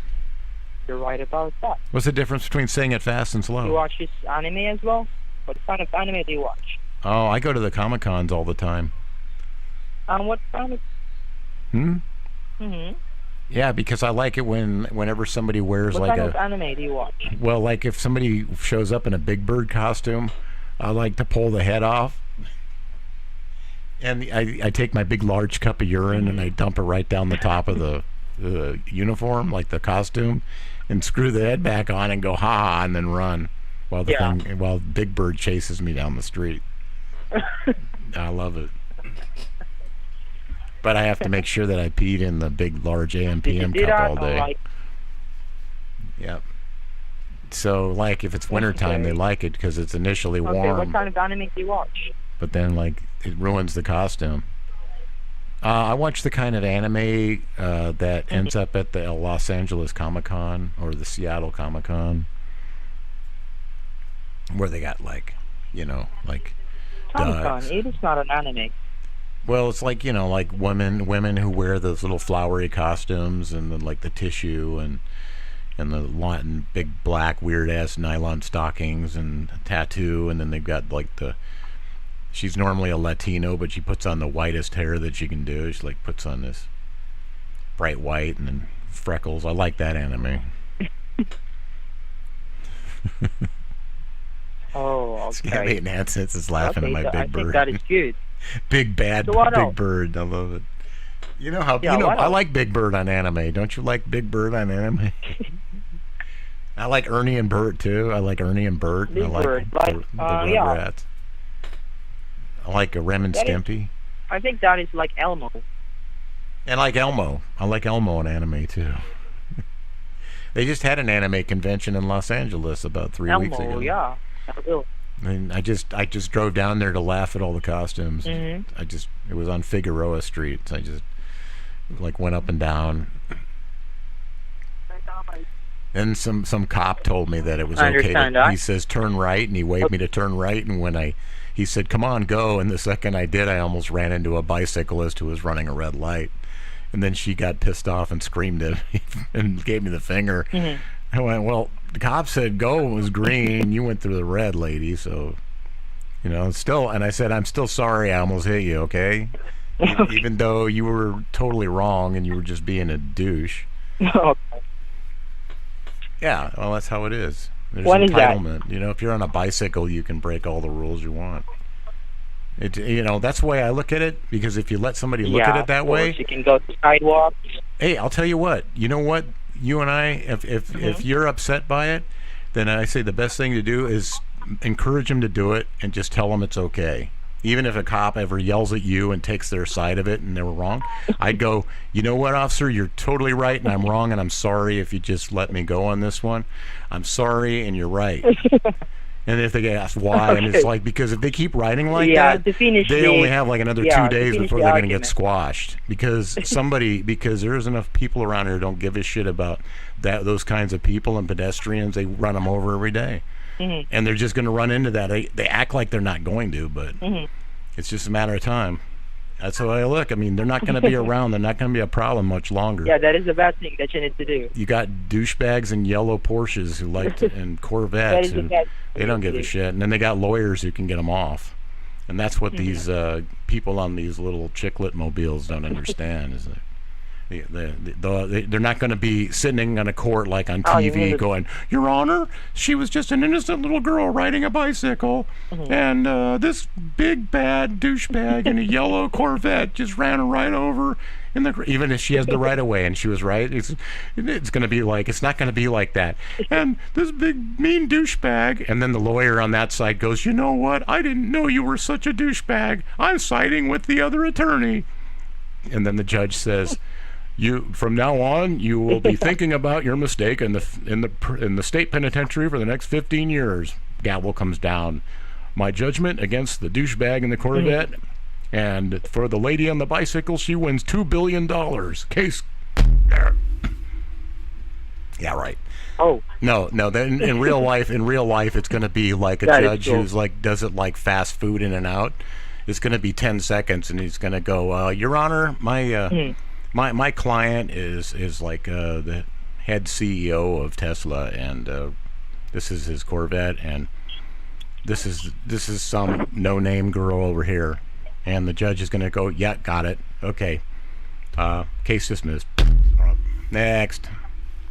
You're right about that. What's the difference between saying it fast and slow? You watch this anime as well? What kind of anime do you watch? Oh, I go to the Comic-Cons all the time. What kind of... Yeah, because I like it whenever somebody wears what like kind of anime do you watch? Well, like if somebody shows up in a Big Bird costume, I like to pull the head off. And I take my big large cup of urine and I dump it right down the top of the uniform, like the costume, and screw the head back on and go ha, and then run while Big Bird chases me down the street. I love it. But I have to make sure that I peed in the big large AM/PM cup all day. Yep. So, like, if it's wintertime, they like it because it's initially warm. Okay, what kind of anime do you watch? but then like it ruins the costume. I watch the kind of anime that ends up at the Los Angeles Comic-Con or the Seattle Comic-Con, where they got like, like Comic-Con, it is not an anime. well, it's like, like women who wear those little flowery costumes and then like the tissue and the big black weird ass nylon stockings and tattoo, and then they've got like she's normally a Latino, but she puts on the whitest hair that she can do. She like puts on this bright white and then freckles. I like that anime. Oh, okay. Scabby Nonsense is laughing at my big bird. I think that is good. Big bad So Big Bird. I love it. You know how I like Big Bird on anime. Don't you like Big Bird on anime? I like Ernie and Bert too. I like Ernie and Bert. Big I like Bird, the Rugrats. I like Rem and Stimpy. I think that is like Elmo. And like Elmo. I like Elmo in anime too. They just had an anime convention in Los Angeles about 3 weeks ago. Elmo, yeah. And I just drove down there to laugh at all the costumes. Mm-hmm. It was on Figueroa Street. So I just like went up and down. And some cop told me that it was okay. He says turn right, and he waved me to turn right. And when he said come on, go, and the second I did, I almost ran into a bicyclist who was running a red light. And then she got pissed off and screamed at me and gave me the finger. Mm-hmm. I went, well, the cop said go, it was green. You went through the red, lady. So, still. And I said, I'm still sorry I almost hit you, okay? Even though you were totally wrong and you were just being a douche. Okay. Yeah, well, that's how it is. There's What entitlement. is that? If you're on a bicycle, you can break all the rules you want. That's the way I look at it, because if you let somebody look at it that way, you can go to sidewalks. Hey, I'll tell you what. You know what? You and I, if you're upset by it, then I say the best thing to do is encourage them to do it and just tell them it's okay. Even if a cop ever yells at you and takes their side of it and they were wrong, I'd go, you know what, officer, you're totally right and I'm wrong and I'm sorry if you just let me go on this one. I'm sorry and you're right. And if they get asked why, and it's like, because if they keep writing like that, they only have like another 2 days before they're going to get squashed. Because because there's enough people around here who don't give a shit about those kinds of people and pedestrians. They run them over every day. Mm-hmm. And they're just going to run into that. They act like they're not going to, but it's just a matter of time. That's how I look. I mean, they're not going to be around. They're not going to be a problem much longer. Yeah, that is a bad thing that you need to do. You got douchebags in yellow Porsches who like and Corvettes, and they don't give a shit. And then they got lawyers who can get them off. And that's what these people on these little chicklet mobiles don't understand, is that they're not going to be sitting on a court like on TV going, Your Honor, she was just an innocent little girl riding a bicycle, and this big bad douchebag in a yellow Corvette just ran her right over. Even if she has the right of way and she was right, it's going to be like, it's not going to be like that. And this big mean douchebag, and then the lawyer on that side goes, you know what? I didn't know you were such a douchebag. I'm siding with the other attorney. And then the judge says, from now on, you will be thinking about your mistake in the state penitentiary for the next 15 years. Gavel comes down. My judgment against the douchebag in the Corvette, and for the lady on the bicycle, she wins $2 billion. Case. Yeah, right. Oh. No. Then in real life, it's going to be like a judge who's like does it like fast food in and out. It's going to be 10 seconds, and he's going to go, Your Honor, my client is like the head CEO of Tesla, and this is his Corvette, and this is some no-name girl over here, and the judge is going to go, yeah, got it, okay, case dismissed, next.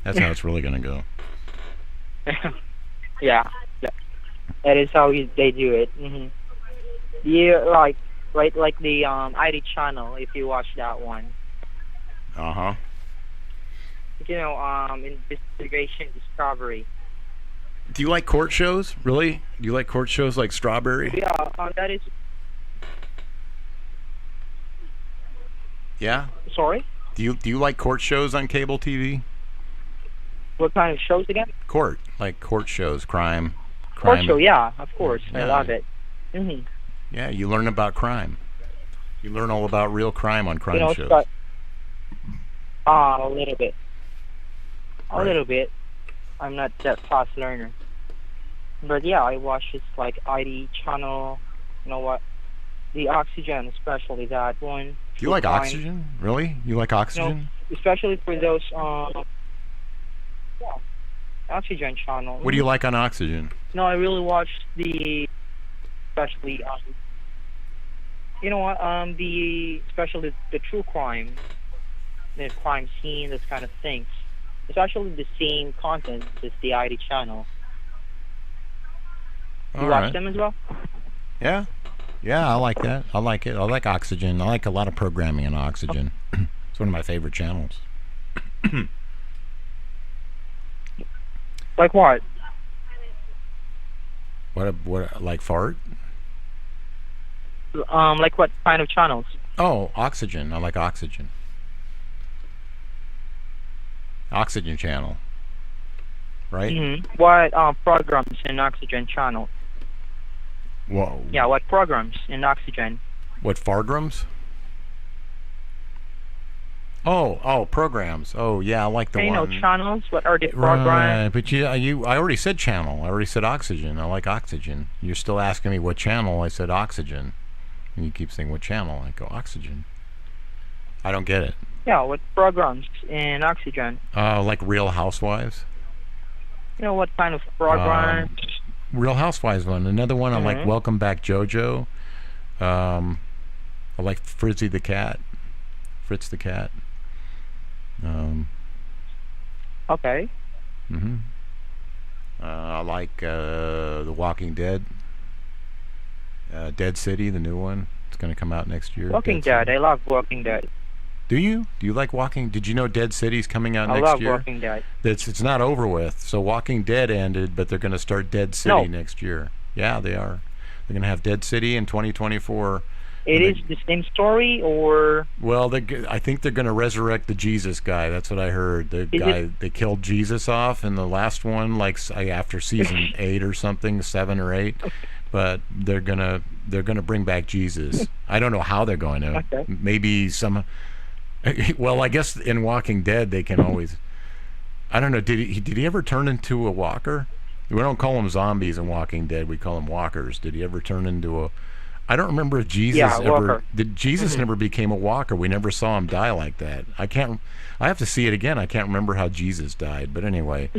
That's how it's really going to go. Yeah, that is how they do it. Yeah, like the ID channel, if you watch that one. Investigation Discovery. Do you like court shows? Really? Do you like court shows like Strawberry? Yeah, that is. Yeah? Sorry? Do you like court shows on cable TV? What kind of shows again? Court shows, crime. Court show, yeah, of course. Yeah. I love it. Yeah, you learn about crime. You learn all about real crime on crime shows. A little bit. A Right. little bit. I'm not that fast learner. But yeah, I watch this like ID channel. You know what? The Oxygen, especially that one. You like Crime. Oxygen? Really? You like Oxygen? Especially for those Oxygen channel. What do you like on Oxygen? No, I really watch the especially you know what, especially the true crime, the crime scene, those kind of things. It's actually the same content as the ID channel. You All watch right. them as well? Yeah. Yeah, I like that. I like it. I like Oxygen. I like a lot of programming in Oxygen. It's one of my favorite channels. Like what? What like fart? Like what kind of channels? Oh, Oxygen. I like Oxygen. Oxygen channel. Right? Mm-hmm. What programs in Oxygen channel? Whoa. Yeah, what programs in Oxygen? What Fargrams? Oh, programs. Oh, yeah, I like the You one. know, channels. What are the programs? Right, but I already said channel. I already said Oxygen. I like Oxygen. You're still asking me what channel. I said Oxygen. And you keep saying what channel. I go Oxygen. I don't get it. Yeah, what programs in Oxygen? Like Real Housewives. You know, what kind of programs? Real Housewives one. Another one I like Mhm. Welcome Back JoJo. I like Fritzy the Cat. Fritz the Cat. Okay. Mm-hmm. I like The Walking Dead. Dead City, the new one. It's going to come out next year. Walking Dead Dead. I love Walking Dead. Do you? Do you like Walking? Did you know Dead City's coming out I next love year? Walking Dead. It's not over with. So Walking Dead ended, but they're going to start Dead City No. next year. Yeah, they are. They're going to have Dead City in 2024. It is the same story, or Well, I think they're going to resurrect the Jesus guy. That's what I heard. The Is guy they killed Jesus off in the last one, like after season 8 or something, 7 or 8. But they're gonna bring back Jesus. I don't know how they're going to. Okay. Maybe some. Well, I guess in Walking Dead they can always. I don't know. Did he ever turn into a walker? We don't call them zombies in Walking Dead. We call them walkers. Did he ever turn into a? I don't remember if Jesus ever walker. did. Jesus never became a walker. We never saw him die like that. I have to see it again. I can't remember how Jesus died. But anyway,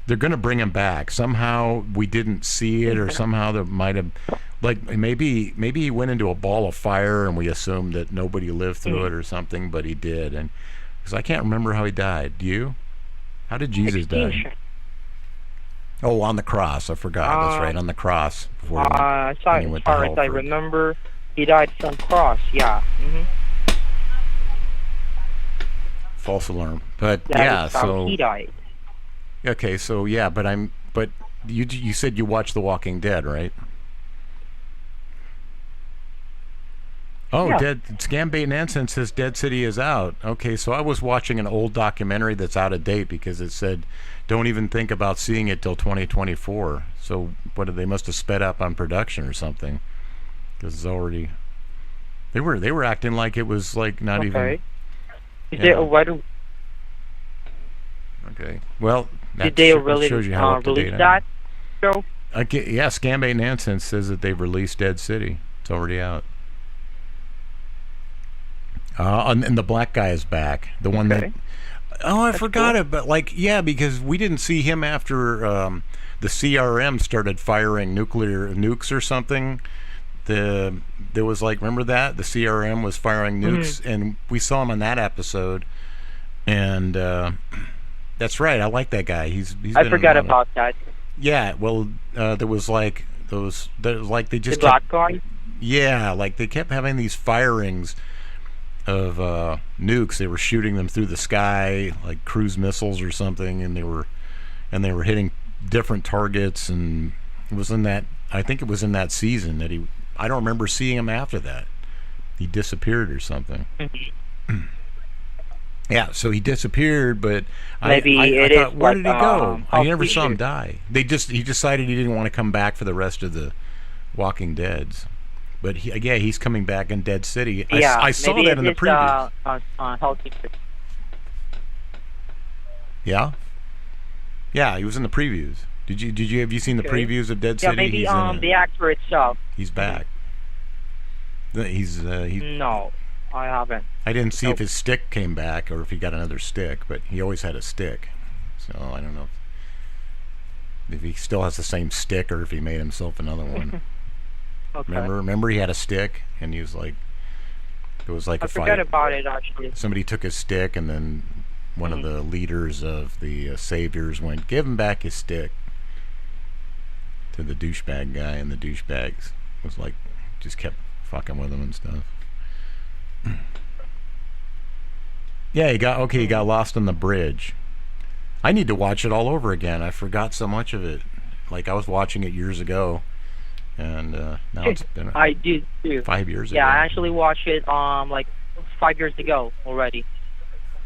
they're going to bring him back. Somehow we didn't see it, or somehow there might have, like maybe he went into a ball of fire and we assumed that nobody lived through it or something, but he did. And because I can't remember how he died. Do you? How did Jesus die? Oh, on the cross. I forgot. That's right, on the cross. Before he as far went to as hell I for- remember, he died from cross. Yeah. False alarm. But That yeah, is how so he died. okay, so yeah, but you said you watched The Walking Dead, right? Oh, Yeah. Scam Bait and Anson says Dead City is out. Okay, so I was watching an old documentary that's out of date because it said don't even think about seeing it till 2024. So they must have sped up on production or something because it's already. They were acting like it was like not even. Okay. Is Yeah. why do, Okay. Well, did they that really shows you how up to release date I am. that show? Yeah, Scam Bait and Anson says that they've released Dead City. It's already out. And the black guy is back. The one that. Oh, I forgot it. But yeah, because we didn't see him after the CRM started firing nuclear nukes or something. There was remember that the CRM was firing nukes, and we saw him on that episode. And that's right. I like that guy. He's. I been forgot in a lot of- about that. Yeah. Well, there was those. There was they just. The black guy? Yeah, they kept having these firings of nukes. They were shooting them through the sky like cruise missiles or something, and they were hitting different targets. And it was in that. I think it was in that season that he. I don't remember seeing him after that. He disappeared or something. Yeah, so he disappeared, but Maybe I it thought, is where did he go? I how never saw him he- die. He decided he didn't want to come back for the rest of the Walking Deads. But he's coming back in Dead City. Yeah, I saw that in the previews. Yeah, yeah, he was in the previews. Have you seen the previews of Dead City? Yeah, maybe the actor itself. He's back. He's No, I haven't. I didn't see if his stick came back or if he got another stick, but he always had a stick. So I don't know if he still has the same stick or if he made himself another one. Okay. Remember he had a stick and he was like, it was like I forgot about it actually. Somebody took his stick and then one of the leaders of the Saviors went, give him back his stick to the douchebag guy, and the douchebags was like, just kept fucking with him and stuff. Yeah, he got lost on the bridge. I need to watch it all over again. I forgot so much of it. Like I was watching it years ago. And now it's been I did too. 5 years ago. Yeah, I actually watched it like 5 years ago already.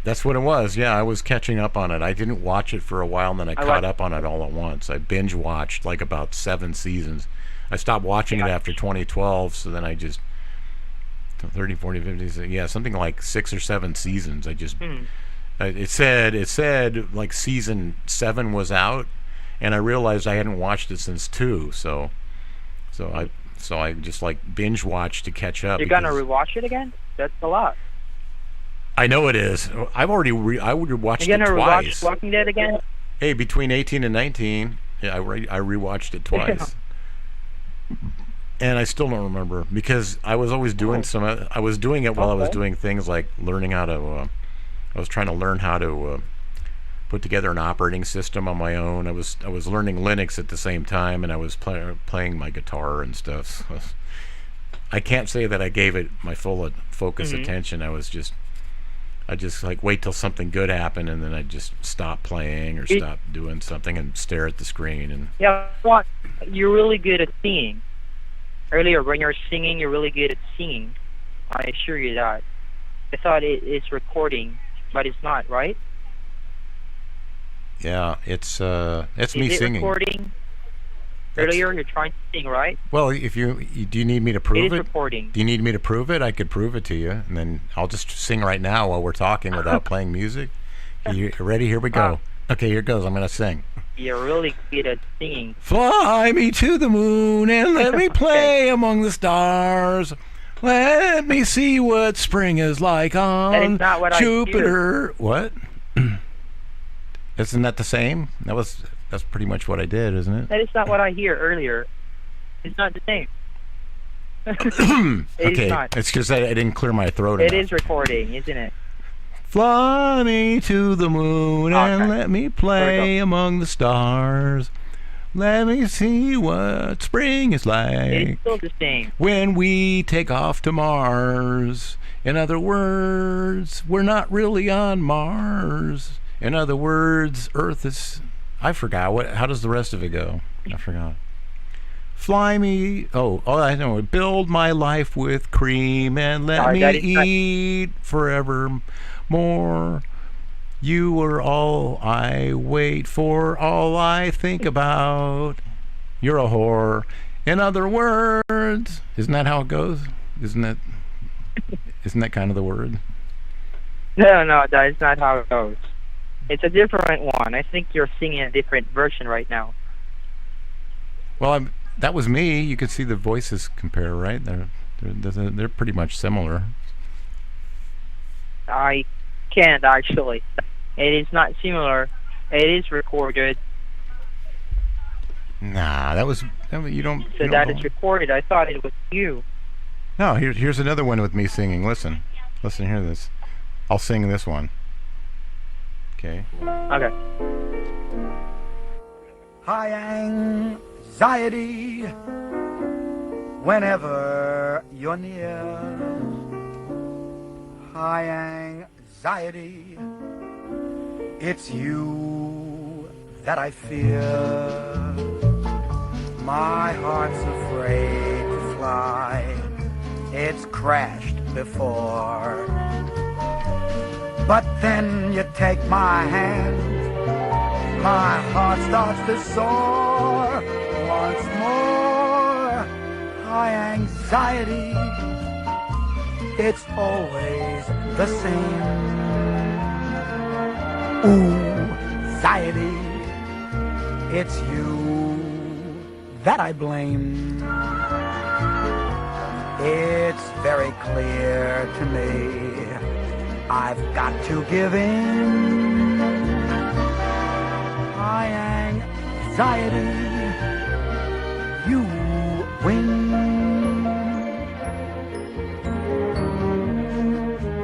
That's what it was. Yeah, I was catching up on it. I didn't watch it for a while, and then I caught up on it all at once. I binge watched like about 7 seasons. I stopped watching it after 2012, so then I just 30, 40, 50, yeah, something like 6 or 7 seasons. I just it said like season 7 was out, and I realized I hadn't watched it since 2, so I just like binge watched to catch up. You're gonna rewatch it again? That's a lot. I know it is. I've already I would watched it twice. You're gonna rewatch Walking Dead again? Hey, between 18 and 19, yeah, I rewatched it twice. And I still don't remember because I was always doing I was doing it while I was doing things like learning how to I was trying to learn how to put together an operating system on my own. I was learning Linux at the same time, and I was playing my guitar and stuff. So I can't say that I gave it my full focus attention. I just like wait till something good happened, and then I just stop playing or stop doing something and stare at the screen. And yeah, what? You're really good at singing. Earlier, when you're singing, you're really good at singing. I assure you that. I thought it's recording, but it's not, right? Yeah, it's me singing. Recording? Earlier, you're trying to sing, right? Well, if do you need me to prove it? It is recording. Do you need me to prove it? I could prove it to you, and then I'll just sing right now while we're talking without playing music. You ready? Here we go. Okay, here goes. I'm gonna sing. You're really good at singing. Fly me to the moon and let me play among the stars. Let me see what spring is like on that is not what Jupiter. What? Isn't that the same? That's pretty much what I did, isn't it? That is not what I hear earlier. It's not the same. Okay, is not. It's because I didn't clear my throat enough. It is recording, isn't it? Fly me to the moon and let me play among the stars. Let me see what spring is like. It's still the same. When we take off to Mars. In other words, we're not really on Mars. In other words, Earth is... I forgot. How does the rest of it go? I forgot. Fly me... Oh, I know. Build my life with cream and let me eat forever more. You are all I wait for, all I think about. You're a whore. In other words... Isn't that how it goes? Isn't that kind of the word? No, that is not how it goes. It's a different one. I think you're singing a different version right now. Well, that was me. You could see the voices compare, right? They're pretty much similar. I can't actually. It is not similar. It is recorded. Nah, you don't. So that is recorded. I thought it was you. No, here's another one with me singing. Listen, hear this. I'll sing this one. Okay. Okay. High anxiety whenever you're near. High anxiety, it's you that I fear. My heart's afraid to fly. It's crashed before. But then you take my hand, my heart starts to soar once more. high anxiety. It's always the same. Anxiety. It's you that I blame. It's very clear to me I've got to give in. High anxiety, you win.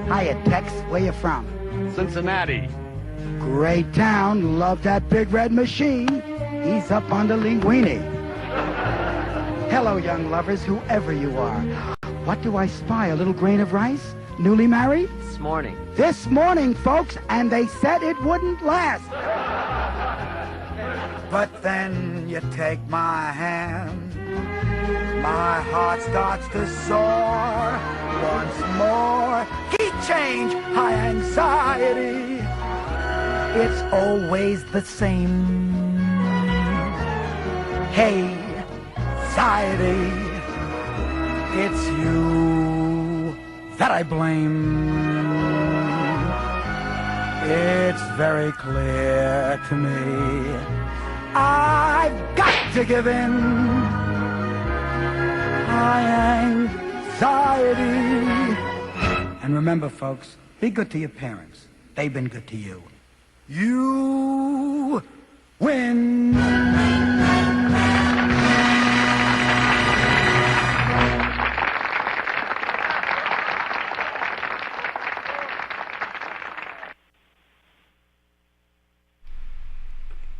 Hiya, Tex. Where you from? Cincinnati. Great town. Love that big red machine. He's up on the linguine. Hello, young lovers, whoever you are. What do I spy? A little grain of rice? Newly married? This morning. This morning, folks, and they said it wouldn't last. But then you take my hand. My heart starts to soar once more. Key change, high anxiety. It's always the same. Hey, anxiety. It's you that I blame. It's very clear to me I've got to give in. High anxiety. And remember, folks, be good to your parents. They've been good to you. You win.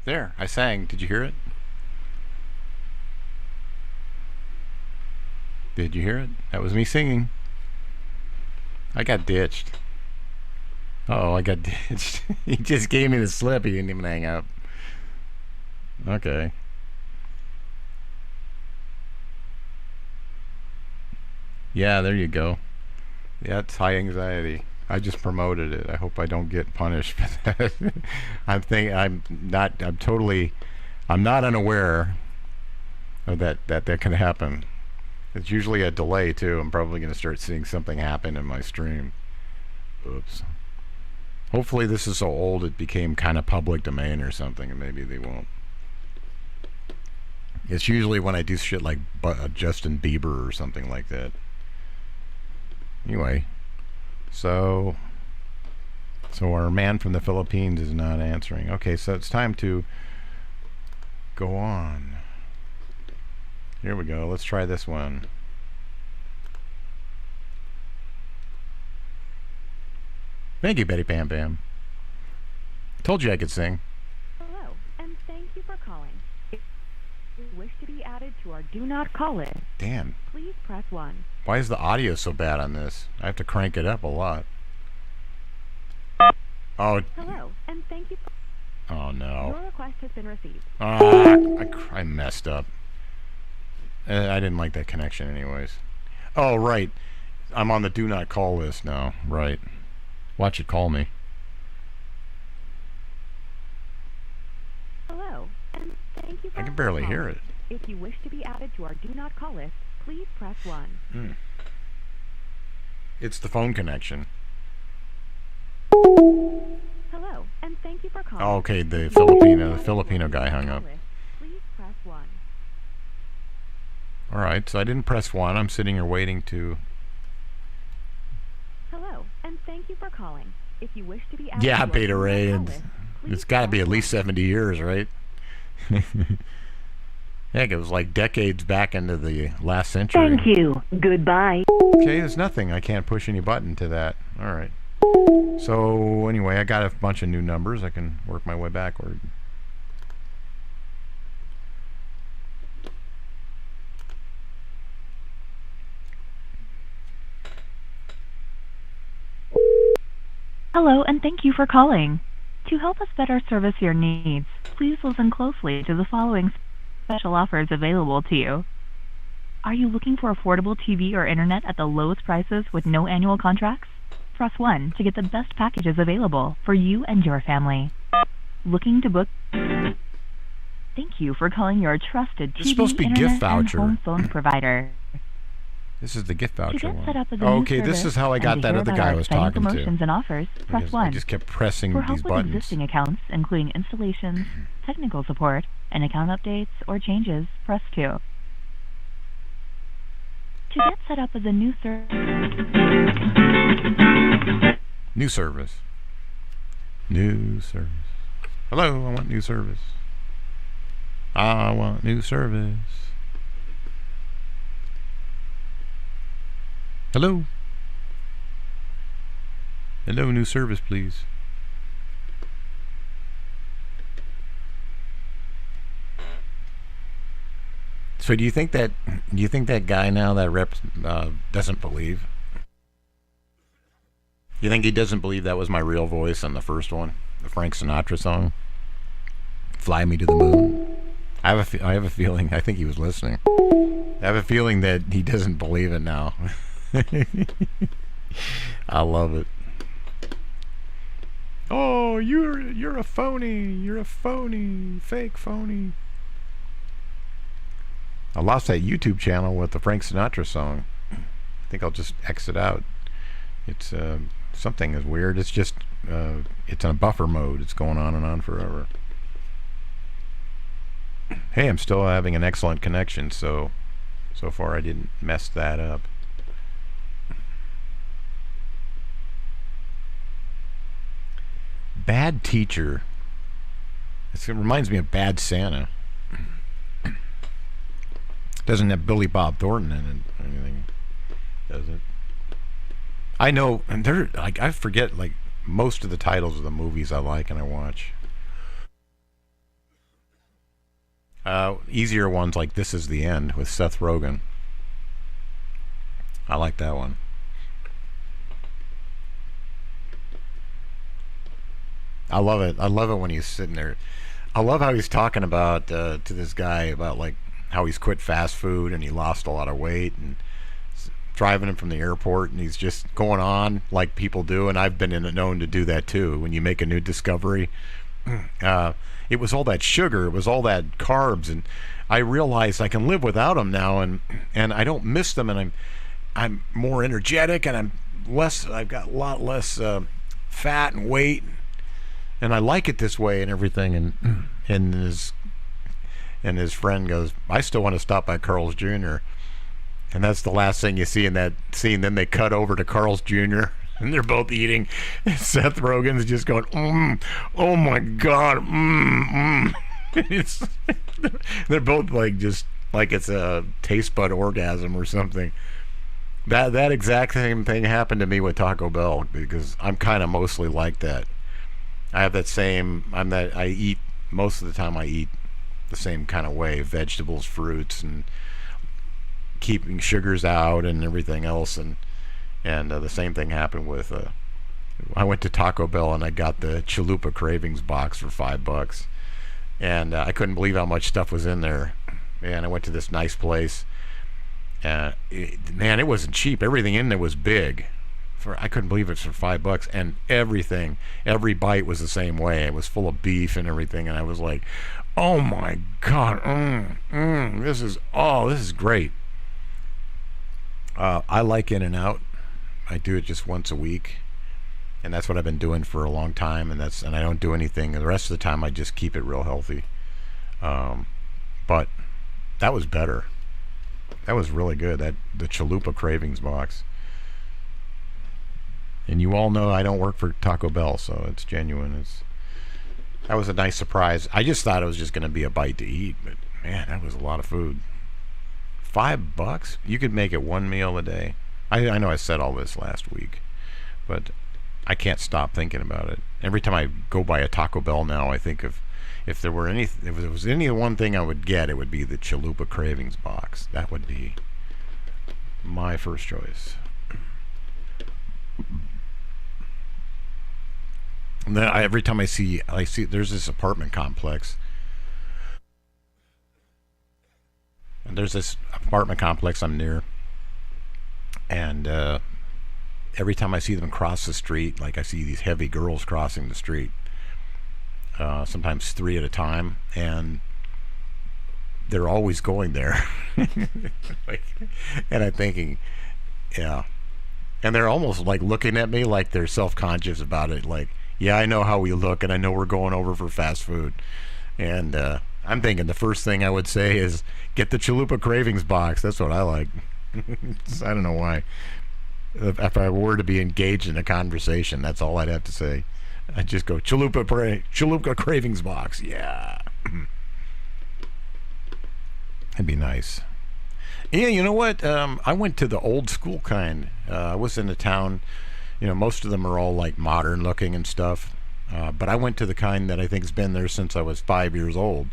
There, I sang. Did you hear it? Did you hear it? That was me singing. I got ditched. Uh-oh, I got ditched. He just gave me the slip. He didn't even hang up. Okay. Yeah, there you go. Yeah, it's high anxiety. I just promoted it. I hope I don't get punished for that. I'm not unaware of that can happen. It's usually a delay too. I'm probably going to start seeing something happen in my stream. Oops. Hopefully this is so old it became kind of public domain or something, and maybe they won't. It's usually when I do shit like Justin Bieber or something like that. Anyway. So our man from the Philippines is not answering. Okay, so it's time to go on. Here we go. Let's try this one. Thank you, Betty Pam Pam. Told you I could sing. Hello, and thank you for calling. If you wish to be added to our Do Not Call list, damn. Please press 1. Why is the audio so bad on this? I have to crank it up a lot. Oh. Hello, and thank you for... Oh, no. Your request has been received. I messed up. I didn't like that connection anyways. Oh, right. I'm on the Do Not Call list now. Right. Watch it call me. Hello, and thank you for... I can barely hear it. If you wish to be added to our Do Not Call list, please press 1. It's the phone connection. Hello, and thank you for calling. Oh, okay, the Filipino guy hung up. Please press 1. All right, so I didn't press 1. I'm sitting here waiting to... Hello, and thank you for calling. If you wish to be added Yeah, to Beta our Ray. Do Not Call list, It's got to be at least 70 years, right? Heck, it was like decades back into the last century. Thank you. Goodbye. Okay, there's nothing. I can't push any button to that. All right. So, anyway, I got a bunch of new numbers. I can work my way backward. Hello, and thank you for calling. To help us better service your needs, please listen closely to the following special offers available to you. Are you looking for affordable TV or internet at the lowest prices with no annual contracts? Press 1 to get the best packages available for you and your family. Looking to book? Thank you for calling your trusted It's supposed TV, to be gift internet, and voucher. home phone provider. This is the gift voucher To get one. set up as a Okay, new this service is how I and got to that hear other about guy our I was exciting talking to. promotions and offers, press Because 1. I just kept pressing For help these with buttons. existing accounts, including installations, technical support, and account updates or changes, press 2. To get set up as a new service... New service. New service. Hello, I want new service. I want new service. Hello. Hello, new service, please. So do you think that guy now, that rep, doesn't believe? You think he doesn't believe that was my real voice on the first one, the Frank Sinatra song, "Fly Me to the Moon"? I have a feeling. I think he was listening. I have a feeling that he doesn't believe it now. I love it. Oh, you're a phony. You're a phony. Fake phony. I lost that YouTube channel with the Frank Sinatra song. I think I'll just exit out. It's something is weird. It's just it's in a buffer mode. It's going on and on forever. Hey, I'm still having an excellent connection, so far I didn't mess that up. Bad teacher. It reminds me of Bad Santa. Doesn't have Billy Bob Thornton in it or anything, does it? I know, and there, like, I forget like most of the titles of the movies I like and I watch. Easier ones like This Is the End with Seth Rogen. I like that one. I love it. I love it when he's sitting there. I love how he's talking about to this guy about like how he's quit fast food and he lost a lot of weight and driving him from the airport, and he's just going on like people do, and I've been known to do that too. When you make a new discovery, it was all that sugar, it was all that carbs, and I realized I can live without them now, and I don't miss them, and I'm more energetic, and I've got a lot less fat and weight, and I like it this way and everything. And his friend goes, I still want to stop by Carl's Jr. And that's the last thing you see in that scene. Then they cut over to Carl's Jr. and they're both eating. Seth Rogen's just going, oh my God, They're both like just like it's a taste bud orgasm or something. That exact same thing happened to me with Taco Bell, because I'm kind of mostly like that. I have that same. I eat most of the time. I eat the same kind of way: vegetables, fruits, and keeping sugars out and everything else. And the same thing happened with. I went to Taco Bell and I got the Chalupa Cravings box for $5, and I couldn't believe how much stuff was in there. And I went to this nice place. Man, it wasn't cheap. Everything in there was big. I couldn't believe it for $5, and every bite was the same way. It was full of beef and everything, and I was like, "Oh my God, this is great." I like In-N-Out. I do it just once a week, and that's what I've been doing for a long time. And I don't do anything the rest of the time. I just keep it real healthy. But that was better. That was really good. The Chalupa Cravings box. And you all know I don't work for Taco Bell, so it's genuine. That was a nice surprise. I just thought it was just going to be a bite to eat, but man, that was a lot of food. $5? You could make it one meal a day. I know I said all this last week, but I can't stop thinking about it. Every time I go by a Taco Bell now, I think of if there was any one thing I would get, it would be the Chalupa Cravings box. That would be my first choice. And then every time I see there's this apartment complex, and there's this apartment complex I'm near, and every time I see them cross the street, like I see these heavy girls crossing the street, sometimes 3 at a time, and they're always going there. Like, and I'm thinking, yeah. And they're almost like looking at me like they're self-conscious about it. Like, yeah, I know how we look, and I know we're going over for fast food. And I'm thinking the first thing I would say is, get the Chalupa Cravings box. That's what I like. I don't know why. If I were to be engaged in a conversation, that's all I'd have to say. I'd just go, Chalupa Cravings box. Yeah. That'd be nice. Yeah, you know what? I went to the old school kind. I was in a town, most of them are all like modern looking and stuff. But I went to the kind that I think's been there since I was 5 years old.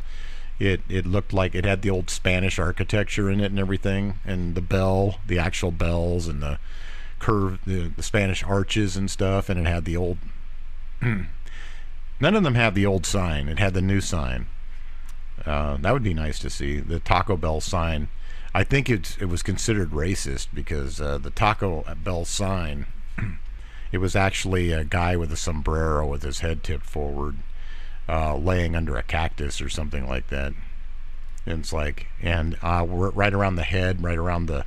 It looked like it had the old Spanish architecture in it and everything, and the actual bells, and the curve, the Spanish arches and stuff, and it had the old. None of them had the old sign. It had the new sign. That would be nice to see, the Taco Bell sign. I think it was considered racist because the Taco Bell sign, it was actually a guy with a sombrero with his head tipped forward, laying under a cactus or something like that. And it's like, and right around the head, right around the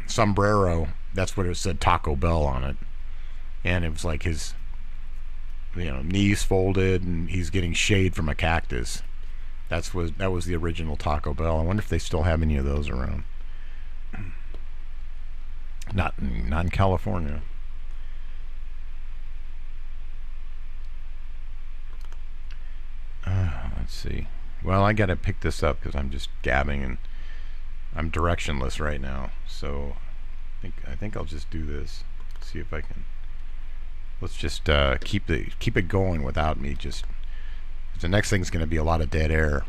sombrero, that's what it said, Taco Bell on it. And it was like his knees folded, and he's getting shade from a cactus. That was the original Taco Bell. I wonder if they still have any of those around. Not in California. Let's see. Well, I gotta pick this up because I'm just gabbing and I'm directionless right now. So I think I'll just do this. See if I can. Let's just keep it going without me. Just the next thing's going to be a lot of dead air.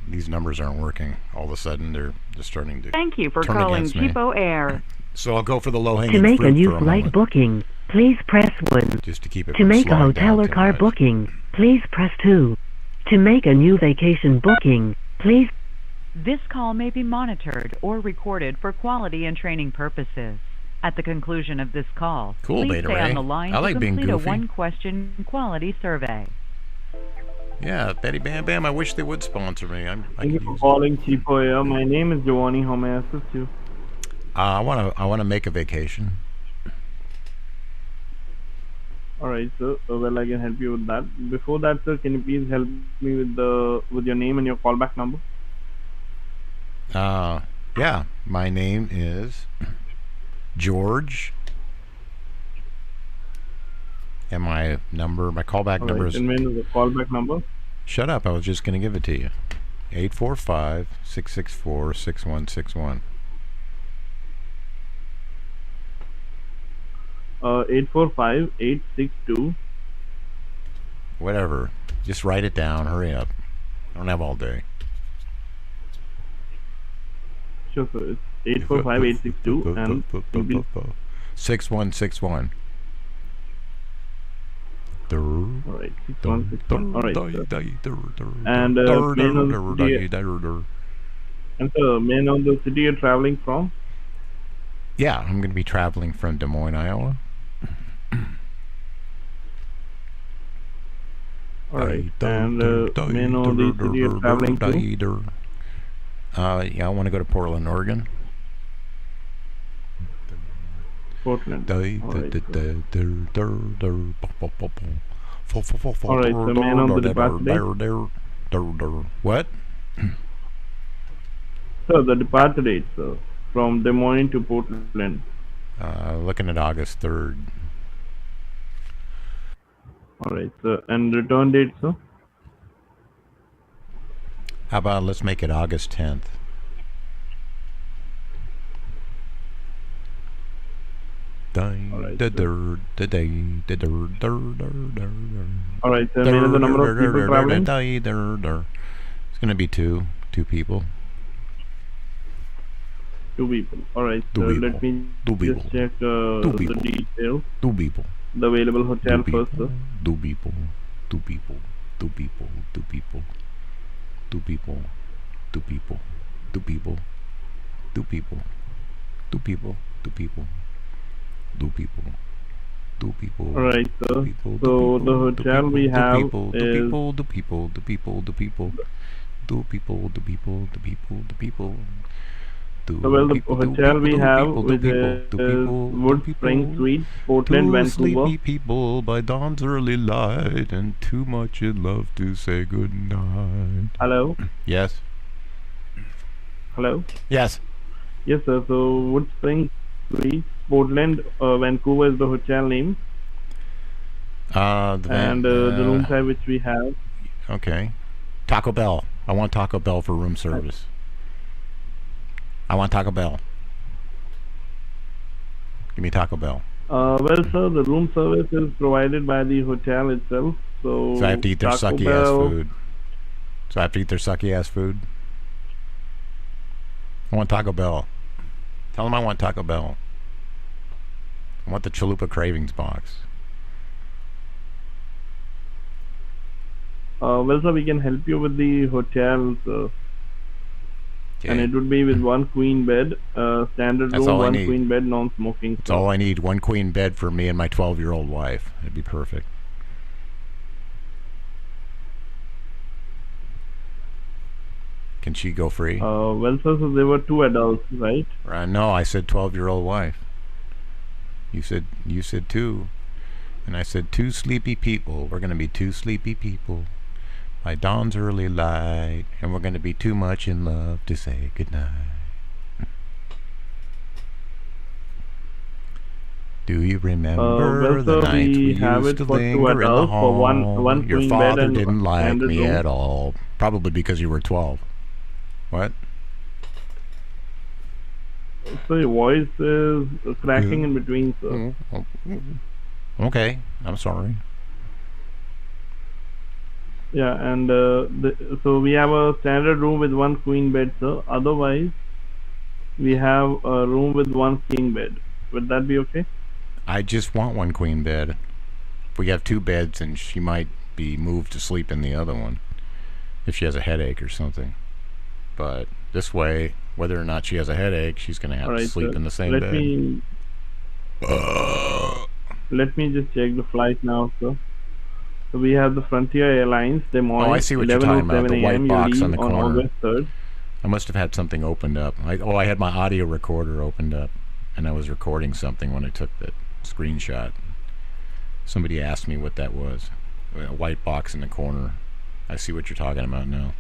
These numbers aren't working. All of a sudden, they're just starting to. Thank you for turn calling against me. Cheapo Air. So I'll go for the low-hanging To make fruit a new for a flight moment, booking, please press 1. just to keep it To from make a slowing hotel down or too car much. booking, please press 2. To make a new vacation booking, please. This call may be monitored or recorded for quality and training purposes. At the conclusion of this call, Cool, please Beta stay Ray. on the line I like to being complete a goofy. one-question quality survey. Yeah, Betty Bam Bam. I wish they would sponsor me. I Thank you could for use it. calling Cheapo Air. My name is Giovanni. How may I assist you? I wanna make a vacation. Alright, sir. Well, I can help you with that. Before that, sir, can you please help me with your name and your callback number? Yeah, my name is George, and my callback number is. And when is the callback number? Shut up! I was just going to give it to you. 845-664-6161. 845-862. Whatever. Just write it down. Hurry up. I don't have all day. Sure, sir. It's 845-862 and 6161. Alright, 6161. Alright, sir. And may I know the city you're traveling from? Yeah, I'm going to be traveling from Des Moines, Iowa. Alright, and may I know the city you're traveling to? Yeah, I want to go to Portland, Oregon. Portland. Alright, so may I know the departure date? What? So the departure date, sir, from Des Moines to Portland. Looking at August 3rd. Alright, sir, and return date, sir? How about let's make it August 10th? Alright, sir, may I know the number of people traveling? It's going to be two people. 2 people. Alright, Two so people. let me Two just people. check Two the people. details. 2 people. The available hotel Two first, people. sir. 2 people. 2 people. 2 people. 2 people. 2 people. 2 people. 2 people. 2 people. 2 people. 2 people. 2 people. 2 people. Alright, sir. So the hotel we have is 2 people. the people, the people, the people, the people. So, well, the hotel we have, which is Wood Spring Suite, Portland, Two Vancouver. sleepy people by dawn's early light, and too much in love to say goodnight. Hello? Yes. Hello? Yes. Yes, sir. So, Wood Spring Suite, Portland, Vancouver is the hotel name. And the room type which we have. Okay. Taco Bell. I want Taco Bell for room service. I want Taco Bell. Give me Taco Bell. Well, sir, the room service is provided by the hotel itself. So I have to eat their sucky ass food. So I have to eat their sucky ass food. I want Taco Bell. Tell them I want Taco Bell. I want the Chalupa Cravings box. Well, sir, we can help you with the hotel, sir. Okay. And it would be with one queen bed, standard That's room, all I one need. queen bed, non-smoking. That's all I need. One queen bed for me and my 12-year-old wife. It'd be perfect. Can she go free? Well, sir, so there were 2 adults, right? No, I said 12-year-old wife. You said 2, and I said 2 sleepy people. We're gonna be 2 sleepy people by dawn's early light, and we're gonna be too much in love to say goodnight. Do you remember the nights we used to linger in the hall? One Your queen father bed and didn't like standard me room. at all, probably because you were 12. What? So your voice is cracking in between, sir. Okay, I'm sorry. Yeah, and so we have a standard room with one queen bed, sir. Otherwise, we have a room with one king bed. Would that be okay? I just want one queen bed. If we have 2 beds, and she might be moved to sleep in the other one if she has a headache or something. But this way, whether or not she has a headache, she's going to have to sleep in the same bed. Let me just check the flight now, sir. So we have the Frontier Airlines, Des Moines. Oh, I see what you're talking about. The white box on the corner. August 3rd. I must have had something opened up. I had my audio recorder opened up, and I was recording something when I took that screenshot. Somebody asked me what that was. A white box in the corner. I see what you're talking about now.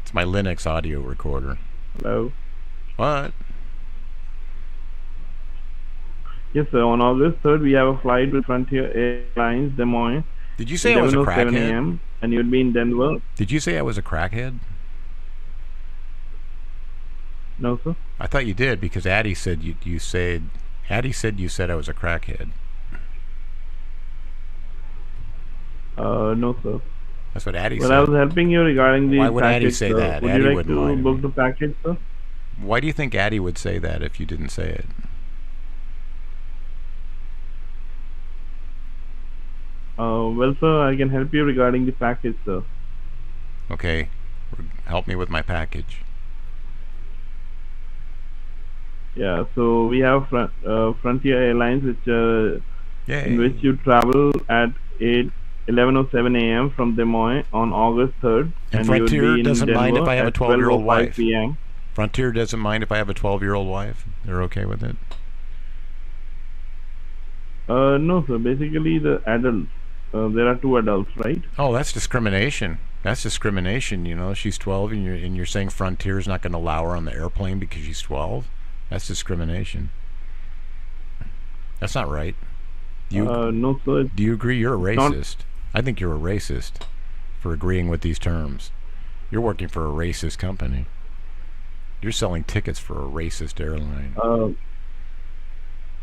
It's my Linux audio recorder. Hello? What? Yes, sir. On August 3rd, we have a flight with Frontier Airlines, Des Moines. Did you say I was a 11:07 crackhead? a.m. and you'll be in Denver. Did you say I was a crackhead? No, sir. I thought you did, because Addie said you said I was a crackhead. No, sir. That's what Addie Well, said. I was helping you regarding the Why would package, Addie say sir. that? Would Addie you like wouldn't lie to to book me. the package, sir? Why do you think Addie would say that if you didn't say it? Well, sir, I can help you regarding the package, sir. Okay, help me with my package. Yeah, so we have Frontier Airlines, in which you travel at 11:07 a.m. from Des Moines on August 3rd. And you'll Frontier be in doesn't mind if Denver I have a at 12-year-old 12:05 wife. p.m. Frontier doesn't mind if I have a 12-year-old wife. They're okay with it. No, sir. Basically, the adults. There are 2 adults, right? Oh, that's discrimination. That's discrimination. You know, she's 12, and you're saying Frontier's not going to allow her on the airplane because she's 12. That's discrimination. That's not right. No, sir. Do you agree you're a racist? I think you're a racist for agreeing with these terms. You're working for a racist company. You're selling tickets for a racist airline.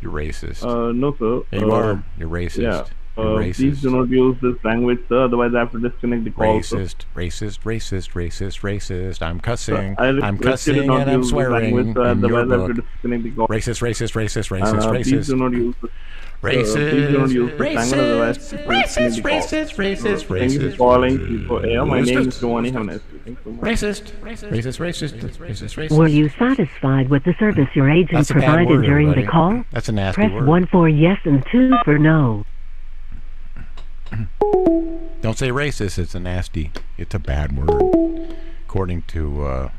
You're racist. No, sir. Yeah, you are. You're racist. Yeah. You're racist. Please do not use this language, sir. Otherwise, I have to disconnect the call. Racist, racist. I'm cussing. I I'm request you to cussing not and I'm use this swearing language, sir. in your Otherwise, I have book. to disconnect the call. Racist. Please do not use this. Please do not use this language. Otherwise, Racist. Thank you for calling People Air. My name is Giovanni. Have a nice day. Thanks so much. Racist. Were you satisfied with the service your agent That's a bad provided word, during everybody. the call? That's a nasty Press word. 1 for yes and 2 for no. Don't Don't say racist. It's a bad word. According to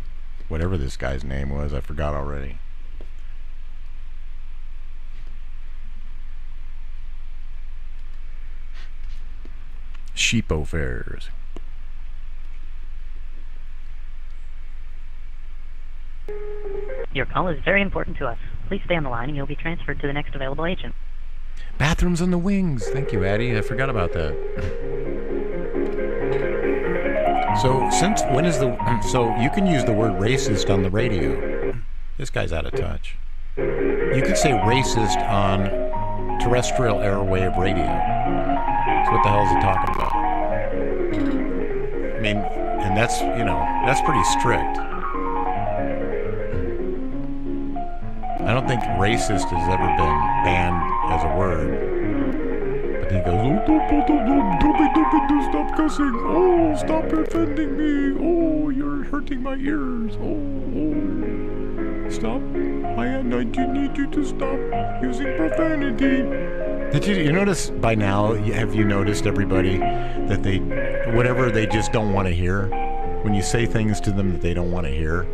whatever this guy's name was, I forgot already. Sheepo Fairs. Your call is very important to us. Please stay on the line and you'll be transferred to the next available agent. Bathrooms in the wings. Thank you, Addie. I forgot about that. So so you can use the word racist on the radio. This guy's out of touch. You can say racist on terrestrial airwave radio. So what the hell is he talking about? I mean, and that's pretty strict. I don't think racist has ever been banned as a word. But he goes, oh, don't stop cussing. Oh, stop offending me. Oh, you're hurting my ears. Oh. Stop. I need you to stop using profanity. Did you notice by now, have you noticed, everybody, that whatever they just don't want to hear, when you say things to them that they don't want to hear,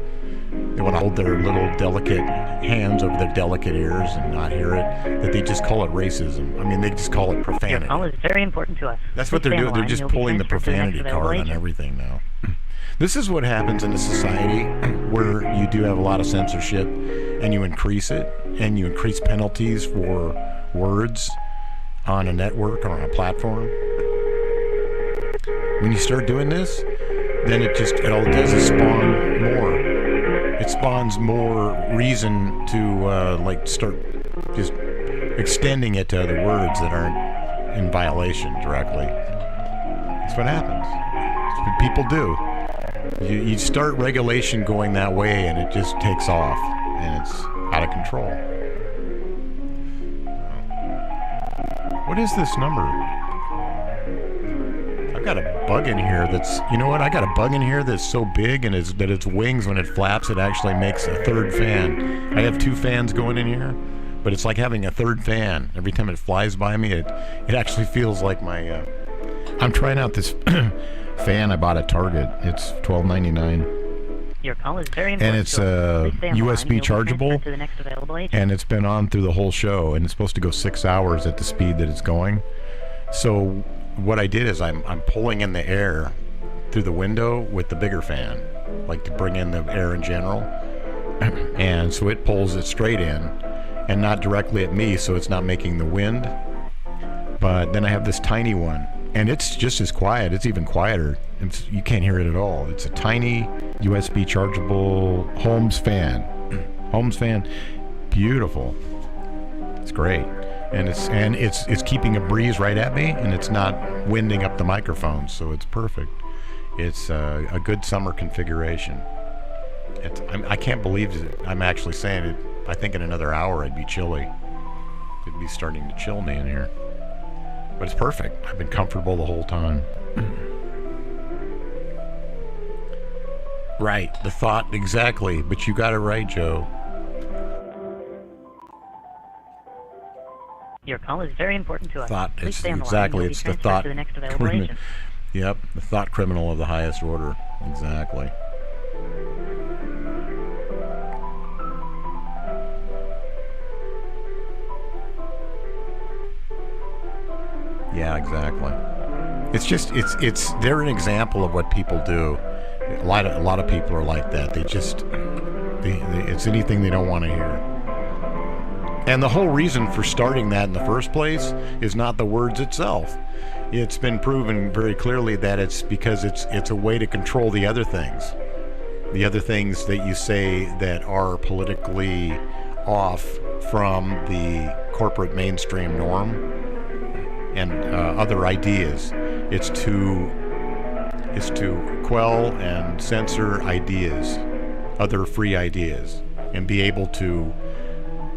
they want to hold their little delicate hands over their delicate ears and not hear it, that they just call it racism. I mean, they just call it profanity. Your call is very important to us. That's what they're doing. They're just pulling the profanity card on everything now. This is what happens in a society where you do have a lot of censorship and you increase it, and you increase penalties for words on a network or on a platform. When you start doing this, then it all does is spawn more. It spawns more reason to start just extending it to other words that aren't in violation directly. That's what happens. That's what people do. You start regulation going that way, and it just takes off, and it's out of control. What is this number? I've got a bug in here that's, I got a bug in here that's so big and that its wings, when it flaps, it actually makes a third fan. I have 2 fans going in here, but it's like having a third fan. Every time it flies by me, it actually feels like my, I'm trying out this fan I bought at Target. It's $12.99. Your call is very important. And it's USB chargeable, and it's been on through the whole show, and it's supposed to go 6 hours at the speed that it's going. So what I did is I'm pulling in the air through the window with the bigger fan, like to bring in the air in general. And so it pulls it straight in and not directly at me, so it's not making the wind. But then I have this tiny one, and it's just as quiet. It's even quieter. You can't hear it at all. It's a tiny USB chargeable Holmes fan. Holmes fan, beautiful. It's great. And it's keeping a breeze right at me, and it's not winding up the microphone, so it's perfect. It's a good summer configuration. I can't believe it. I'm actually saying it. I think in another hour I'd be chilly. It'd be starting to chill me in here. But it's perfect. I've been comfortable the whole time. Right, the thought, exactly. But you got it right, Joe. Your call is very important to us. Thought, Please it's stay on the exactly, line. it's the thought to the next available agent. Yep, the thought criminal of the highest order. Exactly. Yeah, exactly. It's just they're an example of what people do. A lot of people are like that. It's anything they don't want to hear. And the whole reason for starting that in the first place is not the words itself. It's been proven very clearly that it's because it's a way to control the other things. The other things that you say that are politically off from the corporate mainstream norm and other ideas. It's to quell and censor ideas, other free ideas, and be able to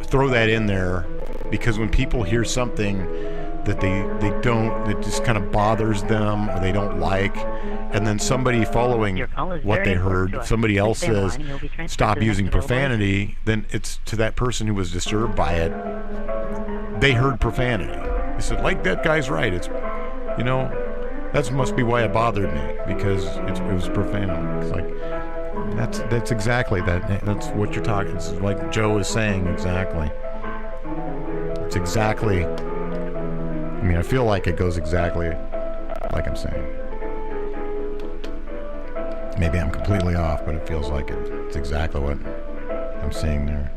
throw that in there, because when people hear something that that just kind of bothers them or they don't like, and then somebody following what they heard, somebody else says, stop using profanity, then it's to that person who was disturbed by it, they heard profanity. They said, like, that guy's right. It's, That must be why it bothered me, because it was profane. It's like, that's exactly that. That's what you're talking. This is like Joe is saying exactly. It's exactly. I mean, I feel like it goes exactly like I'm saying. Maybe I'm completely off, but it feels like it's exactly what I'm saying there.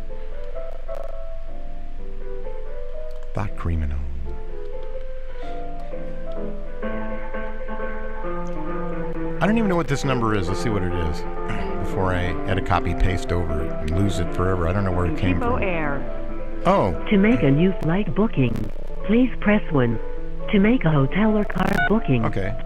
Thought criminal. I don't even know what this number is. Let's see what it is before I add a copy paste over it and lose it forever. I don't know where it came from. Oh. To make a new flight booking, please press 1. To make a hotel or car booking. Okay.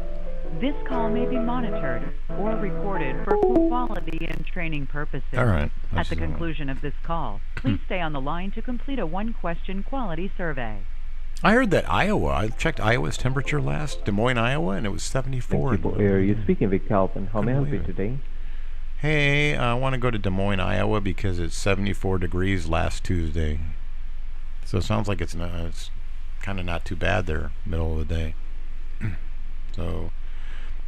This call may be monitored or recorded for quality and training purposes. All right. At the conclusion of this call, please stay on the line to complete a one-question quality survey. I heard that Iowa. I checked Iowa's temperature last, Des Moines, Iowa, and it was 74. You're speaking with Calvin. How may I help you today? Hey, I want to go to Des Moines, Iowa because it's 74 degrees last Tuesday. So it sounds like it's kind of not too bad there, middle of the day. So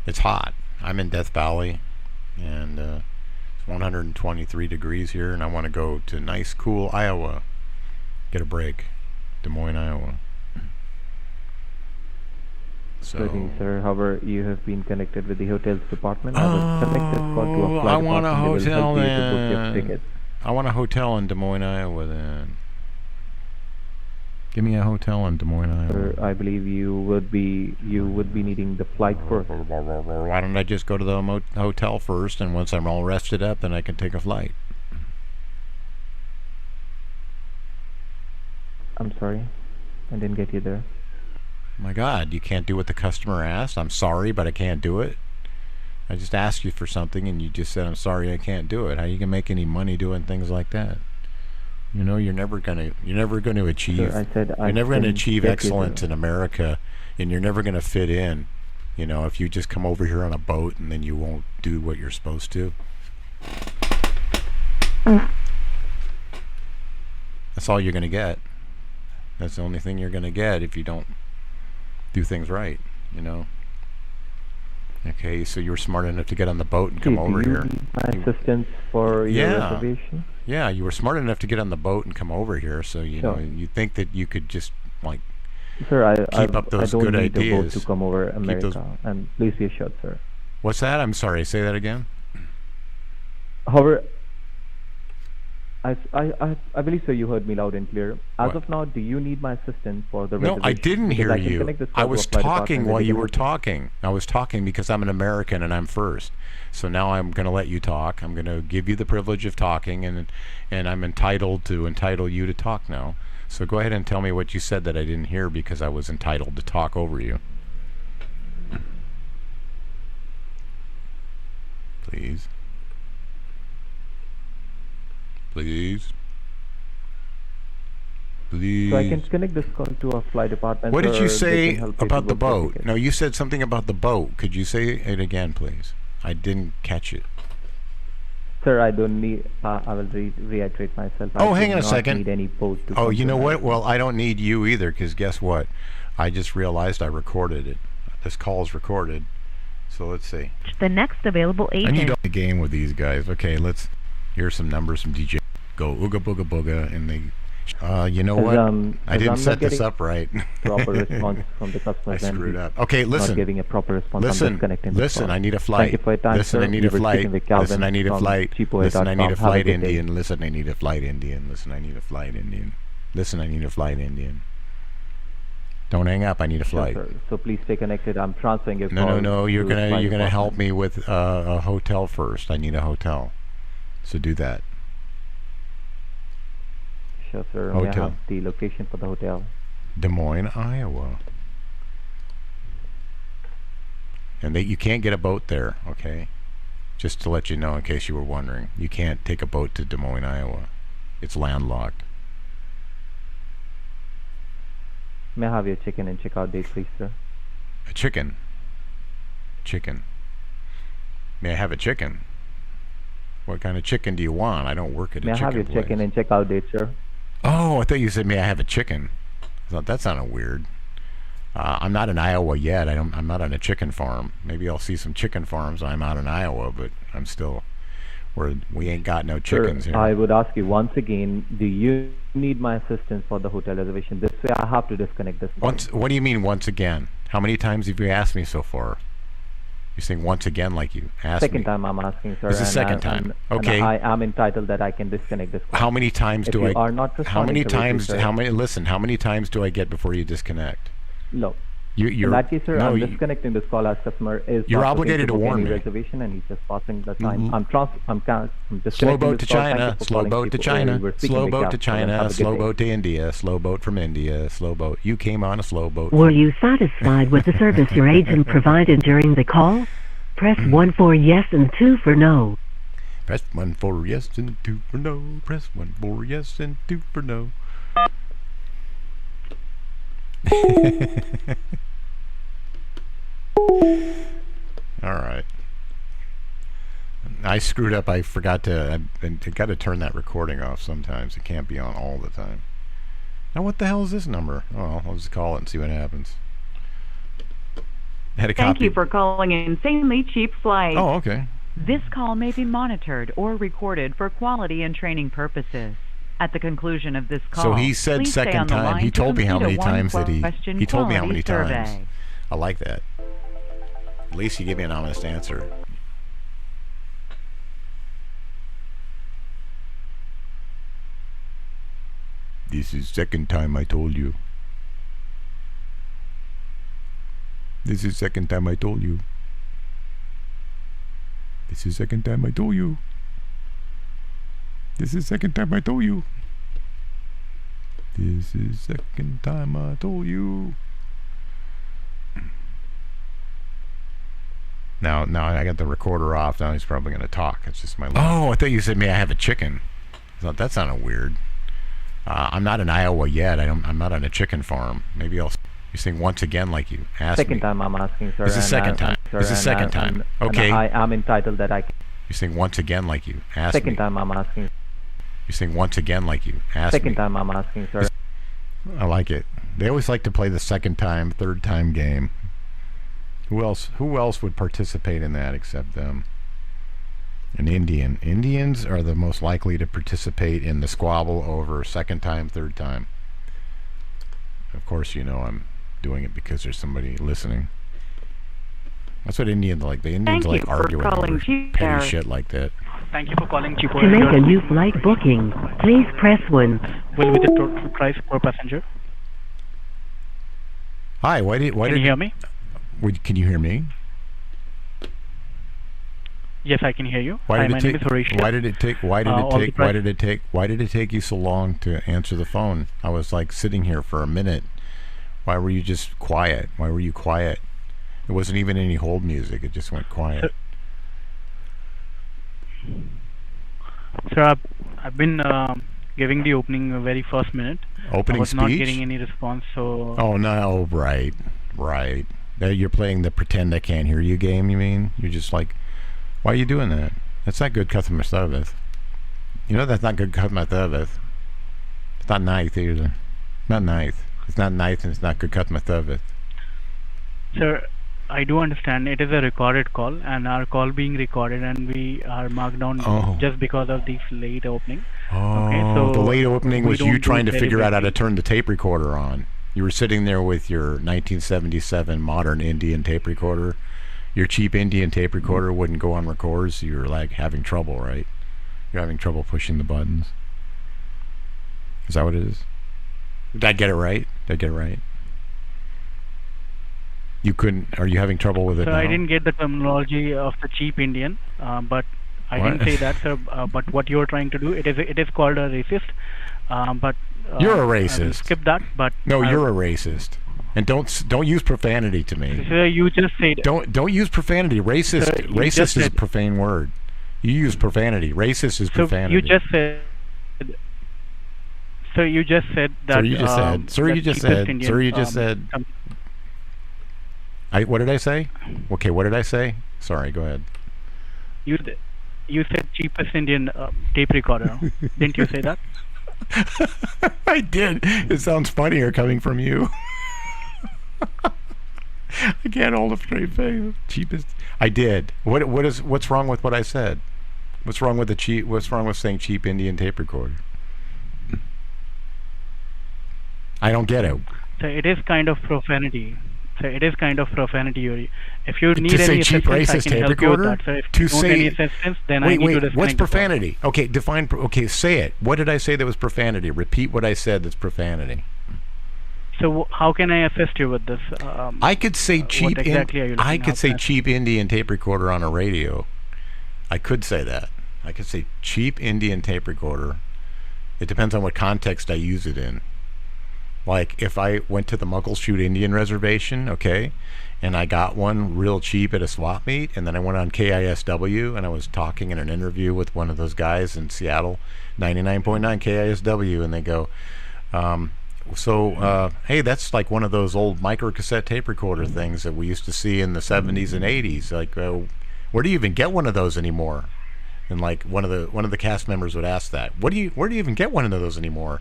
it's hot. I'm in Death Valley, and it's 123 degrees here, and I want to go to nice, cool Iowa. Get a break. Des Moines, Iowa. Certainly, sir. However, you have been connected with the hotels department. I will connect this call to a flight I want a department. They will hotel help you to book your then. tickets. I want a hotel in Des Moines, Iowa then. Give me a hotel in Des Moines, Iowa. Sir, I believe you would be needing the flight first. Why don't I just go to the hotel first, and once I'm all rested up, then I can take a flight? I'm sorry, I didn't get you there. My God, you can't do what the customer asked? I'm sorry, but I can't do it. I just asked you for something, and you just said, I'm sorry, I can't do it. How you can make any money doing things like that? You know, you're never gonna achieve. Sir, you're never gonna achieve excellence in America, and you're never gonna fit in. You know, if you just come over here on a boat and then you won't do what you're supposed to. That's all you're gonna get. That's the only thing you're gonna get if you don't do things right. You know. Okay, so you were smart enough to get on the boat and come over here. Need my assistance for your reservation? Yeah, you were smart enough to get on the boat and come over here, so you Sure. know you think that you could just like Sir, keep up those I don't good need the boat ideas. to come over America, and please be assured, sir. What's that? I'm sorry. Say that again. However, I believe, sir, you heard me loud and clear. As of now, do you need my assistance for the reservation? No, I didn't Because hear I can you. connect this I call to was a flight talking department while and they you can were help you. talking. I was talking because I'm an American and I'm first. So now I'm going to let you talk. I'm going to give you the privilege of talking, and I'm entitled to entitle you to talk now. So go ahead and tell me what you said that I didn't hear because I was entitled to talk over you. Please. Please. Please. So I can connect this call to a flight department. What did you or they say can help you to about the book your boat? ticket. No, you said something about the boat. Could you say it again, please? I didn't catch it. Sir, I don't need. I will reiterate myself. Oh, I hang do on a not second. Need any boat to Oh, come you to know what? America. Well, I don't need you either, because guess what? I just realized I recorded it. This call is recorded. So let's see. The next available I agent. need to play a game with these guys. Okay, here's some numbers from DJ. Go ooga booga booga, and they. You know what? I didn't set this up right. Proper response from the customers. I and screwed he's up. Okay, listen. Not giving a proper response. I'm Listen, disconnecting the listen. call. I need a Thank flight. you for your time, Listen, sir. I need You a were flight. speaking with Calvin Listen, I need a from flight. Listen, I need a cheapoe.com. flight Have a good day. Indian. Listen, I need a flight Indian. Listen, I need a flight Indian. Listen, I need a flight Indian. Don't hang up. I need a flight. Sure, sir. So please stay connected. I'm transferring your No, call. no, no. You're to gonna flight help department. me with a hotel first. I need a hotel. So do that. Sure, sir. May I Hotel. have the location for the hotel? Des Moines, Iowa. And you can't get a boat there, okay? Just to let you know in case you were wondering. You can't take a boat to Des Moines, Iowa. It's landlocked. May I have your check-in and check-out date, please, sir? A chicken. Chicken. May I have a chicken? What kind of chicken do you want? I don't work at a May I chicken have your place. check-in and check-out date, sir? Oh, I thought you said, may I have a chicken? I thought that sounded weird. I'm not in Iowa yet. I'm not on a chicken farm. Maybe I'll see some chicken farms when I'm out in Iowa, but I'm still where we ain't got no chickens Sir, here. I would ask you once again, do you need my assistance for the hotel reservation? This way I have to disconnect this call. What do you mean once again? How many times have you asked me so far? You're saying once again like you asked me. Second time I'm asking, sir. This is the second time. Okay. And I am entitled that I can disconnect this call. How many times if do you I are not how many responding to it, times sir, how many times do I get before you disconnect? No. You're, in that case, sir, no, I'm disconnecting this call as customer is you're not obligated to book warn any me. reservation and he's just passing the time. Mm-hmm. I'm slow boat to this call. Thank China, you for slow calling boat to Chipo. China, We were speaking slow with boat to Captain. Have China, a good slow day. boat to India, slow boat from India, slow boat. You came on a slow boat. Were you satisfied with the service your agent provided during the call? Press 1 for yes and 2 for no. Press 1 for yes and 2 for no. Press 1 for yes and 2 for no. All right. I screwed up. I forgot to. I got to turn that recording off sometimes. It can't be on all the time. Now, what the hell is this number? Oh, I'll just call it and see what happens. I had a Thank copy. you for calling Insanely Cheap Flight. Oh, okay. This call may be monitored or recorded for quality and training purposes. At the conclusion of this call, So he said please stay second on the time. line He to told me how complete many a times that one-question he told me how many quality times. survey. I like that. At least he gave me an honest answer. This is second time I told you. This is second time I told you. This is second time I told you. This is second time I told you. This is second time I told you. Now I got the recorder off. Now he's probably going to talk. It's just my. Oh, I thought you said, "May I have a chicken?" I thought that sounded weird. I'm not in Iowa yet. I'm not on a chicken farm. Maybe I'll. You're saying once again like you asked me. Second time I'm asking, sir. This is second time. This is second time. Okay. I am entitled that I can. You're saying once again like you asked me. Second time I'm asking. You're saying once again like you asked Second me. time I'm asking, sir. I like it. They always like to play the second time, third time game. Who else would participate in that except them? An Indian. Indians are the most likely to participate in the squabble over second time, third time. Of course, you know I'm doing it because there's somebody listening. That's what Indians like. The Indians like arguing over petty shit like that. Thank you for calling Chipo. To make a new flight booking, please press 1. Will be the total price per passenger. Hi, can you hear me? Can you hear me? Yes, I can hear you. Why Hi, did my name is Horatio. Why did it take you so long to answer the phone? I was like sitting here for a minute. Why were you just quiet? Why were you quiet? It wasn't even any hold music. It just went quiet. Sir, I've been giving the opening the very first minute. Opening I was speech? not getting any response, so... Oh, no, right. You're playing the pretend I can't hear you game, you mean? You're just like, why are you doing that? That's not good customer service. You know that's not good customer service. It's not nice either. Not nice. It's not nice and it's not good customer service. Sir, I do understand it is a recorded call and our call being recorded and we are marked down just because of this late opening. Oh, okay, so the late opening was you trying to figure out how to deliberately. turn the tape recorder on. You were sitting there with your 1977 modern Indian tape recorder. Your cheap Indian tape recorder wouldn't go on record, so you were like having trouble, right? You're having trouble pushing the buttons. Is that what it is? Did I get it right? You couldn't. Are you having trouble with it So now? I didn't get the terminology of the cheap Indian, but I What? didn't say that, sir. But what you are trying to do, it is called a racist. But You're a I will racist. skip that. But No, you're a racist. And don't use profanity to me. Sir, you just said. Don't use profanity. Racist. Sir, you Racist just is a said- profane word. You use profanity. Racist is So profanity. you just said. So you just said that. Sir, you just said. Sir, that you just cheapest said. Indian, Sir, you just said. What did I say? Okay, what did I say? Sorry, go ahead. You said cheapest Indian tape recorder. Didn't you say that? I did. It sounds funnier coming from you. I can't hold a straight face. Cheapest. I did. What's wrong with what I said? What's wrong with the cheap? What's wrong with saying cheap Indian tape recorder? I don't get it. So it is kind of profanity. If you need to say any cheap assistance, racist I can tape help you with recorder. that. So if To you don't say any assistance, then I need to disconnect what's the call. profanity? Okay, define. Okay, say it. What did I say that was profanity? Repeat what I said that's profanity. So how can I assist you with this? I could say cheap. What exactly are you looking I could at? say cheap Indian tape recorder on a radio. I could say that. I could say cheap Indian tape recorder. It depends on what context I use it in. Like if I went to the Muckleshoot Indian Reservation, okay, and I got one real cheap at a swap meet, and then I went on KISW and I was talking in an interview with one of those guys in Seattle, 99.9 KISW, and they go, hey, that's like one of those old microcassette tape recorder things that we used to see in the 70s and 80s. Like, where do you even get one of those anymore? And like one of the cast members would ask that. Where do you even get one of those anymore?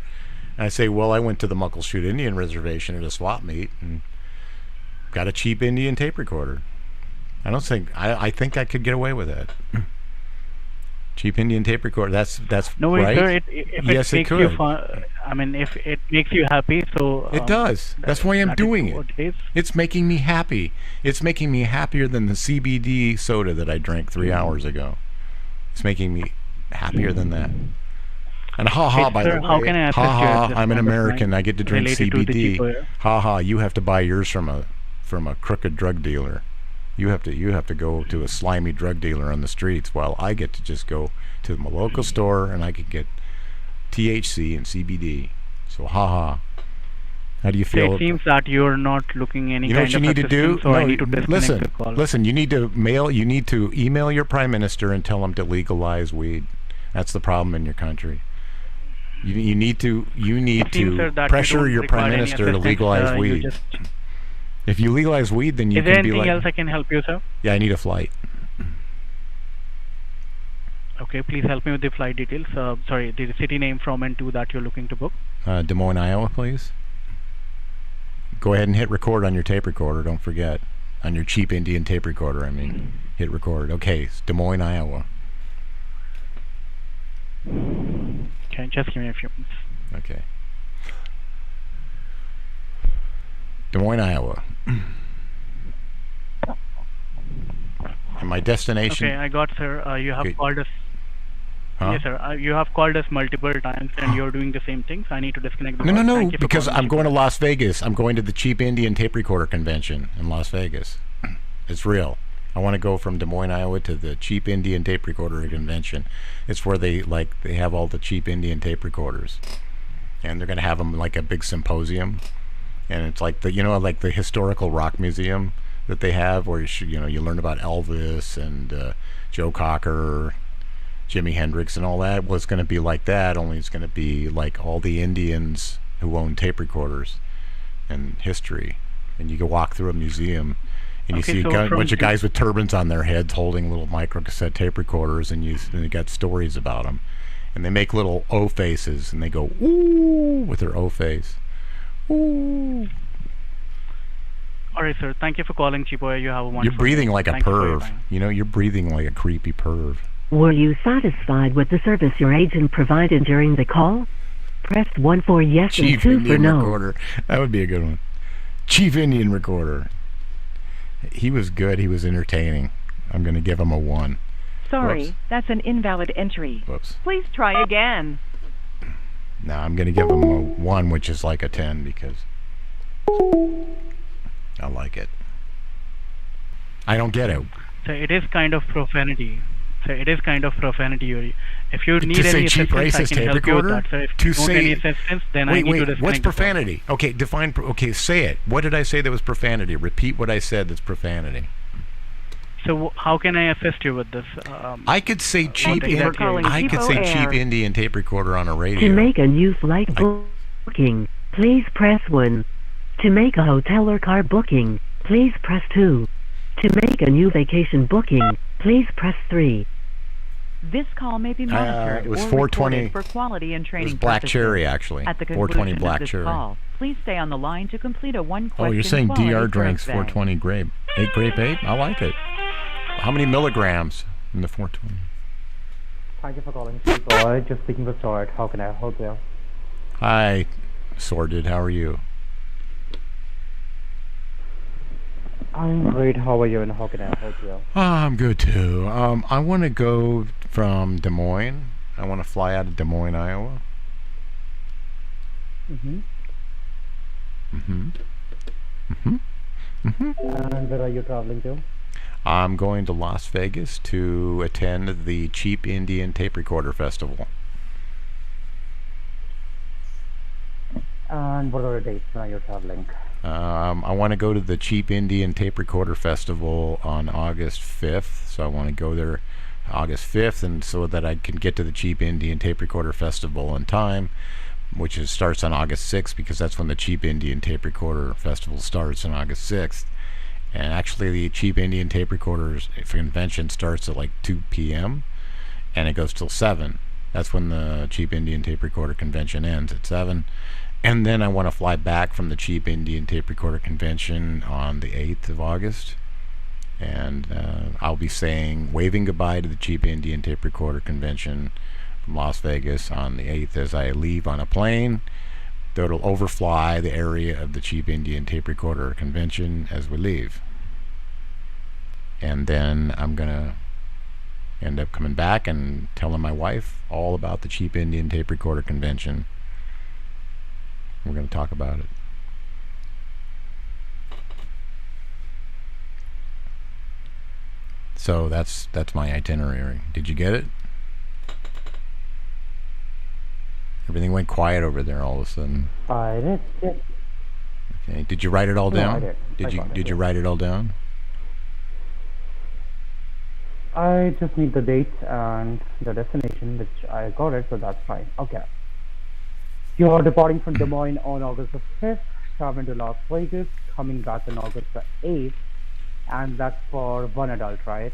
And I say, well, I went to the Muckleshoot Indian Reservation at a swap meet and got a cheap Indian tape recorder. I think I could get away with that. Cheap Indian tape recorder. That's no, right. Sir, if yes, it it makes could. you fun, I mean, if it makes you happy, so It does. That's why I'm doing it. It's making me happy. It's making me happier than the CBD soda that I drank 3 hours ago. It's making me happier than that. And by the way, how can I assist you at this I'm an point of American. time I get to drink related to the CBD. You have to buy yours from a crooked drug dealer. You have to go to a slimy drug dealer on the streets, while I get to just go to my local store and I can get THC and CBD. So How do you feel? It seems that you're not looking any kind of assistance, so I need to disconnect the call. Listen, you need to email your prime minister and tell him to legalize weed. That's the problem in your country. You need to pressure your prime minister to legalize weed. If you legalize weed, then you can be like... Is there anything else I can help you, sir? Yeah, I need a flight. Okay, please help me with the flight details. Sorry, the city name from and to that you're looking to book. Des Moines, Iowa, please. Go ahead and hit record on your tape recorder. Don't forget. On your cheap Indian tape recorder, I mean. Hit record. Okay, it's Des Moines, Iowa. Okay, just give me a few minutes. Okay. Des Moines, Iowa. And my destination... Okay, I got, sir. You have called us... Huh? Yes, sir. You have called us multiple times and you're doing the same thing, so I need to disconnect the call. No, because I'm going to Las Vegas. I'm going to the Cheap Indian Tape Recorder Convention in Las Vegas. It's real. I want to go from Des Moines, Iowa to the Cheap Indian Tape Recorder Convention. It's where they have all the cheap Indian tape recorders. And they're going to have them like a big symposium. And it's like the historical rock museum that they have, where you learn about Elvis and Joe Cocker, Jimi Hendrix, and all that. Well, it's going to be like that, only it's going to be like all the Indians who own tape recorders and history. And you can walk through a museum, and you see a bunch of guys with turbans on their heads holding little microcassette tape recorders, and they got stories about them. And they make little O faces, and they go ooh with their O face. Ooh. All right, sir. Thank you for calling, Chipoya. You have a wonderful You're breathing like a Thank perv. You're breathing like a creepy perv. Were you satisfied with the service your agent provided during the call? Press 1 for yes Chief and 2 Indian for no. Recorder. That would be a good one. Chief Indian Recorder. He was good. He was entertaining. I'm going to give him a 1. Sorry, Whoops. that's an invalid entry. Whoops. Please try again. No, I'm going to give him a 1, which is like a 10, because I like it. I don't get it. So it is kind of profanity. If you need To say any cheap assistance, racist I can tape help you with recorder? that. So if To you don't say... any assistance, then I need to disconnect what's the call. profanity? Okay, define... Okay, say it. What did I say that was profanity? Repeat what I said that's profanity. So how can I assist you with this? I could say cheap... I could say cheap Indian tape recorder on a radio. To make a new flight booking, please press 1. To make a hotel or car booking, please press 2. To make a new vacation booking, please press 3. This call may be monitored it was or 420 recorded for quality and training It was Black purposes. Cherry, actually. At the 420 conclusion Black of this Cherry. call, Please stay on the line to complete a one-question Oh, you're saying quality DR drinks survey. 420 grape. 8 grape 8? I like it. How many milligrams in the 420? Thank you for calling. Boy, just speaking with Stuart. How can I help you? Hi, Sorted. How are you? I'm great. How are you, and how can I help you? I'm good too. I want to go from Des Moines. I want to fly out of Des Moines, Iowa. Mm-hmm. Mm-hmm. Mm-hmm. Mm-hmm. And where are you traveling to? I'm going to Las Vegas to attend the Cheap Indian Tape Recorder Festival. And what are the dates when are you traveling? I want to go to the Cheap Indian Tape Recorder Festival on August 5th. So I want to go there August 5th, and so that I can get to the Cheap Indian Tape Recorder Festival in time, which starts on August 6th, because that's when the Cheap Indian Tape Recorder Festival starts on August 6th. And actually the Cheap Indian Tape Recorders convention starts at like 2 p.m. and it goes till 7. That's when the Cheap Indian Tape Recorder convention ends, at 7. And then I want to fly back from the Cheap Indian Tape Recorder convention on the 8th of August. And I'll be waving goodbye to the Cheap Indian Tape Recorder convention from Las Vegas on the 8th as I leave on a plane that'll overfly the area of the Cheap Indian Tape Recorder convention as we leave. And then I'm going to end up coming back and telling my wife all about the Cheap Indian Tape Recorder convention. We're going to talk about it. So that's my itinerary. Did you get it? Everything went quiet over there all of a sudden. I did. Yes. Okay. Did you write it all down? No, I did. Did you write it all down? I just need the date and the destination, which I got it, so that's fine. Okay. You are departing from Des Moines on August the 5th, traveling to Las Vegas, coming back on August the 8th, and that's for one adult, right?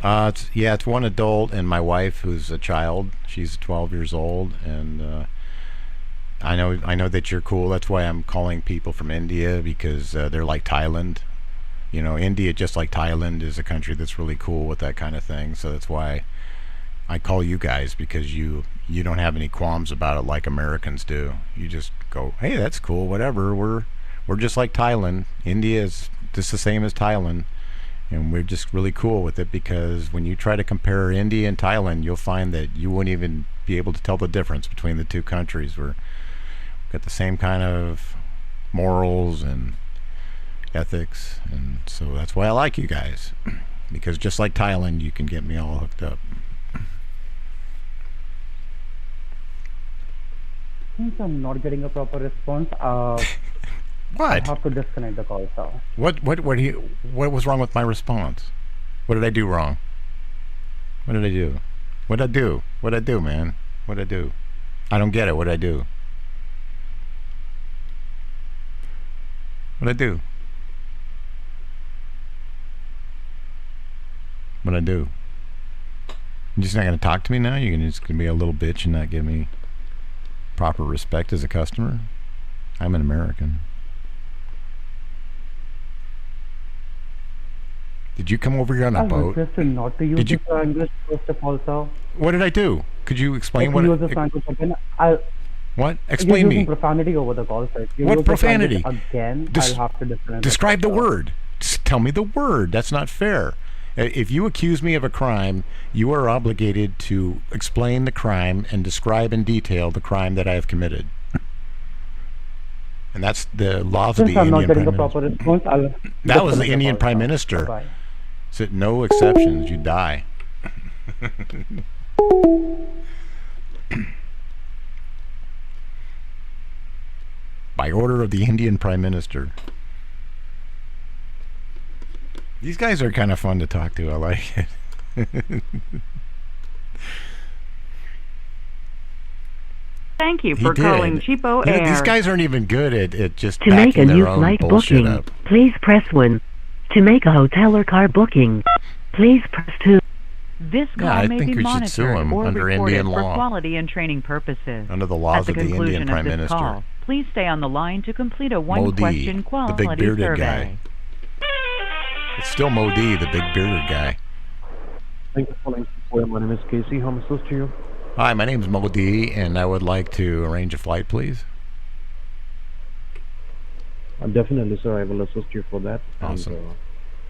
It's one adult and my wife, who's a child. She's 12 years old, and I know that you're cool. That's why I'm calling people from India, because they're like Thailand. You know, India, just like Thailand, is a country that's really cool with that kind of thing. So that's why I call you guys, because you don't have any qualms about it like Americans do. You just go, hey, that's cool, whatever. We're just like Thailand. India is just the same as Thailand. And we're just really cool with it, because when you try to compare India and Thailand, you'll find that you wouldn't even be able to tell the difference between the two countries. We've got the same kind of morals and ethics, and so that's why I like you guys, because just like Thailand, you can get me all hooked up. Since I'm not getting a proper response, What? I have to disconnect the call, so. What was wrong with my response? What did I do wrong? What did I do? What'd I do? What'd I do, man? What'd I do? I don't get it. What'd I do? What'd I do? What'd I do? You're just not going to talk to me now? You're just going to be a little bitch and not give me proper respect as a customer? I'm an American. Did you come over here on a boat? I requested not to use Did you? the English first of all, sir. What did I do? Could you explain If what? you use the language again, What? Explain you're me. using profanity over the call, sir. If you What use this language profanity? Again, I'll have to disconnect. Describe the word. Just tell me the word. That's not fair. If you accuse me of a crime, you are obligated to explain the crime and describe in detail the crime that I have committed. And that's the laws of the Since I'm not Indian getting Prime a proper Minister. response, I'll That was the disconnect Indian call, Prime sir. Minister. Bye-bye. Said no exceptions, you die. By order of the Indian Prime Minister. These guys are kind of fun to talk to. I like it. Thank you He for did. calling Cheapo You know, Air. these guys aren't even good at just To make a backing new their own flight bullshit booking, up. please press 1. To make a hotel or car booking, please press 2. This call I may think be we should sue monitored him or under recorded Indian for law. quality and training purposes. Under the laws At the of the conclusion Indian Prime of this Minister. call, please stay on the line to complete a Modi, one-question the quality big bearded survey. guy. It's still Modi, the big bearded guy. Thank you for calling. My name is Casey. How may I assist you? Hi, my name is Modi, and I would like to arrange a flight, please. Definitely, sir. I will assist you for that. Awesome. And,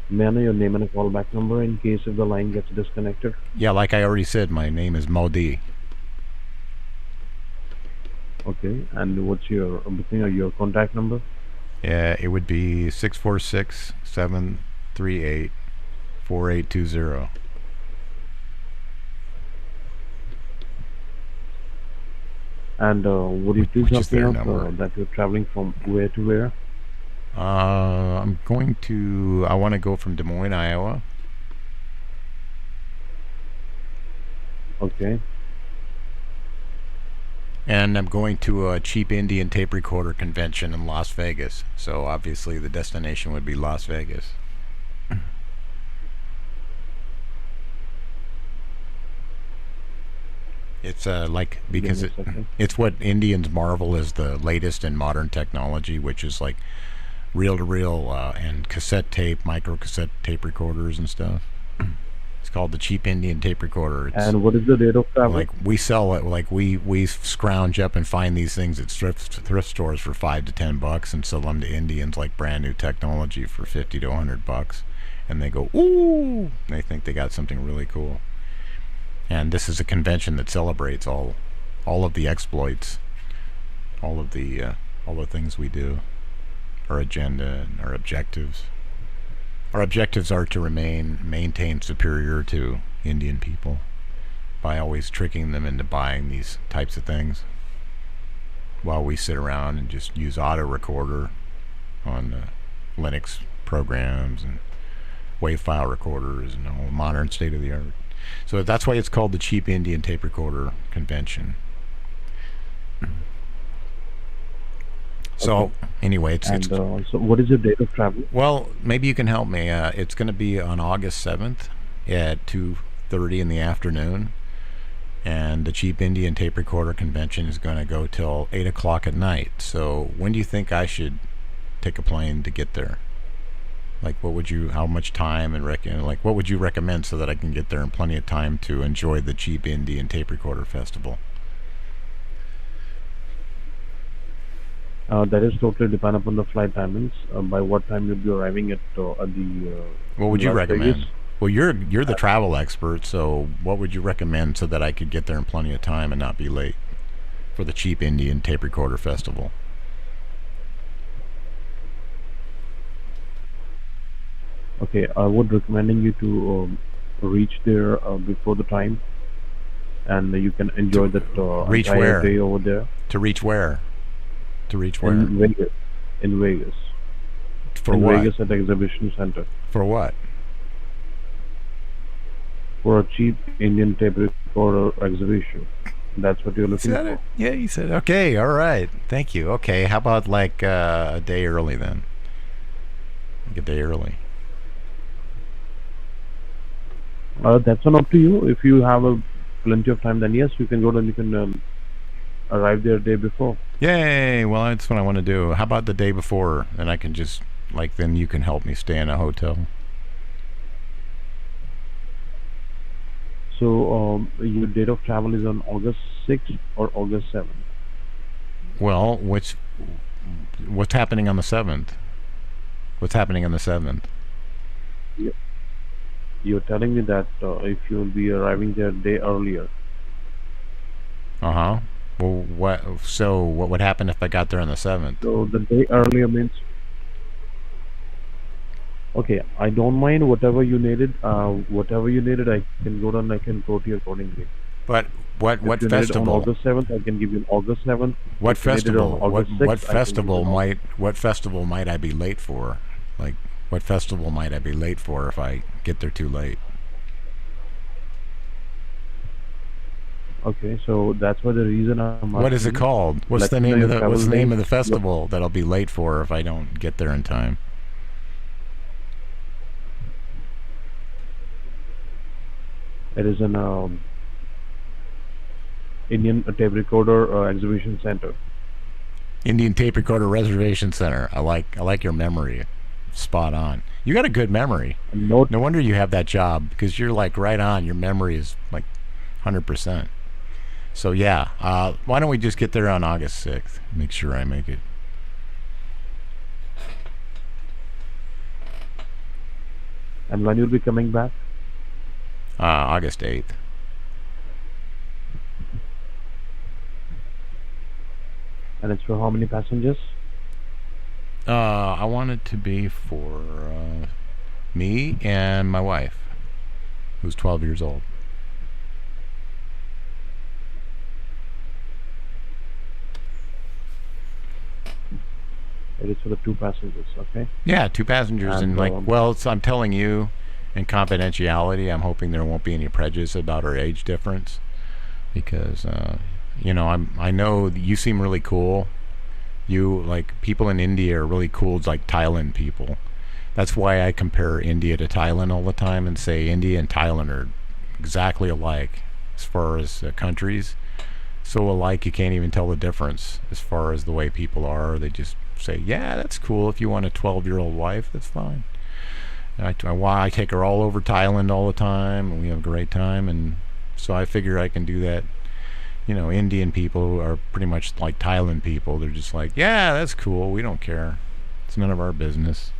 may I know your name and a callback number in case if the line gets disconnected? Yeah, like I already said, my name is Modi. Okay. And what's your booking or your contact number? Yeah, it would be 646-738-4820. And would you please Which is help me their out number. that you're traveling from where to where? I want to go from Des Moines, Iowa. Okay. And I'm going to a cheap Indian tape recorder convention in Las Vegas. So obviously the destination would be Las Vegas. It's because it's what Indians marvel is the latest in modern technology, which is like reel-to-reel and cassette tape, micro cassette tape recorders and stuff. It's called the cheap Indian tape recorder. And what is the date of travel? Like we sell it, like we scrounge up and find these things at thrift stores for $5 to $10 and sell them to Indians like brand new technology for $50 to $100, and they go ooh, they think they got something really cool. And this is a convention that celebrates all of the exploits, all the things we do, our agenda and our objectives. Our objectives are to maintain superior to Indian people by always tricking them into buying these types of things while we sit around and just use auto recorder on Linux programs and WAV file recorders and all modern state of the art. So that's why it's called the Cheap Indian Tape Recorder Convention. So Okay. anyway, so what is your date of travel? well, maybe you can help me. It's going to be on August 7th at 2:30 in the afternoon, and the Cheap Indian Tape Recorder Convention is going to go till 8 o'clock at night. So when do you think I should take a plane to get there? Like, how much time and what would you recommend so that I can get there in plenty of time to enjoy the Cheap Indian Tape Recorder Festival? That is totally dependent upon the flight timings. By what time you'll be arriving at the What would you Las recommend? Vegas? Well, you're the travel expert, so what would you recommend so that I could get there in plenty of time and not be late for the Cheap Indian Tape Recorder Festival? Okay, I would recommending you to reach there before the time, and you can enjoy that Reach entire where? day over there. To reach where? To reach where? In Vegas. In Vegas. For in what? Vegas at the exhibition center. For what? For a cheap Indian tape recorder exhibition. That's what you're looking Said for. it. Yeah, you said it. Okay, all right. Thank you. Okay, how about like a day early then? Like a day early. That's not up to you. If you have plenty of time, then yes, you can go and you can arrive there a day before. Yay! Well, that's what I want to do. How about the day before? And I can just, then you can help me stay in a hotel. So your date of travel is on August 6th or August 7th? Well, what's happening on the 7th? What's happening on the 7th? You're telling me that if you'll be arriving there a day earlier. Uh-huh. Well, what would happen if I got there on the 7th? So the day earlier means... Okay, I don't mind whatever you needed. Whatever you needed, I can go down. I can quote you accordingly. But what If you need it festival? on August 7th, I can give you an August 7th. What If you need it on festival? August 6th, What I can festival give you what festival might I be late for? Like, what festival might I be late for if I get there too late? Okay, so that's why the reason I'm What is it asking. called? What's Let the me know name of your the What's the travel name of date. the festival that I'll be late for if I don't get there in time? It is an Indian tape recorder exhibition center. Indian Tape Recorder Reservation Center. I like your memory. Spot on. You got a good memory. No wonder you have that job, because you're like right on. Your memory is like 100%. So yeah, why don't we just get there on August 6th? Make sure I make it. And when you'll be coming back? August 8th. And it's for how many passengers? I want it to be for me and my wife, who's 12 years old. It is for the 2 passengers, okay? Yeah, 2 passengers, and like, well, I'm telling you, in confidentiality, I'm hoping there won't be any prejudice about our age difference, because you know, I know you seem really cool. You, like, people in India are really cool, like Thailand people. That's why I compare India to Thailand all the time and say India and Thailand are exactly alike as far as countries. So alike you can't even tell the difference as far as the way people are. They just say, yeah, that's cool. If you want a 12-year-old wife, that's fine. And I take her all over Thailand all the time, and we have a great time. And so I figure I can do that. You know, Indian people are pretty much like Thailand people. They're just like, yeah, that's cool. We don't care. It's none of our business.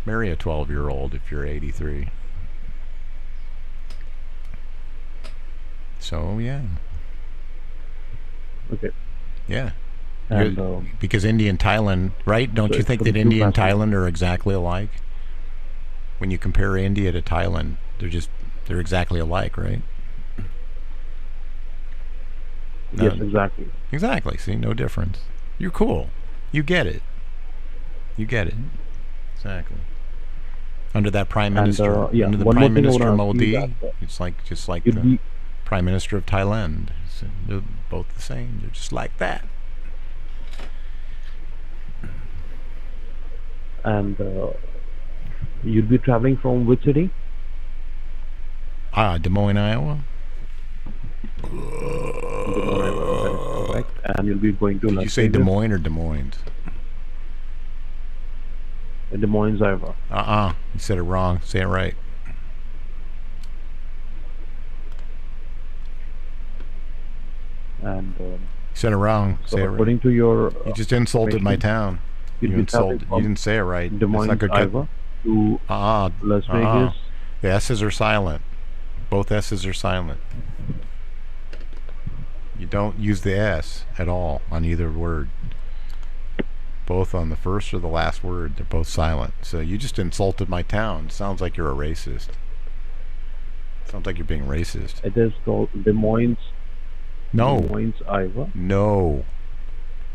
Marry a 12-year-old if you're 83. So, yeah. Okay. Yeah. And, because India and Thailand, right? Don't you think that India and Thailand are exactly alike? When you compare India to Thailand, they're exactly alike, right? Yes, exactly. Exactly. See, no difference. You're cool. You get it. You get it. Exactly. Under that Prime Minister, under the Prime Minister Modi, it's like just like the Prime Minister of Thailand. They're both the same. They're just like that. And you'd be traveling from which city? Des Moines, Iowa. Correct. And you'll be going to. Did you say Des Moines or Des Moines? Des Moines, Iowa. You said it wrong. Say it right. And you said it wrong. So say it right. According to your, you just insulted my town. You didn't say it right. Des Moines, Iowa to Las Vegas. The S's are silent. Both S's are silent. You don't use the S at all on either word. Both on the first or the last word, they're both silent. So you just insulted my town. Sounds like you're a racist. Sounds like you're being racist. It is called Des Moines. No. Des Moines, Iowa. No.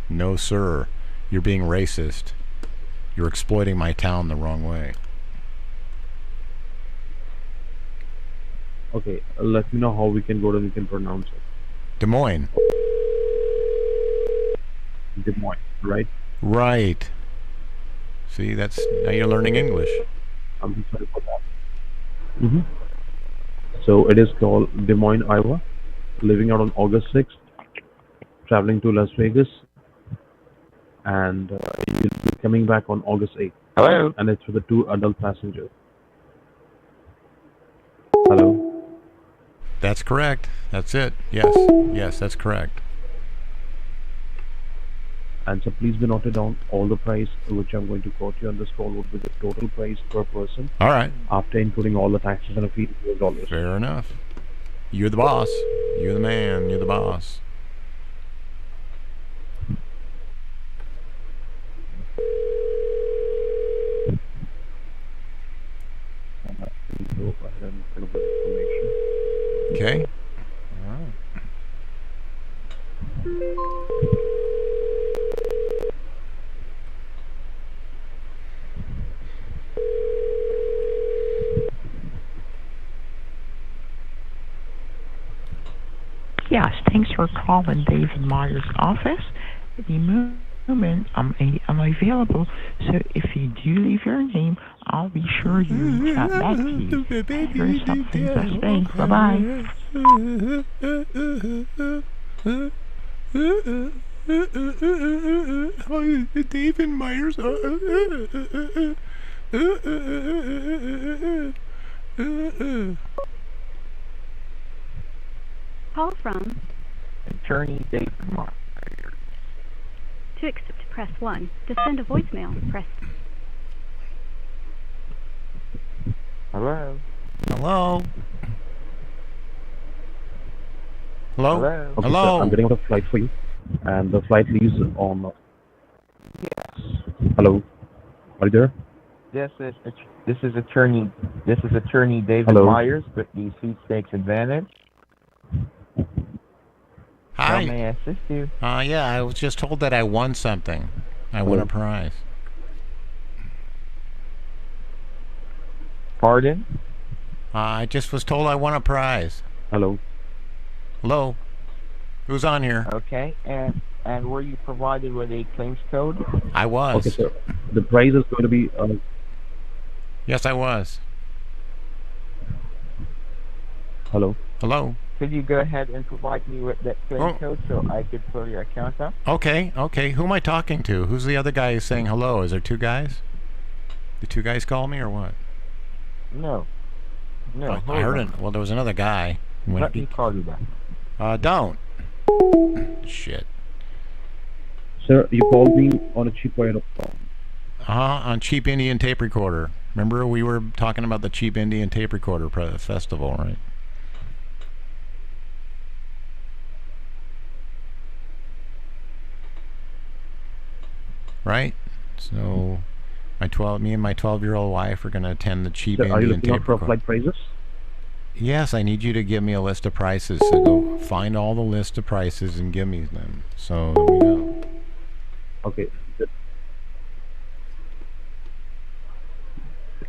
No, sir. You're being racist. You're exploiting my town the wrong way. Okay, let me know how we can go and we can pronounce it. Des Moines. Des Moines, right? Right. See, that's now you're learning English. I'm sorry for that. So it is called Des Moines, Iowa. Leaving out on August 6th, traveling to Las Vegas, and you'll be coming back on August 8th. Hello. And it's for the 2 adult passengers. Hello. That's correct. That's it. Yes. Yes, that's correct. And so please be noted down all the price which I'm going to quote you on this call would be the total price per person. All right. After including all the taxes and fees, $0. Fair enough. You're the boss. You're the man. You're the boss. Okay. All right. Yes, thanks for calling David Meyer's office. The moment, I'm available, so if you do leave your name, I'll be sure to chat back to you. Here's something just thanks. Bye-bye. David Myers. Call from Attorney David Myers. to accept, press 1. To send a voicemail, press. Hello? Hello? Hello? Hello? Okay, Hello? sir, I'm getting a flight for you, and the flight leaves on. Yes. Hello. Are you there? This is Attorney David Hello. Myers with the Sweepstakes Advantage. Hi. How may I assist you? Yeah, I was just told that I won something. I won a prize. Pardon? I just was told I won a prize. Hello. Hello? Who's on here? Okay, and were you provided with a claims code? I was. Okay, sir. The prize is going to be. Yes, I was. Hello. Hello? Could you go ahead and provide me with that claim code so I could pull your account up? Okay. Who am I talking to? Who's the other guy who's saying hello? Is there two guys? Did two guys call me or what? No. No, I heard it. Well, there was another guy. Let me call you back. Don't. Shit. Sir, you called me on a cheap point of phone. On Cheap Indian Tape Recorder. Remember we were talking about the Cheap Indian Tape Recorder festival, right? Right? So me and my 12-year-old wife are going to attend the Cheap Indian Tape Recorder. Are you looking out for flight prices? Yes, I need you to give me a list of prices. So go find all the list of prices and give me them so we know. Okay.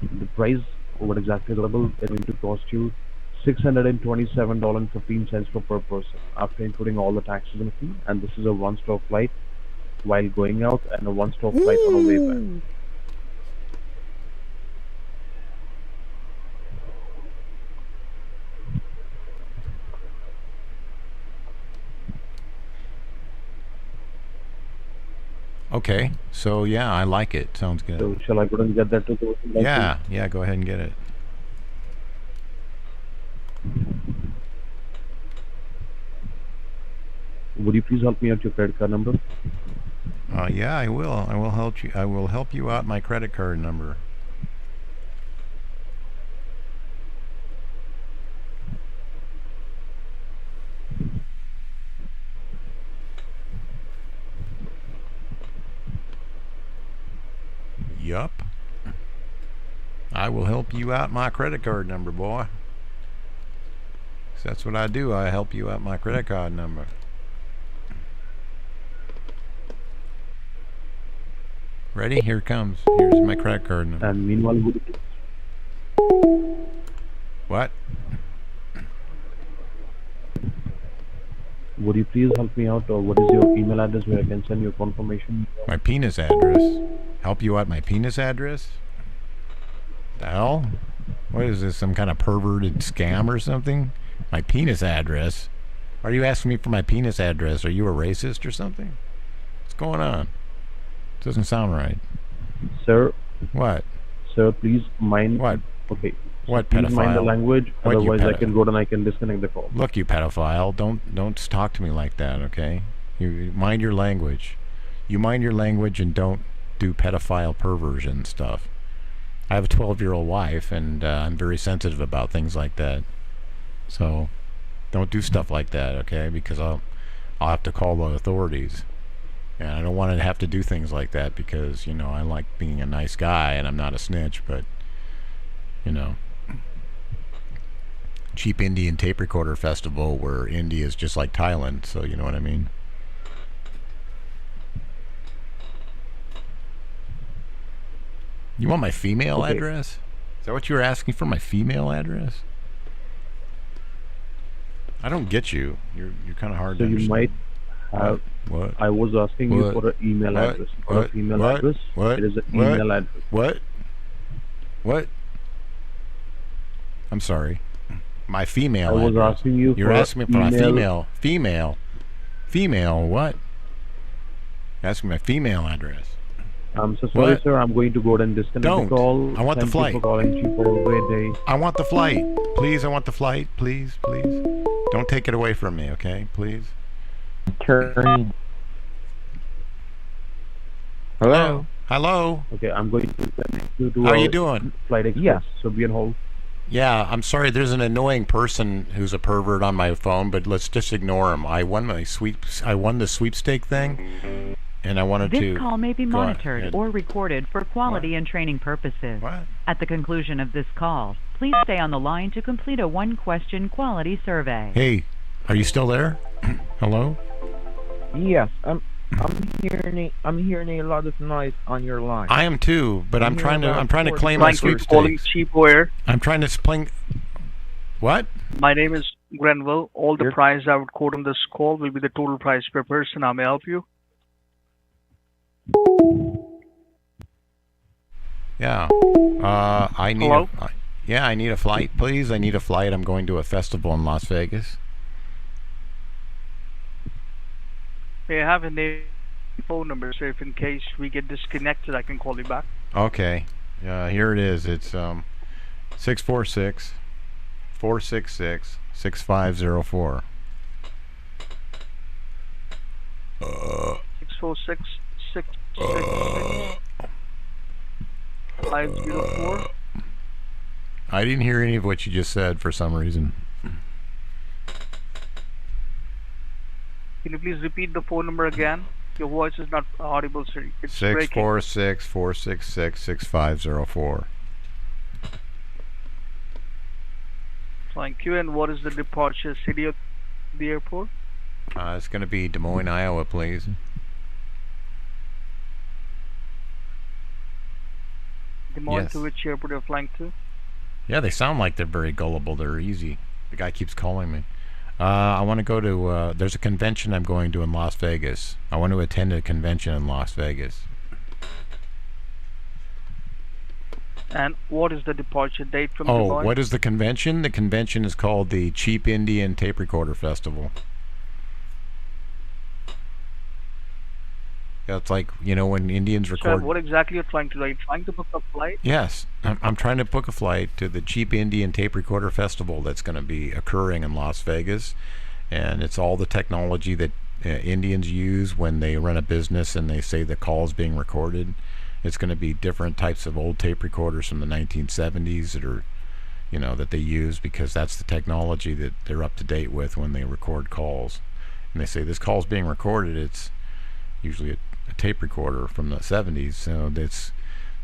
The price, what exactly is available, is going to cost you $627.15 per person after including all the taxes and fee. And this is a one-stop flight while going out and a one-stop flight on the way back. Okay, so yeah, I like it. Sounds good. So shall I go and get that to the Yeah, go ahead and get it. Would you please help me out your credit card number? Yeah, I will. I will help you. I will help you out my credit card number. Yup. I will help you out my credit card number, boy. So that's what I do. I help you out my credit card number. Ready? Here it comes. Here's my credit card number. And meanwhile, what? Would you please help me out, or what is your email address where I can send you a confirmation? My penis address. Help you out my penis address? The hell? What is this, some kind of perverted scam or something? My penis address? Why are you asking me for my penis address? Are you a racist or something? What's going on? Doesn't sound right. Sir? What? Sir, please mind... What? Okay. What, please pedophile? mind the language, What, otherwise I can go and I can disconnect the call. Look, you pedophile, don't talk to me like that, okay? You mind your language. You mind your language and don't do pedophile perversion stuff. I have a 12-year-old wife, and I'm very sensitive about things like that. So don't do stuff like that, okay? Because I'll have to call the authorities. And I don't want to have to do things like that because, you know, I like being a nice guy and I'm not a snitch, but, you know. Cheap Indian Tape Recorder Festival where India is just like Thailand, so you know what I mean? You want my female address? Is that what you were asking for, my female address? I don't get you. You're kind of hard to understand. So you might What? I was asking you for an email address. For a female address. It is an email address. What? I'm sorry. My female I was address. asking you You're for asking me for my email. Female what? You're asking my female address. I'm so sorry, What? sir. I'm going to go ahead and disconnect Don't. the call. I want the Thank flight. You for calling Chief. Have a great day. I want the flight. Please, I want the flight. Please. Don't take it away from me, okay? Please. Turn. Hello. Hello. Okay, I'm going to connect you to How are you doing? Flight Express. Yeah. So be on hold. Yeah, I'm sorry. There's an annoying person who's a pervert on my phone, but let's just ignore him. I won the sweepstake thing, and I wanted to. This call may be go monitored ahead. or recorded for quality and training purposes. What? At the conclusion of this call, please stay on the line to complete a one-question quality survey. Hey, are you still there? Hello? Yes, I'm hearing a lot of noise on your line. I am too, but I'm trying to claim my Thank you for calling sweepstakes. Cheapware. I'm trying to claim. What? My name is Grenville. All the price I would quote on this call will be the total price per person. How may I help you? Yeah. I need. Hello? I need a flight, please. I need a flight. I'm going to a festival in Las Vegas. May I have a name, phone number, so if in case we get disconnected, I can call you back. Okay. Here it is. It's 646 466 6504. 646 666 504. I didn't hear any of what you just said for some reason. Can you please repeat the phone number again? Your voice is not audible, sir. It's breaking. 646 466 6504. Thank you. And what is the departure city of the airport? It's going to be Des Moines, Iowa, please. Des Moines, Yes. to which airport you're flying to? Yeah, they sound like they're very gullible. They're easy. The guy keeps calling me. I want to go to, there's a convention I'm going to in Las Vegas. I want to attend a convention in Las Vegas. And what is the departure date from Des Moines? What is the convention? The convention is called the Cheap Indian Tape Recorder Festival. Yeah, it's like, when Indians Sir, record... what exactly you're trying to do? Are you trying to book a flight? Yes, I'm trying to book a flight to the Cheap Indian Tape Recorder Festival that's going to be occurring in Las Vegas, and it's all the technology that Indians use when they run a business and they say the call is being recorded. It's going to be different types of old tape recorders from the 1970s that are, that they use because that's the technology that they're up to date with when they record calls. And they say this call is being recorded. It's usually a tape recorder from the 70s, so that's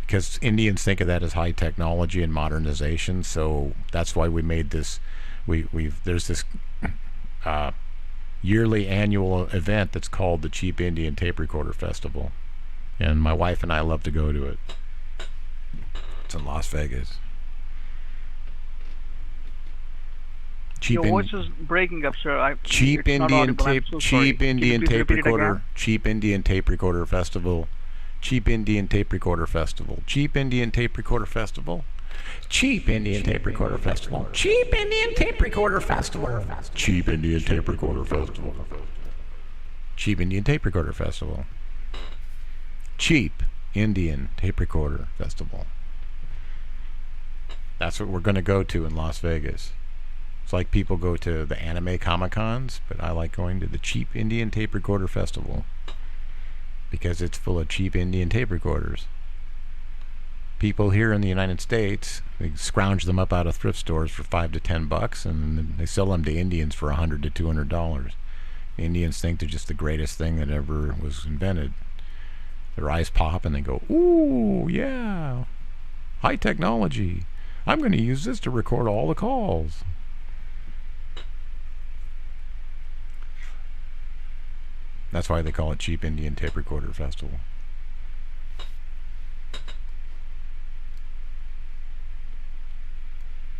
because Indians think of that as high technology and modernization, so that's why we made this there's this yearly annual event that's called the Cheap Indian Tape Recorder Festival, and my wife and I love to go to it. It's in Las Vegas. Your voice is breaking up, sir. Cheap Indian tape recorder. Cheap Indian Tape Recorder Festival. Cheap Indian Tape Recorder Festival. Cheap Indian Tape Recorder Festival. Cheap Indian Tape Recorder Festival. Cheap Indian Tape Recorder Festival. Cheap Indian Tape Recorder Festival. Cheap Indian Tape Recorder Festival. Cheap Indian Tape Recorder Festival. That's what we're going to go to in Las Vegas. It's like people go to the anime Comic-Cons, but I like going to the Cheap Indian Tape Recorder Festival because it's full of cheap Indian tape recorders. People here in the United States, they scrounge them up out of thrift stores for $5 to $10, and then they sell them to Indians for $100 to $200. The Indians think they're just the greatest thing that ever was invented. Their eyes pop and they go, "Ooh, yeah, high technology. I'm going to use this to record all the calls." That's why they call it Cheap Indian Tape Recorder Festival.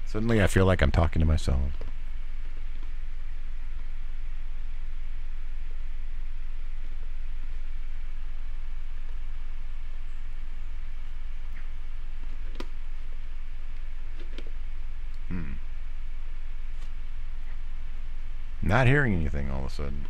Suddenly I feel like I'm talking to myself. Not hearing anything all of a sudden.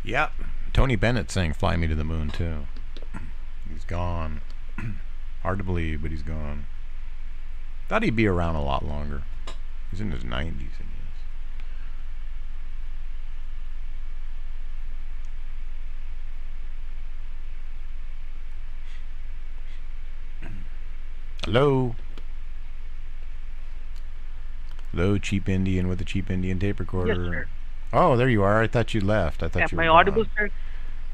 Yep. Tony Bennett saying Fly Me to the Moon, too. He's gone. Hard to believe, but he's gone. Thought he'd be around a lot longer. He's in his 90s, I guess. Hello? Hello, cheap Indian with a cheap Indian tape recorder. Yes, sir. Oh, there you are. I thought you left. I thought you were Am I audible, gone. sir?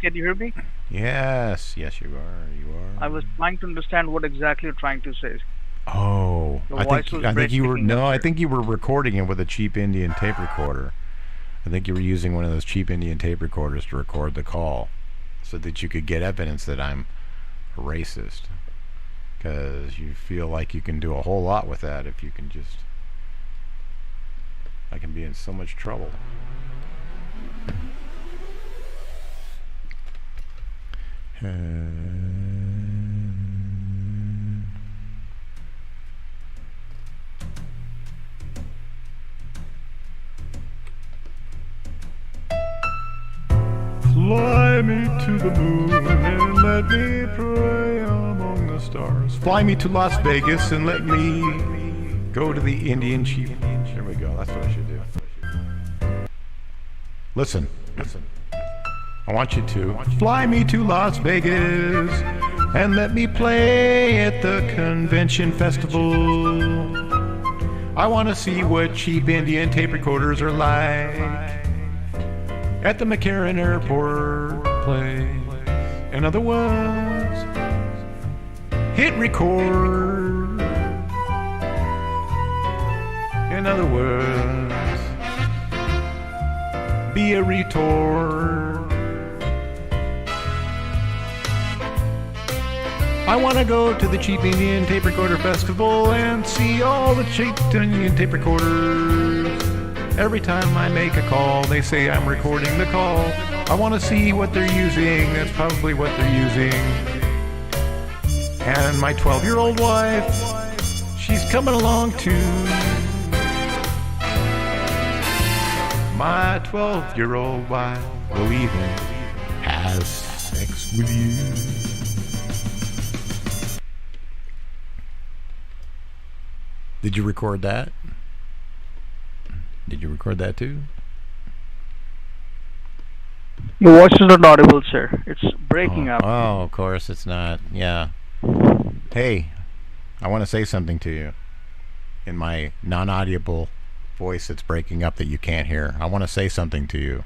Can you hear me? Yes, yes, you are. You are. I was trying to understand what exactly you're trying to say. Oh, The I voice think was you were breaking up I there. think you were recording it with a cheap Indian tape recorder. I think you were using one of those cheap Indian tape recorders to record the call, so that you could get evidence that I'm a racist. Because you feel like you can do a whole lot with that if you can just. I can be in so much trouble. Fly me to the moon and let me pray among the stars. Fly me to Las Vegas and let me go to the Indian chief. There we go. That's what I should do. Listen. I want you to fly me to Las Vegas and let me play at the convention festival. I want to see what cheap Indian tape recorders are like at the McCarran Airport place. In other words, hit record. In other words, be a retort. I want to go to the Cheap Indian Tape Recorder Festival and see all the cheap Indian tape recorders. Every time I make a call, they say I'm recording the call. I want to see what they're using. That's probably what they're using. And my 12-year-old wife, she's coming along too. My 12-year-old wife will even have sex with you. Did you record that? Did you record that too? Your voice is not audible, sir. It's breaking up. Oh, of course it's not. Yeah. Hey, I want to say something to you. In my non-audible voice that's breaking up that you can't hear. I want to say something to you.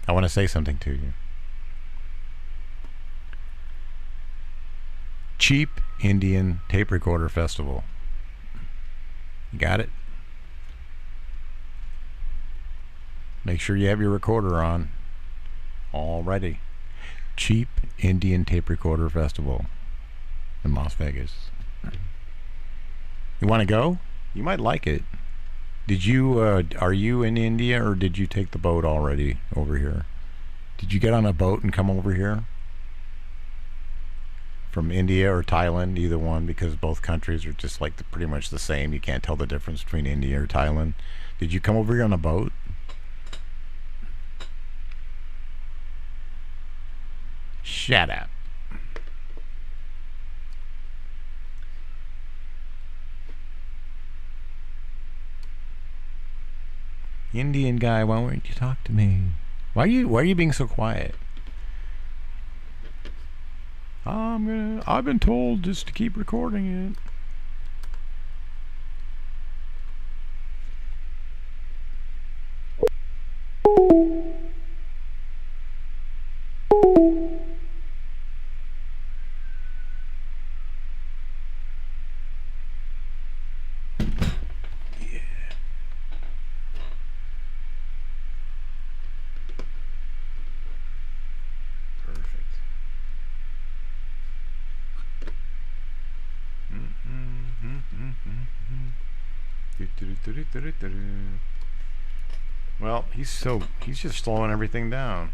I want to say something to you. Cheap Indian Tape Recorder Festival. You got it? Make sure you have your recorder on. All ready. Cheap Indian Tape Recorder Festival in Las Vegas. You want to go? You might like it. Did you, are you in India or did you take the boat already over here? Did you get on a boat and come over here? From India or Thailand, either one, because both countries are just like pretty much the same. You can't tell the difference between India or Thailand. Did you come over here on a boat? Shut up. Indian guy, why won't you talk to me? Why are you being so quiet? I've been told just to keep recording it. Well, he's just slowing everything down.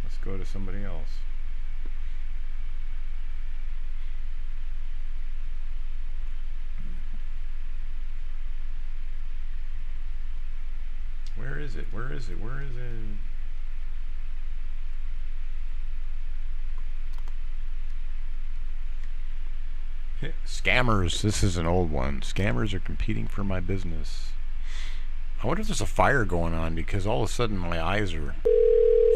Let's go to somebody else. Where is it? Where is it? Where is it? Scammers. This is an old one. Scammers are competing for my business. I wonder if there's a fire going on because all of a sudden my eyes are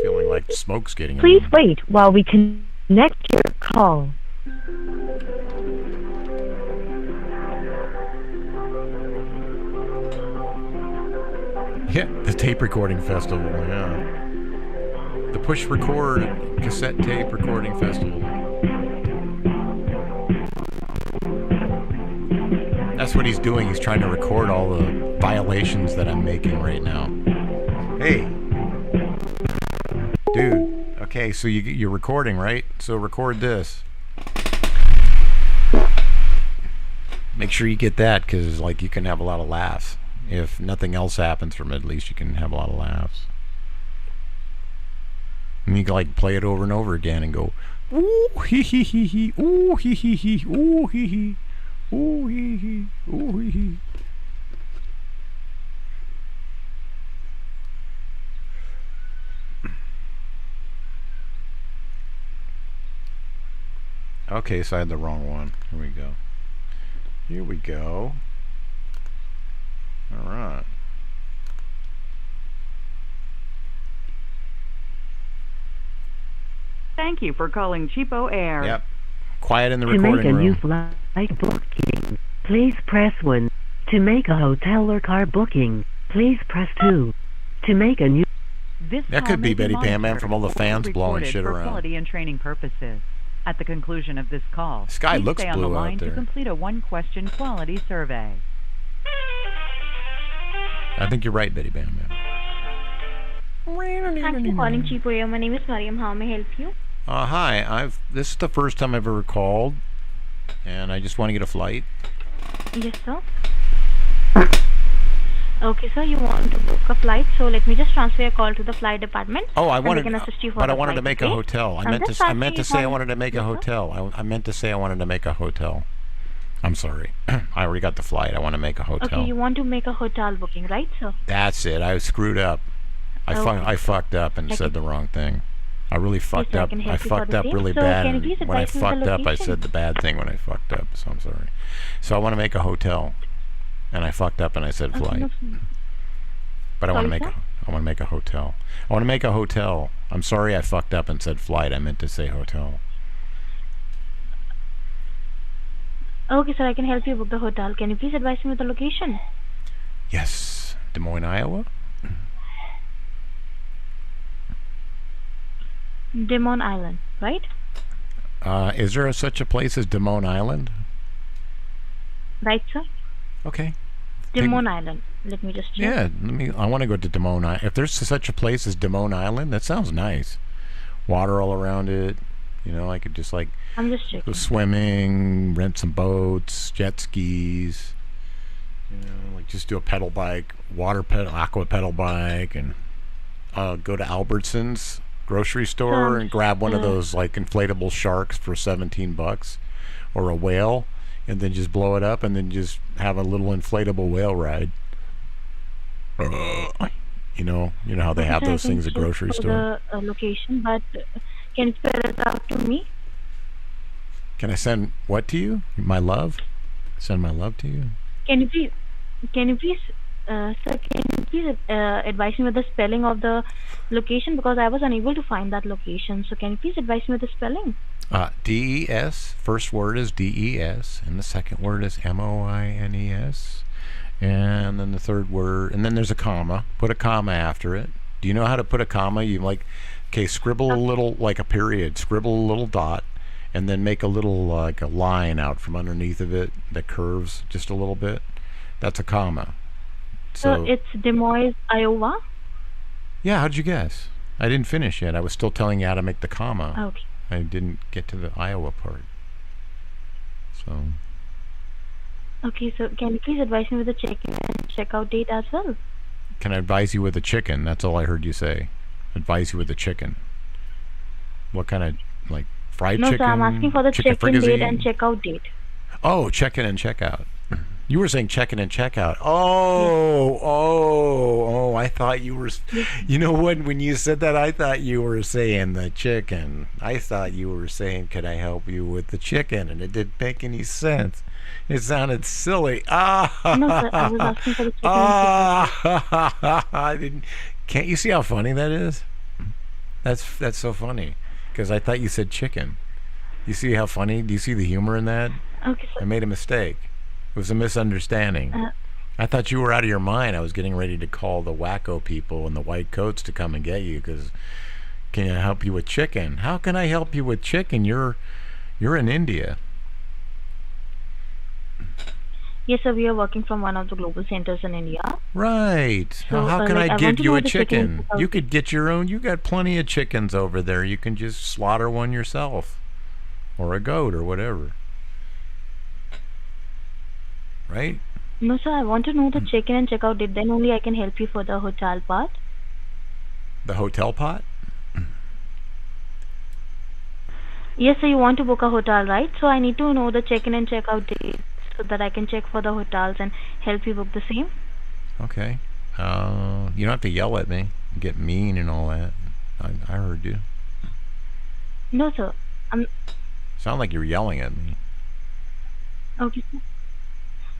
feeling like smoke's getting in Please them. wait while we connect your call. Yeah, the tape recording festival, yeah. The push record cassette tape recording festival. That's what he's doing. He's trying to record all the violations that I'm making right now. Hey. Dude. Okay, so you're recording, right? So record this. Make sure you get that, because like you can have a lot of laughs. If nothing else happens from it, at least you can have a lot of laughs. And you can like play it over and over again and go, ooh hee hee hee hee, ooh hee hee hee, ooh hee hee, ooh hee hee, ooh hee hee. Okay, so I had the wrong one. Here we go. Here we go. All right. Thank you for calling Cheapo Air. Yep. Quiet in the To recording make a room. new flight booking, please press 1. To make a hotel or car booking, please press 2. To make a new... This That call could may be Betty Bam Bam monitored from all the or fans blowing recorded shit for around. quality and training purposes. At the conclusion of this call, The sky please looks stay on the blue out line to there. complete a one-question quality survey. I think you're right, Betty Bam Bam. Thank you for calling Cheapo Air. My name is Mariam. How may I help you? Hi. This is the first time I've ever called, and I just want to get a flight. Yes, sir. Okay, sir. You want to book a flight, so let me just transfer your call to the flight department. Oh, I and wanted, they can assist you for but the I wanted to flight, make okay? a hotel. I I'm meant just to. I meant to say I transferring wanted to make a Yes, sir. hotel. I meant to say I wanted to make a hotel. I'm sorry. I already got the flight. I want to make a hotel. Okay, you want to make a hotel booking, right, sir? That's it. I screwed up. I fucked up and said the wrong thing. I really fucked I up. can help I you for fucked the up same. really So bad. can you And please when I advise me the fucked up, I location? said the bad thing when I fucked up. So I'm sorry. So I want to make a hotel, and I fucked up and I said flight. No, But I want to sorry, make sir? I want to make a hotel. I want to make a hotel. I'm sorry I fucked up and said flight. I meant to say hotel. Okay, sir. I can help you book the hotel. Can you please advise me with the location? Yes, Des Moines, Iowa. Des Moines Island, right? Is there such a place as Des Moines Island? Right, sir? Okay. Des Moines Island. Let me just check. Yeah, I want to go to Des Moines. If there's such a place as Des Moines Island, that sounds nice. Water all around it. You know, I could just like I'm just go checking. swimming, rent some boats, jet skis. You know, like just do a pedal bike, aqua pedal bike, and go to Albertsons grocery store and grab one of those like inflatable sharks for $17, or a whale, and then just blow it up, and then just have a little inflatable whale ride. You know how they have Okay, those I can things at check grocery for store. the location, but can you spell it out to me? Can I send what to you? My love? Send my love to you? Can you please, sir, can you please advise me with the spelling of the location, because I was unable to find that location. So can you please advise me with the spelling? DES. First word is DES, and the second word is MOINES, and then the third word, and then there's a comma. Put a comma after it. Do you know how to put a comma? You scribble a little, like a period. Scribble a little dot, and then make a little like a line out from underneath of it that curves just a little bit. That's a comma. So It's Des Moines, Iowa. yeah, how'd you guess? I didn't finish yet. I was still telling you how to make the comma. Okay. I didn't get to the Iowa part. So Okay, so can you please advise me with the check-in and check-out date as well? Can I advise you with a chicken? That's all I heard you say. Advise you with a chicken. What kind of, like, fried No, chicken? sir, I'm asking for the chicken check-in date and fricassee? check-out date. Oh, check-in and check-out. You were saying check-in and check-out. Oh, I thought you were... You know what? When you said that, I thought you were saying the chicken. I thought you were saying, could I help you with the chicken? And it didn't make any sense. It sounded silly. No, sir, I was asking for the check-in and check-out. I didn't... Can't you see how funny that is? That's so funny. Because I thought you said chicken. You see how funny? Do you see the humor in that? Okay, sir. I made a mistake. It was a misunderstanding. I thought you were out of your mind. I was getting ready to call the wacko people in the white coats to come and get you because can I help you with chicken? How can I help you with chicken? You're in India. Yes, sir, we are working from one of the global centers in India. Right. So, How can like, I I give want to you know a the chicken chicken? without You could get your own. You got plenty of chickens over there. You can just slaughter one yourself or a goat or whatever. Right? No, sir, I want to know the check-in and check-out date. Then only I can help you for the hotel part. The hotel pot? Yes, sir, you want to book a hotel, right? So I need to know the check-in and check-out date so that I can check for the hotels and help you book the same. Okay. You don't have to yell at me and get mean and all that. I heard you. No, sir. Sound like you're yelling at me. Okay, sir.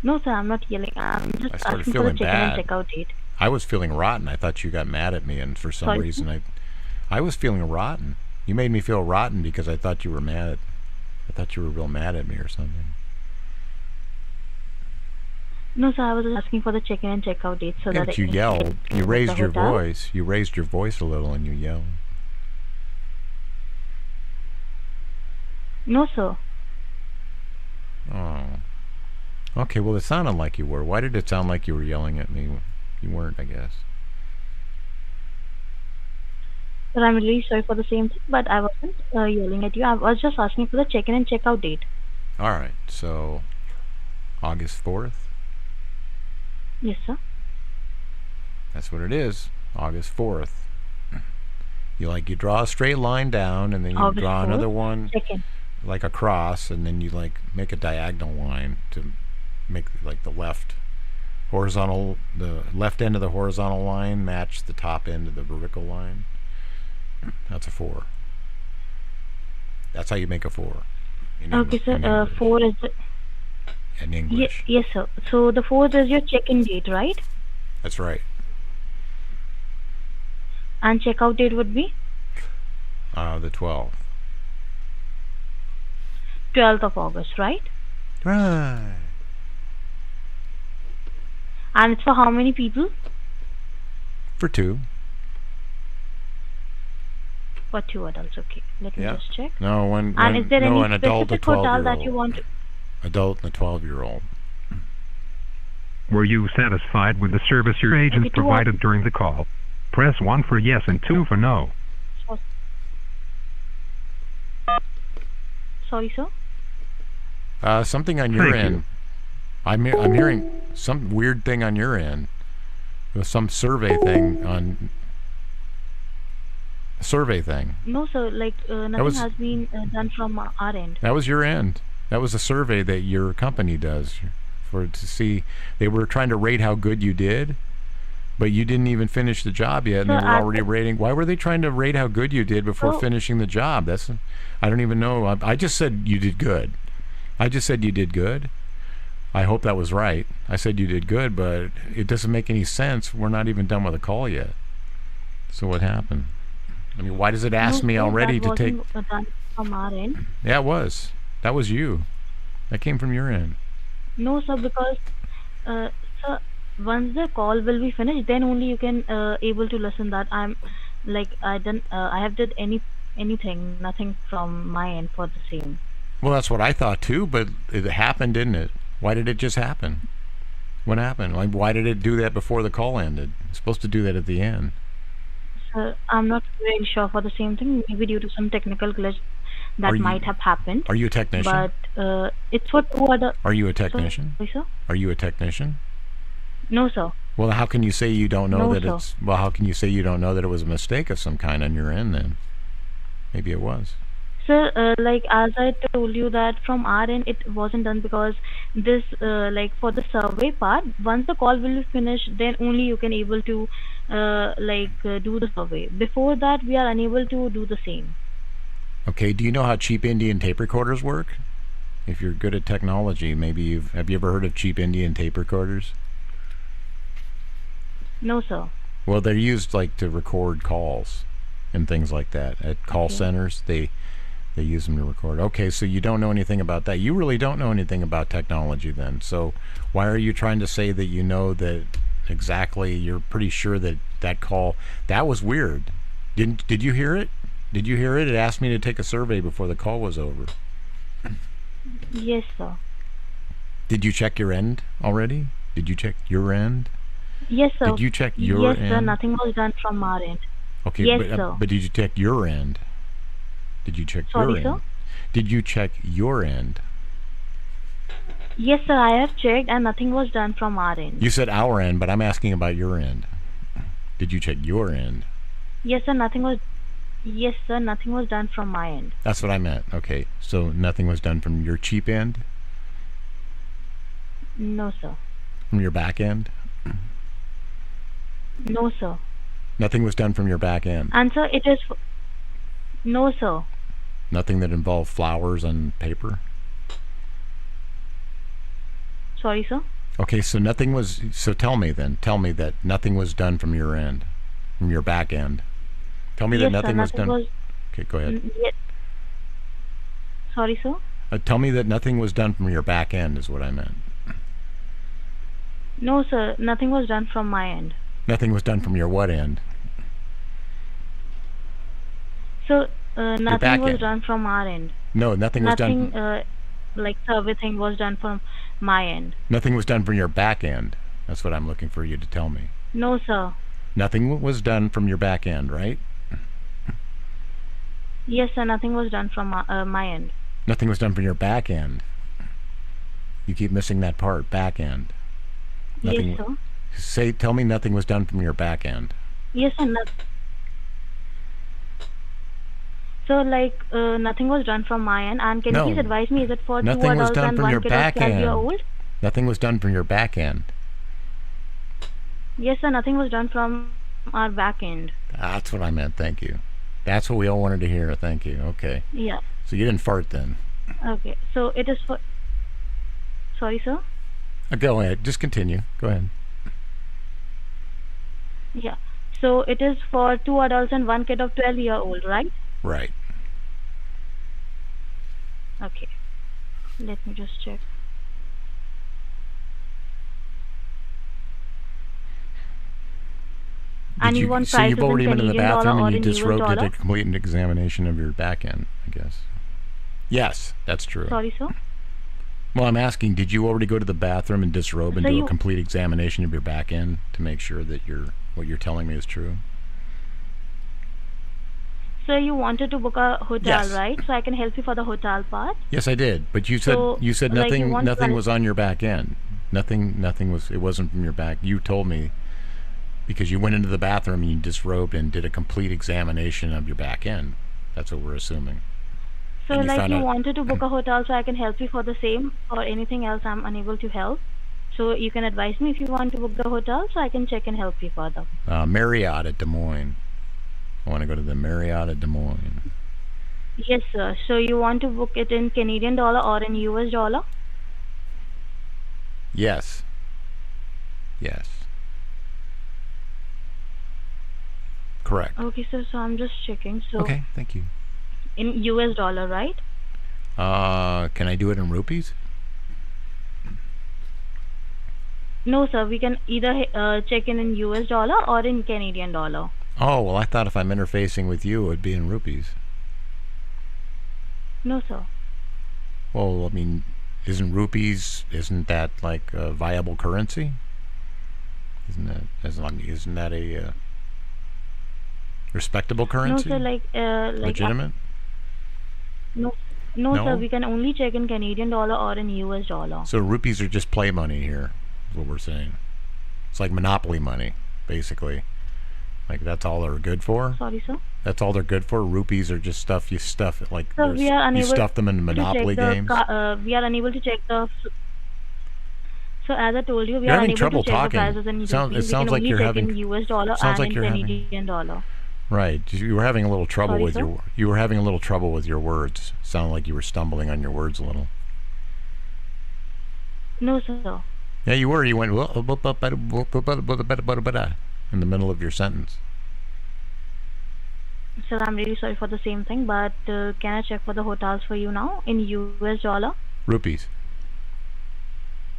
No, sir, I'm not yelling. I'm I just started asking for the feeling check-in and bad. check-out date. I was feeling rotten. I thought you got mad at me, and for some Sorry? reason I was feeling rotten. You made me feel rotten because I thought you were mad. I thought you were real mad at me or something. No, sir, I was just asking for the check-in and check-out date so Yeah, that but I you can yelled. help You book raised the your hotel. voice. You raised your voice a little and you yelled. No, sir. Oh. Okay, well, it sounded like you were. Why did it sound like you were yelling at me? You weren't, I guess. Sir, I'm really sorry for the same thing, but I wasn't yelling at you. I was just asking for the check-in and check-out date. All right, so August 4th? Yes, sir. That's what it is. August 4th. You draw a straight line down, and then you August draw 4th, another one check-in. like a cross, and then you make a diagonal line to make the left horizontal, the left end of the horizontal line match the top end of the vertical line. That's a 4. That's how you make a 4. Okay, sir. 4 is the... In English. Yes, sir. So the 4th is your check-in date, right? That's right. And check-out date would be? The 12th. 12th of August, right? Right. And it's for how many people? For 2. For 2 adults, okay. Let me Yeah. just check. No, And is there no, any an adult, a specific hotel that 12-year-old. you want to... Adult and a 12-year-old. Were you satisfied with the service your agents Okay, two provided during the call? Press 1 for yes and 2 for no. Sorry, sir? Something on your Thank end. you. I'm hearing some weird thing on your end. There's some survey thing on... Survey thing. No, sir. Nothing was- has been done from our end. That was your end. That was a survey that your company does to see. They were trying to rate how good you did, but you didn't even finish the job yet, and Sir, they were already rating. Why were they trying to rate how good you did before Oh. finishing the job? I don't even know. I just said you did good. I just said you did good. I hope that was right. I said you did good, but it doesn't make any sense. We're not even done with the call yet. So what happened? I mean, why does it ask No, me sir, already that to take... wasn't done from our end. Yeah, it was. That was you. That came from your end. No, sir, because sir, once the call will be finished, then only you can able to listen that I have did anything, nothing from my end for the same. Well, that's what I thought too, but it happened, didn't it? Why did it just happen? What happened? Why did it do that before the call ended? It's supposed to do that at the end. Sir, I'm not really sure for the same thing. Maybe due to some technical glitch, that might have happened. Are you a technician? But it's for 2 other. Are you a technician? Sorry, sir? Are you a technician? No, sir. Well, how can you say you don't know No, that sir. it's... Well, how can you say you don't know that it was a mistake of some kind on your end then? Maybe it was. Sir, like as I told you that from our end it wasn't done because this like for the survey part, once the call will be finished, then only you can able to do the survey. Before that, we are unable to do the same. Okay, do you know how cheap Indian tape recorders work? If you're good at technology, maybe have you ever heard of cheap Indian tape recorders? No, sir. Well, they're used like to record calls and things like that at call centers. They use them to record. Okay, so you don't know anything about that. You really don't know anything about technology then. So why are you trying to say that you know that exactly? You're pretty sure that that call, that was weird. Did you hear it? Did you hear it? It asked me to take a survey before the call was over. Yes, sir. Did you check your end already? Did you check your end? Yes, sir. Did you check your end? Yes, sir. Nothing was done from our end. Okay, yes, sir. But did you check your end? Did you check Sorry, your sir? end? Did you check your end? Yes, sir. I have checked and nothing was done from our end. You said our end, but I'm asking about your end. Did you check your end? Yes, sir. Nothing was. Yes, sir. Nothing was done from my end. That's what I meant. Okay, so nothing was done from your cheap end? No, sir. From your back end? No, sir. Nothing was done from your back end? And sir, it is... No, sir. Nothing that involved flowers and paper? Sorry, sir? Okay, so nothing was... So tell me then. Tell me that nothing was done from your end. From your back end. Tell me that nothing was done... Okay, go ahead. Yes. Sorry, sir? Tell me that nothing was done from your back end is what I meant. No, sir. Nothing was done from my end. Nothing was done from your what end? So, nothing was end. done from our end. No, nothing was done... like everything was done from my end. Nothing was done from your back end. That's what I'm looking for you to tell me. No, sir. Nothing was done from your back end, right? Yes, sir. Nothing was done from my end. Nothing was done from your back end. You keep missing that part, back end. Nothing, yes, sir. Tell me nothing was done from your back end. Yes, sir. So, nothing was done from my end. And can you please advise me, is it for 2 adults and 1 kid of 12-year-old? Nothing was done from your back end. Yes, sir. Nothing was done from our back end. That's what I meant. Thank you. That's what we all wanted to hear. Thank you. Okay. Yeah. So you didn't fart then? Okay. So it is for... Sorry, sir? Go ahead. Just continue. Go ahead. Yeah. So it is for 2 adults and 1 kid of 12-year-old, right? Right. Okay. Let me just check. And you want so prices you've already in been in the Canadian dollar bathroom or and you in US disrobed dollar? a complete examination of your back end, I guess. Yes, that's true. Sorry, sir? Well, I'm asking, did you already go to the bathroom and disrobe and So do a complete examination of your back end to make sure that what you're telling me is true? So you wanted to book a hotel, Yes. right? So I can help you for the hotel part. Yes, I did. But you said So, nothing want nothing was on your back end. Nothing was. It wasn't from your back. You told me because you went into the bathroom and you disrobed and did a complete examination of your back end. That's what we're assuming. So And you wanted to book a hotel so I can help you for the same or anything else I'm unable to help. So you can advise me if you want to book the hotel so I can check and help you further. Marriott at Des Moines. I want to go to the Marriott at Des Moines. Yes, sir. So you want to book it in Canadian dollar or in US dollar? Yes. Yes. Correct. Okay, sir. So I'm just checking. So Okay, thank you. in US dollar, right? Can I do it in rupees? No, sir. We can either check in US dollar or in Canadian dollar. Oh, well, I thought if I'm interfacing with you, it would be in rupees. No, sir. Well, I mean, isn't that like a viable currency? Isn't that a respectable currency? No, sir. Legitimate? No, No? sir. We can only check in Canadian dollar or in US dollar. So rupees are just play money here, is what we're saying. It's like monopoly money, basically. Like that's all they're good for? Sorry, sir. That's all they're good for? Rupees are just stuff you stuff, like Sir, we are you unable stuff them in to monopoly check the games? we are unable to check the. So as I told you, we You're are having unable trouble to check talking. the prices in It rupees. sounds We can like only you're check having. in US dollar Sounds and like in you're having. Canadian dollar. Right. You were having a little trouble Sorry, with sir? you were having a little trouble with your words. Sounded like you were stumbling on your words a little. No, sir. Yeah, you were. You went in the middle of your sentence. Sir, I'm really sorry for the same thing, but can I check for the hotels for you now in US dollar? Rupees.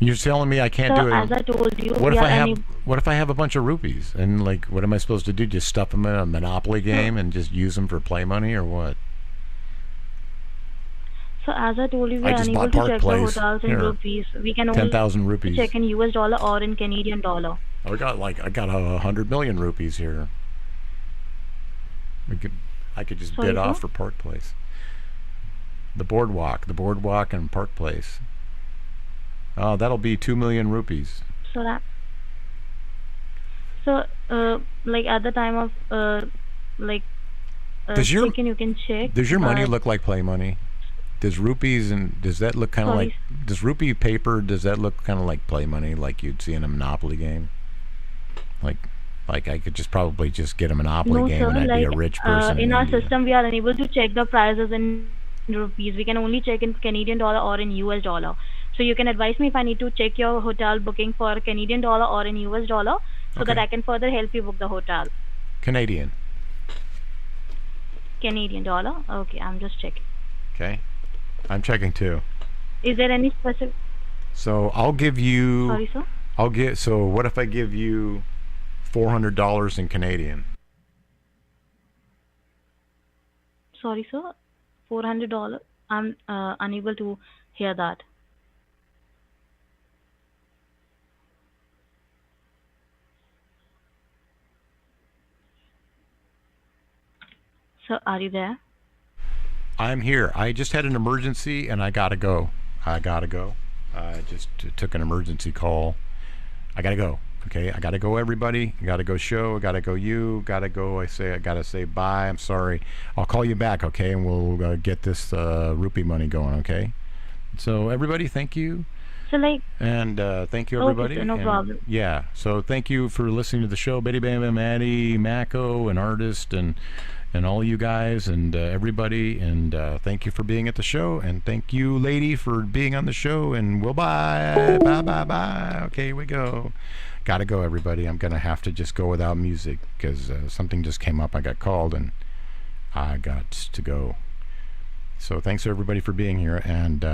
You're telling me I can't Sir, do it. as I told you, What we if are I have? unable. What if I have a bunch of rupees and like, what am I supposed to do? Just stuff them in a monopoly game and just use them for play money, or what? So as I told you, we I are just unable bought to Park check Place. the hotels in Here. rupees. We can 10,000 only rupees. check in US dollar or in Canadian dollar. I got 100 million rupees here. I could just Sorry, bid off sir? for Park Place. The boardwalk and Park Place. Oh, that'll be 2 million rupees. So that. So like at the time of Does your checking, you can check. Does your money but- look like play money? Does rupees and does that look kind of Sorry. like? Does rupee paper? Does that look kind of like play money, like you'd see in a Monopoly game? Like I could just probably just get a Monopoly No, game sir. and I'd be a Like rich person. in our India. system, we are unable to check the prices in rupees. We can only check in Canadian dollar or in US dollar. So you can advise me if I need to check your hotel booking for Canadian dollar or in US dollar, so that Okay. I can further help you book the hotel. Canadian. Canadian dollar. Okay, I'm just checking. Okay. I'm checking too. Is there any specific? So I'll give you. Sorry, sir. So what if I give you $400 in Canadian? Sorry, sir. $400. I'm unable to hear that. Sir, are you there? I'm here. I just had an emergency and I gotta go. I just took an emergency call. I gotta go. Okay, I gotta go. Everybody, I gotta go. Show. I gotta go. You gotta go. I gotta say bye. I'm sorry. I'll call you back. Okay, and we'll get this rupee money going. Okay. So everybody, thank you. So like. And thank you, Okay, everybody. sir, no And, problem. Yeah. So thank you for listening to the show, Betty Bam Bam, Maddie, Mako, and Artist, and all you guys and everybody. And thank you for being at the show. And thank you, lady, for being on the show. And we'll bye. Bye. Okay, here we go. Gotta go, everybody. I'm gonna have to just go without music because something just came up. I got called and I got to go. So thanks everybody for being here. And